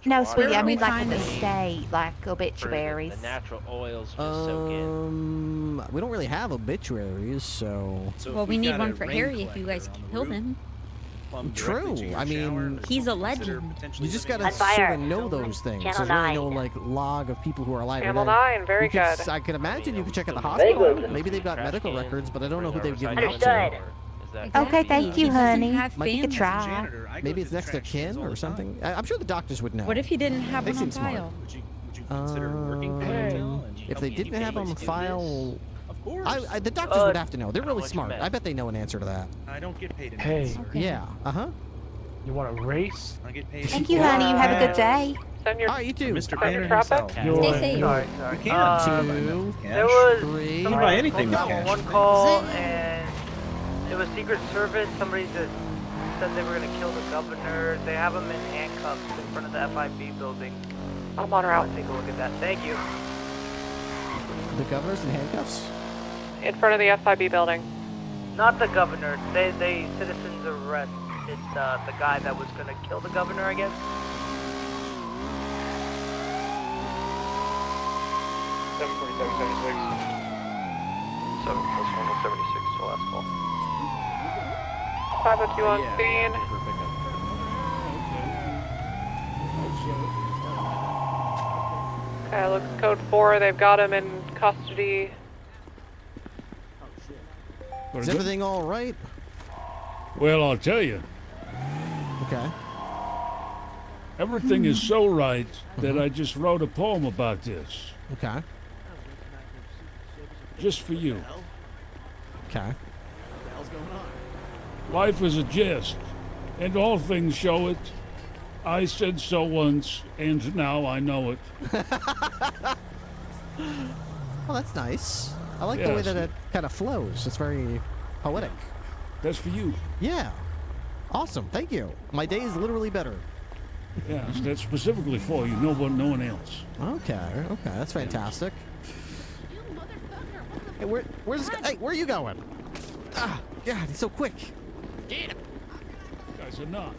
No, sweetie, I mean like Fine. in the state, like The obituaries. natural oils just soak in. We don't really have obituaries, so... Well, we need one for Harry if you guys killed him. True. I mean, He's a legend. you just gotta On fire. sort of know those things. Channel There's really 9. no like log of people who are alive. Channel And then 9, very you could- good. I could imagine you could check at the Very hospital. good. Maybe they've got Trash medical can, records, but I don't know who they've given out Understood. to. Okay, thank you, He doesn't honey. have You could family. try. Maybe it's next to kin or something. I'm sure the doctors would know. What if he didn't have They one on seem smart. file? Would you consider working for the hotel? And If they didn't have on file, Of course. the doctors would have to know. They're really smart. I bet they know an answer to that. I don't get paid enough. Hey. sir. Yeah. Uh-huh. You want to race? I get paid. Thank you, honey. You have a good day. Send your All right, you too. Mr. Traffic, Banner traffic? himself. Stay safe. Sorry. We can. Two, There was three. You can buy anything with someone cash. one call and it was Secret Service. Somebody that said they were gonna kill the governor. They have him in handcuffs in front of the FIB building. I'm on route. Take a look at that. Thank you. The governor's in handcuffs? In front of the FIB building. Not the governor. They citizens arrested the guy that was gonna kill the governor, I guess. 74776. 7 plus 1 was 76 to last call. 502 on scene. Okay, looks code 4. They've got him in custody. Is everything all right? Well, I'll tell you, Okay. everything is so right that I just wrote a poem about this, Okay. just for you. Okay. Life is a jest, and all things show it. I said so once, and now I know it. Oh, that's nice. I like the way that it kind of flows. It's very poetic. That's for you. Yeah. Awesome. Thank you. My day is literally better. Yeah, that's specifically for you. No one else. Okay. Okay. That's fantastic. Hey, where's this guy? Hey, where are you going? Ah, God, he's so quick. Get him. Guys are not.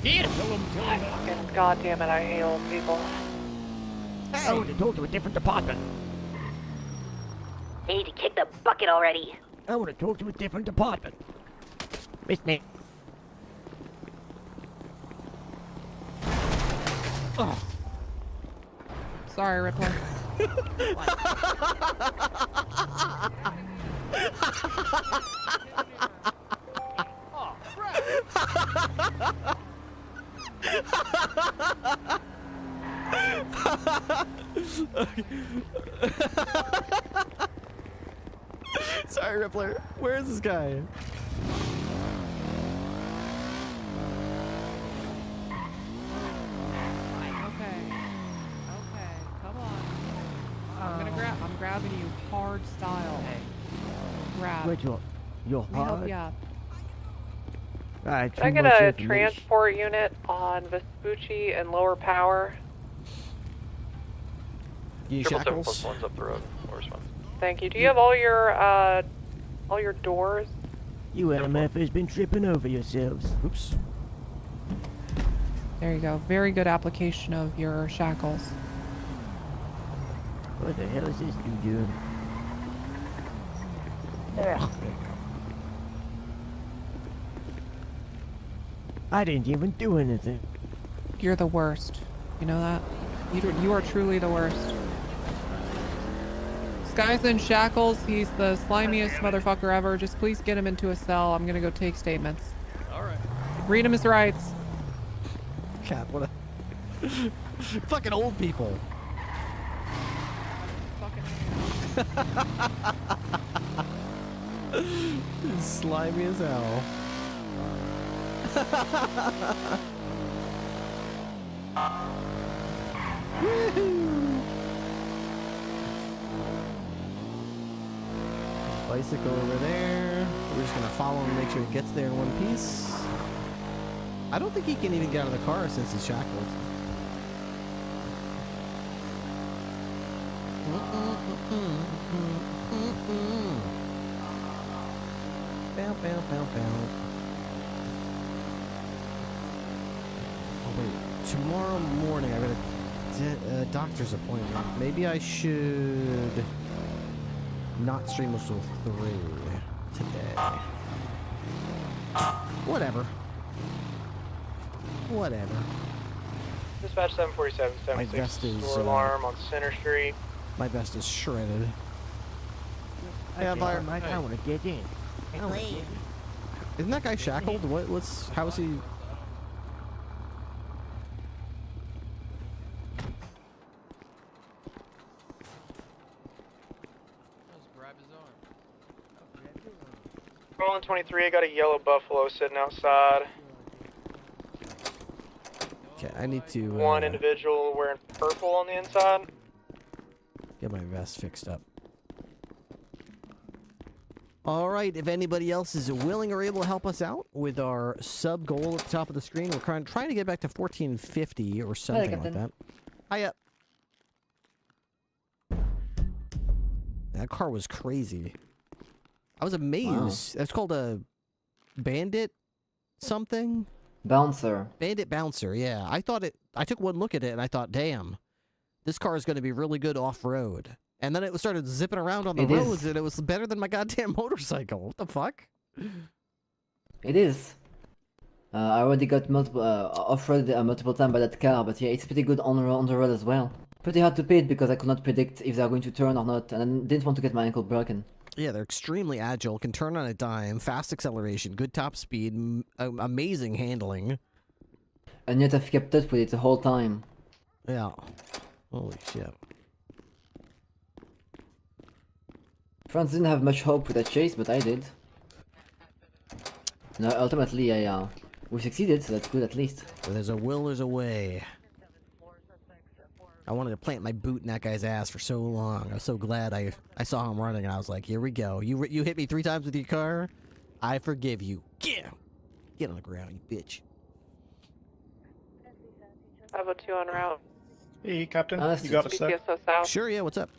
Get him. Tell him Fucking goddamn it, I hate old people. I would have told you a different department. Hey, to kick the bucket already. I would have told you a different department. Miss name. Oh. Sorry, Ripley. Oh, Sorry, Rippler. Where is this guy? Okay, come on. I'm grabbing you hard style. Grab. Wait, you're Let me help hard? you up. Alright, Can I get a transport unit on Vespucci and lower power? You shackles? +1's up the road. Thank you. Do you have all your doors? You LMF has been tripping over yourselves. Oops. There you go. Very good application of your shackles. What the hell is this dude doing? I didn't even do anything. You're the worst. You know that? You are truly the worst. This guy's in shackles. He's the slimiest motherfucker ever. Just please get him into a cell. I'm gonna go take statements. Alright. Read him his rights. God, what a... Fucking old people. Slimy as hell. Bicycle over there. We're just gonna follow him and make sure he gets there in one piece. I don't think he can even get out of the car since he's shackled. Bow, bow, bow, bow. Oh wait, tomorrow morning I got a doctor's appointment. Maybe I should not stream until 3 today. Whatever. Whatever. Dispatch 747, My vest is, store alarm on Center Street. My vest is shredded. I want to get in. Isn't that guy shackled? How is he? Rolling 23, I got a yellow buffalo sitting outside. Okay, I need to. One individual wearing purple on the inside. Get my vest fixed up. All right, if anybody else is willing or able to help us out with our sub goal at the top of the screen, we're trying to get back to 1450 or something like that. Hiya. That car was crazy. I was amazed. Wow. It's called a Bandit something? Bouncer. Bandit Bouncer, yeah. I took one look at it and I thought, damn, this car is going to be really good off-road. And then it started zipping around on the roads and it was better than my goddamn motorcycle. What the fuck? It is. I already got multiple off-road multiple times by that car, but yeah, it's pretty good on the road as well. Pretty hard to pit because I could not predict if they are going to turn or not, and I didn't want to get my ankle broken. Yeah, they're extremely agile, can turn on a dime, fast acceleration, good top speed, amazing handling. And yet I've kept up with it the whole time. Yeah. Holy shit. France didn't have much hope with that chase, but I did. No, ultimately, we succeeded, so that's good at least. Where there's a will, there's a way. I wanted to plant my boot in that guy's ass for so long. I was so glad I saw him running, and I was like, here we go. You hit me 3 times with your car. I forgive you. Get on the ground, you bitch. 502 on route. Hey, Captain, you got a sec? BCSO South. Sure, yeah, what's up?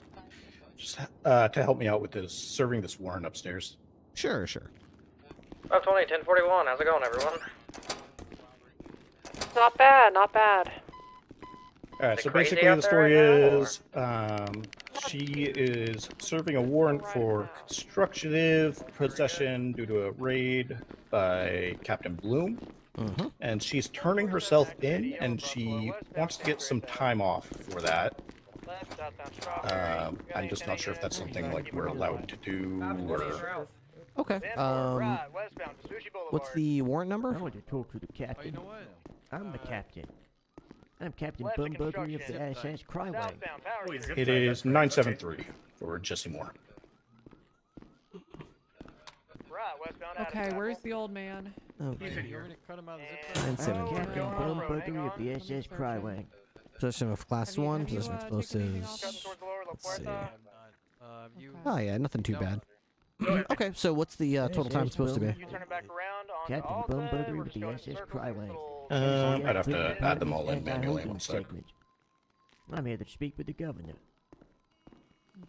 Just to help me out with this, serving this warrant upstairs. Sure. 520, 1041. How's it going, everyone? Not bad, not bad. Alright, so basically the story is, she is serving a warrant for constructive possession due to a raid by Captain Bloom. And she's turning herself in, and she wants to get some time off for that. I'm just not sure if that's something like we're allowed to do, or... Okay, what's the warrant number? I want to talk to the captain. I'm the captain. I'm Captain Bumbuggery of the SS Cryway. It is 973 for Jesse Moore. Okay, where's the old man? Okay. I'm Captain Bumbuggery of the SS Cryway. Possession of class 1, possession of explosives. Let's see. Oh yeah, nothing too bad. Okay, so what's the total time supposed to be? Captain Bumbuggery with the SS Cryway. I'd have to add them all in manually. One sec. I'm here to speak with the governor.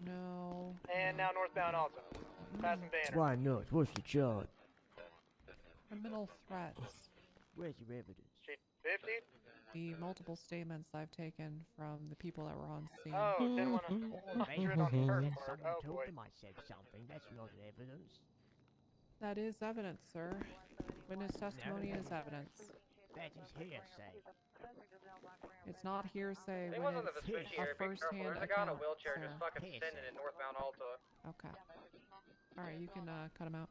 No. And now northbound also. Passing Banner. Why not? What's the charge? Criminal threats. Where's your evidence? Street 50? The multiple statements I've taken from the people that were on scene. Oh, didn't want to on the first part. Oh told boy. them I said something. That's not evidence. That is evidence, sir. Witness testimony is evidence. That is hearsay. It's not hearsay He when wasn't the it's Vespucci a first-hand There's a guy in a account, wheelchair sir. just fucking sending it northbound Alta. Okay. Alright, you can cut him out.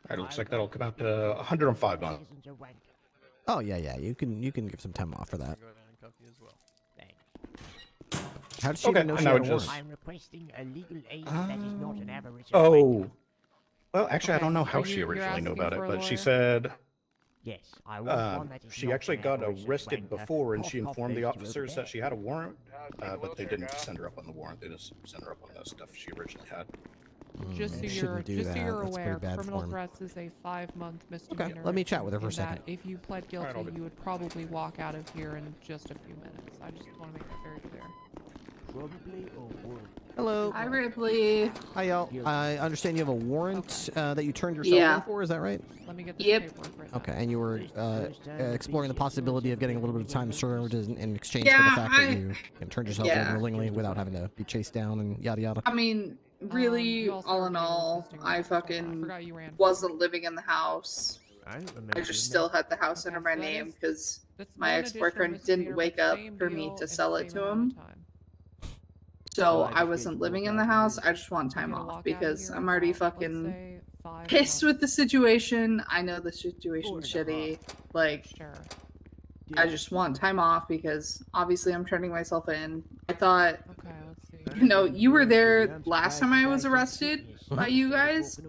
Alright, looks like that'll come out to 105 miles. Oh yeah, you can give some time off for that. How did she even know she had a warrant? I'm requesting a legal aid that is not an average. Oh. Well, actually, I don't know how she originally knew about it, but she said yes, I want one that is she not actually an got average arrested wanker. before, and she Cough, informed the cough, officers over that she had a warrant, but they didn't send her up on the warrant. They just sent her up on the stuff she originally had. Just so you're aware, criminal threats is a 5-month misdemeanor. Okay, let me chat with her for a in second. that if you pled guilty, you would probably walk out of here in just a few minutes. I just want to make that very clear. Probably or would. Hello. Hi, Ripley. Hi, y'all. I understand you have a warrant that you turned yourself in for. Is that right? Let me get this paperwork written. Okay, and you were exploring the possibility of getting a little bit of time served in exchange Yeah, for the fact that you turned yourself in willingly without having to be chased down and yada yada. I mean, really, all in all, I fucking wasn't living in the house. I just still had the house under my name because my ex-boyfriend didn't wake up for me to sell it to him. So I wasn't living in the house. I just want time off because I'm already fucking pissed with the situation. I know the situation's shitty. Like, I just want time off because obviously I'm turning myself in. I thought, you were there last time I was arrested by you guys.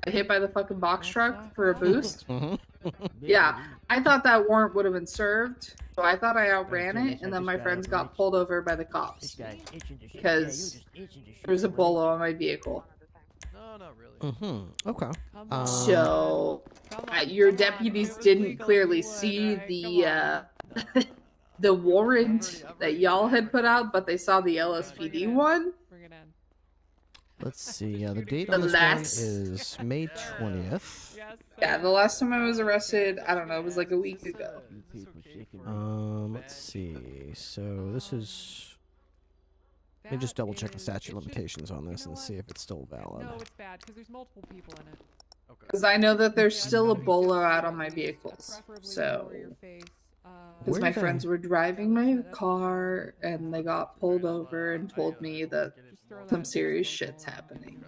I hit by the fucking box truck for a boost. Yeah, I thought that warrant would have been served. So I thought I outran it, and then my friends got pulled over by the cops because there was a bolo on my vehicle. No, not really. Okay. So your deputies didn't clearly see the the warrant that y'all had put out, but they saw the LSPD one. Let's see. The date on this one is May 20th. Yeah, the last time I was arrested, I don't know, it was like a week ago. Let's see. So this is. Let me just double check the statute of limitations on this and see if it's still valid. No, it's bad because there's multiple people in it. Because I know that there's still a bolo out on my vehicles. So, because my friends were driving my car and they got pulled over and told me that some serious shit's happening.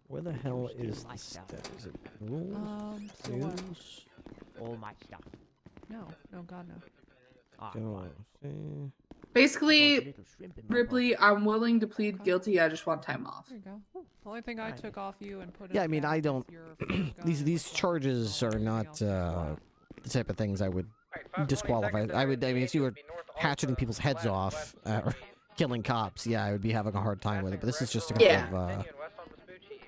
Where the hell is the stat? Is it rules? News? All my stuff. No, God, no. Go see. Basically, Ripley, I'm willing to plead guilty. I just want time off. There you go. The only thing I took off you and put. Yeah, I mean, I don't. These charges are not the type of things I would disqualified. I mean, if you were hatcheting people's heads off, or killing cops, yeah, I would be having a hard time with it. But this is just a couple of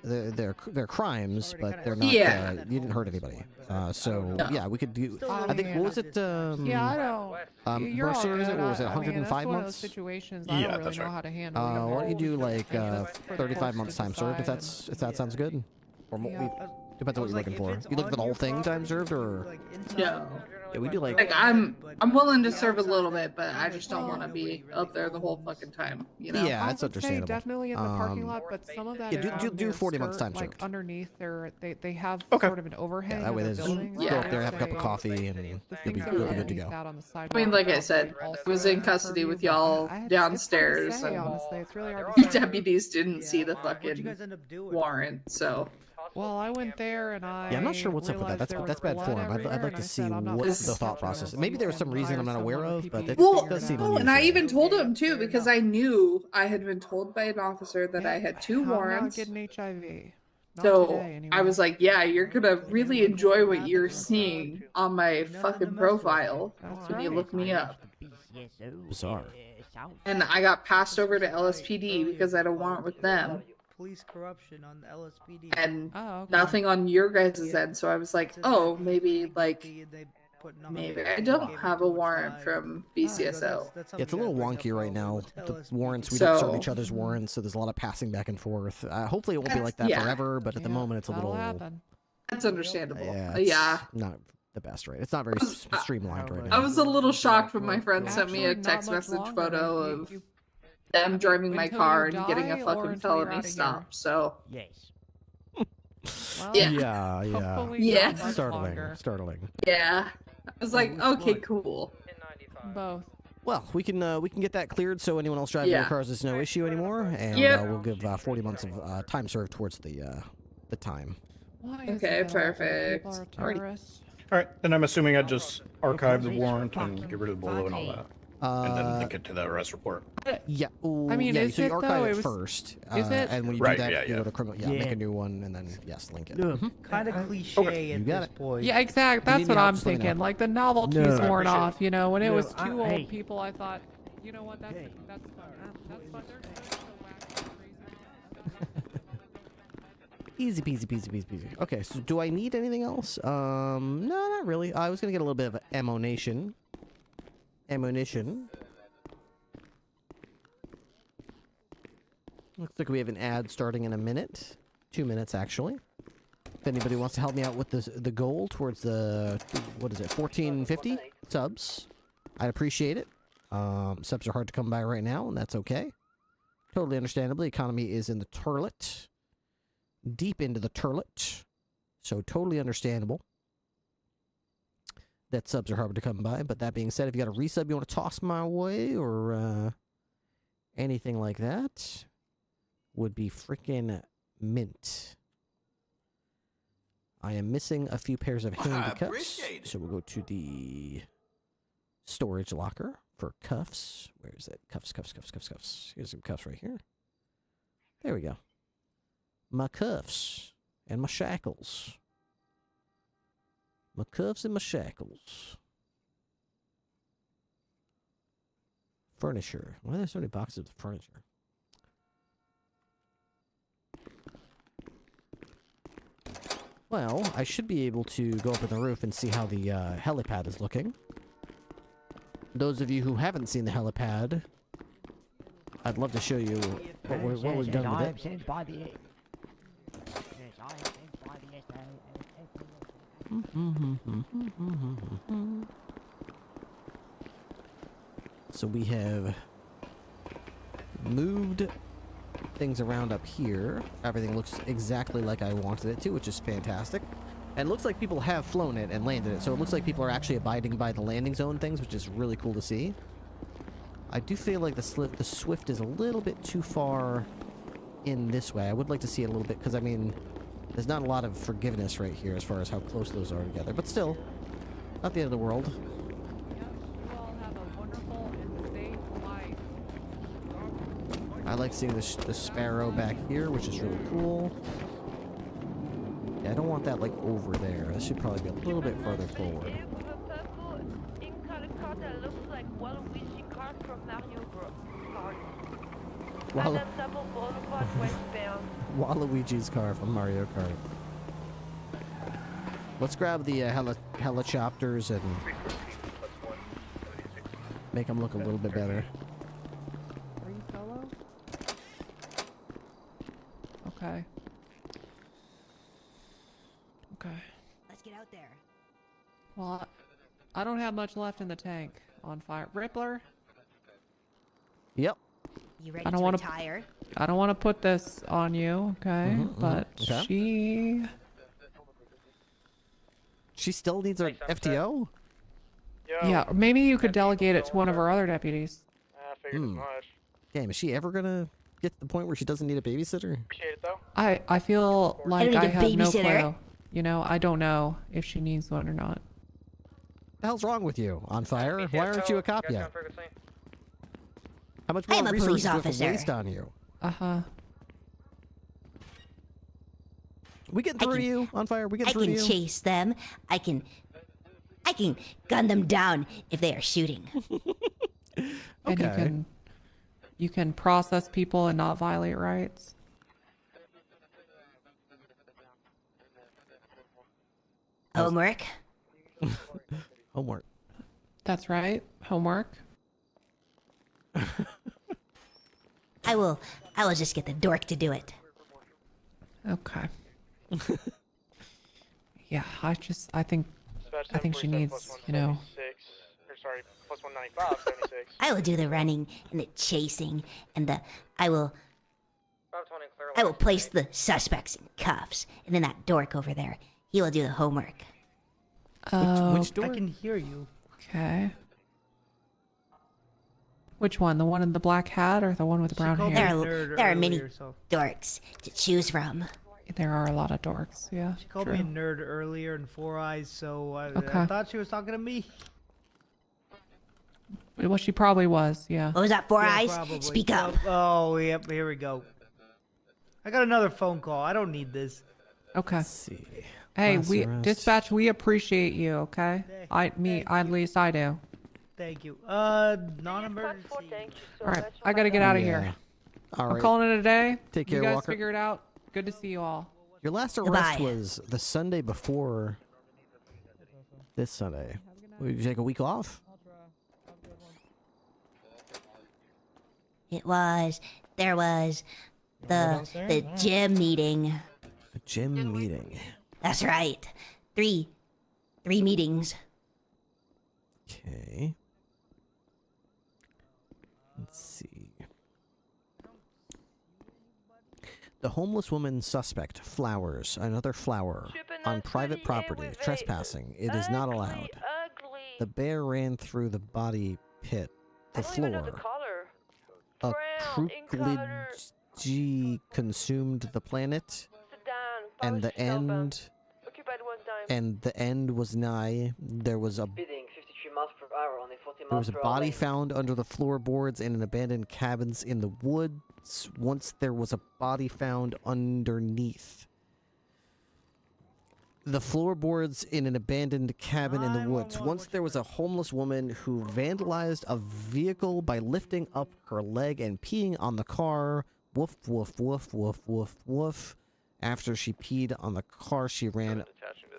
they're crimes, but they're not. Yeah. You didn't hurt anybody. So yeah, we could do. I think what was it? Yeah, I don't. You're all Mercer, good. what was it? 105 that's one of those months. situations I don't really know how to handle. Why don't you do like 35 months time served if that sounds good, or depends on what you're looking for. You looking for the whole thing time served, or No. yeah, we do like I'm willing to serve a little bit, but I just don't want to be up there the whole fucking time. You know? Yeah, that's understandable. Definitely in the parking lot, but some of that. Yeah, do 40 months time served. Like underneath, they have sort of an overhang. Yeah, that way there's go up there, have a cup of coffee, and you'll be good to go. I mean, like I said, I was in custody with y'all downstairs, and it's really hard the deputies didn't see the fucking warrant, so. Well, I went there and Yeah, I'm not sure what's up with that. That's bad form. I'd like to see what's the thought process. Maybe there's some reason I'm not aware of, but it does seem unusual. And I even told him too, because I knew I had been told by an officer that I had 2 warrants. I'm not getting HIV. So I was like, yeah, you're gonna really enjoy what you're seeing on my fucking profile when you look me up. Bizarre. And I got passed over to LSPD because I had a warrant with them. Police corruption on the LSPD. And nothing on your guys' end, so I was like, oh, maybe I don't have a warrant from BCSO. Yeah, it's a little wonky right now. The warrants, we don't serve each other's warrants, so there's a lot of passing back and forth. Hopefully it won't be like that forever, but at the moment it's a little... That's understandable. Yeah, not the best, right? It's not very streamlined right now. I was a little shocked when my friend sent me a text message photo of them driving my car and getting a fucking felony stop, so... Yes. Yeah. Startling. Yeah. I was like, okay, cool. Both. Well, we can get that cleared so anyone else driving their cars is no issue anymore, and we'll give 40 months of time served towards the time. Okay, perfect. Alright, then I'm assuming I just archive the warrant and get rid of the blue and all that. And then link it to the arrest report. Yeah. I mean, yeah, is so you it, archive though? it It was- first, is it? and when you Right, do that, yeah, you yeah. go to criminal. Yeah, make a new one, and then look it. Kind of cliche at this point. Yeah, exactly. That's what I'm thinking. Like the novelty's worn off. You know, when it was No, 2 hey. old people, I thought, you know what? That's fun. That's fun. They're so wacky and crazy. Easy peasy, peasy, peasy, peasy. Okay, so do I need anything else? No, not really. I was gonna get a little bit of ammunition. Looks like we have an ad starting in a minute. 2 minutes, actually. If anybody wants to help me out with the goal towards the, what is it, 1450 subs, I'd appreciate it. Subs are hard to come by right now, and that's okay. Totally understandable. The economy is in the turlet. Deep into the turlet. So totally understandable that subs are hard to come by. But that being said, if you got a resub you want to toss my way or anything like that, would be freaking mint. I am missing a few pairs of handy cuffs, so we'll go to the storage locker for cuffs. Where is it? Cuffs. Here's some cuffs right here. There we go. My cuffs and my shackles. My cuffs and my shackles. Furniture. Why are there so many boxes of furniture? Well, I should be able to go up on the roof and see how the helipad is looking. Those of you who haven't seen the helipad, I'd love to show you what we've done with it. So we have moved things around up here. Everything looks exactly like I wanted it to, which is fantastic. And it looks like people have flown it and landed it, so it looks like people are actually abiding by the landing zone things, which is really cool to see. I do feel like the Swift is a little bit too far in this way. I would like to see it a little bit, because, I mean, there's not a lot of forgiveness right here as far as how close those are together. But still, not the end of the world. I like seeing the Sparrow back here, which is really cool. Yeah, I don't want that, like, over there. This should probably be a little bit further forward. Walla- Waluigi's car from Mario Kart. Let's grab the helicopters and make them look a little bit better. Are you solo? Okay. Okay. Let's get out there. Well, I don't have much left in the tank on fire. Rippler? Yep. You ready I don't to want retire? I don't want to put this on you, okay? But okay. She still needs her FTO? Yeah, or maybe you could delegate it to one of our other deputies. I figured as much. Damn, is she ever gonna get to the point where she doesn't need a babysitter? Appreciate it, though. I feel like need I a have no babysitter. clue. You know, I don't know if she needs one or not. What the hell's wrong with you, On Fire? Why aren't you a cop yet? How much I am more a police resources do we have to officer. waste on you? Uh-huh. We getting through to you, On Fire? We getting I through to can you? chase them. I can gun them down if they are shooting. And you can process people and not violate rights. Homework. Homework. That's right. Homework. I will just get the dork to do it. Okay. Yeah, I think she needs, you know. Or sorry, plus 195, 76. I will do the running and the chasing and I will place the suspects in cuffs, and then that dork over there, he will do the homework. Which I can hear you. Okay. Which one? The one in the black hat or the one with the brown hair? There are many dorks to choose from. There are a lot of dorks, yeah. She called true. me a nerd earlier in Four Eyes, so I Okay. thought she was talking to me. Well, she probably was, yeah. What was that, Four Yeah, Eyes? probably. Speak up. Oh, yep, here we go. I got another phone call. I don't need this. Okay. Let's see. Hey, Class we arrest. dispatch. We appreciate you. Okay. At least I do. Thank you. Non-emergency. All right, I gotta get out of here. All I'm right. calling it a day. Take care, You guys Walker. figure it out. Good to see you all. Your last arrest was the Sunday before this Sunday. Would you take a week off? There was the gym meeting. A gym meeting. That's right. Three meetings. Okay. Let's see. The homeless woman suspect, Flowers, another flower, on private property, trespassing. It is not allowed. The bear ran through the body pit, the floor. A Kruglidge consumed the planet, and the end was nigh. There was a body found under the floorboards in an abandoned cabins in the woods. Once there was a body found underneath the floorboards in an abandoned cabin in the woods. Once there was a homeless woman who vandalized a vehicle by lifting up her leg and peeing on the car. Woof, woof, woof, woof, woof, woof. After she peed on the car, she ran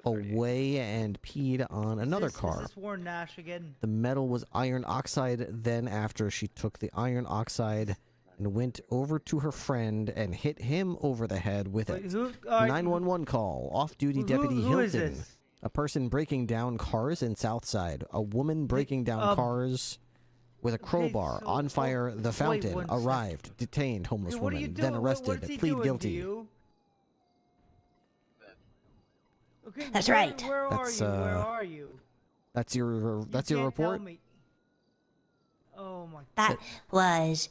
away and peed on another car. Is this Warren Nash again? The metal was iron oxide. Then after she took the iron oxide and went over to her friend and hit him over the head with it. 911 call. Off-duty deputy who is Hilton. this? A person breaking down cars in Southside. A woman breaking down cars with a crowbar. On fire. The fountain. one Arrived. Detained homeless What are you woman. doing? Then arrested. What is he Plead doing to guilty. you? Okay, That's right. Where That's, Where are you? That's your You can't tell report? me. Oh my. That was.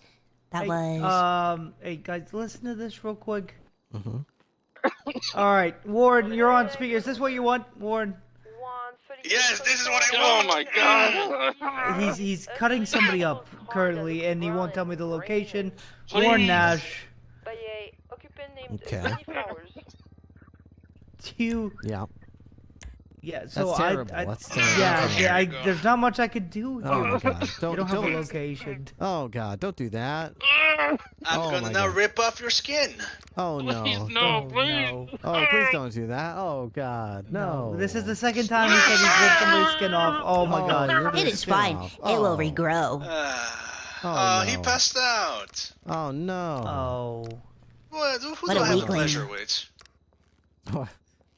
Hey guys, listen to this real quick. Mm-hmm. All right, Warren, you're on speaker. Is this what you want, Warren? Yes, this is what I want. Oh my god. He's cutting somebody up currently, and he won't tell me the location. Please. Warren Nash. Okay. You. Yeah. Yeah, so That's terrible. That's terrible. Yeah, there's not much I could do here. Oh my God! You don't have a location. Oh God! Don't do that. I'm gonna now rip off your skin. Oh no! Please, no, please. Oh, please don't do that. Oh God, no! This is the second time he said he's ripped somebody's skin off. Oh my God! It is fine. It will regrow. Oh, he no. passed out. Oh no! Oh. What? Who What do a I have the weakling. pleasure with? Oh,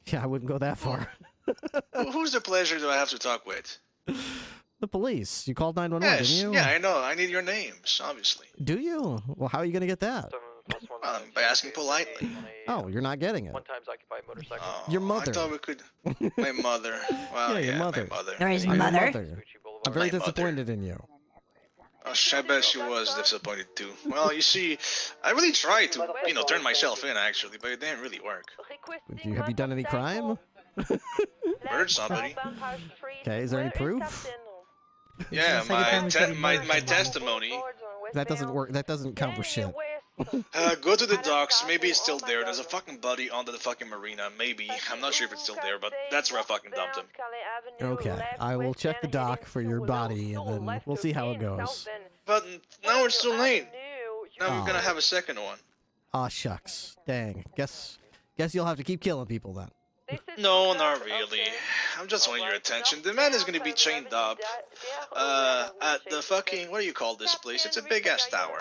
yeah, I wouldn't go that far. Who's the pleasure do I have to talk with? The police. You called 911, Yes, didn't you? yeah, I know. I need your names, obviously. Do you? Well, how are you gonna get that? By asking politely. Oh, you're not getting it. Oh, Your mother. I thought we could. My mother. Well, Yeah, your mother. My mother. There is Your mother. I'm very My mother. disappointed in you. Oh, I bet she was disappointed too. Well, you see, I really tried to, turn myself in actually, but it didn't really work. Have you done any crime? Murdered somebody. Okay, is there any proof? Yeah, my testimony. That doesn't work. That doesn't count for shit. Go to the docks. Maybe it's still there. There's a fucking body under the fucking marina. Maybe. I'm not sure if it's still there, but that's where I fucking dumped him. Okay, I will check the dock for your body, and then we'll see how it goes. But now it's too late. Now Oh. we're gonna have a second one. Aw, shucks. Dang. Guess you'll have to keep killing people then. No, not really. I'm just wanting your attention. The man is gonna be chained up at the fucking, what do you call this place? It's a big ass tower.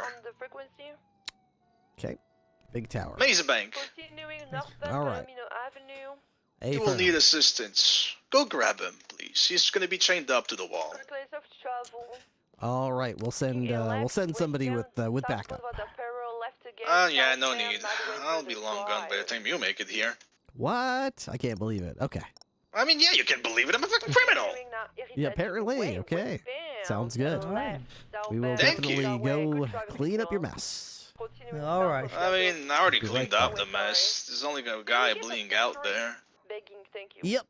Okay. Big tower. Maze Bank. All right. He will need assistance. Go grab him, please. He's gonna be chained up to the wall. All right. We'll send somebody with backup. Yeah, no need. I'll be long gone by the time you make it here. What? I can't believe it. Okay. I mean, yeah, you can believe it. I'm a fucking criminal. Yeah, apparently. Okay. Sounds good. We will Thank definitely you. go clean up your mess. All right. I mean, I already cleaned up the mess. There's only a guy bleeding out there. Yep.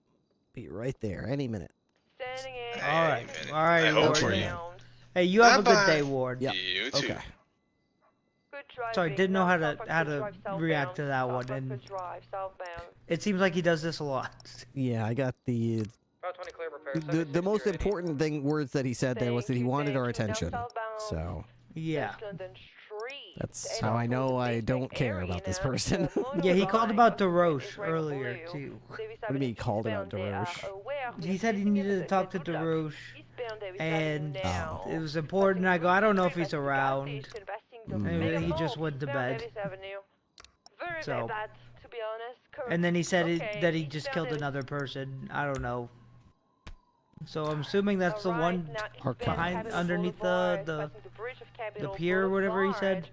Be right there any minute. All right. All right, I hope Ward. for you. Hey, you have a good Bye-bye. day, Ward. Yeah. You too. Okay. Sorry, didn't know how to react to that one, and it seems like he does this a lot. Yeah, I got the most important words that he said there was that he wanted our attention. So Yeah. that's how I know I don't care about this person. Yeah, he called about DeRoche earlier too. What do you mean he called about DeRoche? He said he needed to talk to DeRoche, and it was important. I go, I don't know if he's around. And he just went to bed. So, and then he said that he just killed another person. I don't know. So I'm assuming that's the one behind, underneath the pier or whatever he said.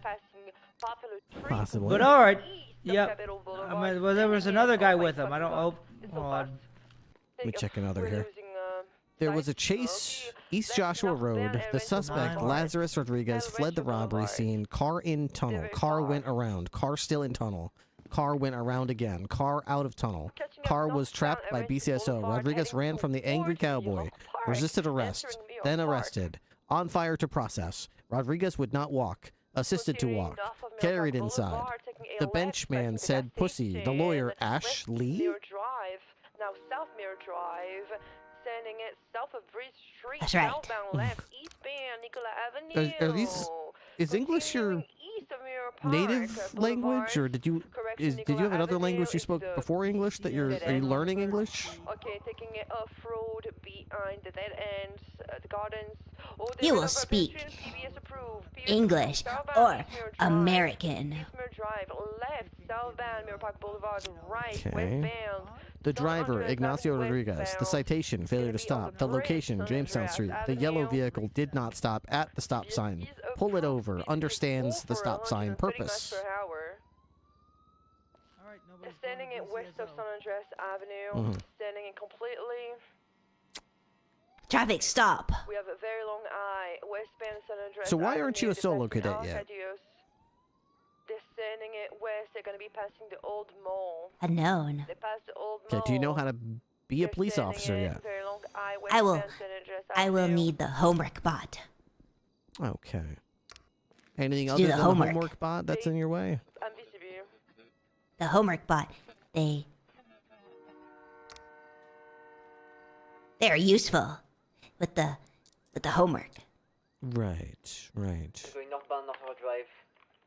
Possibly. But all right, yep. I mean, well, there was another guy with him. I don't. Oh, hold on. Let me check another here. There was a chase East Joshua Road. The suspect, Lazarus Rodriguez, fled the robbery scene. Car in tunnel. Car went around. Car still in tunnel. Car went around again. Car out of tunnel. Car was trapped by BCSO. Rodriguez ran from the angry cowboy. Resisted arrest. Then arrested. On fire to process. Rodriguez would not walk. Assisted to walk. Carried inside. The bench man said pussy. The lawyer, Ash Lee? Now South Mirror Drive, sending it south of Bridge Street, That's right. southbound left, eastbound Nicola Avenue. Are these? Is English your east of Mirror Park, native language, or did you have another language you spoke before English that are you learning English? Okay, taking it off-road behind the dead ends, the gardens. You will speak English or American. Drive left, southbound Mirror Park Boulevard, right, Okay. westbound. The driver, Ignacio Rodriguez. The citation, failure to stop. The location, Jamestown Street. The yellow vehicle did not stop at the stop sign. Pull it over. Understands the stop sign purpose. Standing at west of San Andreas Avenue, standing in completely. Traffic stop. We have a very long eye, westbound San Andreas So why Avenue, aren't you a they're solo passing cadet Los yet? Adios. Descending it west, they're gonna be passing the old mall. Unknown. They passed the old Okay, mall. do you know how to be a police officer yet? Very long eye, I will. westbound San Andreas I will Avenue. need the homework bot. Okay. Anything To other do than the the homework. homework bot that's in your way? The homework bot. They They're useful with the homework. Right, right. Going northbound Northward Drive.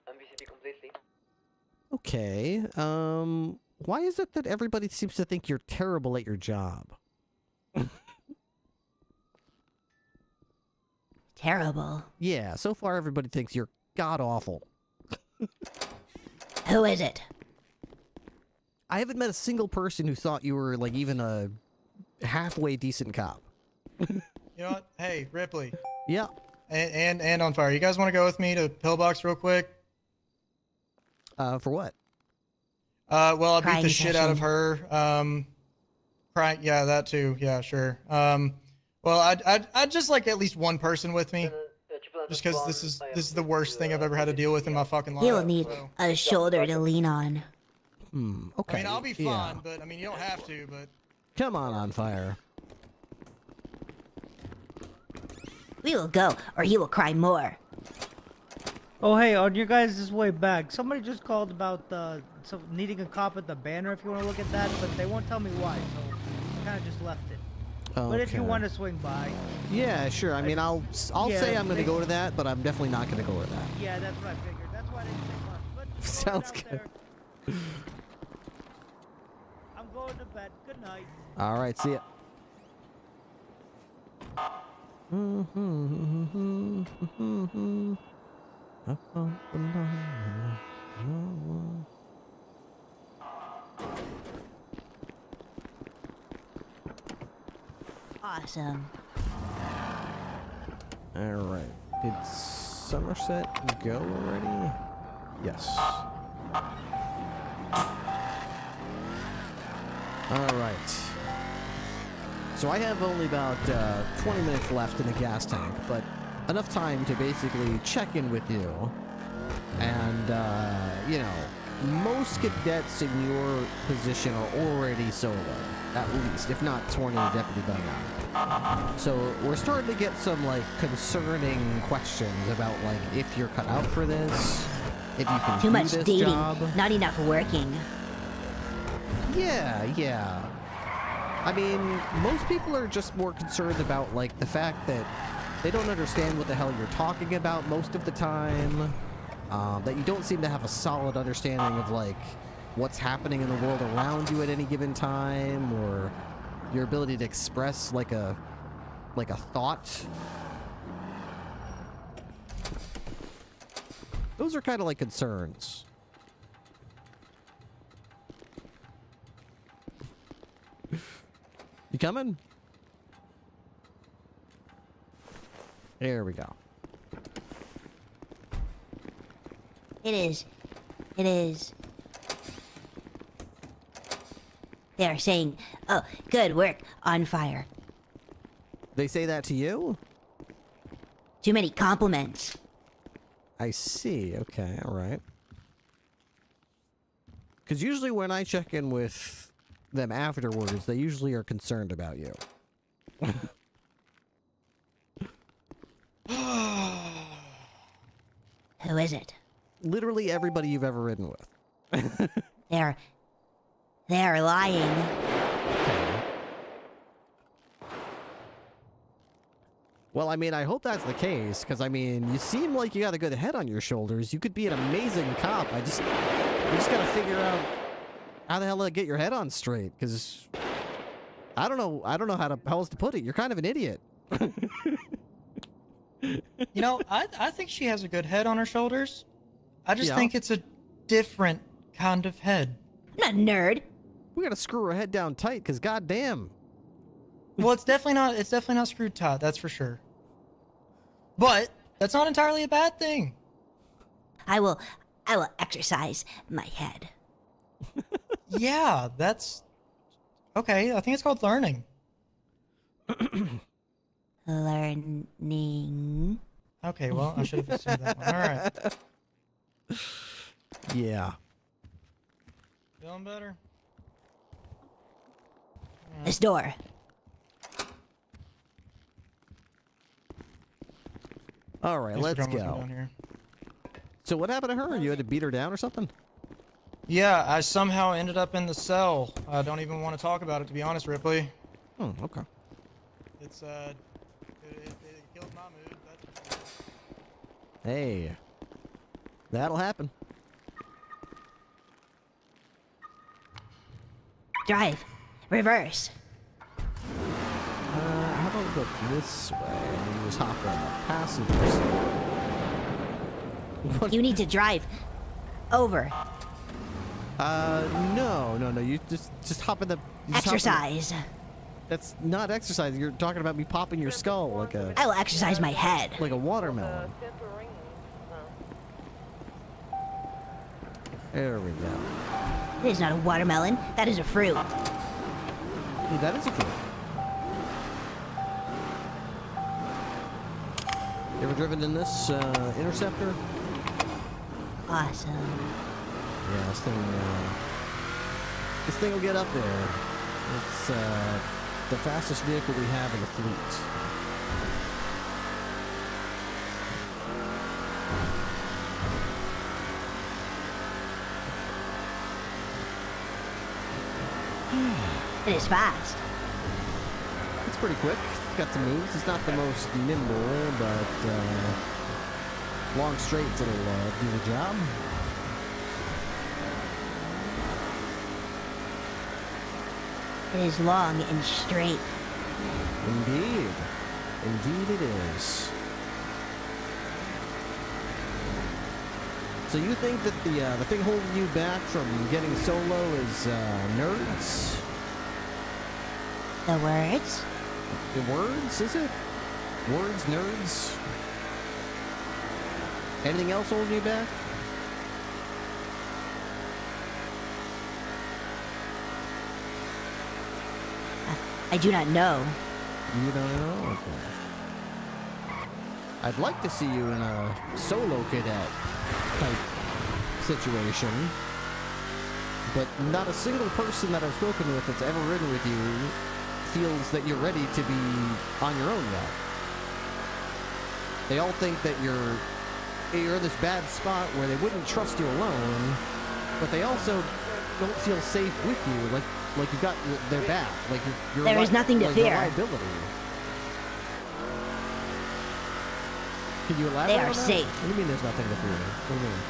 MVCP completely. Okay, why is it that everybody seems to think you're terrible at your job? Terrible. Yeah, so far everybody thinks you're god-awful. Who is it? I haven't met a single person who thought you were, like, even a halfway decent cop. You know what? Hey, Ripley. Yeah. And on fire. You guys want to go with me to Pillbox real quick? For what? Well, I beat Crying the shit out of session. her. Crying. Yeah, that too. Yeah, sure. Well, I'd just like at least one person with me. Just because this is the worst thing I've ever had to deal with in my fucking life. He will need so. a shoulder to lean on. Okay. I mean, I'll be fine, yeah. but I mean, you don't have to, but. Come on fire. We will go, or he will cry more. Oh, hey, on your guys' way back, somebody just called about needing a cop at the banner if you want to look at that, but they won't tell me why, so I kind of just left it. Okay. But if you want to swing by. Yeah, sure. I mean, I'll Yeah, say I'm going to go to that, but I'm definitely not going to go to that. Yeah, that's what I figured. That's why I didn't say much. But just Sounds throw it good. out there. I'm going to bed. Good night. All right, see ya. Awesome. All right. Did Somerset go already? Yes. All right. So I have only about 20 minutes left in the gas tank, but enough time to basically check in with you. And, you know, most cadets in your position are already solo, at least, if not sworn in deputy by now. So we're starting to get some, like, concerning questions about, like, if you're cut out for this, if you can Too do much this dating, job. not enough working. Yeah. I mean, most people are just more concerned about, like, the fact that they don't understand what the hell you're talking about most of the time. That you don't seem to have a solid understanding of, like, what's happening in the world around you at any given time, or your ability to express, like a thought. Those are kind of like concerns. You coming? There we go. It is. They are saying, oh, good work, on fire. They say that to you? Too many compliments. I see. Okay, all right. Because usually when I check in with them afterwards, they usually are concerned about you. Who is it? Literally everybody you've ever ridden with. They're lying. Well, I mean, I hope that's the case, because, I mean, you seem like you got a good head on your shoulders. You could be an amazing cop. We just gotta figure out how the hell to get your head on straight, because I don't know how else to put it. You're kind of an idiot. You know, I think she has a good head on her shoulders. I just Yeah. think it's a different kind of head. I'm not a nerd. We gotta screw her head down tight, because goddamn. Well, it's definitely not screwed tight, that's for sure. But that's not entirely a bad thing. I will exercise my head. Yeah, that's okay. I think it's called learning. Learning. Okay, well, I should have assumed that one. All right. Yeah. Feeling better? This door. All right, Thanks for let's coming with me go. down here. So what happened to her? You had to beat her down or something? Yeah, I somehow ended up in the cell. I don't even want to talk about it, to be honest, Ripley. Oh, okay. It's it killed Mahmood. That's Hey, that'll happen. Drive. Reverse. How about we go this way and you just hop on the passenger side? You need to drive. Over. No. You just hop in the... Exercise. That's not exercise. You're talking about me popping your skull like a... I will exercise my head. Like a watermelon. There we go. It is not a watermelon. That is a fruit. Yeah, that is a fruit. You ever driven in this Interceptor? Awesome. Yeah, this thing will get up there. It's the fastest vehicle we have in the fleet. It is fast. It's pretty quick. It's got some moves. It's not the most nimble, but long straights it'll do the job. It is long and straight. Indeed. Indeed it is. So you think that the thing holding you back from getting solo is nerds? The words? The words, is it? Words, nerds? Anything else holding you back? I do not know. You don't know? Okay. I'd like to see you in a solo cadet type situation, but not a single person that I've spoken with that's ever ridden with you feels that you're ready to be on your own yet. They all think that you're in this bad spot where they wouldn't trust you alone, but they also don't feel safe with you, like you got their back, like you're There is nothing to fear. Liability. Can you elaborate? They are on that? safe. What do you mean there's nothing to fear? What do you mean?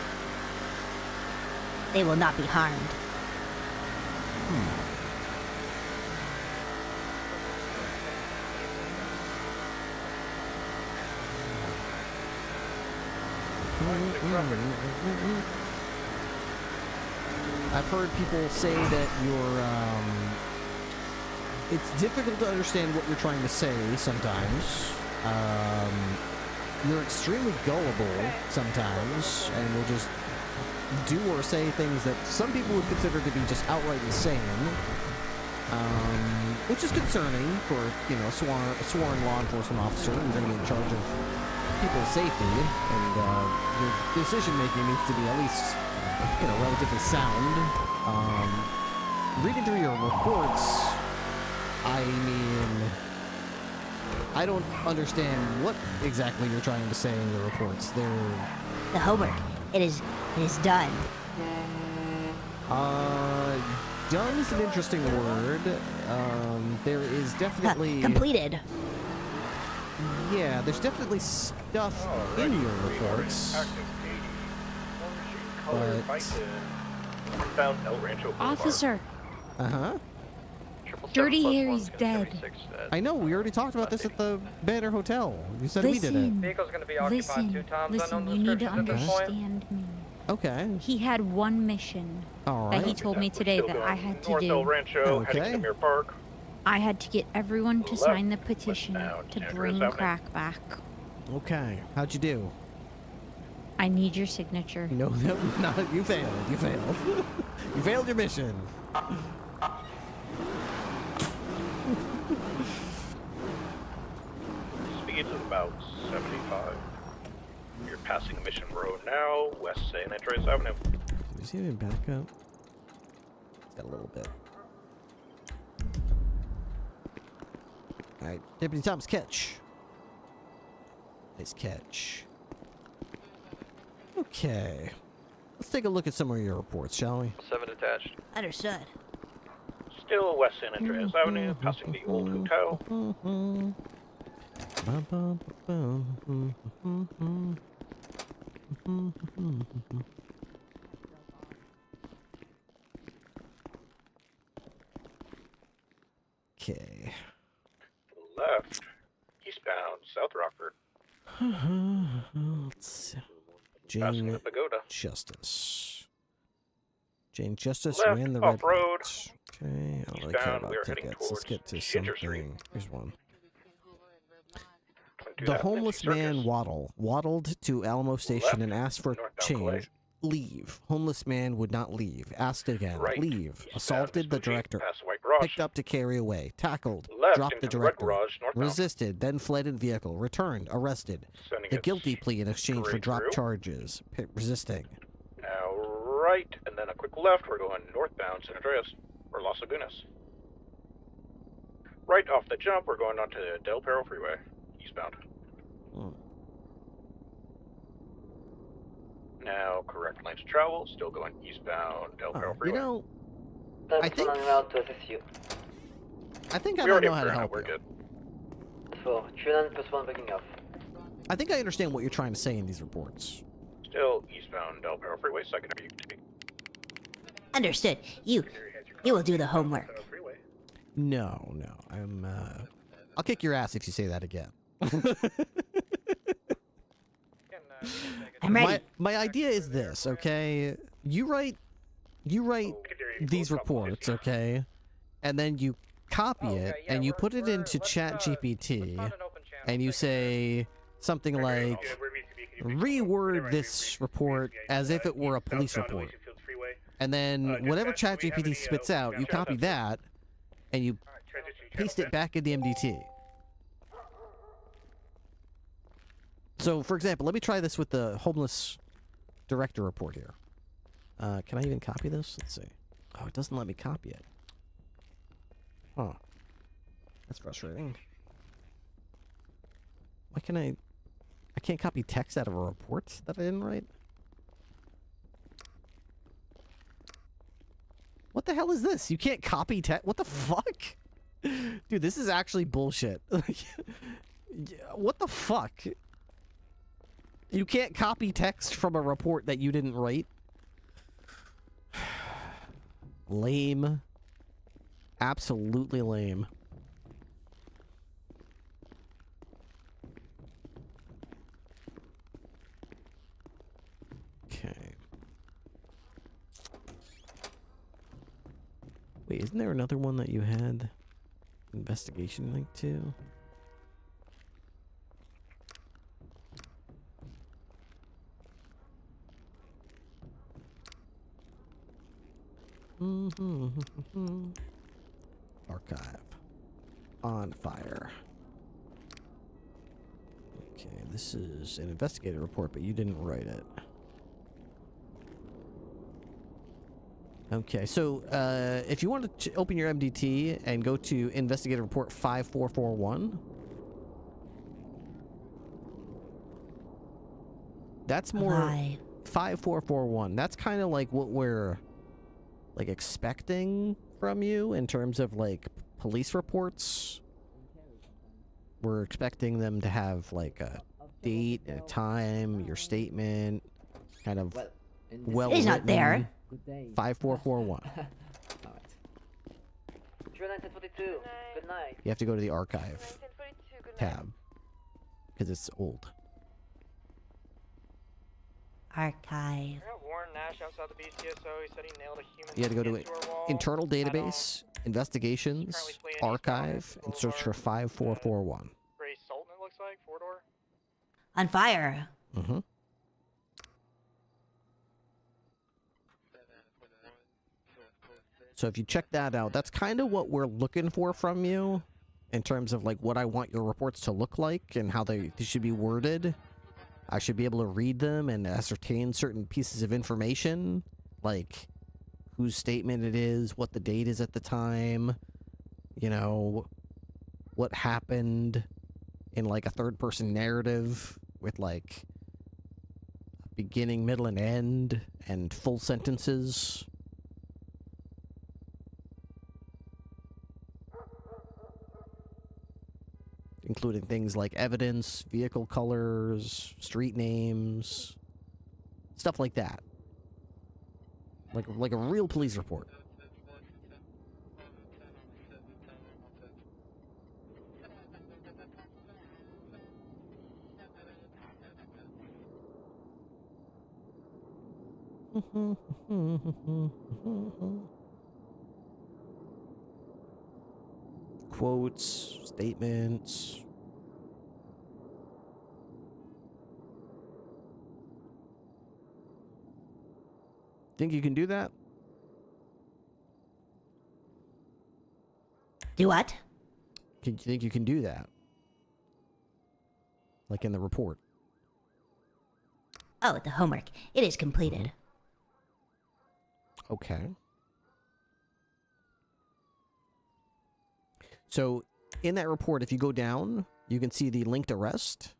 They will not be harmed. I've heard people say that it's difficult to understand what you're trying to say sometimes. You're extremely gullible sometimes, and will just do or say things that some people would consider to be just outright insane. Which is concerning for, a sworn law enforcement officer. You're going to be in charge of people's safety, and your decision-making needs to be at least, relatively sound. Reading through your reports, I mean, I don't understand what exactly you're trying to say in your reports. The homework. It is done. Done is an interesting word. There is definitely... Completed. Yeah, there's definitely stuff in your reports. But... Officer. Uh-huh. Dirty Harry's dead. I know, we already talked about this at the Banner Hotel. You said we did it. Listen, you need to understand me. Okay. He had one mission that he told me today that I had to do. Okay. I had to get everyone to sign the petition to bring crack back. Okay. How'd you do? I need your signature. No, you failed. You failed. You failed your mission. Speed is about 75. You're passing Mission Road now, west San Andreas Avenue. Is he even back up? Got a little bit. Alright, Deputy Thomas, catch. Nice catch. Okay. Let's take a look at some of your reports, shall we? 7 attached. Understood. Still West San Andreas Avenue, passing the old hotel. Okay. Left, eastbound, South Rockford. Let's see. Passing Jane the pagoda. Justice. Jane Justice Left, ran the red off-road. light. Okay, I don't really care Eastbound, about we are heading tickets. Let's towards get to Ginger Street. something. Here's one. 22nd The Avenue, homeless man waddled to Alamo Station and asked for change. Leave. Homeless man would not leave. Asked again. Right. Leave. Assaulted the director. Past White Garage. Picked up to carry away. Tackled. Left Dropped the into the Red director. Garage, northbound. Resisted. Then fled in vehicle. Returned. Arrested. Sending The it guilty plea in exchange for straight dropped through. charges. Resisting. Now right, and then a quick left. We're going northbound San Andreas, or Las Lagunas. Right off the jump, we're going onto the Del Perro Freeway, eastbound. Now, correct lanes of travel, still going eastbound Del Perro Freeway. You know, I think to assist you. I think I We might already know how to have help we're you. good. So, 39+1 backing off. I think I understand what you're trying to say in these reports. Still eastbound Del Perro Freeway, secondary UTV. Understood. You will do the homework. No, I'll kick your ass if you say that again. I'm ready. My idea is this, okay? You write these reports, okay? And then you copy it and you put it into ChatGPT and you say something like, reword this report as if it were a police report. And then whatever ChatGPT spits out, you copy that and you paste it back in the MDT. So, for example, let me try this with the homeless director report here. Can I even copy this? Let's see. Oh, it doesn't let me copy it. Huh. That's frustrating. Why can I can't copy text out of a report that I didn't write? What the hell is this? You can't copy text? What the fuck? Dude, this is actually bullshit. What the fuck? You can't copy text from a report that you didn't write? Lame. Absolutely lame. Okay. Wait, isn't there another one that you had investigation link to? Archive. On fire. Okay, this is an investigative report, but you didn't write it. Okay, so if you want to open your MDT and go to investigative report 5441, that's more 5441. That's kind of like what we're like expecting from you in terms of like police reports. We're expecting them to have like a date, a time, your statement, kind of well. He's not there. 5441. Alright. 1942, good night. You have to go to the archive tab because it's old. Archive. Warren Nash outside the BCSO. He said he nailed a human. You had to go to into our wall. internal database, investigations, archive, and search for 5441. Ray Sultan, it looks like, 4-door. On fire. Mm-hmm. So if you check that out, that's kind of what we're looking for from you in terms of like what I want your reports to look like and how they should be worded. I should be able to read them and ascertain certain pieces of information, like whose statement it is, what the date is at the time, you know, what happened in like a third-person narrative with like beginning, middle, and end and full sentences. including things like evidence, vehicle colors, street names, stuff like that. Like a real police report. Quotes, statements. Think you can do that? Do what? You think you can do that? Like in the report? Oh, the homework. It is completed. Okay. So, in that report, if you go down, you can see the linked arrest.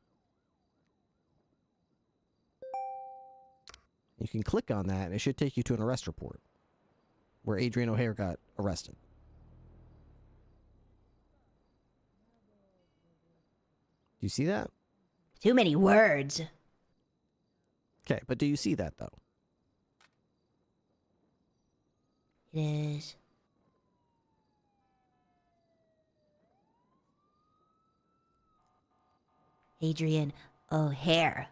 You can click on that, and it should take you to an arrest report where Adrian O'Hare got arrested. Do you see that? Too many words. Okay, but do you see that, though? It is. Adrian O'Hare.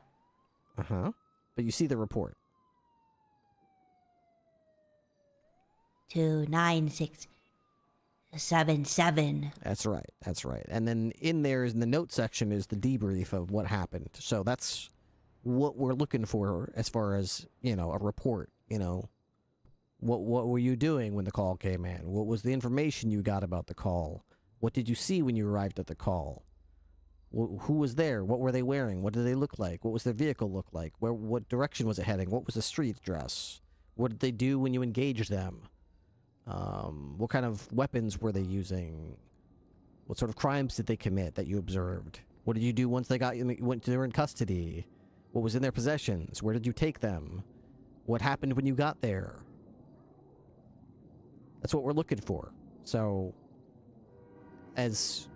Uh-huh. But you see the report. 29677. That's right. That's right. And then in there, in the note section, is the debrief of what happened. So that's what we're looking for as far as, you know, a report. You know, what were you doing when the call came in? What was the information you got about the call? What did you see when you arrived at the call? Who was there? What were they wearing? What did they look like? What was their vehicle look like? What direction was it heading? What was the street address? What did they do when you engaged them? What kind of weapons were they using? What sort of crimes did they commit that you observed? What did you do once they were in custody? What was in their possessions? Where did you take them? What happened when you got there? That's what we're looking for. So, as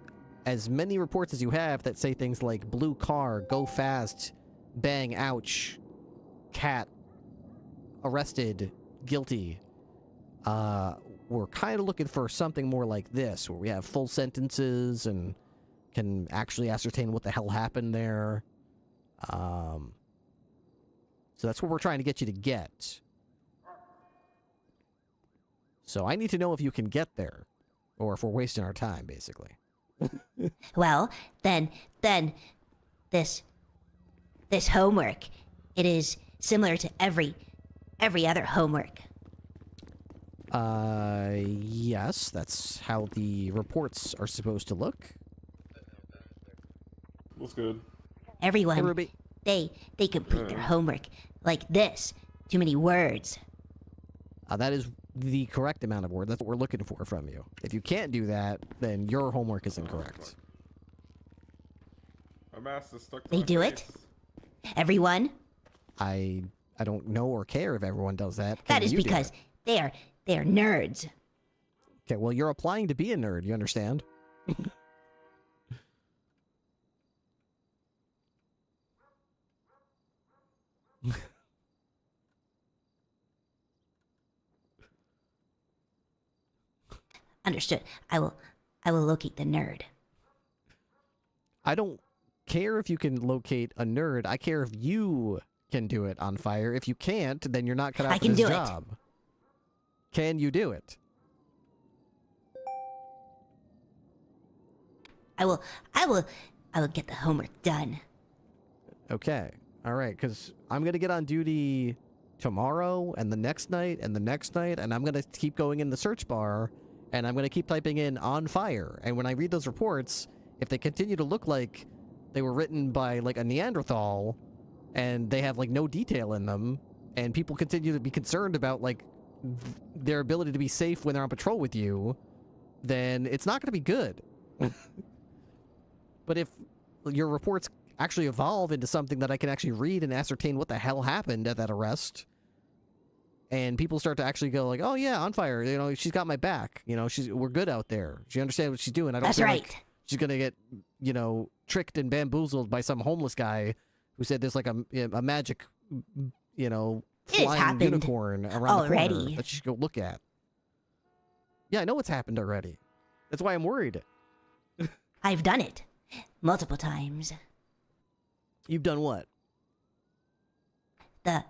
many reports as you have that say things like blue car, go fast, bang, ouch, cat, arrested, guilty, we're kind of looking for something more like this, where we have full sentences and can actually ascertain what the hell happened there. So that's what we're trying to get you to get. So I need to know if you can get there, or if we're wasting our time, basically. Well, then this homework, it is similar to every other homework. Yes, that's how the reports are supposed to look. Looks good. Everyone, hey, Ruby. they complete their homework like this. Too many words. That is the correct amount of words. That's what we're looking for from you. If you can't do that, then your homework is incorrect. My mask is stuck to They my do face. it? Everyone? I don't know or care if everyone does that. That Can is you do because it? they're nerds. Okay, well, you're applying to be a nerd, you understand? Understood. I will locate the nerd. I don't care if you can locate a nerd. I care if you can do it on fire. If you can't, then you're not cut out for this job. Can you do it? I will get the homework done. Okay. All right, because I'm going to get on duty tomorrow and the next night and the next night, and I'm going to keep going in the search bar, and I'm going to keep typing in on fire. And when I read those reports, if they continue to look like they were written by, like, a Neanderthal, and they have, like, no detail in them, and people continue to be concerned about, like, their ability to be safe when they're on patrol with you, then it's not going to be good. But if your reports actually evolve into something that I can actually read and ascertain what the hell happened at that arrest, and people start to actually go like, "Oh yeah, on fire! You know, she's got my back. You know, we're good out there. She understands what she's doing. I don't That's feel right. like she's gonna get, you know, tricked and bamboozled by some homeless guy who said there's like a magic, you know, flying unicorn around the corner that she should go look at. Yeah, I know what's happened already. That's why I'm worried. I've done it multiple times. You've done what? The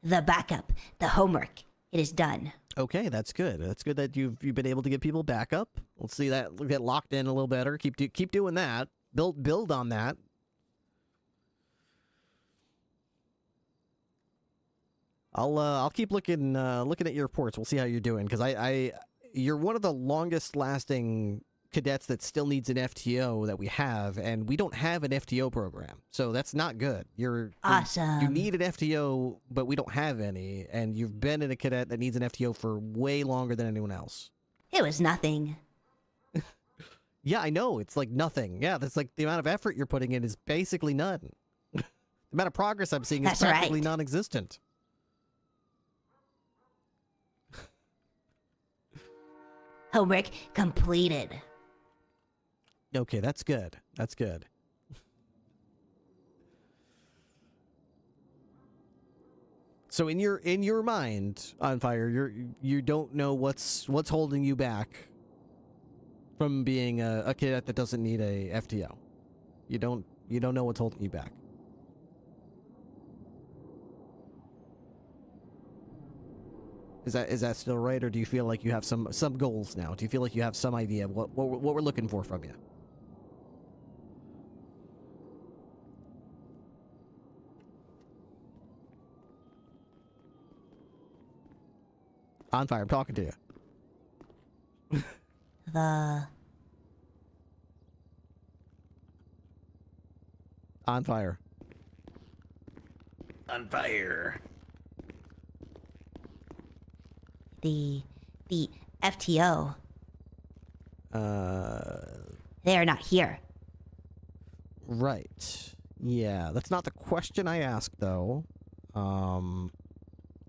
backup, the homework. It is done. Okay, that's good. That's good that you've been able to get people back up. We'll see that get locked in a little better. Keep doing that. Build on that. I'll keep looking at your reports. We'll see how you're doing, because you're one of the longest lasting cadets that still needs an FTO that we have, and we don't have an FTO program, so that's not good. You're awesome. You need an FTO, but we don't have any, and you've been in a cadet that needs an FTO for way longer than anyone else. It was nothing. Yeah, I know. It's like nothing. Yeah, that's like the amount of effort you're putting in is basically none. The amount of progress I'm seeing is practically non-existent. Homework completed. Okay, that's good. That's good. So in your mind, On Fire, you don't know what's holding you back from being a cadet that doesn't need a FTO. You don't know what's holding you back. Is that still right, or do you feel like you have some goals now? Do you feel like you have some idea of what we're looking for from you? On Fire, I'm talking to you. On Fire. On fire. The FTO. They're not here. Right. Yeah, that's not the question I asked, though.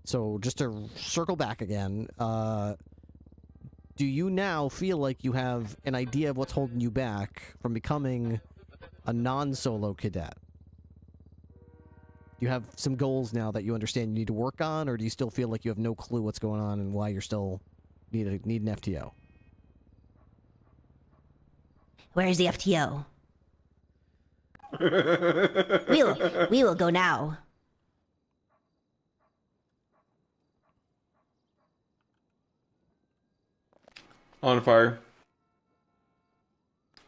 So just to circle back again, do you now feel like you have an idea of what's holding you back from becoming a non-solo cadet? Do you have some goals now that you understand you need to work on, or do you still feel like you have no clue what's going on and why you're still need an FTO? Where is the FTO? we will go now. On Fire.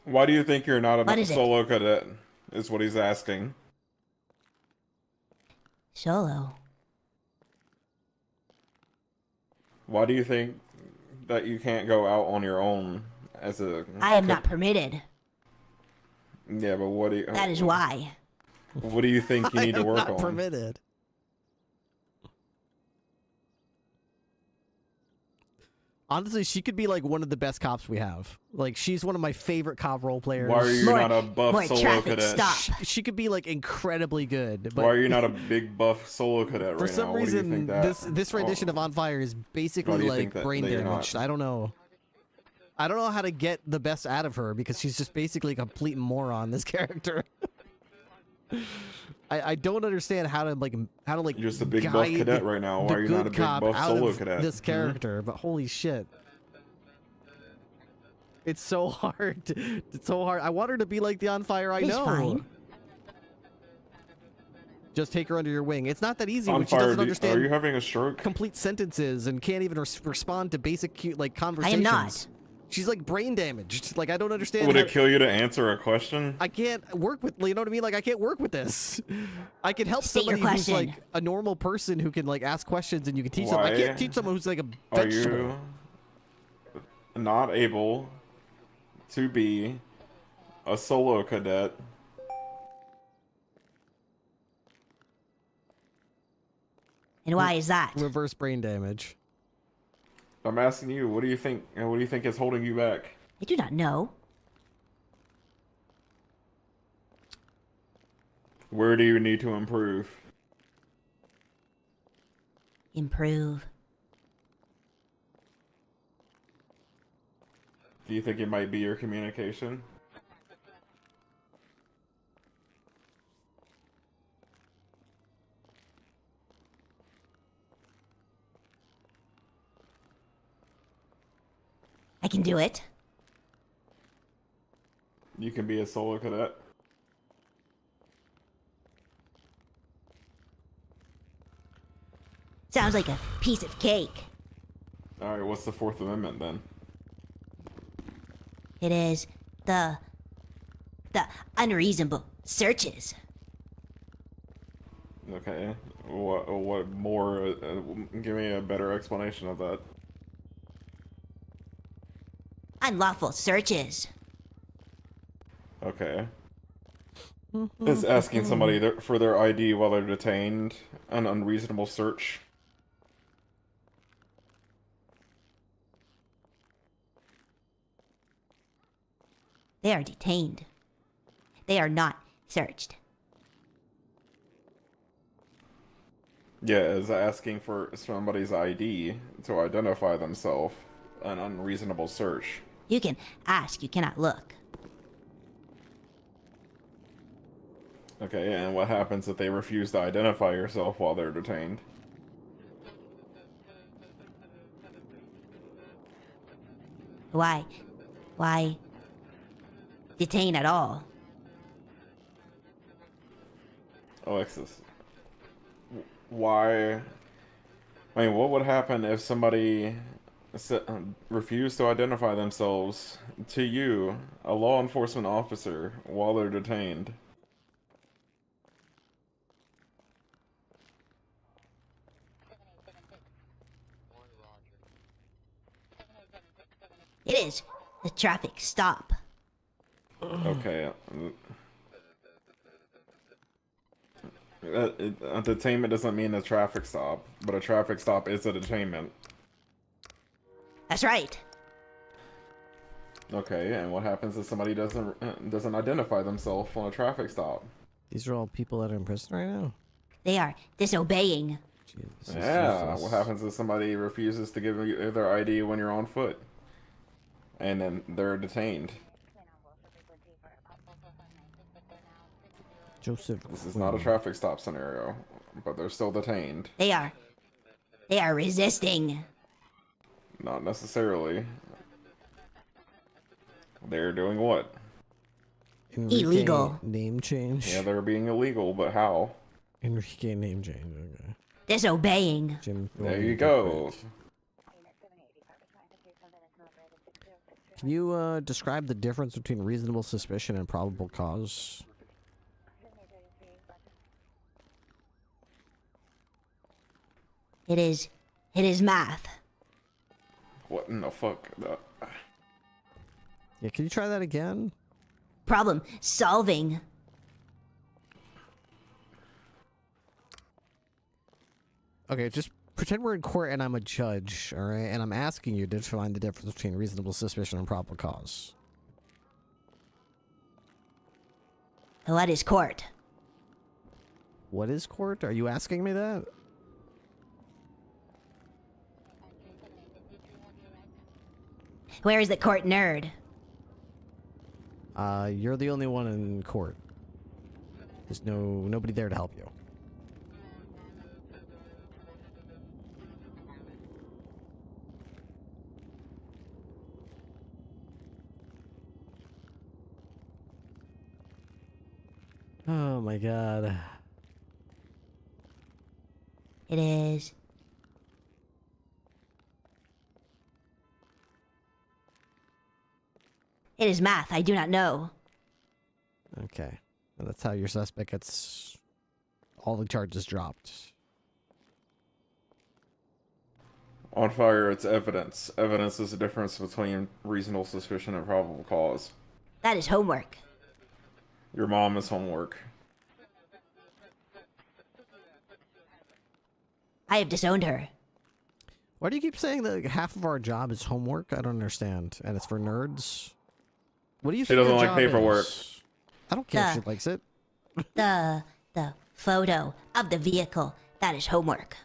Why do you think you're not a solo cadet? Is what he's asking. Solo. Why do you think that you can't go out on your own as a... I am not permitted. Yeah, but what do you... That is why. What do you think you need to work on? Not permitted. Honestly, she could be like one of the best cops we have. Like, she's one of my favorite cop role players. Why are you not a buff solo cadet? She could be like incredibly good. But why are you not a big buff solo cadet right now? For some reason, this rendition of On Fire is basically like brain damaged. I don't know. I don't know how to get the best out of her because she's just basically a complete moron, this character. I don't understand how to like You're just a big buff cadet right now. Why are you not a big buff solo cadet? This character, but holy shit. It's so hard. It's so hard. I want her to be like the On Fire I know. Fine. Just take her under your wing. It's not that easy On when she Fire, doesn't understand. Are you having a stroke? Complete sentences and can't even respond to basic like conversations. I am not. She's like brain damaged. Like I don't understand. Would it kill you to answer a question? I can't work with. You know what I mean? Like I can't work with this. I can help State your somebody who's question. like a normal person who can like ask questions and you can teach them. I can't teach someone who's like a vegetable. Are you not able to be a solo cadet? And why is that? Reverse brain damage. I'm asking you. What do you think? What do you think is holding you back? I do not know. Where do you need to improve? Improve. Do you think it might be your communication? I can do it. You can be a solo cadet. Sounds like a piece of cake. Alright, what's the Fourth Amendment then? It is the unreasonable searches. Okay. What more? Give me a better explanation of that. Unlawful searches. Okay. Is asking somebody for their ID while they're detained an unreasonable search? They are detained. They are not searched. Yeah, is asking for somebody's ID to identify themselves an unreasonable search? You can ask, you cannot look. Okay, and what happens if they refuse to identify yourself while they're detained? Why detain at all? Alexis, why? I mean, what would happen if somebody refused to identify themselves to you, a law enforcement officer, while they're detained? It is a traffic stop. Okay. A detainment doesn't mean a traffic stop, but a traffic stop is a detainment. That's right. Okay, and what happens if somebody doesn't identify themselves on a traffic stop? These are all people that are in prison right now? They are disobeying. Jesus, Yeah, what happens if somebody refuses to give you their ID when you're on foot? And then they're detained. Joseph. This is not a traffic stop scenario, but they're still detained. They are resisting. Not necessarily. They're doing what? Enrique Illegal. Name change? Yeah, they're being illegal, but how? Enrique name change, okay. Disobeying. Jim There you go. Can you describe the difference between reasonable suspicion and probable cause? It is math. What in the fuck? Yeah, can you try that again? Problem solving. Okay, just pretend we're in court and I'm a judge, alright? And I'm asking you to find the difference between reasonable suspicion and probable cause. What is court? What is court? Are you asking me that? Where is the court nerd? You're the only one in court. There's nobody there to help you. Oh my god. It is. It is math. I do not know. Okay. And that's how your suspect gets all the charges dropped. On fire, it's evidence. Evidence is the difference between reasonable suspicion and probable cause. That is homework. Your mom is homework. I have disowned her. Why do you keep saying that half of our job is homework? I don't understand. And it's for nerds? What do you She think doesn't your like job paperwork. is? I don't care if she likes it. The photo of the vehicle. That is homework.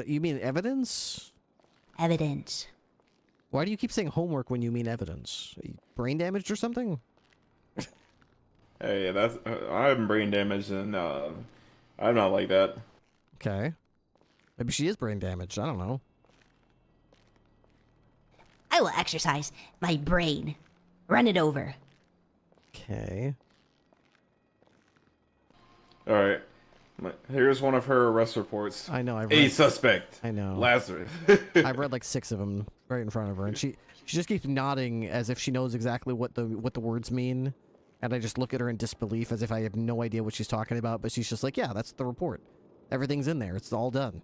You mean evidence? Evidence. Why do you keep saying homework when you mean evidence? Are you brain damaged or something? Hey, that's I'm brain damaged, and I'm not like that. Okay. Maybe she is brain damaged. I don't know. I will exercise my brain. Run it over. Okay. All right. Here's one of her arrest reports. I know. A suspect. I know. Lazarus. I've read like 6 of them right in front of her, and she just keeps nodding as if she knows exactly what the words mean, and I just look at her in disbelief as if I have no idea what she's talking about. But she's just like, "Yeah, that's the report. Everything's in there. It's all done."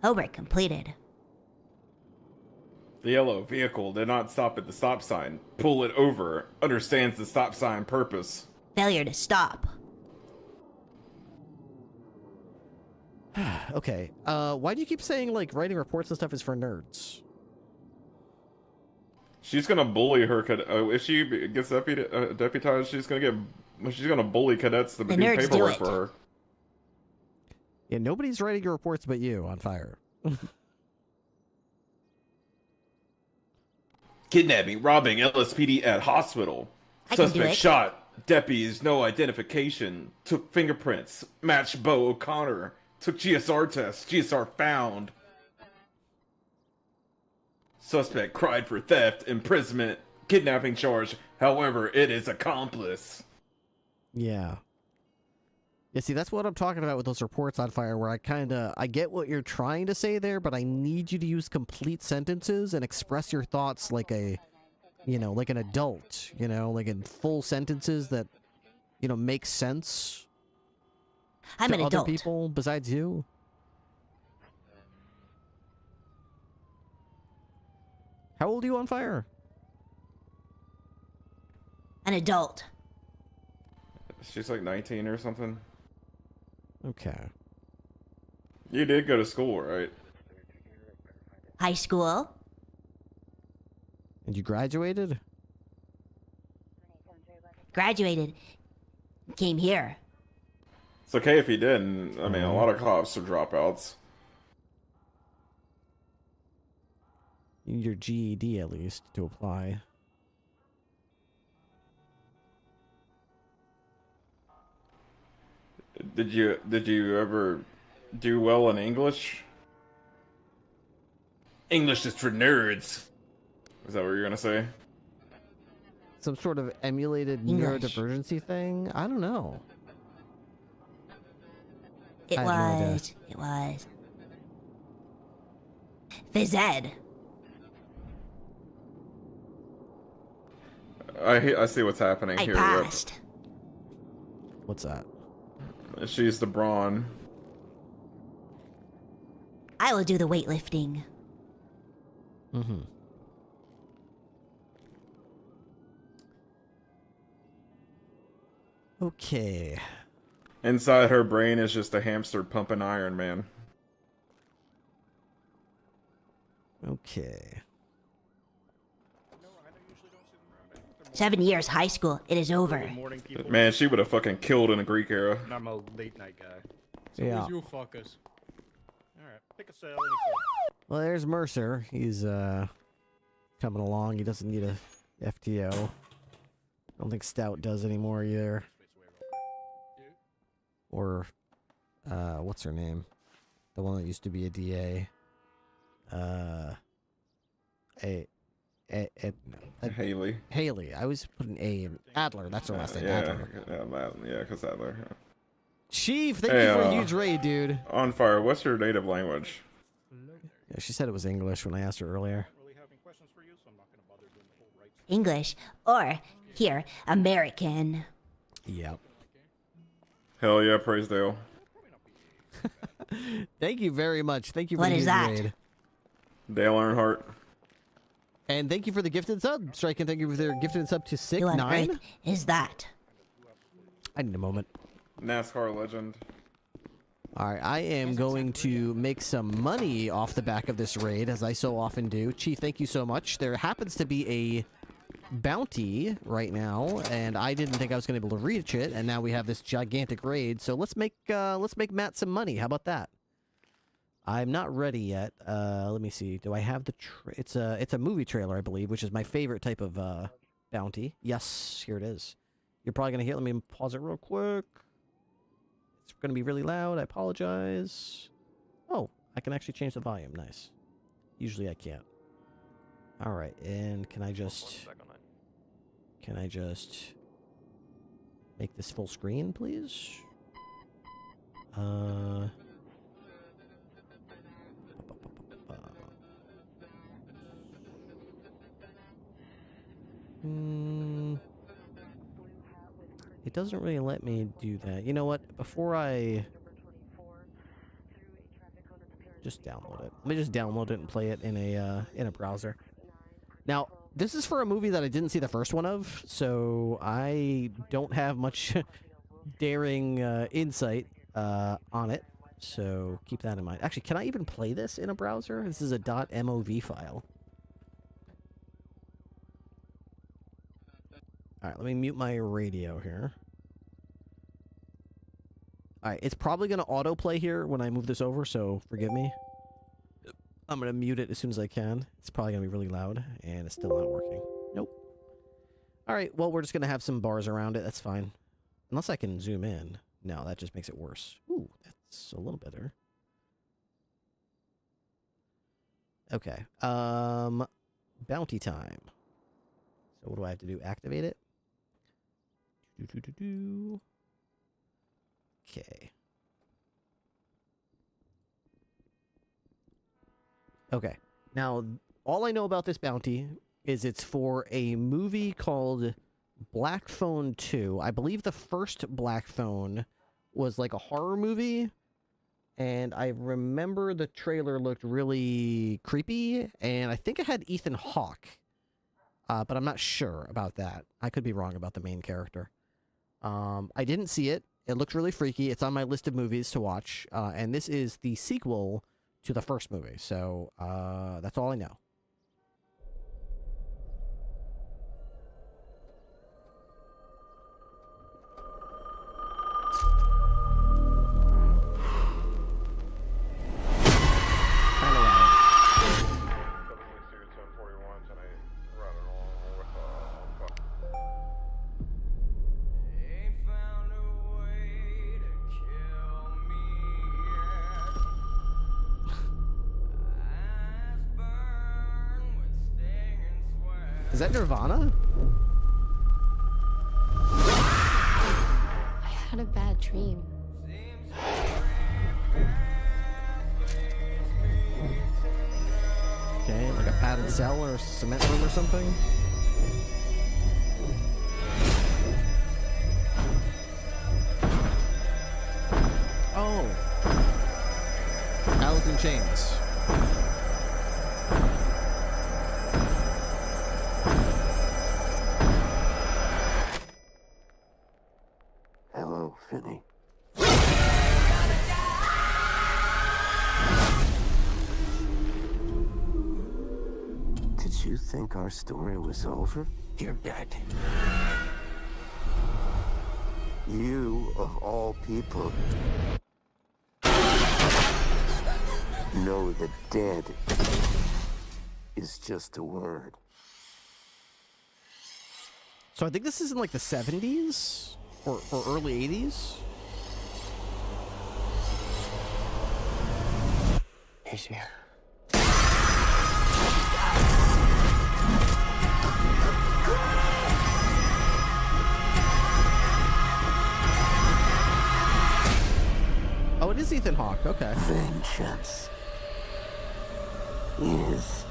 Homework completed. The yellow vehicle did not stop at the stop sign. Pull it over. Understands the stop sign purpose. Failure to stop. Okay. Why do you keep saying like writing reports and stuff is for nerds? She's gonna bully her if she gets deputized. She's gonna bully cadets to do paperwork for her. Yeah, nobody's writing your reports but you on fire. Kidnapping, robbing LSPD at hospital. Suspect shot. Deputies, no identification. Took fingerprints. Matched Bo O'Connor. Took GSR test. GSR found. Suspect cried for theft, imprisonment, kidnapping charge. However, it is accomplice. Yeah. Yeah, see, that's what I'm talking about with those reports on fire, where I get what you're trying to say there, but I need you to use complete sentences and express your thoughts like like an adult, like in full sentences that, make sense I'm to an other adult. people besides you. How old are you on fire? An adult. She's like 19 or something. Okay. You did go to school, right? High school. And you graduated? Graduated. Came here. It's okay if you didn't. I mean, a lot of cops are dropouts. You need your GED at least to apply. Did you ever do well in English? English is for nerds. Is that what you're gonna say? Some sort of emulated neurodivergency thing? I don't know. It I have no idea. was. It was. Phys ed. I see what's happening I here. passed. What's that? She's the brawn. I will do the weightlifting. Mm-hmm. Okay. Inside her brain is just a hamster pumping Iron Man. Okay. 7 years high school. It is over. Man, she would have fucking killed in the Greek era. I'm a late night guy. So yeah. You fuckers. Alright, pick a cell. Well, there's Mercer. He's coming along. He doesn't need a FTO. I don't think Stout does anymore either. Or what's her name? The one that used to be a DA. Haley. Haley. I was putting A in Adler. That's her last name. Yeah, Adler. yeah, cause Adler. Yeah. Chief, thank you for a huge raid, dude. On fire. What's your native language? Yeah, she said it was English when I asked her earlier. English. Or, here, American. Yep. Hell yeah, praise Dale. Thank you very much. Thank you for What the is huge that? raid. Dale Earnhardt. And thank you for the gifted sub. Strike, and thank you for the gifted sub to Who on 6-9. earth is that? I need a moment. NASCAR legend. Alright, I am going to make some money off the back of this raid, as I so often do. Chief, thank you so much. There happens to be a bounty right now, and I didn't think I was going to be able to reach it, and now we have this gigantic raid, so let's make Matt some money. How about that? I'm not ready yet. Let me see. Do I have the? It's a movie trailer, I believe, which is my favorite type of bounty. Yes, here it is. You're probably gonna hear. Let me pause it real quick. It's gonna be really loud. I apologize. Oh, I can actually change the volume. Nice. Usually I can't. All right, and can I just make this full screen, please? It doesn't really let me do that. You know what? Before I just download it. Let me just download it and play it in a browser. Now, this is for a movie that I didn't see the first one of, so I don't have much daring insight on it. So keep that in mind. Actually, can I even play this in a browser? This is a .mov file. Alright, let me mute my radio here. Alright, it's probably going to autoplay here when I move this over, so forgive me. I'm going to mute it as soon as I can. It's probably going to be really loud, and it's still not working. Nope. Alright, well, we're just going to have some bars around it. That's fine. Unless I can zoom in. No, that just makes it worse. Ooh, that's a little better. Okay. Bounty time. So what do I have to do? Activate it? Okay. Okay. Now, all I know about this bounty is it's for a movie called Black Phone 2. I believe the first Black Phone was like a horror movie. And I remember the trailer looked really creepy. And I think it had Ethan Hawke. But I'm not sure about that. I could be wrong about the main character. I didn't see it. It looked really freaky. It's on my list of movies to watch. And this is the sequel to the first movie. So, that's all I know. Is that Nirvana? I had a bad dream. Okay, like a padded cell or a cement room or something? Oh. Alice in Chains. Hello, Finney. Did you think our story was over? You're dead. You, of all people, know that dead is just a word. So I think this is in like the 70s or early 80s. He's here. Oh, it is Ethan Hawke. Okay. Vengeance is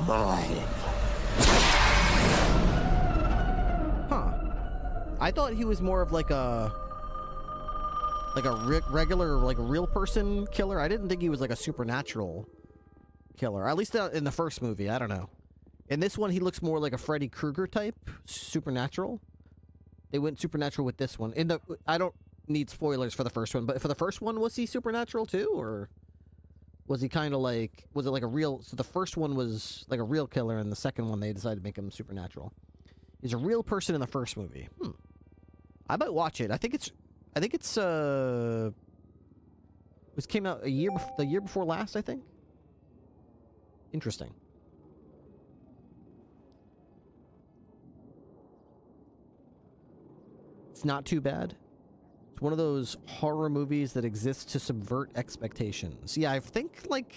mine. Huh. I thought he was more of like a regular, like a real person killer. I didn't think he was like a supernatural killer. At least in the first movie. I don't know. In this one, he looks more like a Freddy Krueger type, supernatural. They went supernatural with this one. I don't need spoilers for the first one, but for the first one, was he supernatural too, or was he kind of like, was it like a real? So the first one was like a real killer, and the second one they decided to make him supernatural. He's a real person in the first movie. I might watch it. I think it's was This came out the year before last, I think. Interesting. It's not too bad. It's one of those horror movies that exists to subvert expectations. Yeah, I think, like,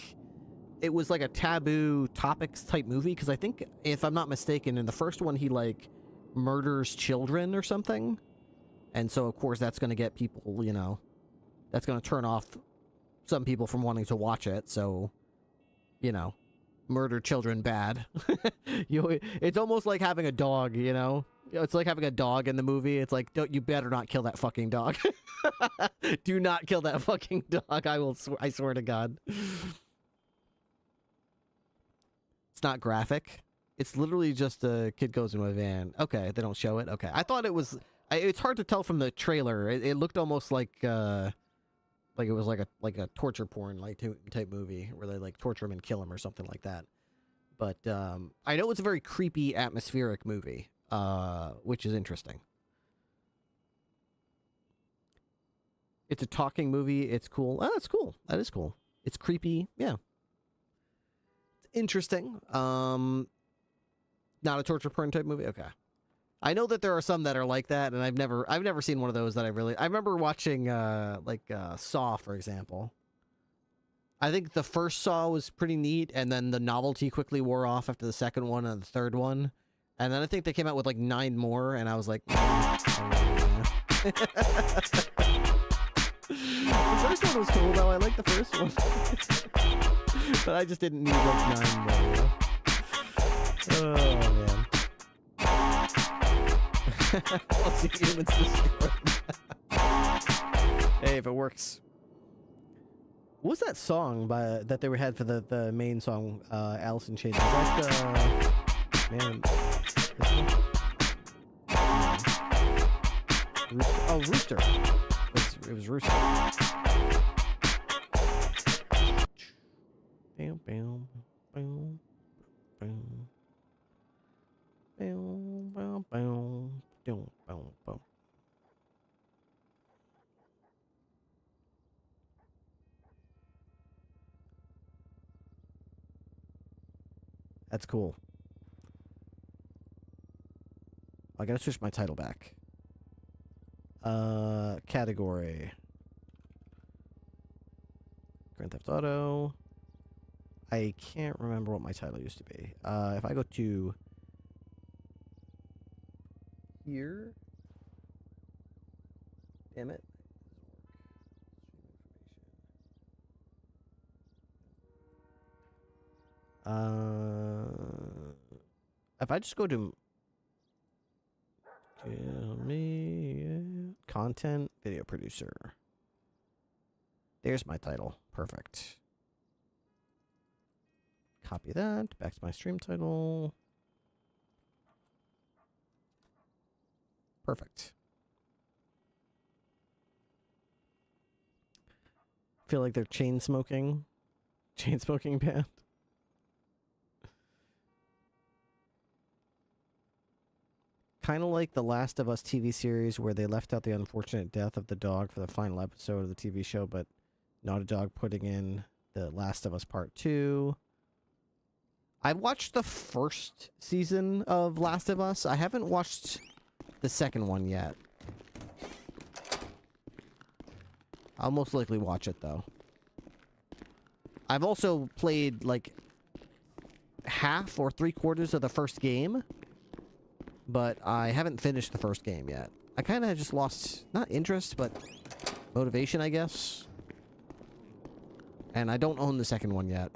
it was like a taboo topics type movie, because I think, if I'm not mistaken, in the first one he, like, murders children or something. And so, of course, that's going to get people, you know, that's going to turn off some people from wanting to watch it. So, you know, murder children bad. It's almost like having a dog, you know? It's like having a dog in the movie. It's like, you better not kill that fucking dog. Do not kill that fucking dog. I swear to God. It's not graphic. It's literally just a kid goes in a van. Okay, they don't show it. Okay, I thought it was. It's hard to tell from the trailer. It looked almost like it was like a torture porn type movie where they like torture him and kill him or something like that. But I know it's a very creepy, atmospheric movie, which is interesting. It's a talking movie. It's cool. Oh, that's cool. That is cool. It's creepy. Yeah. It's interesting. Not a torture porn type movie. Okay. I know that there are some that are like that, and I've never seen one of those that I remember watching Saw, for example. I think the first Saw was pretty neat, and then the novelty quickly wore off after the second one and the third one. And then I think they came out with like 9 more, and I was like, The first one was cool, though. I like the first one. But I just didn't need like 9 more, you know? Oh, man. I'll see humans destroyed. Hey, if it works. What was that song that they had for the main song, Alice in Chains? Was that, man, this one? Oh, Rooster. It was Rooster. Bam, bam, bam, bam. Bam, bam, bam, bam, bam, bam. That's cool. I gotta switch my title back. Category. Grand Theft Auto. I can't remember what my title used to be. If I go to here. Damn it. If I just go to content video producer. There's my title. Perfect. Copy that. Back to my stream title. Perfect. Feel like they're chain smoking band. Kind of like the Last of Us TV series where they left out the unfortunate death of the dog for the final episode of the TV show, but Naughty Dog putting in the Last of Us Part 2. I watched the first season of Last of Us. I haven't watched the second one yet. I'll most likely watch it, though. I've also played, like, half or 3/4 of the first game, but I haven't finished the first game yet. I kind of just lost, not interest, but motivation, I guess. And I don't own the second one yet.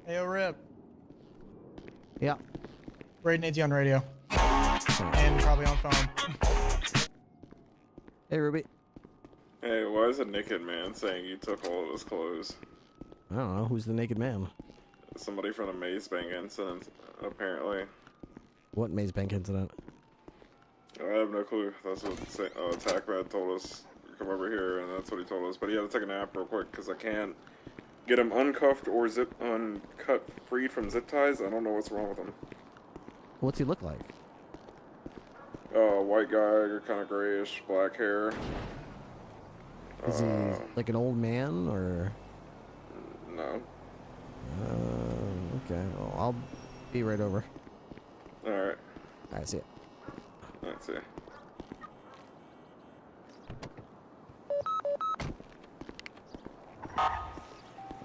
Hey, yo, Rip. Yeah. Braden needs you on radio. And probably on phone. Hey, Ruby. Hey, why is a naked man saying you took all of his clothes? I don't know. Who's the naked man? Somebody from the Maze Bank incident, apparently. What Maze Bank incident? I have no clue. That's what TACMAD told us. Come over here, and that's what he told us. But he had to take a nap real quick, because I can't Get him uncuffed or uncut, freed from zip ties. I don't know what's wrong with him. What's he look like? White guy, kind of grayish, black hair. Is he like an old man or? No. Okay. Well, I'll be right over. All right. All right. See ya. Let's see.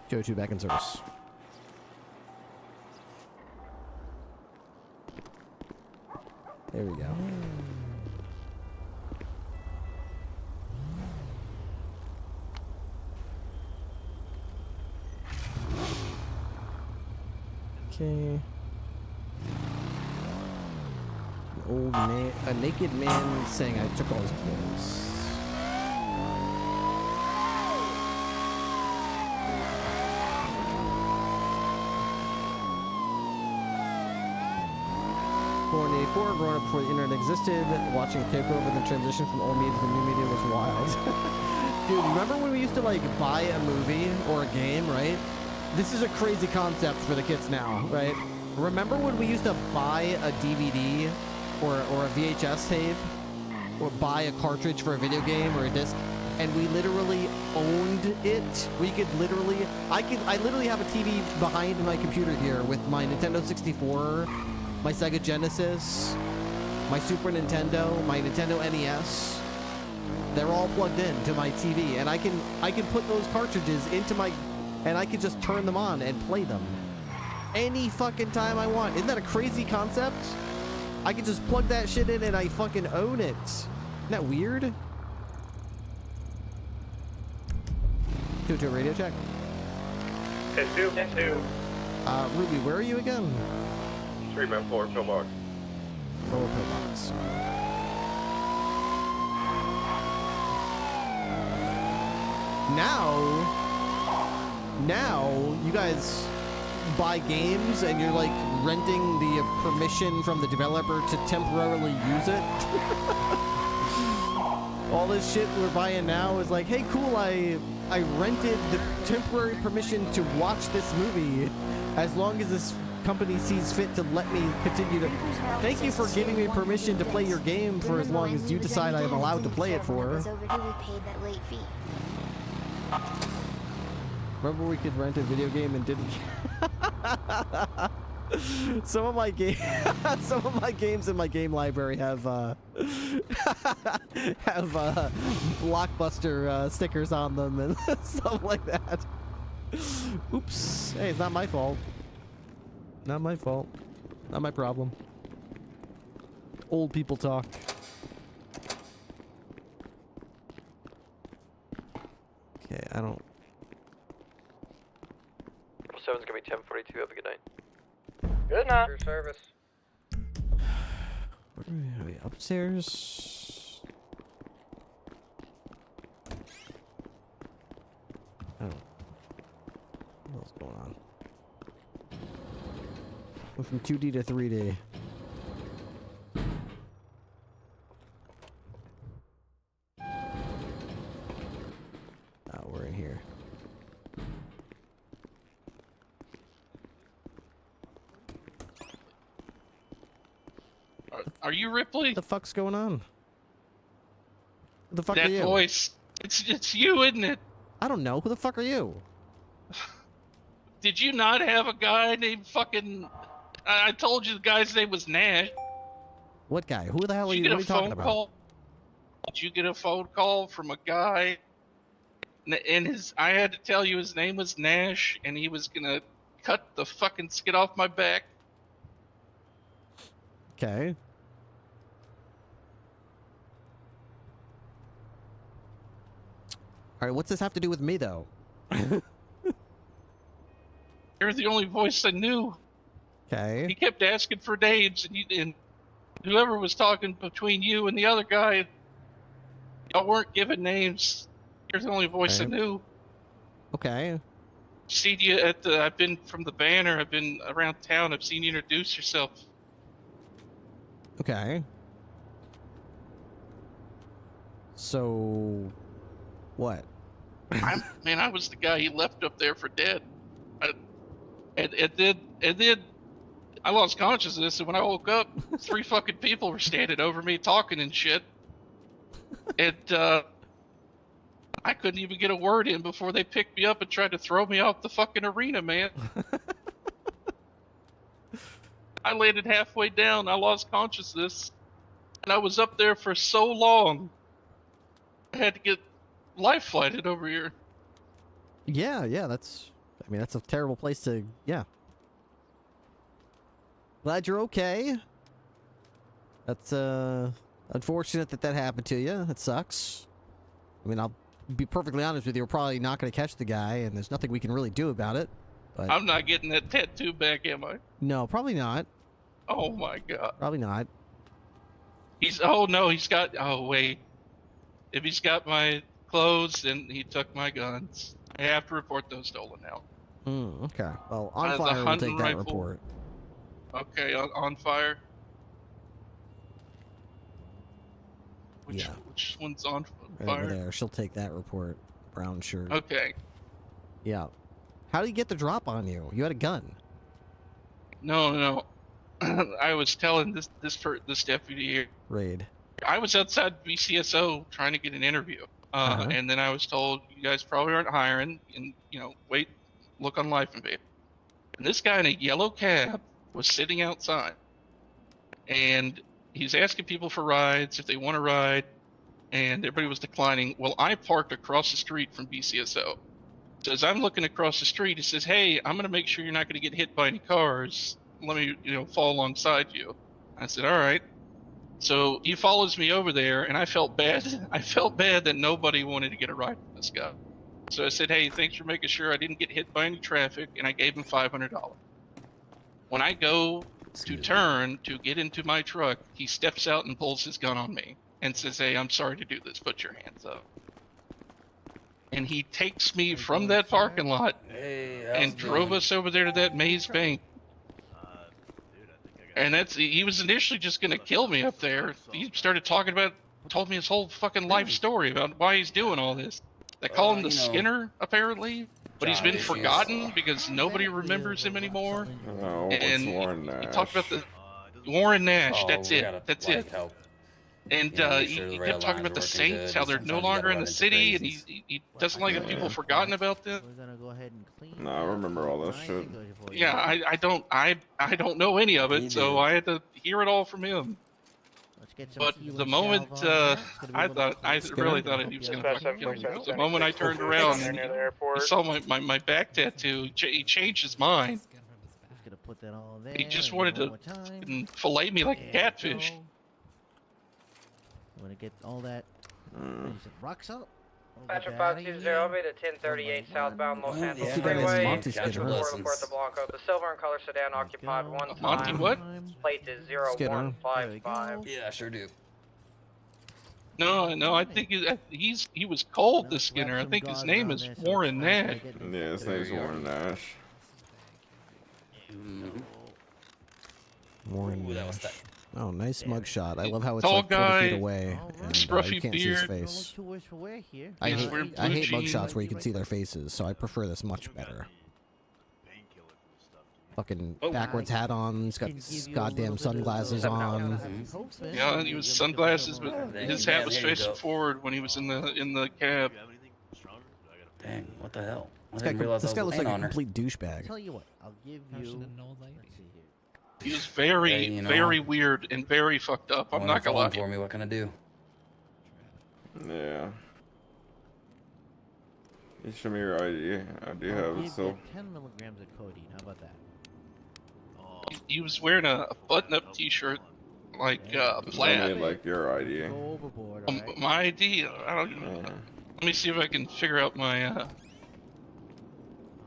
Joe 2 back in service. There we go. Okay. A naked man saying I took all his clothes. Born in 84, growing up before the internet existed, watching a takeover, the transition from old media to the new media was wild. Dude, remember when we used to like buy a movie or a game, right? This is a crazy concept for the kids now, right? Remember when we used to buy a DVD or a VHS tape or buy a cartridge for a video game or a disc and we literally owned it? We could literally, I literally have a TV behind my computer here with my Nintendo 64, my Sega Genesis, my Super Nintendo, my Nintendo NES. They're all plugged in to my TV, and I can put those cartridges into my, and I can just turn them on and play them any fucking time I want. Isn't that a crazy concept? I can just plug that shit in and I fucking own it. Isn't that weird? Go to a radio check. S2. Ruby, where are you again? 3-4 pillbox. Lower pillbox. Now, you guys buy games and you're like renting the permission from the developer to temporarily use it. All this shit we're buying now is like, hey, cool, I rented the temporary permission to watch this movie as long as this company sees fit to let me continue to. Thank you for giving me permission to play your game for as long as you decide I am allowed to play it for. Remember we could rent a video game and didn't. Some of my games in my game library have blockbuster stickers on them and stuff like that. Oops. Hey, it's not my fault. Not my fault. Not my problem. Old people talk. Okay, I don't. 7's gonna be 10:42. Have a good night. Good night. Your service. Are we upstairs? Oh. What's going on? Went from 2D to 3D. Oh, we're in here. Are you Ripley? What the fuck's going on? Who the fuck that are you? Voice. It's you, isn't it? I don't know. Who the fuck are you? Did you not have a guy named fucking... I told you the guy's name was Nash. What guy? Who the hell are you? Did What are you talking about? Call? Did you get a phone call from a guy? And I had to tell you his name was Nash, and he was gonna cut the fucking skin off my back. Okay. All right, what's this have to do with me, though? You're the only voice I knew. Okay. He kept asking for names, and whoever was talking between you and the other guy, y'all weren't giving names. You're the only voice I knew. Okay. Seen you at the. I've been from the banner. I've been around town. I've seen you introduce yourself. Okay. So, what? I was the guy he left up there for dead. And then I lost consciousness, and when I woke up, 3 fucking people were standing over me talking and shit. And I couldn't even get a word in before they picked me up and tried to throw me off the fucking arena, man. I landed halfway down, I lost consciousness, and I was up there for so long. I had to get life flighted over here. Yeah, that's a terrible place to, yeah. Glad you're okay. That's, unfortunate that happened to you. That sucks. I mean, I'll be perfectly honest with you, we're probably not going to catch the guy, and there's nothing we can really do about it. But I'm not getting that tattoo back, am I? no, probably not. Oh my god. Probably not. Oh wait. If he's got my clothes, then he took my guns. I have to report those stolen now. Okay. Well, on fire will take that report. Okay, on fire. Which one's on Right fire? over there. She'll take that report. Brown shirt. Okay. Yeah. How did he get the drop on you? You had a gun. No. I was telling this deputy here. Raid. I was outside BCSO trying to get an interview. And then I was told, you guys probably aren't hiring, and, wait, look on Life and Babe. And this guy in a yellow cab was sitting outside. And he's asking people for rides, if they want to ride, and everybody was declining. Well, I parked across the street from BCSO. So as I'm looking across the street, he says, hey, I'm going to make sure you're not going to get hit by any cars. Let me, fall alongside you. I said, all right. So he follows me over there, and I felt bad. I felt bad that nobody wanted to get a ride from this guy. So I said, hey, thanks for making sure I didn't get hit by any traffic, and I gave him $500. When I go to turn to get into my truck, he steps out and pulls his gun on me and says, hey, I'm sorry to do this. Put your hands up. And he takes me from that parking lot and drove us over there to that Maze Bank. And he was initially just going to kill me up there. He started told me his whole fucking life story about why he's doing all this. They call him the Skinner, apparently, but he's been forgotten because nobody remembers him anymore. Oh, and Warren Nash? He talked about the Warren Nash, that's it. And he kept talking about the Saints, how they're no longer in the city, and he doesn't like that people forgotten about them. No, I remember all that shit. Yeah, I don't know any of it, so I had to hear it all from him. But the moment I really thought he was gonna fucking kill me. The moment I turned around and he saw my back tattoo, he changed his mind. He just wanted to fillet me like a catfish. Want to get all that rocks up? Patrick 520, I'll be to 1038 southbound Los Santos Freeway. Report the Blanco. The silver and color sedan occupied one time. Monty, what? Plate is 0155. Yeah, I sure do. No, I think he was called the Skinner. I think his name is Warren Nash. Yeah, his name's Warren Nash. Warren Nash. Oh, nice mugshot. I love how it's Tall like 40 guy, feet away and scruffy you can't beard. see his face. I hate mugshots where you can see their faces, so I prefer this much better. Fucking backwards hat on, he's got goddamn sunglasses on. Yeah, he was sunglasses, but his hat was facing forward when he was in the cab. Dang, what the hell? This guy looks like a complete douchebag. Tell you what, I'll give you. He was very, very weird and very fucked up. I'm not gonna lie. For me, what can I do? Yeah. You show me your ID. I do have it, so. 10 milligrams of codeine. How about that? He was wearing a button-up T-shirt, like plaid. I mean, like your ID. Go overboard, all right? My ID. I don't. Let me see if I can figure out my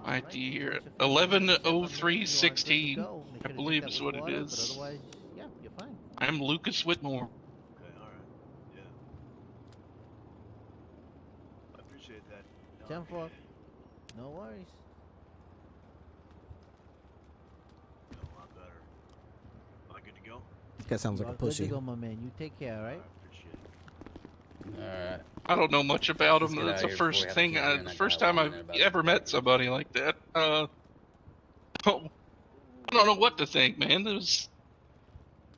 ID here. 110316. I believe is what it is. Otherwise, yeah, you're fine. I'm Lucas Whitmore. Okay, alright. Yeah. I appreciate that. 10-4. No worries. A lot better. Am I good to go? This guy sounds like a pussy. Good to go, my man. You take care, alright? I appreciate it. Alright. I don't know much about him. Let's get That's out the of here before we first have to thing, keep hearing the that first time dialogue I've in about ever met somebody like that. I don't know what to think, man.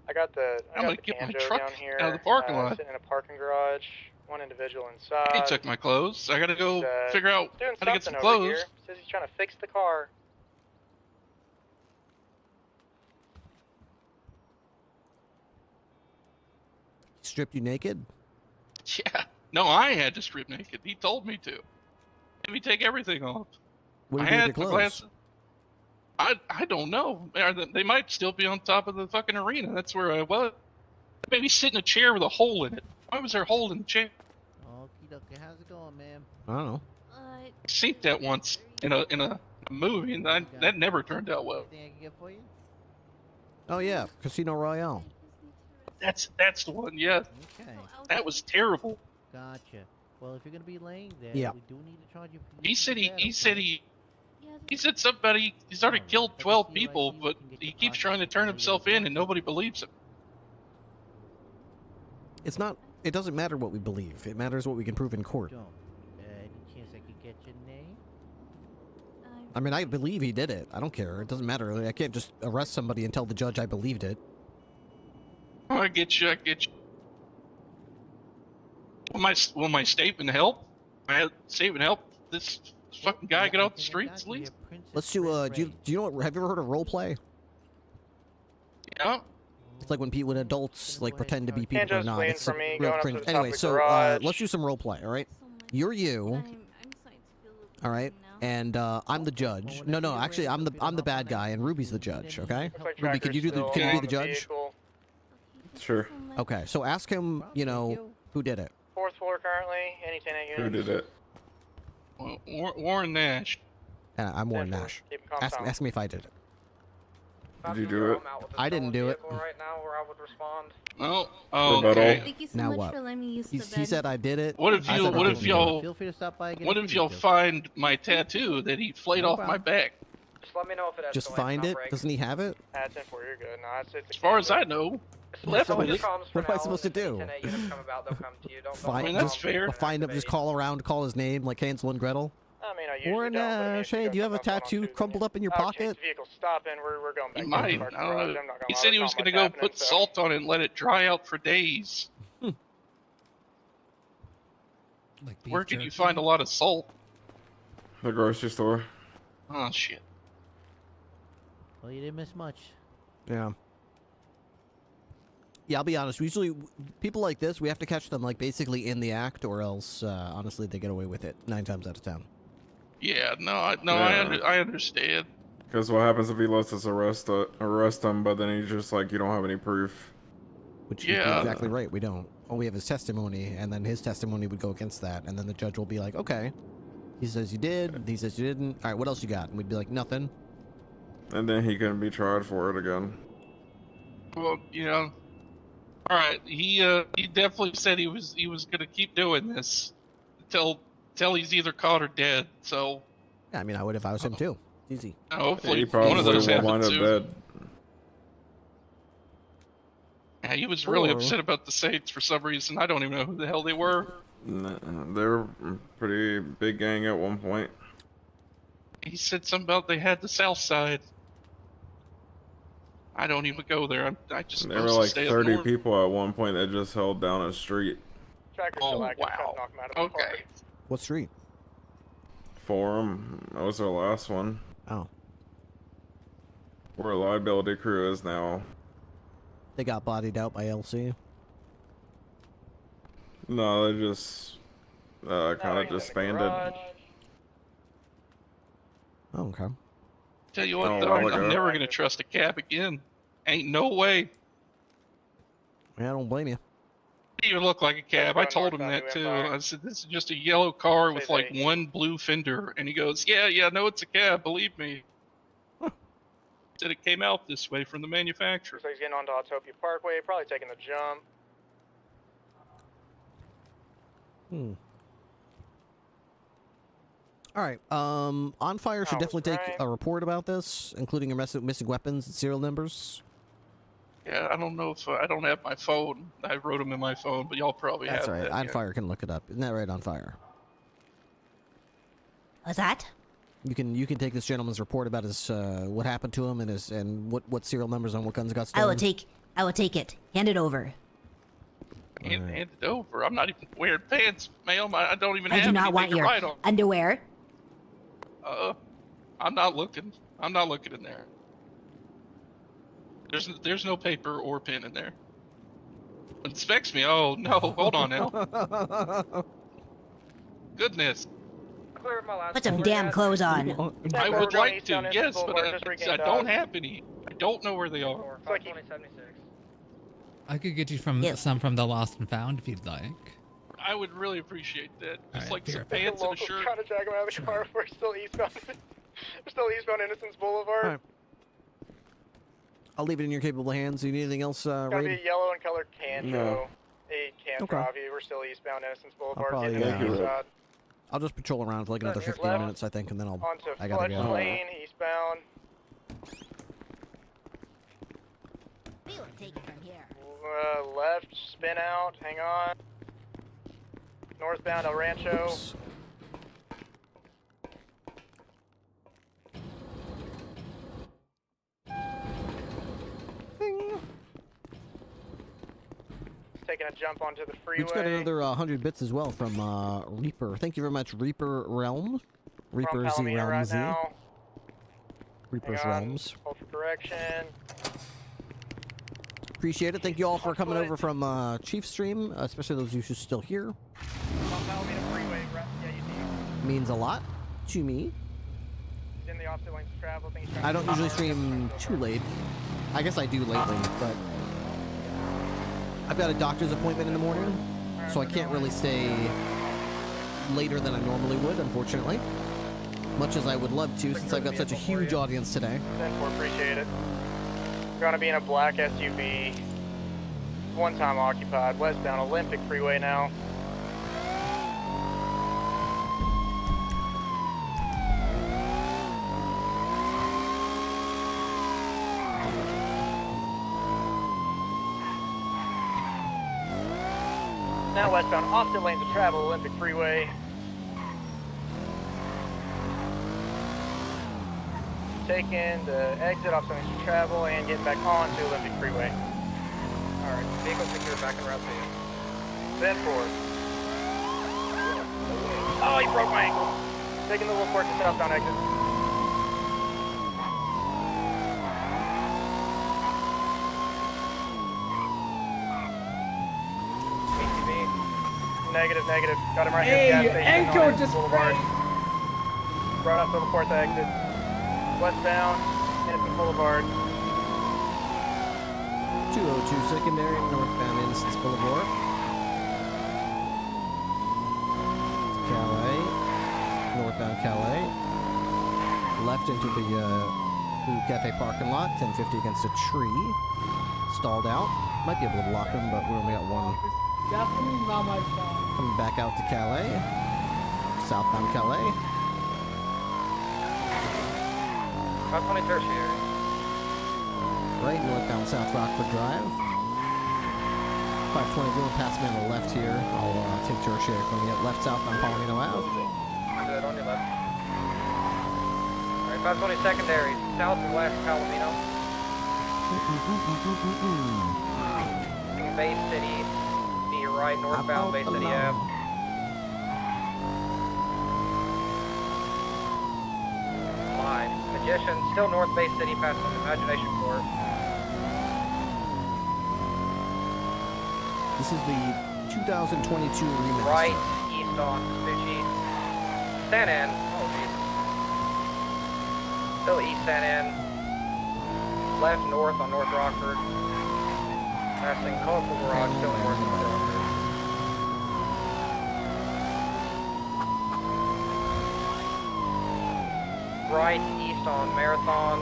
I got the I'm gonna get my truck down here. out of the parking lot. Sitting in a parking garage. One individual I inside. took my clothes. I gotta go figure out Doing how to get some something clothes. over here. Says he's trying to fix the car. Stripped you naked? Yeah. No, I had to strip naked. He told me to. Let me take everything off. What do I you do with had your my clothes? glasses. I don't know. They might still be on top of the fucking arena. That's where I was. Maybe sit in a chair with a hole in it. Why was there a hole in the chair? Okie dokie, how's it going, ma'am? I don't know. I seen that once in a movie, and that never turned out well. Anything I can get for you? Oh yeah, Casino Royale. That's the one. Yeah. Okay. That was terrible. Gotcha. Well, if you're gonna be laying there, Yeah. we do need to charge you for He said using the bed, he said somebody he's already killed 12 people, but he keeps trying to turn himself in, and nobody believes him. It's not. It doesn't matter what we believe. It matters what we can prove in court. Any chance I could get your name? I mean, I believe he did it. I don't care. It doesn't matter. I can't just arrest somebody and tell the judge I believed it. Oh, I get you. Will my statement help? My statement help this fucking guy get off the streets, at least? Let's do. Do you know what? Have you ever heard of role play? Yeah. It's like when adults like pretend to be people they're not. It's for me, real going up to cringe. the top Anyway, of the so garage. let's do some role play. All right, you're you. All right, and I'm the judge. No, actually, I'm the bad guy, and Ruby's the judge. Okay, Ruby, can you be the judge? Sure. Okay, so ask him. You know who did it. 4th floor currently. Any 10 Who did it? Warren Nash. I'm Warren Nash. Ask me if I did it. Did you do it? I didn't do it. Right now, where I would respond. Oh, okay. Thank you so Now much what? for letting me use He the bed. said I did it. What if I you? said I What didn't if do it. y'all? Feel free to stop by. What if y'all find my tattoo that he flayed No off my problem. back? Just let me know if it Just find it. Doesn't he have it? That's it for you're good. No, it's As far as I know, left with it. What am I supposed to do? Find, that's just, fair. Find him. Just call around. Call his name like Hansel and Gretel. I mean, I usually Warren don't, but I mean, Nash, hey, do you have a tattoo crumpled up in your pocket? Vehicle stopping. We're going back. He to the might. parking I don't garage. know. I'm not gonna He lie, said he there's was not gonna much go happening, put so. salt on it and let it dry out for days. Where can you find a lot of salt? The grocery store. Oh shit. Well, you didn't miss much. Yeah. Yeah, I'll be honest. Usually, people like this, we have to catch them like basically in the act, or else, honestly, they get away with it 9 times out of 10. Yeah, I understand. Because what happens if he lets us arrest him, but then he's just like, you don't have any proof? Which you're exactly right. We don't. All we have is testimony, and then his testimony would go against that, and then the judge will be like, okay, he says you did, he says you didn't. All right, what else you got? And we'd be like, nothing. And then he can be tried for it again. Well, yeah. All right, he definitely said he was gonna keep doing this until he's either caught or dead. So. Yeah, I mean, I would if I was him too. Easy. Hopefully, he probably one of those will happens wind up soon. dead. Yeah, he was really Or- upset about the Saints for some reason. I don't even know who the hell they were. Nah, they were a pretty big gang at one point. He said something about they had the South Side. I don't even go there. I just There were like 30 people at one point that just held down a street. Oh wow. Okay. What street? Forum. That was our last one. Oh. Where liability crew is now. They got bodied out by LC. No, they just kind of disbanded. Oh, okay. Tell you what, Oh, though, well, I'm okay. never gonna trust a cab again. Ain't no way. Yeah, I don't blame you. He even looked like a cab. I told him that too. I said, "This is just a yellow car with like one blue fender," and he goes, "Yeah, no, it's a cab. Believe me." Said it came out this way from the manufacturer. So he's getting onto Autopia Parkway, probably taking the jump. All right. On Fire should Oh, definitely take right. a report about this, including your missing weapons and serial numbers. Yeah, I don't know if I don't have my phone. I wrote them in my phone, but y'all probably That's have right. that. On yeah. Fire can look it up. Isn't that right? On Fire. What's that? You can take this gentleman's report about his what happened to him and his what serial numbers on what guns got stolen. I will take it. Hand it over. Hand it over. I'm not even wearing pants, ma'am. I don't even I have do not anything want to your write on. underwear. I'm not looking. I'm not looking in there. There's no paper or pen in there. Inspects me. Oh no! Hold on now. Goodness. Put some damn clothes on. I would like to, yes, but I don't have any. I don't know where they are. I could get you some from the Lost and Found if you'd like. I would really appreciate that. Just Alright, like be some right back. pants and a shirt. Trying to drag him out of the car. We're still eastbound. We're still eastbound Innocence Boulevard. All right. I'll leave it in your capable hands. Do you need anything else, It's gonna be Raid? a yellow and colored Canto. No. A Canto Okay. Ravi. We're still eastbound Innocence Boulevard. probably, Getting to the side. I'll just patrol around for like another 15 left. minutes, I think, and then Onto I gotta Fletch go. Lane, eastbound. We will take it from here. Left, spin out, hang on. Northbound El Rancho. Oops. Taking a jump onto the freeway. We've got another 100 bits as well from Reaper. Thank you very much, Reaper Realm. Reaper Z Realm right Z. now. Reaper's Hang on, Realms. hold for correction. Appreciate it. Thank you all for coming over from Chief Stream, especially those of you who are still here. Freeway, yeah, you Means a lot to me. He's in the opposite lanes of travel. I don't usually stream too late. I guess I do lately, but I've got a doctor's appointment in the morning, so I can't really stay later than I normally would, unfortunately. Much as I would love to, since I've got such a huge audience today. 10-4, appreciate it. We're gonna be in a black SUV. One time occupied. Westbound Olympic Freeway now. Now westbound, opposite lanes of travel, Olympic Freeway. Taking the exit off lanes of travel and getting back onto Olympic Freeway. Alright, vehicle secure back en route to you. 10-4. Oh, he broke my ankle. Taking the little port to southbound exit. Negative, negative. Got him right here at the gas station. ankle on just Boulevard. Right off the fourth exit. Westbound, Innocence Boulevard. 202 secondary, northbound Innocence Boulevard. Calais, northbound Calais. Left into the Blue Cafe parking lot, 1050 against a tree. Stalled out. Might be able to block him, but we only got one. Definitely not my fault. Coming back out to Calais. Southbound Calais. 520 tertiary. Right, northbound South Rockford Drive. 520 going past me on the left here. I'll take tertiary from the left southbound Palomino Ave. Under that on your left. Alright, 520 secondary. South and west Palomino. Bay City. To your right, northbound Bay City Ave. Line. Magician, still North Bay City past the Imagination Court. This is the 2022 remaster. Right, east on Vespucci. San Ann. Oh, Jesus. Still east San Ann. Left, north on North Rockford. Passing Colorful Garage, still north on North Rockford. Right, east on Marathon.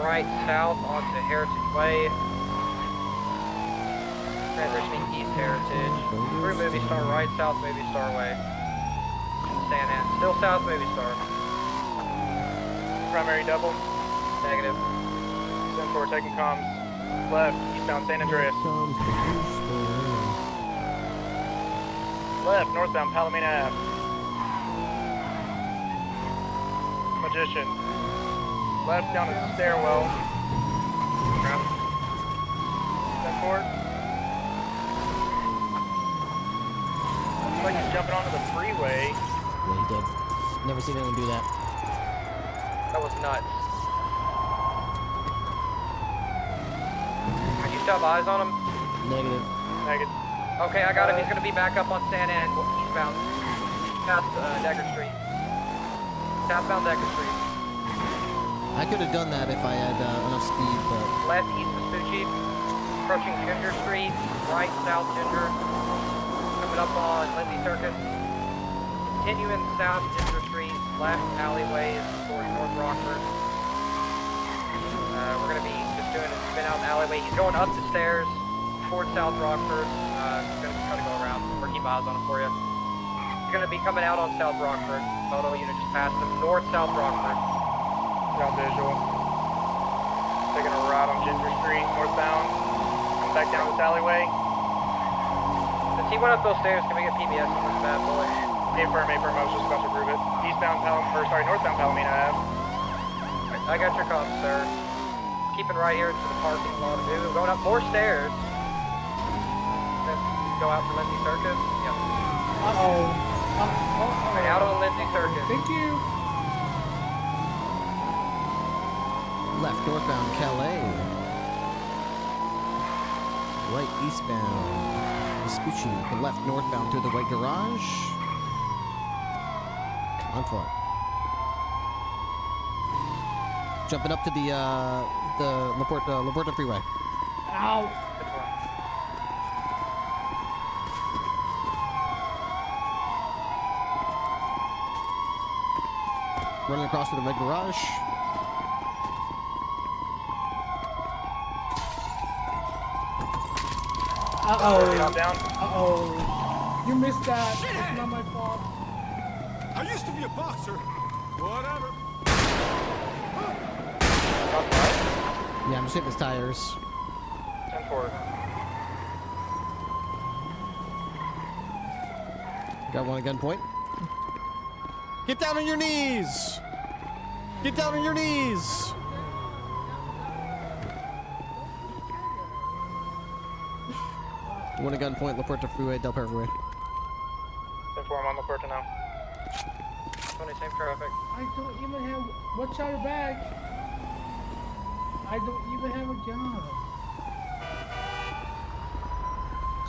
Right, south onto Heritage Way. Transitioning east Heritage. Through Movie Star, right, south Movie Star Way. San Ann. Still south Movie Star. primary double. Negative. 10-4, taking comms. Left, eastbound San Andreas. Left, northbound Palomino Ave. Magician. Left down a stairwell. 10-4. Looks like he's jumping onto the freeway. Yeah, he did. Never seen anyone do that. That was nuts. Can you still have eyes on him? Negative. Negative. Okay, I got him. He's gonna be back up on San Ann, eastbound. Past Decker Street. Southbound Decker Street. I could have done that if I had enough speed, but... Left, east Vespucci. Approaching Ginger Street. Right, south Ginger. Coming up on Lindsay Circus. Continuing south Ginger Street. Left alleyways towards North Rockford. We're gonna be just doing a spin out the alleyway. He's going up the stairs towards South Rockford. He's gonna try to go around or keep eyes on him for you. He's gonna be coming out on South Rockford. Photo unit just passed him. North South Rockford. Ground visual. Taking a ride on Ginger Street, northbound. Come back down this alleyway. Since he went up those stairs, can we get PBS on this bad boy? Affirm, I was just about to prove it. Northbound Palomino Ave. I got your comms, sir. Keeping right here to the parking lot. We're going up more stairs. Let's go out to Lindsay Circus. Yep. Right, out on Lindsay Circus. Thank you. Left northbound Calais. Right eastbound Vespucci. Left northbound through the white garage. On foot. Jumping up to the Laporta Freeway. Ow. Running across to the red garage. Uh-oh. Down. Uh-oh. You missed that. It's not my fault. I used to be a boxer. Whatever. Yeah, I'm just hitting his tires. 10-4. Got one at gunpoint. Get down on your knees! Get down on your knees! One at gunpoint, Laporta Freeway, Del Perro Freeway. 10-4, I'm on Laporta now. 20, same traffic. I don't even have... Watch out your back. I don't even have a gun.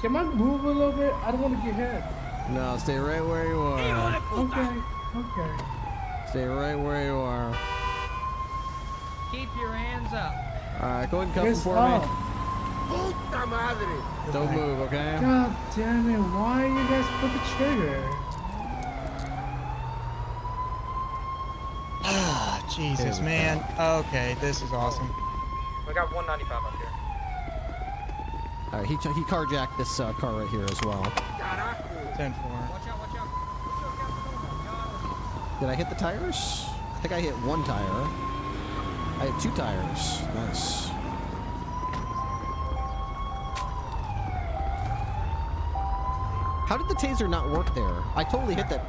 Can I move a little bit? I don't want to get hit. No, stay right where you are. Okay. Stay right where you are. Keep your hands up. Alright, go ahead and cuff him for me. Puta madre. Don't move, okay? God damn it, why you guys put the trigger? Ah, Jesus, man. Okay, this is awesome. We got 195 up here. Alright, he carjacked this car right here as well. 10-4. Did I hit the tires? I think I hit one tire. I hit two tires. Nice. How did the taser not work there? I totally hit that.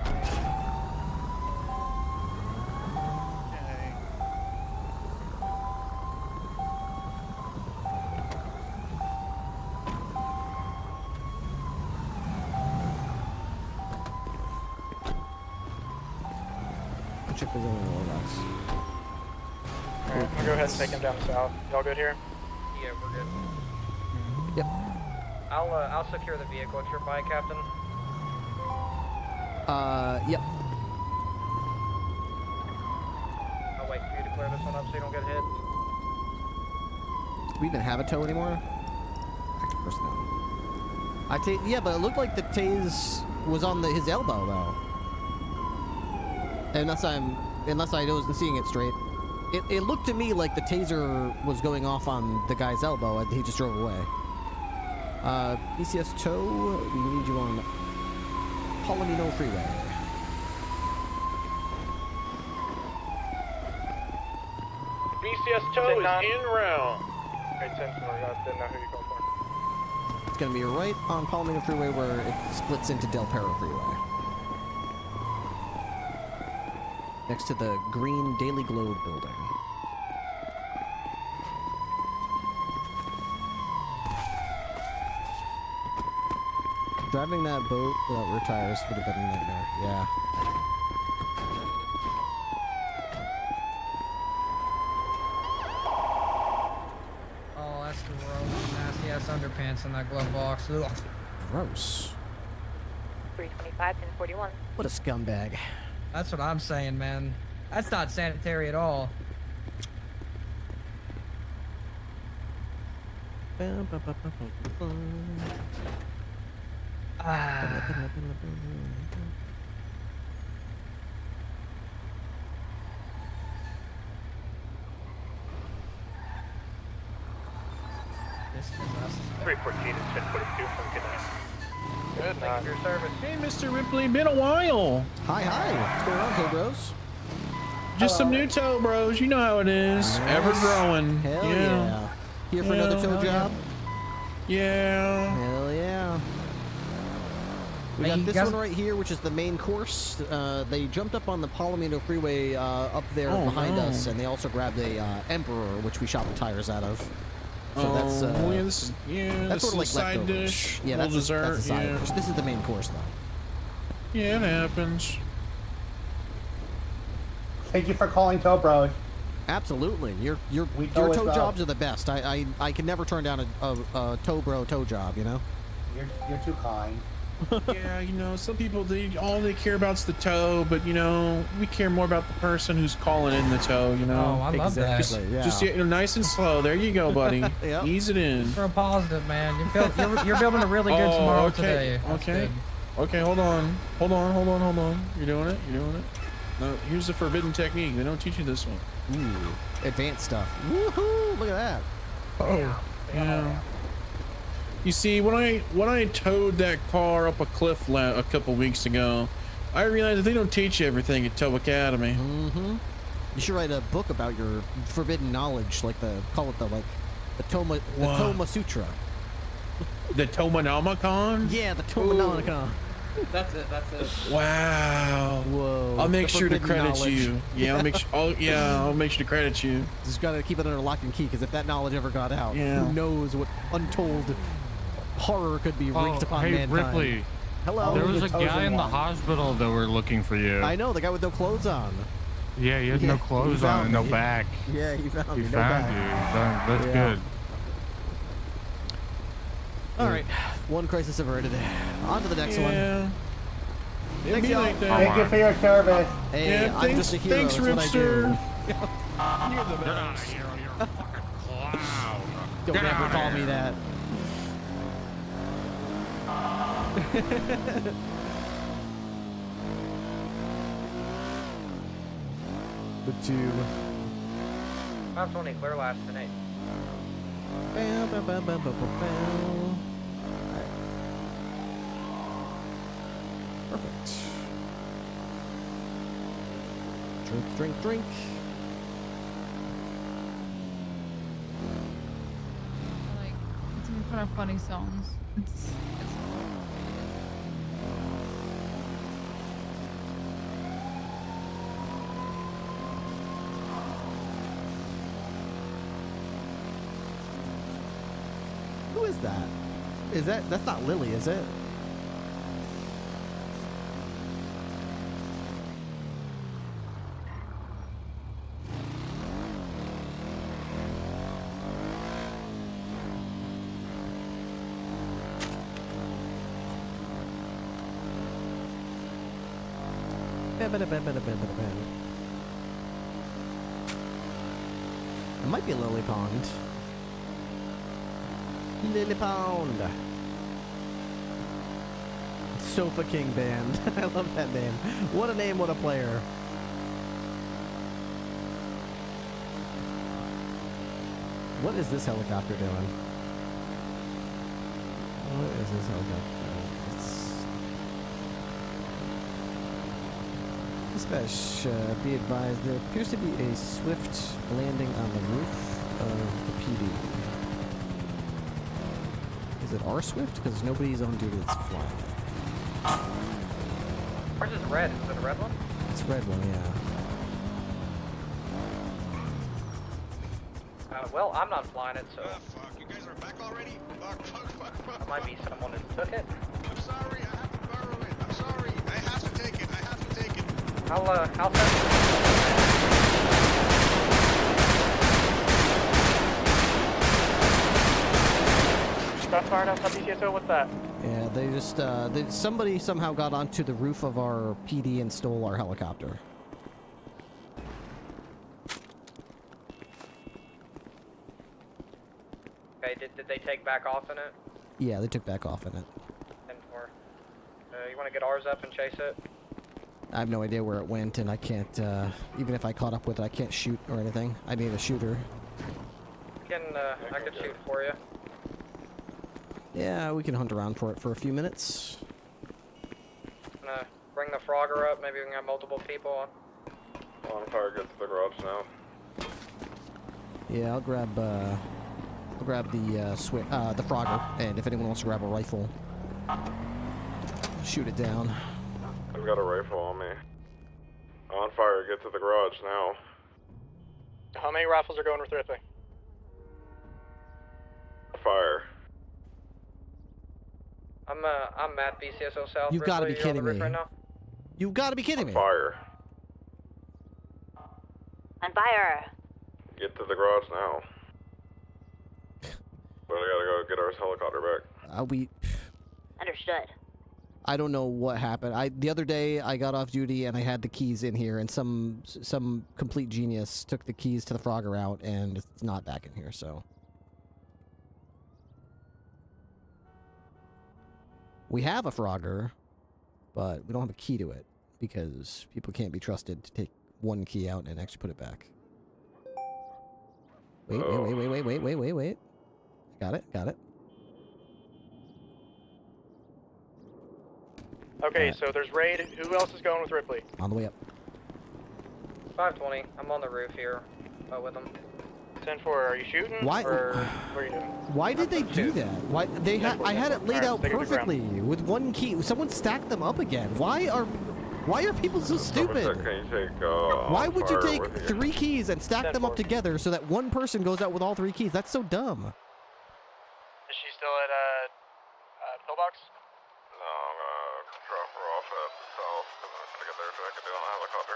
Check this over Alright, I'm gonna go ahead and take him down south. Y'all good here? Yeah, we're good. Yep. I'll secure the vehicle. It's your bike, Captain. Yep. I'll wait for you to clear this one up so you don't get hit. Do we even have a tow anymore? Active personnel. Yeah, but it looked like the tase was on his elbow though. Unless I wasn't seeing it straight. It looked to me like the taser was going off on the guy's elbow and he just drove away. BCS tow, we need you on Palomino Freeway. VCS tow is en route. Okay, 10 I didn't know who you're going for. It's gonna be right on Palomino Freeway where it splits into Del Perro Freeway. Next to the green Daily Globe building. Driving that boat without rear tires would have been a nightmare. Yeah. Oh, that's gross. Nasty ass underpants in that glove box. Ugh. Gross. 325 and 41. What a scumbag. That's what I'm saying, man. That's not sanitary at all. This is us. 314 and 1042 from Good night. Good, thank you for your service. Hey, Mr. Ripley, been a while. Hi, hi. What's going on, Cobros? Just some new tow bros. You know how it is. Nice. Ever growing. Hell yeah. Here for another tow job? Yeah. Hell yeah. We got this one right here, which is the main course. They jumped up on the Palomino Freeway up there behind us, and they also grabbed a Emperor, which we shot the tires out of. So that's that's sort of like side leftovers. dish. Yeah, that's dessert. that's a side dish. This is the main course, though. Yeah, it happens. Thank you for calling Tow Bros. Your tow as tow well. jobs are the best. I can never turn down a tow bro tow job. You know. You're too kind. Yeah, you know, some people all they care about is the tow, but you know, we care more about the person who's calling in the tow. You know. Oh, I love that. Just nice and slow. There you go, buddy. Yep. Ease it in. Real positive, man. You're building a really good tomorrow today. That's Okay. good. Okay, hold on. You're doing it. No, here's the forbidden technique. They don't teach you this one. Ooh, advanced stuff. Woohoo! Look at that. Oh, yeah. You see, when I towed that car up a cliff a couple weeks ago, I realized that they don't teach you everything at Tow Academy. Mm-hmm. You should write a book about your forbidden knowledge, call it the Toma Sutra. The Tomonomicon? Yeah, the Tomonomicon. That's it. Wow. Whoa. I'll make sure to forbidden credit knowledge. you. Yeah, I'll make sure. I'll make sure to credit you. Just gotta keep it under lock and key, because if that knowledge ever got out, who knows what untold horror could be wreaked upon hey, mankind. Ripley. Hello. There was a guy in the hospital that were looking for you. I know, the guy with no clothes on. Yeah, he had no clothes on and no back. Yeah, he found He me. found no you. back. That's good. All right, one crisis averted. On to the next one. It'd Thanks, be y'all. like that. Thank you for your service. Hey, Yeah, I'm just a hero. thanks, That's what I do. Ripster. You're the best. You're a fucking clown. Don't Get ever outta call here. me that. The tube. That's only clear last tonight. Bow, bow, bow, bow, bow, bow, bow. Perfect. Drink. Like, it's making fun of funny songs. It's Who is that? That's not Lily, is it? It might be Lily Pond. Lily Pond. Sofa King Band. I love that name. What a name, what a player. What is this helicopter doing? What is this helicopter doing? Dispatch, be advised, there appears to be a swift landing on the roof of the PD. Is it our Swift? Because nobody's on duty that's flying. Ours is red. Is it a red one? It's a red one, yeah. Well, I'm not flying it, so... fuck, you guys are back already? That might be someone that took it. I'm sorry, I have to borrow it. I'm sorry, I have to take it. How fast? Shots fired outside PCSO, what's that? Yeah, they just, somebody somehow got onto the roof of our PD and stole our helicopter. Okay, did they take back off in it? Yeah, they took back off in it. 10-4. You want to get ours up and chase it? I have no idea where it went, and I can't, even if I caught up with it, I can't shoot or anything. I need a shooter. I could shoot for you. Yeah, we can hunt around for it for a few minutes. I'm gonna bring the Frogger up, maybe we can have multiple people on. On fire, get to the garage now. Yeah, I'll grab the Frogger, and if anyone wants to grab a rifle, shoot it down. I've got a rifle on me. On fire, get to the garage now. How many rifles are going with Ripley? Fire. I'm at BCSO South. You've got to be Ripley. kidding me. Right now? You've got to be kidding me. Fire. On fire. Get to the garage now. But I gotta go get our helicopter back. Understood. I don't know what happened. The other day I got off duty and I had the keys in here, and some complete genius took the keys to the Frogger out, and it's not back in here. So we have a Frogger, but we don't have a key to it because people can't be trusted to take one key out and actually put it back. Wait. Got it. Okay, so there's Raid. Who else is going with Ripley? On the way up. 520. I'm on the roof here with them. 10-4, are you shooting? Why? Or what are you doing? Why did they do that? Why I had it laid out perfectly with one key. Someone stacked them up again. Why are people so stupid? Can you take, Why would you take 3 keys and stack them up together so that one person goes out with all 3 keys? That's so dumb. Is she still at pillbox? No, I'm gonna drop her off at south because I'm gonna get there so I can do it on a helicopter.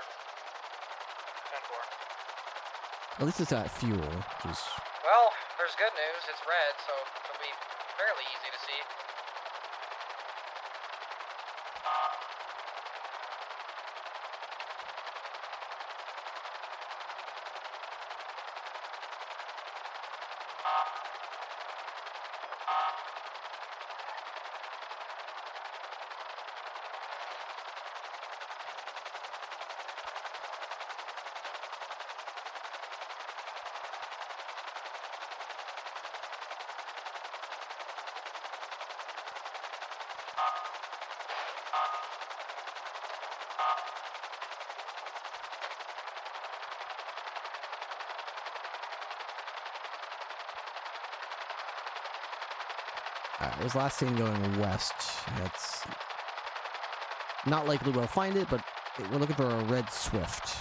10-4. At least it's got fuel. Which is... Well, there's good news. It's red, so it'll be fairly easy to see. It was last seen going west. That's not likely we'll find it, but we're looking for a red Swift.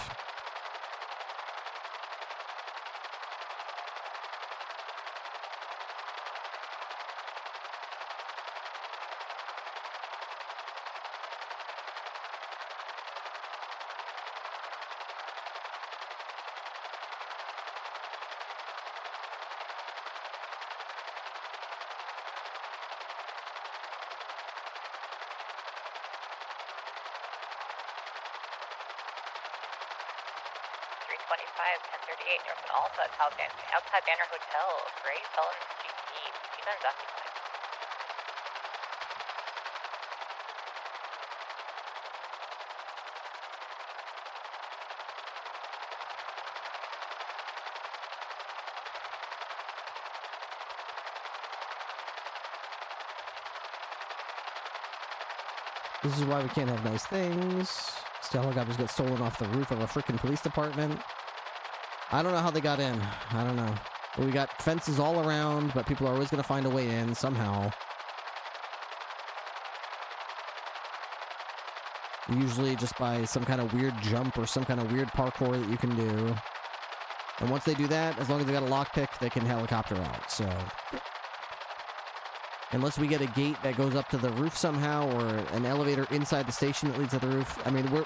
Outside Banner Hotel, Gray Sullivan GP, Stevens occupied. This is why we can't have nice things. Still helicopters get stolen off the roof of a freaking police department. I don't know how they got in. I don't know. We got fences all around, but people are always going to find a way in somehow. Usually just by some kind of weird jump or some kind of weird parkour that you can do. And once they do that, as long as they got a lockpick, they can helicopter out, so... Unless we get a gate that goes up to the roof somehow, or an elevator inside the station that leads to the roof. I mean, we're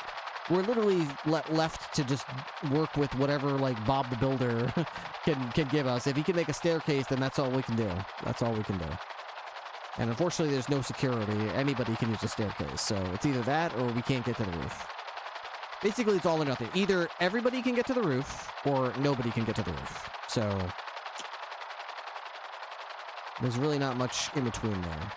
literally left to just work with whatever, like, Bob the Builder can give us. If he can make a staircase, then that's all we can do. That's all we can do. And unfortunately, there's no security. Anybody can use a staircase, so it's either that or we can't get to the roof. Basically, it's all or nothing. Either everybody can get to the roof, or nobody can get to the roof. So... there's really not much in between there.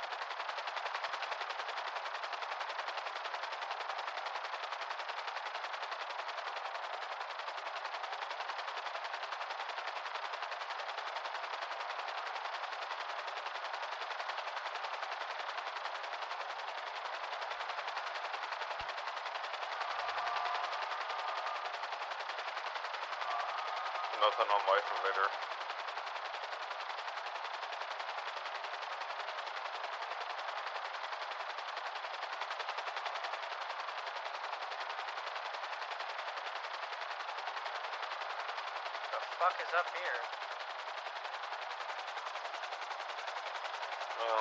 Nothing on life emitter. Fuck is up here? I don't know.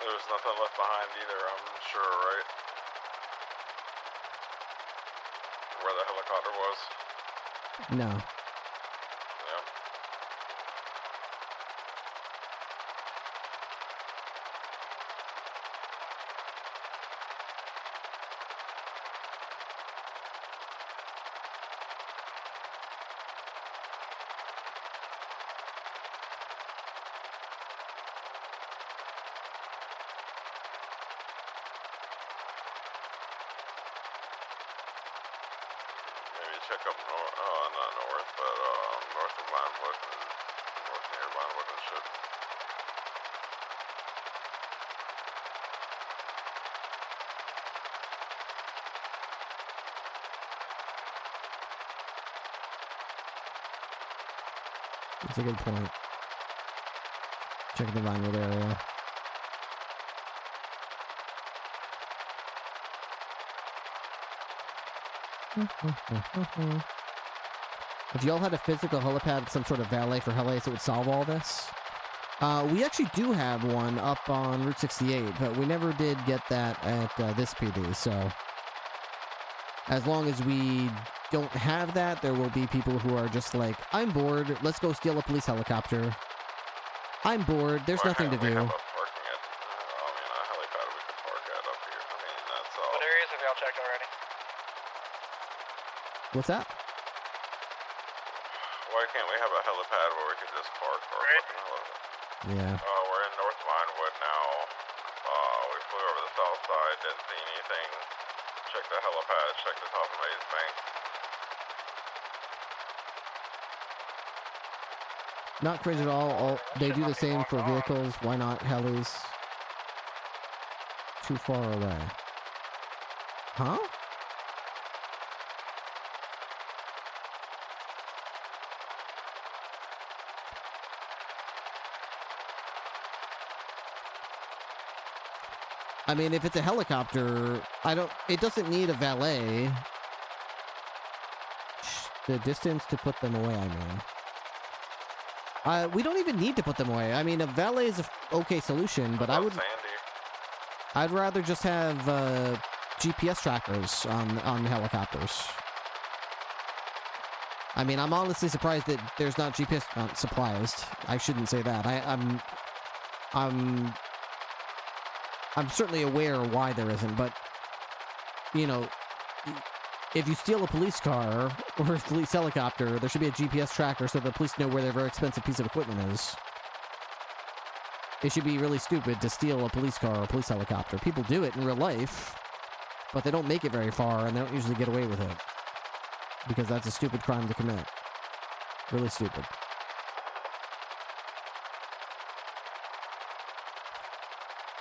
There's nothing left behind either, I'm sure, right? Where the helicopter was? No. Yeah. Maybe check up north, not north, but north of Vinewood and north near Vinewood and shit. That's a good point. Checking the Vinewood area. If y'all had a physical helipad, some sort of valet for heli's, it would solve all this. We actually do have one up on Route 68, but we never did get that at this PD, so... As long as we don't have that, there will be people who are just like, I'm bored, let's go steal a police helicopter. I'm bored, there's nothing to do. What areas have y'all checked already? What's that? Why can't we have a helipad where we could just park our fucking helipad? Yeah. We're in North Vinewood now. We flew over the south side, didn't see anything. Check the helipad, check the top of Maze Bank. Not crazy at all. They do the same for vehicles. Why not helis? Too far away. Huh? I mean, if it's a helicopter, it doesn't need a valet. The distance to put them away, I mean. We don't even need to put them away. I mean, a valet is an okay solution, but I'd rather just have GPS trackers on helicopters. I mean, I'm honestly surprised that there's not GPS, not surprised. I shouldn't say that. I'm certainly aware why there isn't, but, you know, if you steal a police car or a police helicopter, there should be a GPS tracker so the police know where their very expensive piece of equipment is. It should be really stupid to steal a police car or a police helicopter. People do it in real life, but they don't make it very far, and they don't usually get away with it. Because that's a stupid crime to commit. Really stupid.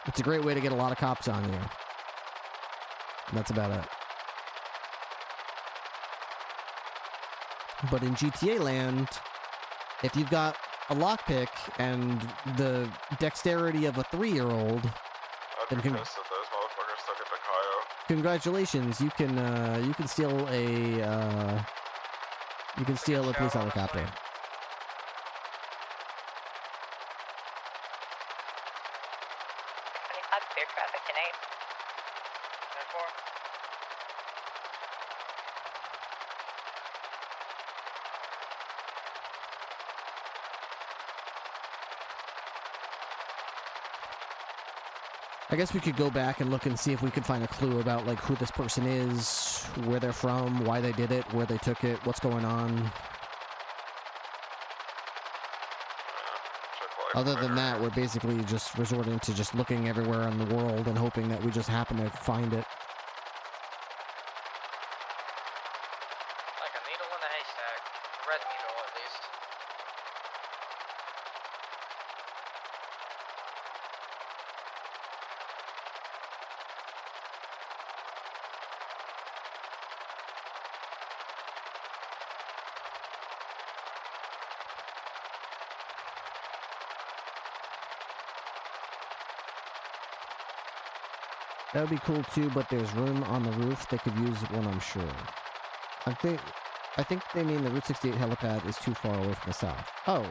It's a great way to get a lot of cops on you. And that's about it. But in GTA land, if you've got a lockpick and the dexterity of a 3-year-old, then congratulations, you can steal a police helicopter. Clear traffic tonight. I guess we could go back and look and see if we could find a clue about like who this person is, where they're from, why they did it, where they took it, what's going on. Other than that, we're basically just resorting to just looking everywhere in the world and hoping that we just happen to find it. Like a needle in a haystack. A red needle, at least. That would be cool too, but there's room on the roof. They could use one, I'm sure. I think they mean the Route 68 helipad is too far away from the south. Oh,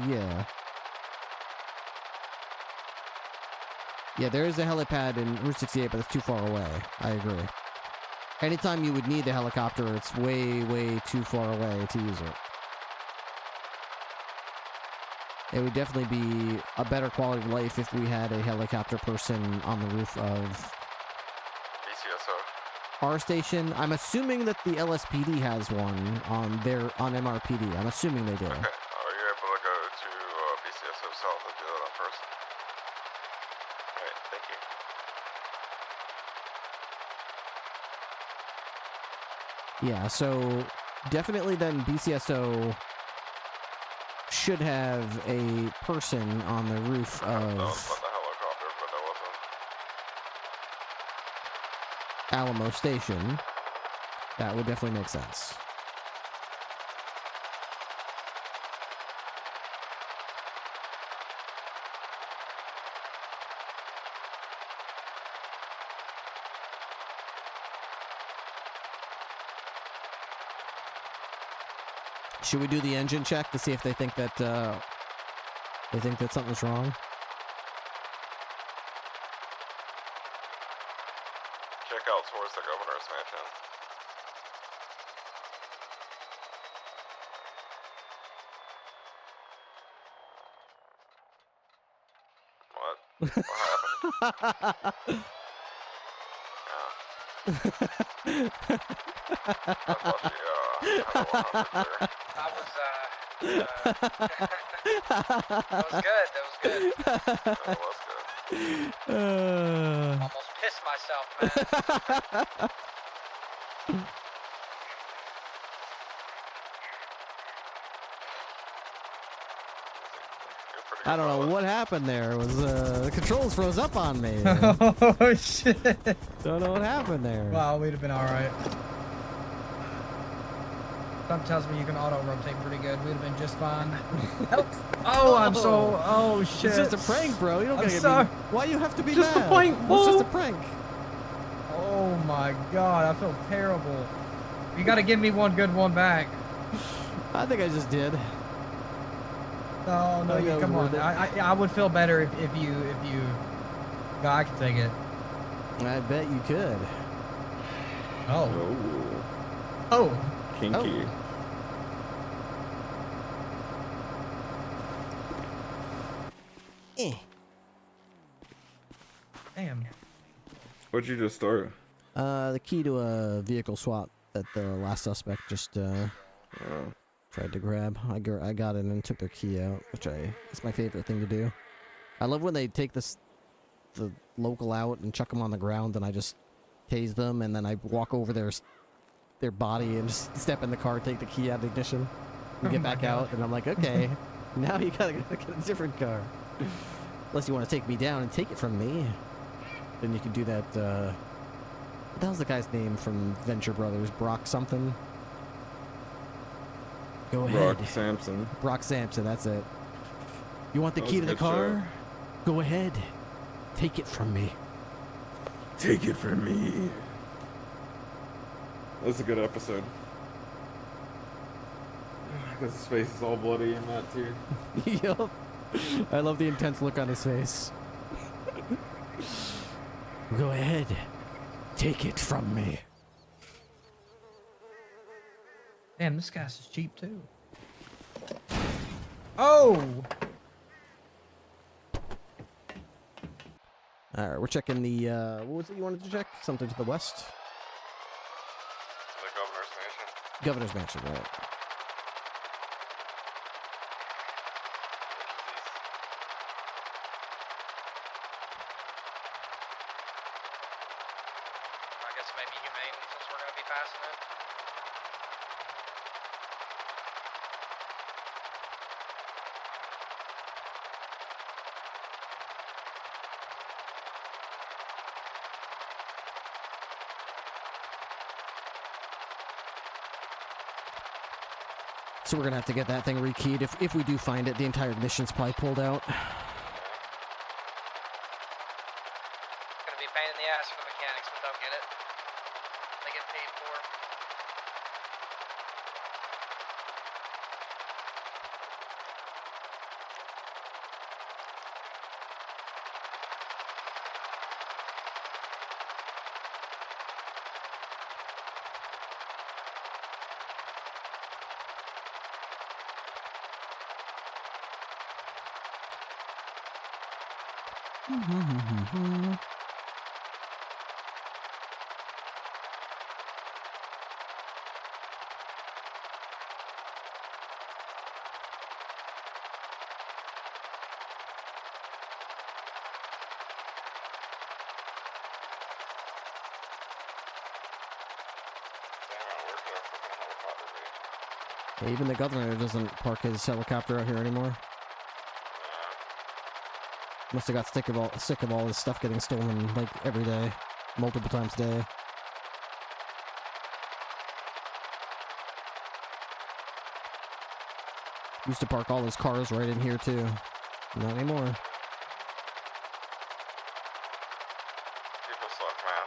yeah. Yeah, there is a helipad in Route 68, but it's too far away. I agree. Anytime you would need the helicopter, it's way, way too far away to use it. It would definitely be a better quality of life if we had a helicopter person on the roof of our station. I'm assuming that the LSPD has one on MRPD. I'm assuming they do. Okay. Are you able to go to BCSO South and do that on first? Alright, thank you. Yeah, so definitely then BCSO should have a person on the roof of That was on the helicopter, but that wasn't. Alamo Station. That would definitely make sense. Should we do the engine check to see if they think that something's wrong? Check out towards the governor's mansion. What? What happened? I thought she, had a 100 there. That was good. That was good. That was good. Almost pissed myself, man. I don't know what happened there. It was the controls froze up on me. Oh shit! Don't know what happened there. Wow, we'd have been all right. Something tells me you can auto rotate pretty good. We'd have been just fine. Help! Oh, I'm so. Oh shit! It's just a prank, bro. You don't I'm gotta sorry. get me. Why you have to be Just mad? a prank, It's just a bull. prank. Oh my god, I feel terrible. You gotta give me one good one back. I think I just did. No, I think you that come was on. worth I would feel better if you. God, I could take it. I bet you could. Oh. Oh. Oh. Kinky. Damn. What'd you just start? The key to a vehicle swap that the last suspect just tried to grab. I got in and took their key out, which it's my favorite thing to do. I love when they take the local out and chuck them on the ground, and I just tase them, and then I walk over their body and just step in the car, take the key out of the ignition, and get back out, and I'm like, okay, now you gotta get a different car. Unless you want to take me down and take it from me, then you can do that. What the hell's the guy's name from Venture Brothers? Brock something? Go ahead. Brock Sampson. Brock Sampson, that's it. You want the That key was to a the good car? show. Go ahead. Take it from me. Take it from me. That's a good episode. Because his face is all bloody in that too. Yup. I love the intense look on his face. Go ahead. Take it from me. Damn, this gas is cheap too. Oh! Alright, we're checking the, what was it you wanted to check? Something to the west? The governor's mansion. Governor's Mansion, right. I guess maybe humane since we're gonna be passing it. So we're gonna have to get that thing rekeyed. If we do find it, the entire ignition's probably pulled out. It's gonna be a pain in the ass for the mechanics, but they'll get it. They get paid for. Yeah, even the governor doesn't park his helicopter out here anymore. Must have got sick of all his stuff getting stolen like every day, multiple times a day. Used to park all his cars right in here too. Not anymore. People suck, man.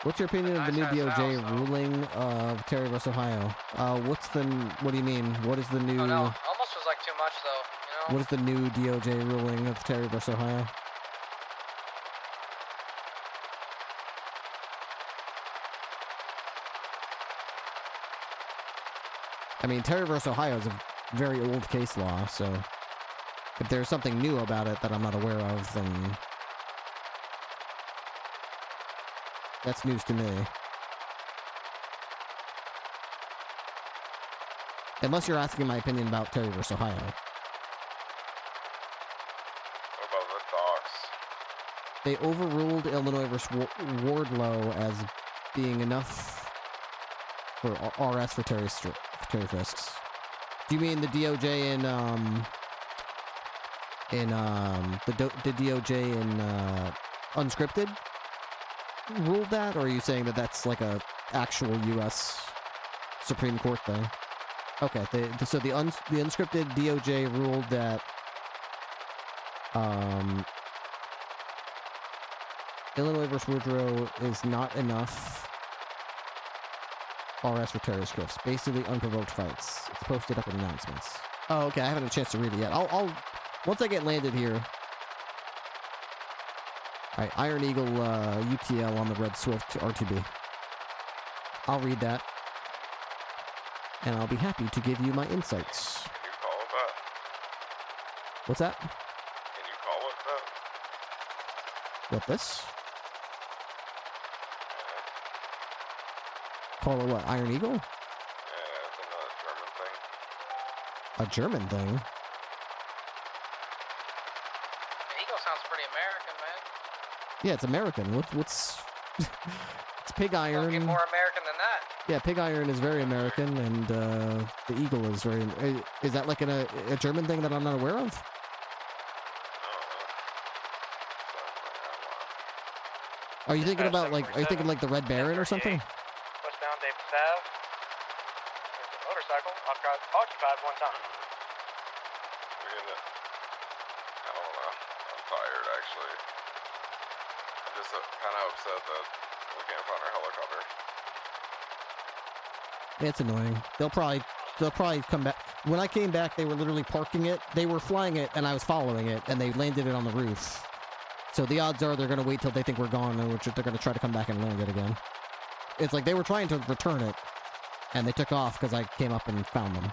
What's your opinion of the new DOJ ruling of Terry vs. Ohio? What do you mean? What is the new? Oh no, almost was like too much though. You know. What is the new DOJ ruling of Terry vs. Ohio? I mean, Terry vs. Ohio is a very old case law, so if there's something new about it that I'm not aware of, then that's news to me. Unless you're asking my opinion about Terry vs. Ohio. What about the docs? They overruled Illinois vs. Wardlow as being enough for RS for Terry frisks. Do you mean the DOJ the DOJ in unscripted ruled that, or are you saying that that's like a actual U.S. Supreme Court thing? Okay, so the unscripted DOJ ruled that Illinois vs. Woodrow is not enough RS for terrorist scripts. Basically unprovoked fights. It's posted up in announcements. Oh, okay, I haven't had a chance to read it yet. I'll once I get landed here. Alright, Iron Eagle UTL on the Red Swift RTB. I'll read that. And I'll be happy to give you my insights. Can you call it that? What's that? Can you call it that? What, this? Call it what? Iron Eagle? Yeah, it's in the A German thing? Eagle sounds pretty American, man. Yeah, it's American. What's... It's pig iron. Get more American than that. Yeah, pig iron is very American, and the eagle is very... Is that like a German thing that I'm not aware of? Are you thinking about like... Are you thinking like the Red Baron or something? Westbound Davis Ave. There's a motorcycle occupied one time. I don't know. I'm tired, actually. I'm just kind of upset that we can't find our helicopter. Yeah, it's annoying. They'll probably come back. When I came back, they were literally parking it. They were flying it, and I was following it, and they landed it on the roof. So the odds are they're going to wait till they think we're gone, and they're going to try to come back and land it again. It's like they were trying to return it, and they took off because I came up and found them.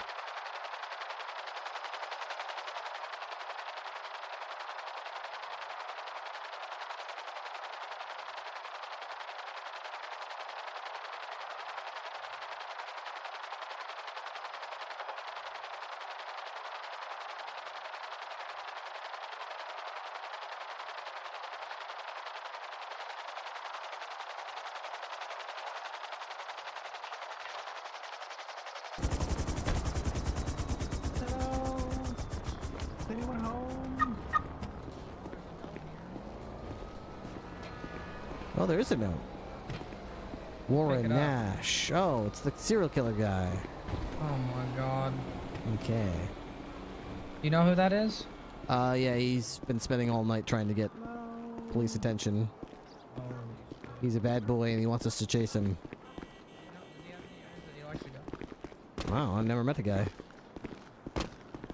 Oh, there is a note. Warren Nash. Oh, it's the serial killer guy. Oh my god. Okay. You know who that is? Yeah, he's been spending all night trying to get police attention. He's a bad boy and he wants us to chase him. Wow, I've never met the guy.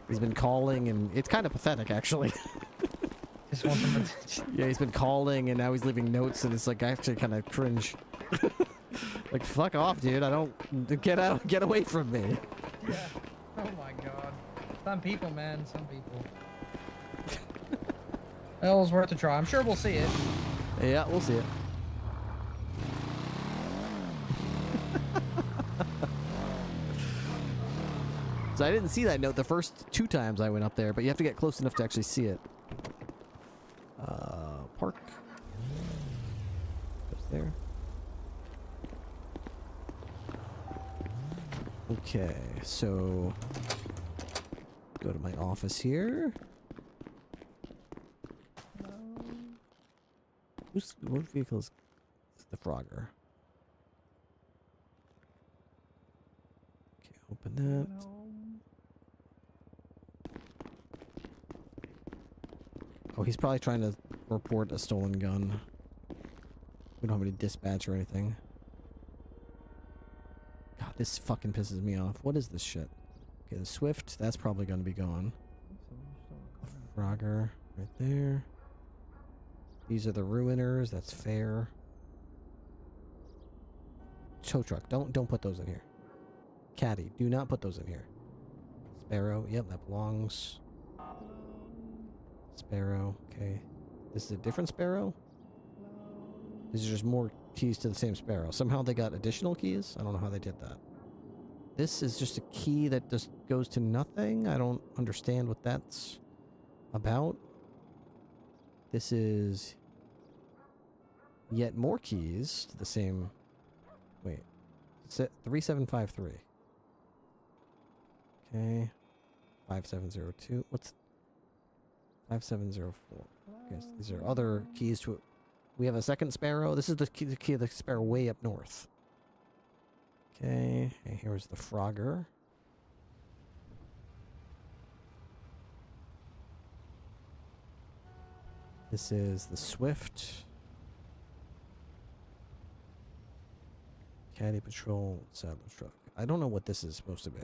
He's been calling and it's kind of pathetic actually. Just want some attention. Yeah, he's been calling and now he's leaving notes and it's like actually kind of cringe. Like fuck off, dude. I don't get away from me. Yeah. Oh my god. Some people, man, some people. Well, it was worth a try. I'm sure we'll see it. Yeah, we'll see it. So I didn't see that note the first 2 times I went up there, but you have to get close enough to actually see it. Park. Goes there. Okay, so go to my office here. What vehicle is the Frogger? Okay, open that. Oh, he's probably trying to report a stolen gun. We don't have any dispatch or anything. God, this fucking pisses me off. What is this shit? Okay, the Swift, that's probably going to be gone. Frogger, right there. These are the Ruiners, that's fair. Tow truck, don't put those in here. Caddy, do not put those in here. Sparrow, yep, that belongs. Sparrow, okay. This is a different Sparrow? These are just more keys to the same Sparrow. Somehow they got additional keys? I don't know how they did that. This is just a key that just goes to nothing? I don't understand what that's about. This is yet more keys to the same... Wait. 3753. Okay. 5702. What's... 5704. I guess these are other keys to it. We have a second Sparrow. This is the key of the Sparrow way up north. Okay. And here's the Frogger. This is the Swift. Caddy Patrol, Saddler's Truck. I don't know what this is supposed to be.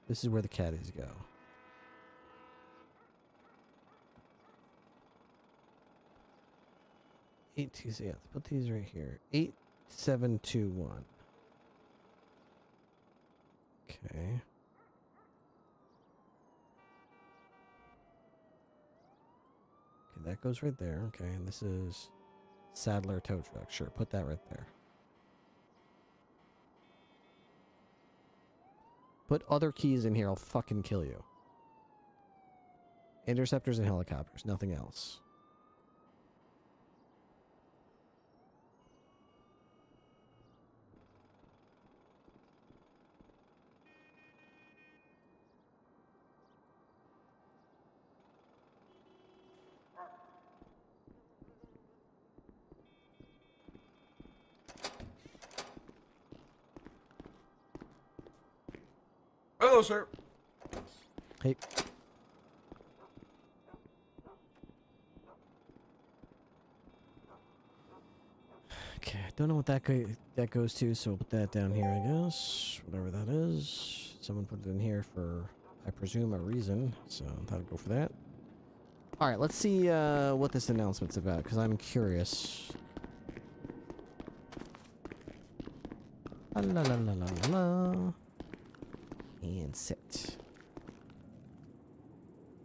This is where the caddies go. Yeah, let's put these right here. 8721. Okay. Okay, that goes right there. Okay, and this is Sadler tow truck. Sure, put that right there. Put other keys in here, I'll fucking kill you. Interceptors and helicopters, nothing else. Hello, sir. Hey. Okay, I don't know what that goes to, so we'll put that down here, I guess. Whatever that is. Someone put it in here for, I presume, a reason, so that'll go for that. Alright, let's see what this announcement's about, because I'm curious. La la la la la la. And sit.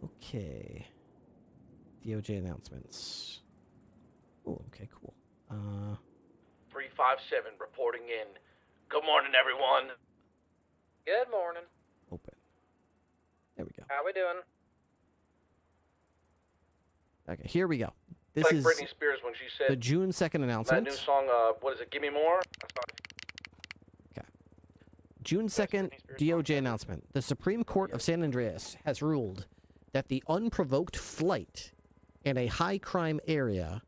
Okay. DOJ announcements. Oh, okay, cool. 357 reporting in. Good morning, everyone. Good morning. Open. There we go. How we doing? Okay, here we go. This like is Britney Spears when she said the June 2nd announcement. that new song, what is it, Give Me More? June 2nd, DOJ announcement. The Supreme Court of San Andreas has ruled that the unprovoked flight in a high crime area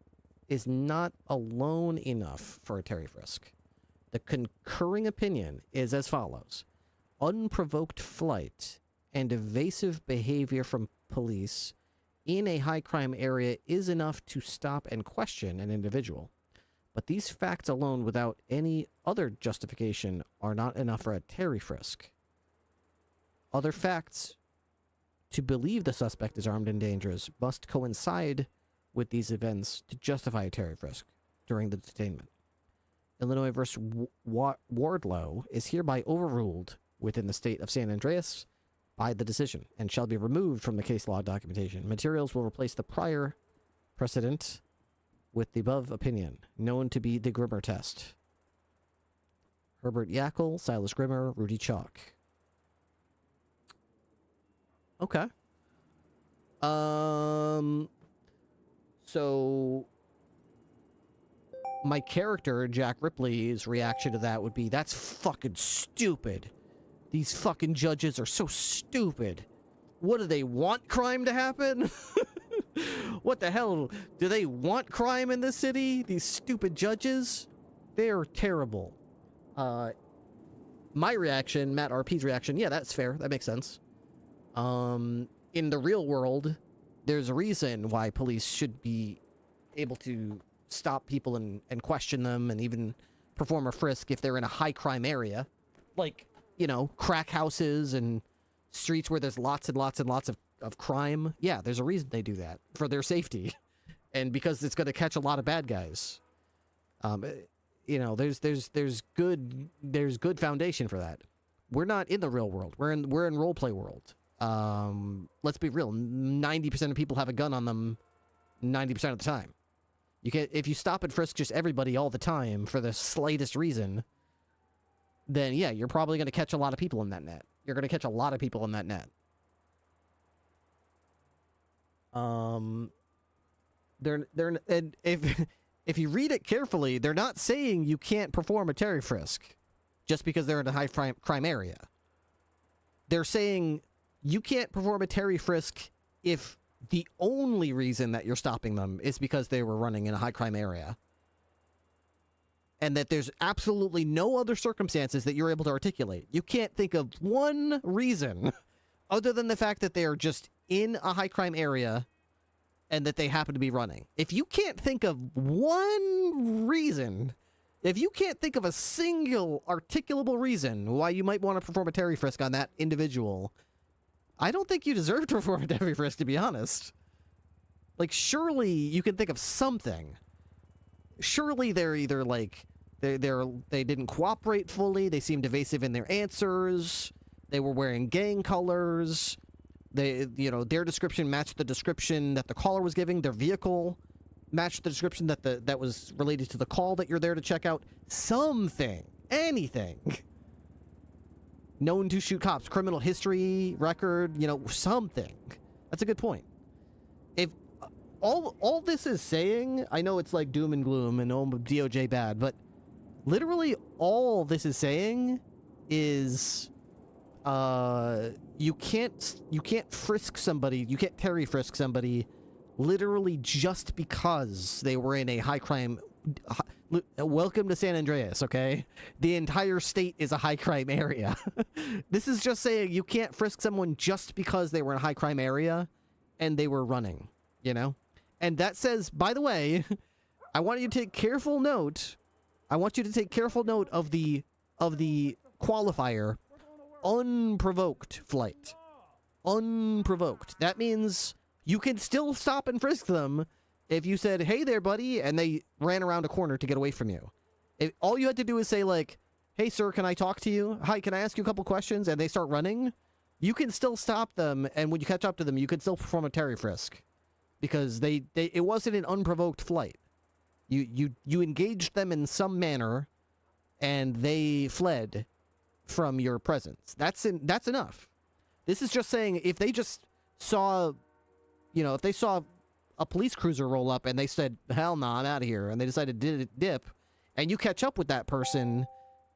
is not alone enough for a Terry frisk. The concurring opinion is as follows. Unprovoked flight and evasive behavior from police in a high crime area is enough to stop and question an individual. But these facts alone, without any other justification, are not enough for a Terry frisk. Other facts to believe the suspect is armed and dangerous must coincide with these events to justify a Terry frisk during the detainment. Illinois v. Wardlow is hereby overruled within the state of San Andreas by the decision and shall be removed from the case law documentation. Materials will replace the prior precedent with the above opinion, known to be the Grimmer test. Herbert Yackel, Silas Grimmer, Rudy Chalk. Okay. So my character, Jack Ripley's reaction to that would be, that's fucking stupid. These fucking judges are so stupid. What do they want crime to happen? What the hell? Do they want crime in this city? These stupid judges? They're terrible. My reaction, Matt RP's reaction, yeah, that's fair. That makes sense. In the real world, there's a reason why police should be able to stop people and question them and even perform a frisk if they're in a high crime area. Like, you know, crack houses and streets where there's lots and lots and lots of crime. Yeah, there's a reason they do that, for their safety. And because it's going to catch a lot of bad guys. You know, there's good foundation for that. We're not in the real world. We're in roleplay world. Let's be real. 90% of people have a gun on them 90% of the time. If you stop and frisk just everybody all the time for the slightest reason, then yeah, you're probably going to catch a lot of people in that net. You're going to catch a lot of people in that net. And if you read it carefully, they're not saying you can't perform a Terry frisk just because they're in a high crime area. They're saying you can't perform a Terry frisk if the only reason that you're stopping them is because they were running in a high crime area. And that there's absolutely no other circumstances that you're able to articulate. You can't think of one reason other than the fact that they are just in a high crime area and that they happen to be running. If you can't think of one reason, if you can't think of a single articulable reason why you might want to perform a Terry frisk on that individual, I don't think you deserve to perform a Terry frisk, to be honest. Like, surely you can think of something. Surely they're either like they didn't cooperate fully, they seemed evasive in their answers, they were wearing gang colors, their description matched the description that the caller was giving, their vehicle matched the description that was related to the call that you're there to check out. Something, anything. known to shoot cops, criminal history record, you know, something. That's a good point. If all this is saying, I know it's like doom and gloom and oh, DOJ bad, but literally all this is saying is you can't frisk somebody, you can't Terry frisk somebody literally just because they were in a high crime. Welcome to San Andreas, okay? The entire state is a high crime area. This is just saying you can't frisk someone just because they were in a high crime area and they were running, you know? And that says, by the way, I want you to take careful note. I want you to take careful note of the qualifier, unprovoked flight. Unprovoked. That means you can still stop and frisk them if you said, hey there, buddy, and they ran around a corner to get away from you. All you had to do is say, like, hey, sir, can I talk to you? Hi, can I ask you a couple questions? And they start running. You can still stop them, and when you catch up to them, you can still perform a Terry frisk. Because it wasn't an unprovoked flight. You engaged them in some manner, and they fled from your presence. That's enough. This is just saying if they just saw, you know, if they saw a police cruiser roll up and they said, hell no, I'm out of here, and they decided to dip, and you catch up with that person,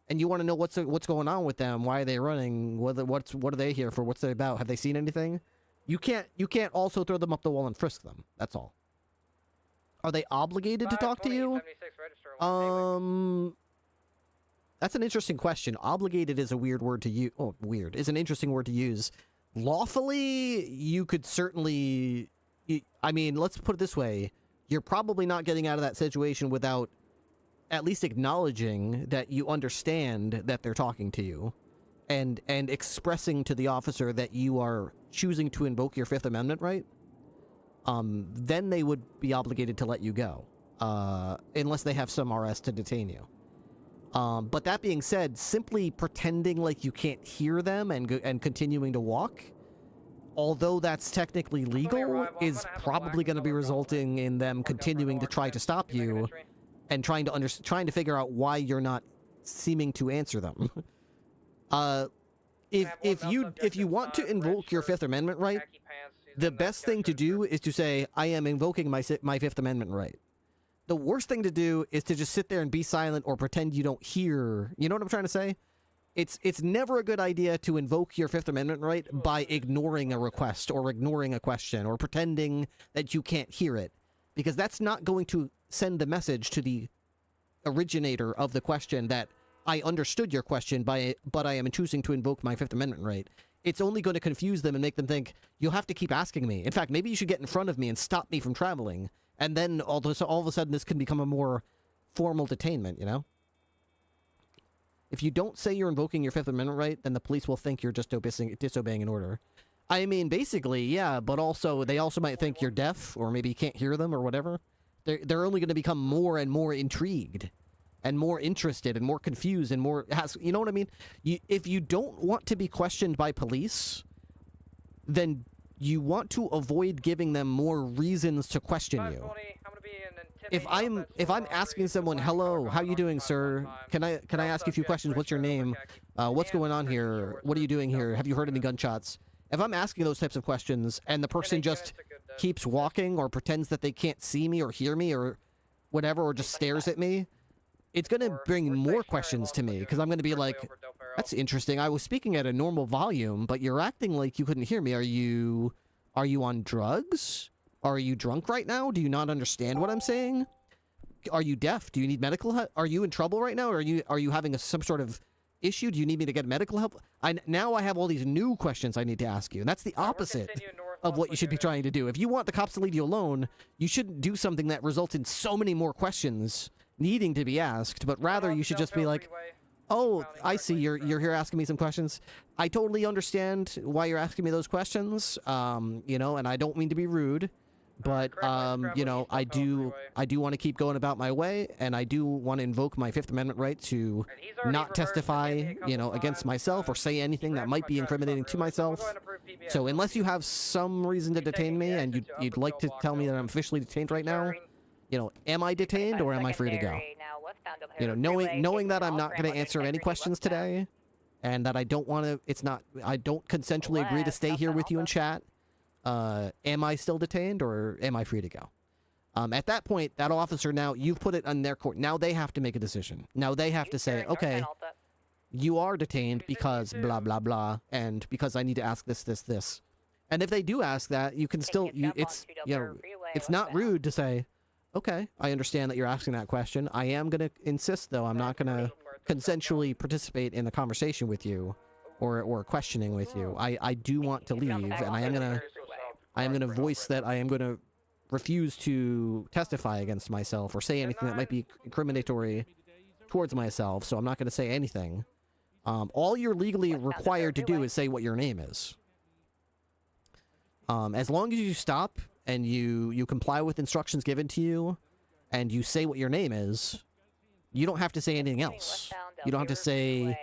and you want to know what's going on with them, why are they running, what are they here for, what's they about, have they seen anything? You can't also throw them up the wall and frisk them. That's all. Are they obligated to talk to you? That's an interesting question. Obligated is a weird word to use. Oh, weird is an interesting word to use. Lawfully, you could certainly. I mean, let's put it this way: you're probably not getting out of that situation without at least acknowledging that you understand that they're talking to you, and expressing to the officer that you are choosing to invoke your Fifth Amendment right. Then they would be obligated to let you go, unless they have some RS to detain you. But that being said, simply pretending like you can't hear them and continuing to walk, although that's technically legal, is probably going to be resulting in them continuing to try to stop you and trying to figure out why you're not seeming to answer them. If you want to invoke your Fifth Amendment right, the best thing to do is to say, I am invoking my Fifth Amendment right. The worst thing to do is to just sit there and be silent or pretend you don't hear. You know what I'm trying to say? It's never a good idea to invoke your Fifth Amendment right by ignoring a request or ignoring a question or pretending that you can't hear it, because that's not going to send the message to the originator of the question that I understood your question, but I am choosing to invoke my Fifth Amendment right. It's only going to confuse them and make them think, you'll have to keep asking me. In fact, maybe you should get in front of me and stop me from traveling. And then all of a sudden this can become a more formal detainment, you know? If you don't say you're invoking your Fifth Amendment right, then the police will think you're just disobeying an order. I mean, basically, yeah, but also they also might think you're deaf, or maybe you can't hear them, or whatever. They're only going to become more and more intrigued, and more interested, and more confused, and more... You know what I mean? If you don't want to be questioned by police, then you want to avoid giving them more reasons to question you. If I'm asking someone, hello, how you doing, sir? Can I ask you a few questions? What's your name? What's going on here? What are you doing here? Have you heard any gunshots? If I'm asking those types of questions and the person just keeps walking or pretends that they can't see me or hear me or whatever, or just stares at me, it's going to bring more questions to me, because I'm going to be like, that's interesting. I was speaking at a normal volume, but you're acting like you couldn't hear me. Are you on drugs? Are you drunk right now? Do you not understand what I'm saying? Are you deaf? Do you need medical help? Are you in trouble right now? Or are you having some sort of issue? Do you need me to get medical help? Now I have all these new questions I need to ask you, and that's the opposite of what you should be trying to do. If you want the cops to leave you alone, you shouldn't do something that results in so many more questions needing to be asked, but rather you should just be like, oh, I see, you're here asking me some questions. I totally understand why you're asking me those questions, you know, and I don't mean to be rude, but, you know, I do want to keep going about my way, and I do want to invoke my Fifth Amendment right to not testify, you know, against myself or say anything that might be incriminating to myself. So unless you have some reason to detain me and you'd like to tell me that I'm officially detained right now, you know, am I detained or am I free to go? You know, knowing that I'm not going to answer any questions today, and that I don't want to. I don't consensually agree to stay here with you and chat. Am I still detained, or am I free to go? At that point, that officer, now you've put it on their court. Now they have to make a decision. Now they have to say, okay, you are detained because blah blah blah, and because I need to ask this. And if they do ask that, you can still it's not rude to say, okay, I understand that you're asking that question. I am going to insist, though, I'm not going to consensually participate in a conversation with you or questioning with you. I do want to leave, and I am going to voice that I am going to refuse to testify against myself or say anything that might be incriminatory towards myself, so I'm not going to say anything. All you're legally required to do is say what your name is. As long as you stop and you comply with instructions given to you, and you say what your name is, you don't have to say anything else. You don't have to say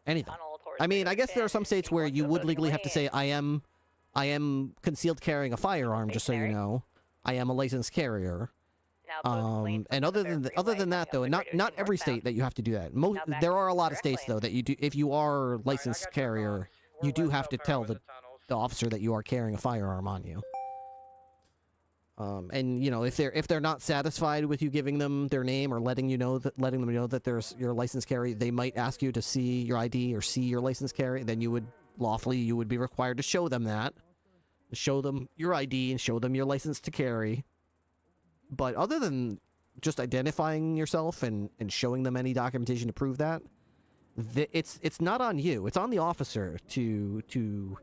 anything. I mean, I guess there are some states where you would legally have to say, I am concealed carrying a firearm, just so you know. I am a licensed carrier. And other than that, though, not every state that you have to do that. There are a lot of states, though, that you do. If you are a licensed carrier, you do have to tell the officer that you are carrying a firearm on you. And you know, if they're not satisfied with you giving them their name or letting them know that you're a licensed carrier, they might ask you to see your ID or see your license carry. Then you would be required to show them that, show them your ID and show them your license to carry. But other than just identifying yourself and showing them any documentation to prove that, it's not on you. It's on the officer to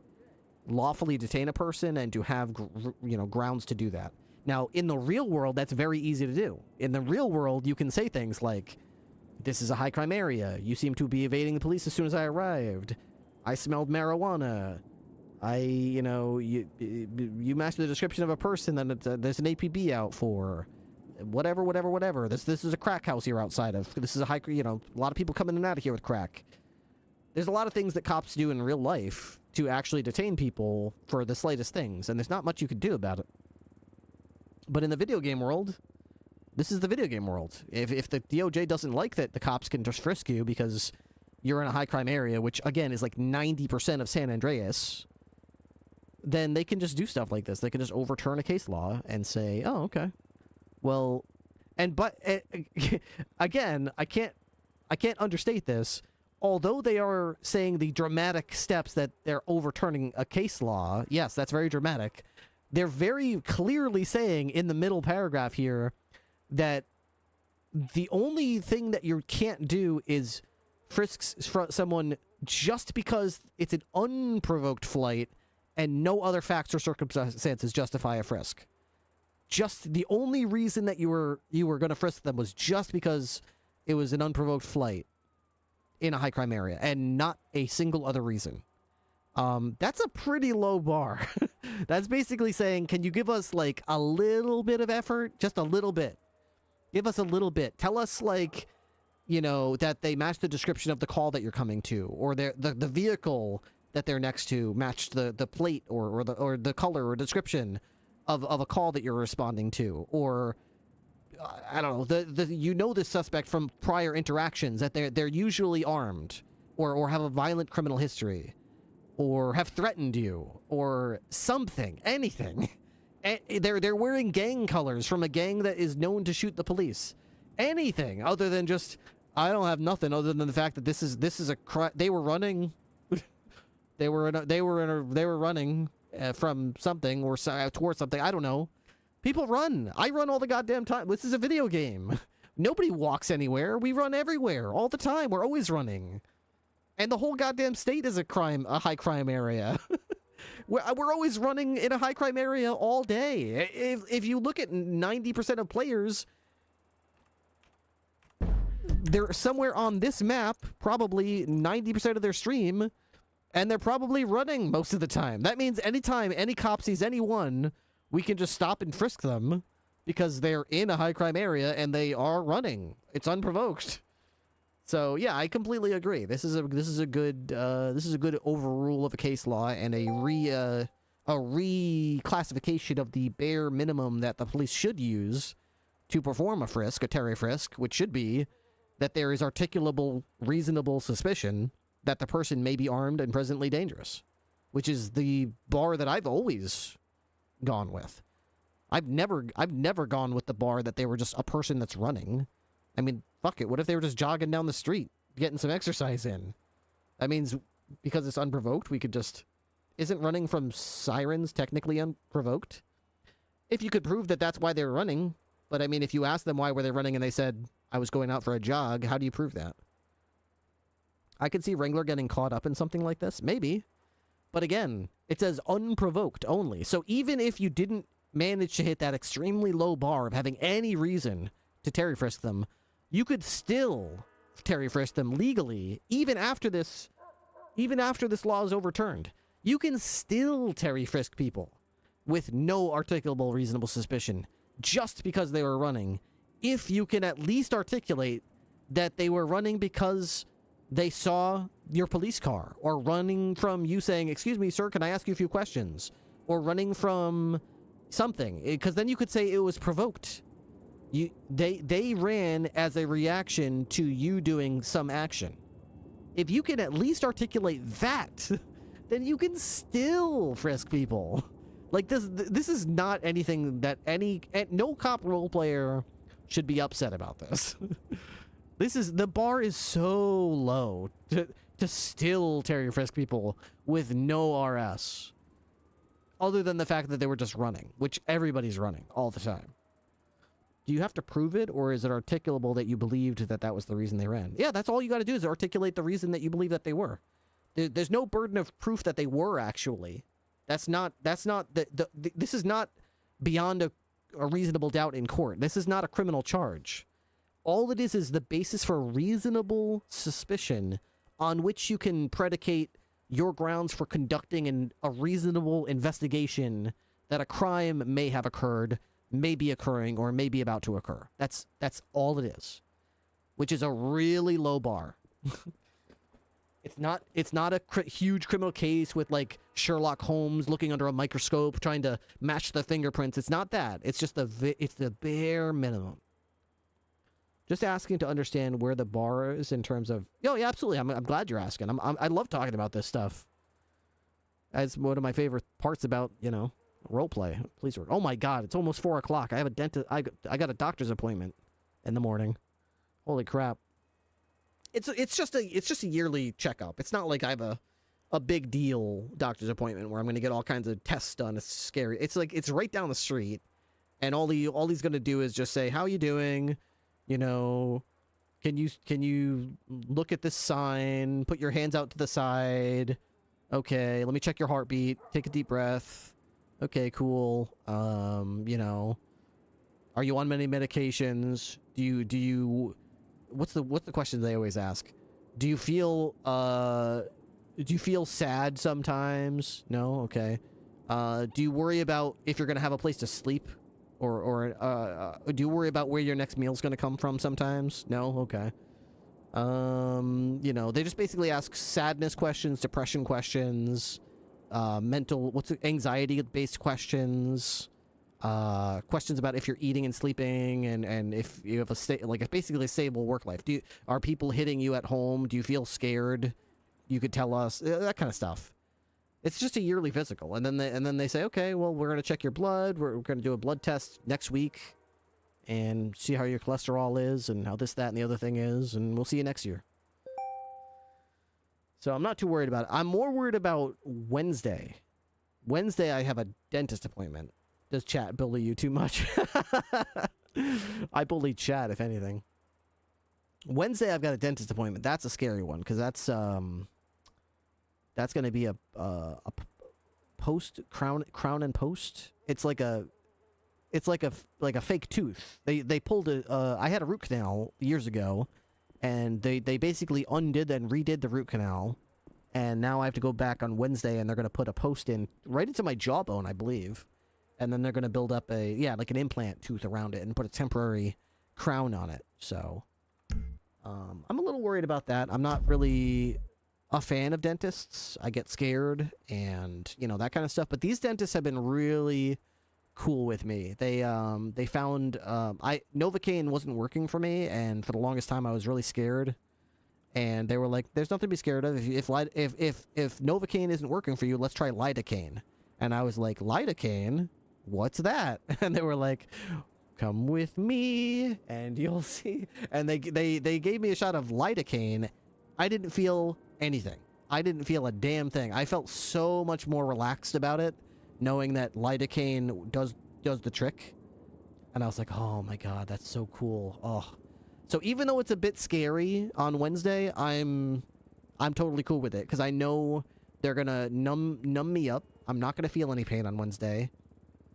lawfully detain a person and to have grounds to do that. Now, in the real world, that's very easy to do. In the real world, you can say things like, this is a high crime area. You seem to be evading the police as soon as I arrived. I smelled marijuana. You match the description of a person that there's an APB out for. Whatever. This is a crack house you're outside of. This is a a lot of people coming in and out of here with crack. There's a lot of things that cops do in real life to actually detain people for the slightest things, and there's not much you could do about it. But in the video game world, this is the video game world. If the DOJ doesn't like that the cops can just frisk you because you're in a high crime area, which again is like 90% of San Andreas, then they can just do stuff like this. They can just overturn a case law and say, oh, okay. Well, again, I can't understate this. Although they are saying the dramatic steps that they're overturning a case law, yes, that's very dramatic. They're very clearly saying in the middle paragraph here that the only thing that you can't do is frisk someone just because it's an unprovoked flight and no other facts or circumstances justify a frisk. Just the only reason that you were going to frisk them was just because it was an unprovoked flight in a high crime area and not a single other reason. That's a pretty low bar. That's basically saying, can you give us like a little bit of effort? Just a little bit. Give us a little bit. Tell us like, that they match the description of the call that you're coming to, or the vehicle that they're next to matched the plate or the color or description of a call that you're responding to, or I don't know, the suspect from prior interactions, that they're usually armed or have a violent criminal history or have threatened you or something, anything. They're wearing gang colors from a gang that is known to shoot the police. Anything other than just, I don't have nothing other than the fact that this is a they were running. they were running from something or towards something. I don't know. People run. I run all the goddamn time. This is a video game. Nobody walks anywhere. We run everywhere all the time. We're always running. And the whole goddamn state is a high crime area. We're always running in a high crime area all day. If you look at 90% of players, they're somewhere on this map, probably 90% of their stream, and they're probably running most of the time. That means anytime any cop sees anyone, we can just stop and frisk them because they're in a high crime area and they are running. It's unprovoked. So yeah, I completely agree. This is a good overrule of a case law and a reclassification of the bare minimum that the police should use to perform a frisk, a Terry frisk, which should be that there is articulable, reasonable suspicion that the person may be armed and presently dangerous, which is the bar that I've always gone with. I've never gone with the bar that they were just a person that's running. I mean, fuck it. What if they were just jogging down the street, getting some exercise in? That means because it's unprovoked, we could just... Isn't running from sirens technically unprovoked? If you could prove that that's why they were running. But I mean, if you asked them why were they running and they said, I was going out for a jog, how do you prove that? I could see Wrangler getting caught up in something like this. Maybe. But again, it says unprovoked only. So even if you didn't manage to hit that extremely low bar of having any reason to Terry frisk them, you could still Terry frisk them legally, even after this law is overturned. You can still Terry frisk people with no articulable reasonable suspicion just because they were running, if you can at least articulate that they were running because they saw your police car, or running from you saying, excuse me, sir, can I ask you a few questions? Or running from something, because then you could say it was provoked. They ran as a reaction to you doing some action. If you can at least articulate that, then you can still frisk people. Like, this is not anything that no cop role player should be upset about this. The bar is so low to still Terry frisk people with no RS. Other than the fact that they were just running, which everybody's running all the time. Do you have to prove it, or is it articulable that you believed that that was the reason they ran? Yeah, that's all you got to do is articulate the reason that you believe that they were. There's no burden of proof that they were actually. This is not beyond a reasonable doubt in court. This is not a criminal charge. All it is the basis for reasonable suspicion on which you can predicate your grounds for conducting a reasonable investigation that a crime may have occurred, may be occurring, or may be about to occur. That's all it is, which is a really low bar. It's not a huge criminal case with like Sherlock Holmes looking under a microscope trying to match the fingerprints. It's not that. It's just it's the bare minimum. Just asking to understand where the bar is in terms of... Oh, yeah, absolutely. I'm glad you're asking. I love talking about this stuff. That's one of my favorite parts about, roleplay. Police work. Oh my god, it's almost 4 o'clock. I have a dentist... I got a doctor's appointment in the morning. Holy crap. It's just a yearly checkup. It's not like I have a big deal doctor's appointment where I'm going to get all kinds of tests done. It's scary. It's like, it's right down the street. And all he's going to do is just say, how are you doing? Can you look at this sign, put your hands out to the side. Okay, let me check your heartbeat. Take a deep breath. Okay, cool. Are you on many medications? Do you what's the question they always ask? Do you feel sad sometimes? No? Okay. Do you worry about if you're going to have a place to sleep? Or do you worry about where your next meal's going to come from sometimes? No? Okay. They just basically ask sadness questions, depression questions, anxiety-based questions, questions about if you're eating and sleeping, and if you have basically a stable work life. Are people hitting you at home? Do you feel scared? You could tell us that kind of stuff. It's just a yearly physical, and then they say, okay, well, we're gonna check your blood. We're gonna do a blood test next week, and see how your cholesterol is, and how this, that, and the other thing is, and we'll see you next year. So I'm not too worried about it. I'm more worried about Wednesday. Wednesday, I have a dentist appointment. Does chat bully you too much? I bully chat, if anything. Wednesday, I've got a dentist appointment. That's a scary one, because that's going to be a post crown and post. It's like a fake tooth. They pulled I had a root canal years ago, and they basically undid and redid the root canal, and now I have to go back on Wednesday, and they're going to put a post in right into my jawbone, I believe, and then they're going to build up like an implant tooth around it and put a temporary crown on it. So I'm a little worried about that. I'm not really a fan of dentists. I get scared and that kind of stuff, but these dentists have been really cool with me. They found Novocaine wasn't working for me, and for the longest time I was really scared And they were like, "There's nothing to be scared of. If Novocaine isn't working for you, let's try lidocaine." And I was like, "Lidocaine? What's that?" And they were like, "Come with me, and you'll see." And they gave me a shot of lidocaine. I didn't feel anything. I didn't feel a damn thing. I felt so much more relaxed about it, knowing that lidocaine does the trick. And I was like, "Oh my god, that's so cool." Oh. So even though it's a bit scary on Wednesday, I'm totally cool with it because I know they're gonna numb me up. I'm not gonna feel any pain on Wednesday.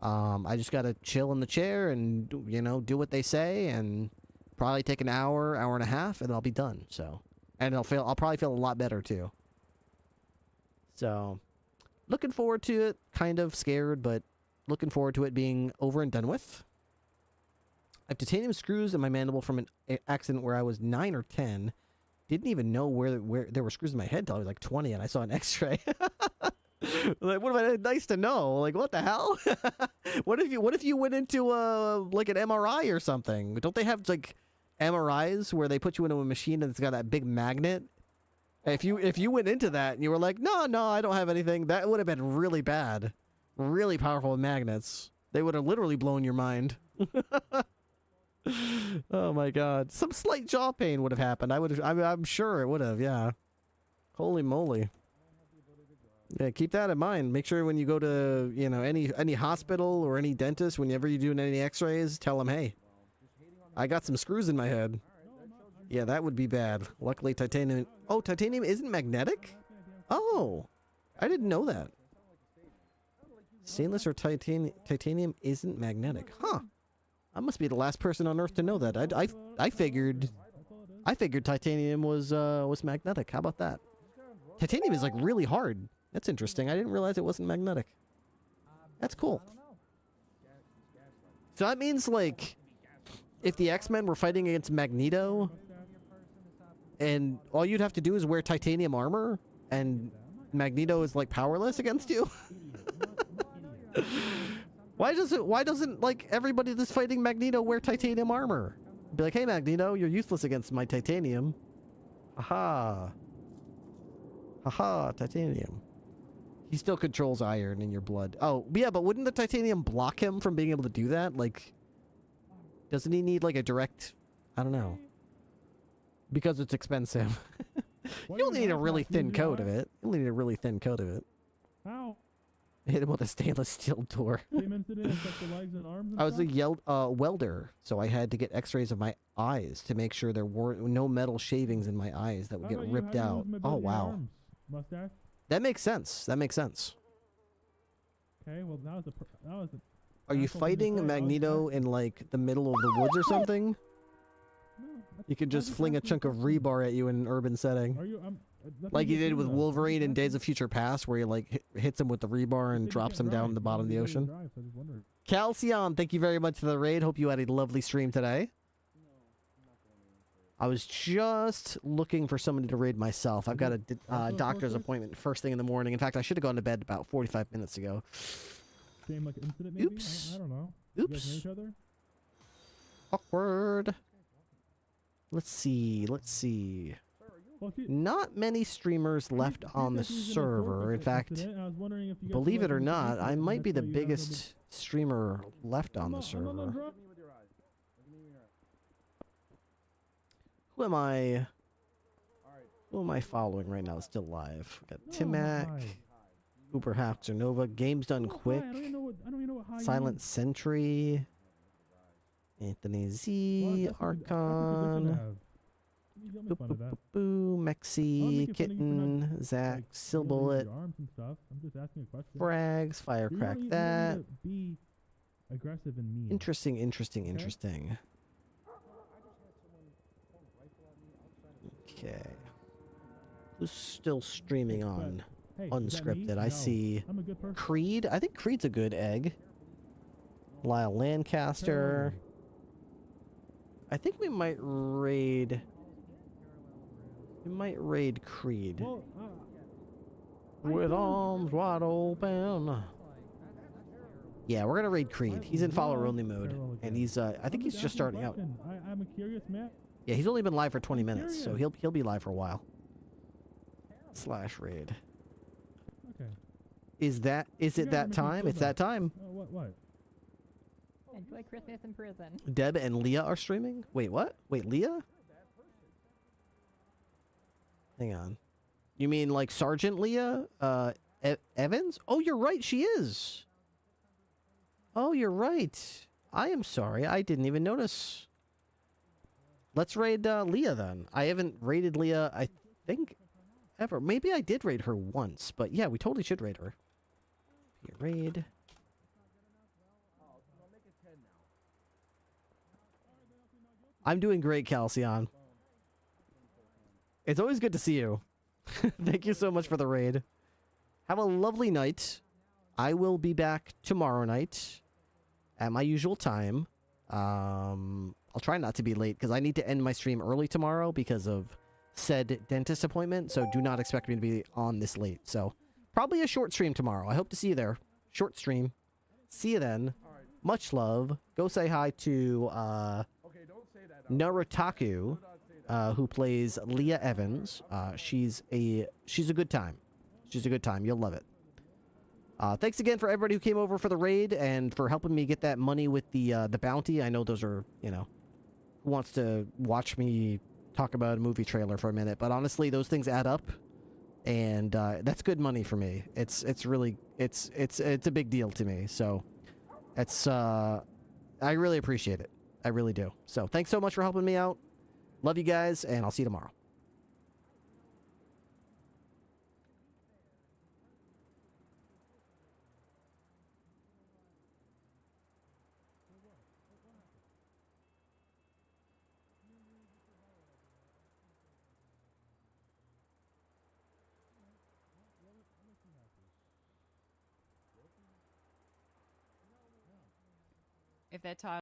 I just gotta chill in the chair and do what they say, and probably take an hour and a half, and I'll be done. So, and I'll probably feel a lot better too. So, looking forward to it. Kind of scared, but looking forward to it being over and done with. I have titanium screws in my mandible from an accident where I was 9 or 10. Didn't even know where there were screws in my head until I was like 20 and I saw an x-ray. Like, nice to know. Like, what the hell? What if you went into like an MRI or something? Don't they have like MRIs where they put you into a machine and it's got that big magnet? If you went into that and you were like, no, I don't have anything, that would have been really bad. Really powerful magnets. They would have literally blown your mind. Oh my god. Some slight jaw pain would have happened. I'm sure it would have, yeah. Holy moly. Yeah, keep that in mind. Make sure when you go to, any hospital or any dentist, whenever you do any x-rays, tell them, "Hey, I got some screws in my head." Yeah, that would be bad. Luckily, titanium... Oh, titanium isn't magnetic? Oh, I didn't know that. Stainless or titanium isn't magnetic. Huh. I must be the last person on Earth to know that. I figured titanium was magnetic. How about that? Titanium is like really hard. That's interesting. I didn't realize it wasn't magnetic. That's cool. So that means like if the X-Men were fighting against Magneto and all you'd have to do is wear titanium armor and Magneto is like powerless against you? Why doesn't like everybody that's fighting Magneto wear titanium armor? Be like, "Hey Magneto, you're useless against my titanium." Haha. Haha, titanium. He still controls iron in your blood. Oh, yeah, but wouldn't the titanium block him from being able to do that? Like, doesn't he need like a direct... I don't know. Because it's expensive. You only need a really thin coat of it. You only need a really thin coat of it. How? Hit him with a stainless steel door. I was a welder, so I had to get x-rays of my eyes to make sure there weren't no metal shavings in my eyes that would get ripped out. Oh, wow. Mustache? That makes sense. That makes sense. Okay, well, that was a Are you fighting Magneto in, like, the middle of the woods or something? You could just fling a chunk of rebar at you in an urban setting. Like you did with Wolverine in Days of Future Past, where he, like, hits him with the rebar and drops him down the bottom of the ocean. Calcion, thank you very much for the raid. Hope you had a lovely stream today. I was just looking for somebody to raid myself. I've got a doctor's appointment first thing in the morning. In fact, I should have gone to bed about 45 minutes ago. Same like incident maybe? Oops. I don't know. Oops. You guys know each other? Awkward. Let's see. Not many streamers left on the server. In fact, believe it or not, I might be the biggest streamer left on the server. Who am I following right now? Still live. Got Timac, Uber Hacker Nova, Games Done Quick, Silent Sentry, Anthony Z, Archon, Boo, Mexi, Kitten, Zach, Silbullet, Frags, Firecrack that. Aggressive and mean. Interesting. Okay. Who's still streaming on unscripted? I see Creed. I think Creed's a good egg. Lyle Lancaster. I think we might raid... Creed. With arms wide open. Yeah, we're gonna raid Creed. He's in follower only mode. And he's I think he's just starting out. I'm a curious man. Yeah, he's only been live for 20 minutes, so he'll be live for a while. /raid. Okay. Is it that time? It's that time. What? Enjoy Christmas in prison. Deb and Leah are streaming? Wait, what? Wait, Leah? Hang on. You mean like Sergeant Leah? Evans? Oh, you're right, she is. Oh, you're right. I am sorry, I didn't even notice. Let's raid Leah then. I haven't raided Leah, I think, ever. Maybe I did raid her once, but yeah, we totally should raid her. Raid. I'm doing great, Calcion. It's always good to see you. Thank you so much for the raid. Have a lovely night. I will be back tomorrow night at my usual time. I'll try not to be late because I need to end my stream early tomorrow because of said dentist appointment. So do not expect me to be on this late. So probably a short stream tomorrow. I hope to see you there. Short stream. See you then. Much love. Go say hi to Narutaku, who plays Leah Evans. She's a good time. She's a good time. You'll love it. Thanks again for everybody who came over for the raid and for helping me get that money with the bounty. I know those are, you know, who wants to watch me talk about a movie trailer for a minute, but honestly, those things add up, and that's good money for me. It's a big deal to me. So it's I really appreciate it. I really do. So thanks so much for helping me out. Love you guys, and I'll see you tomorrow. If that time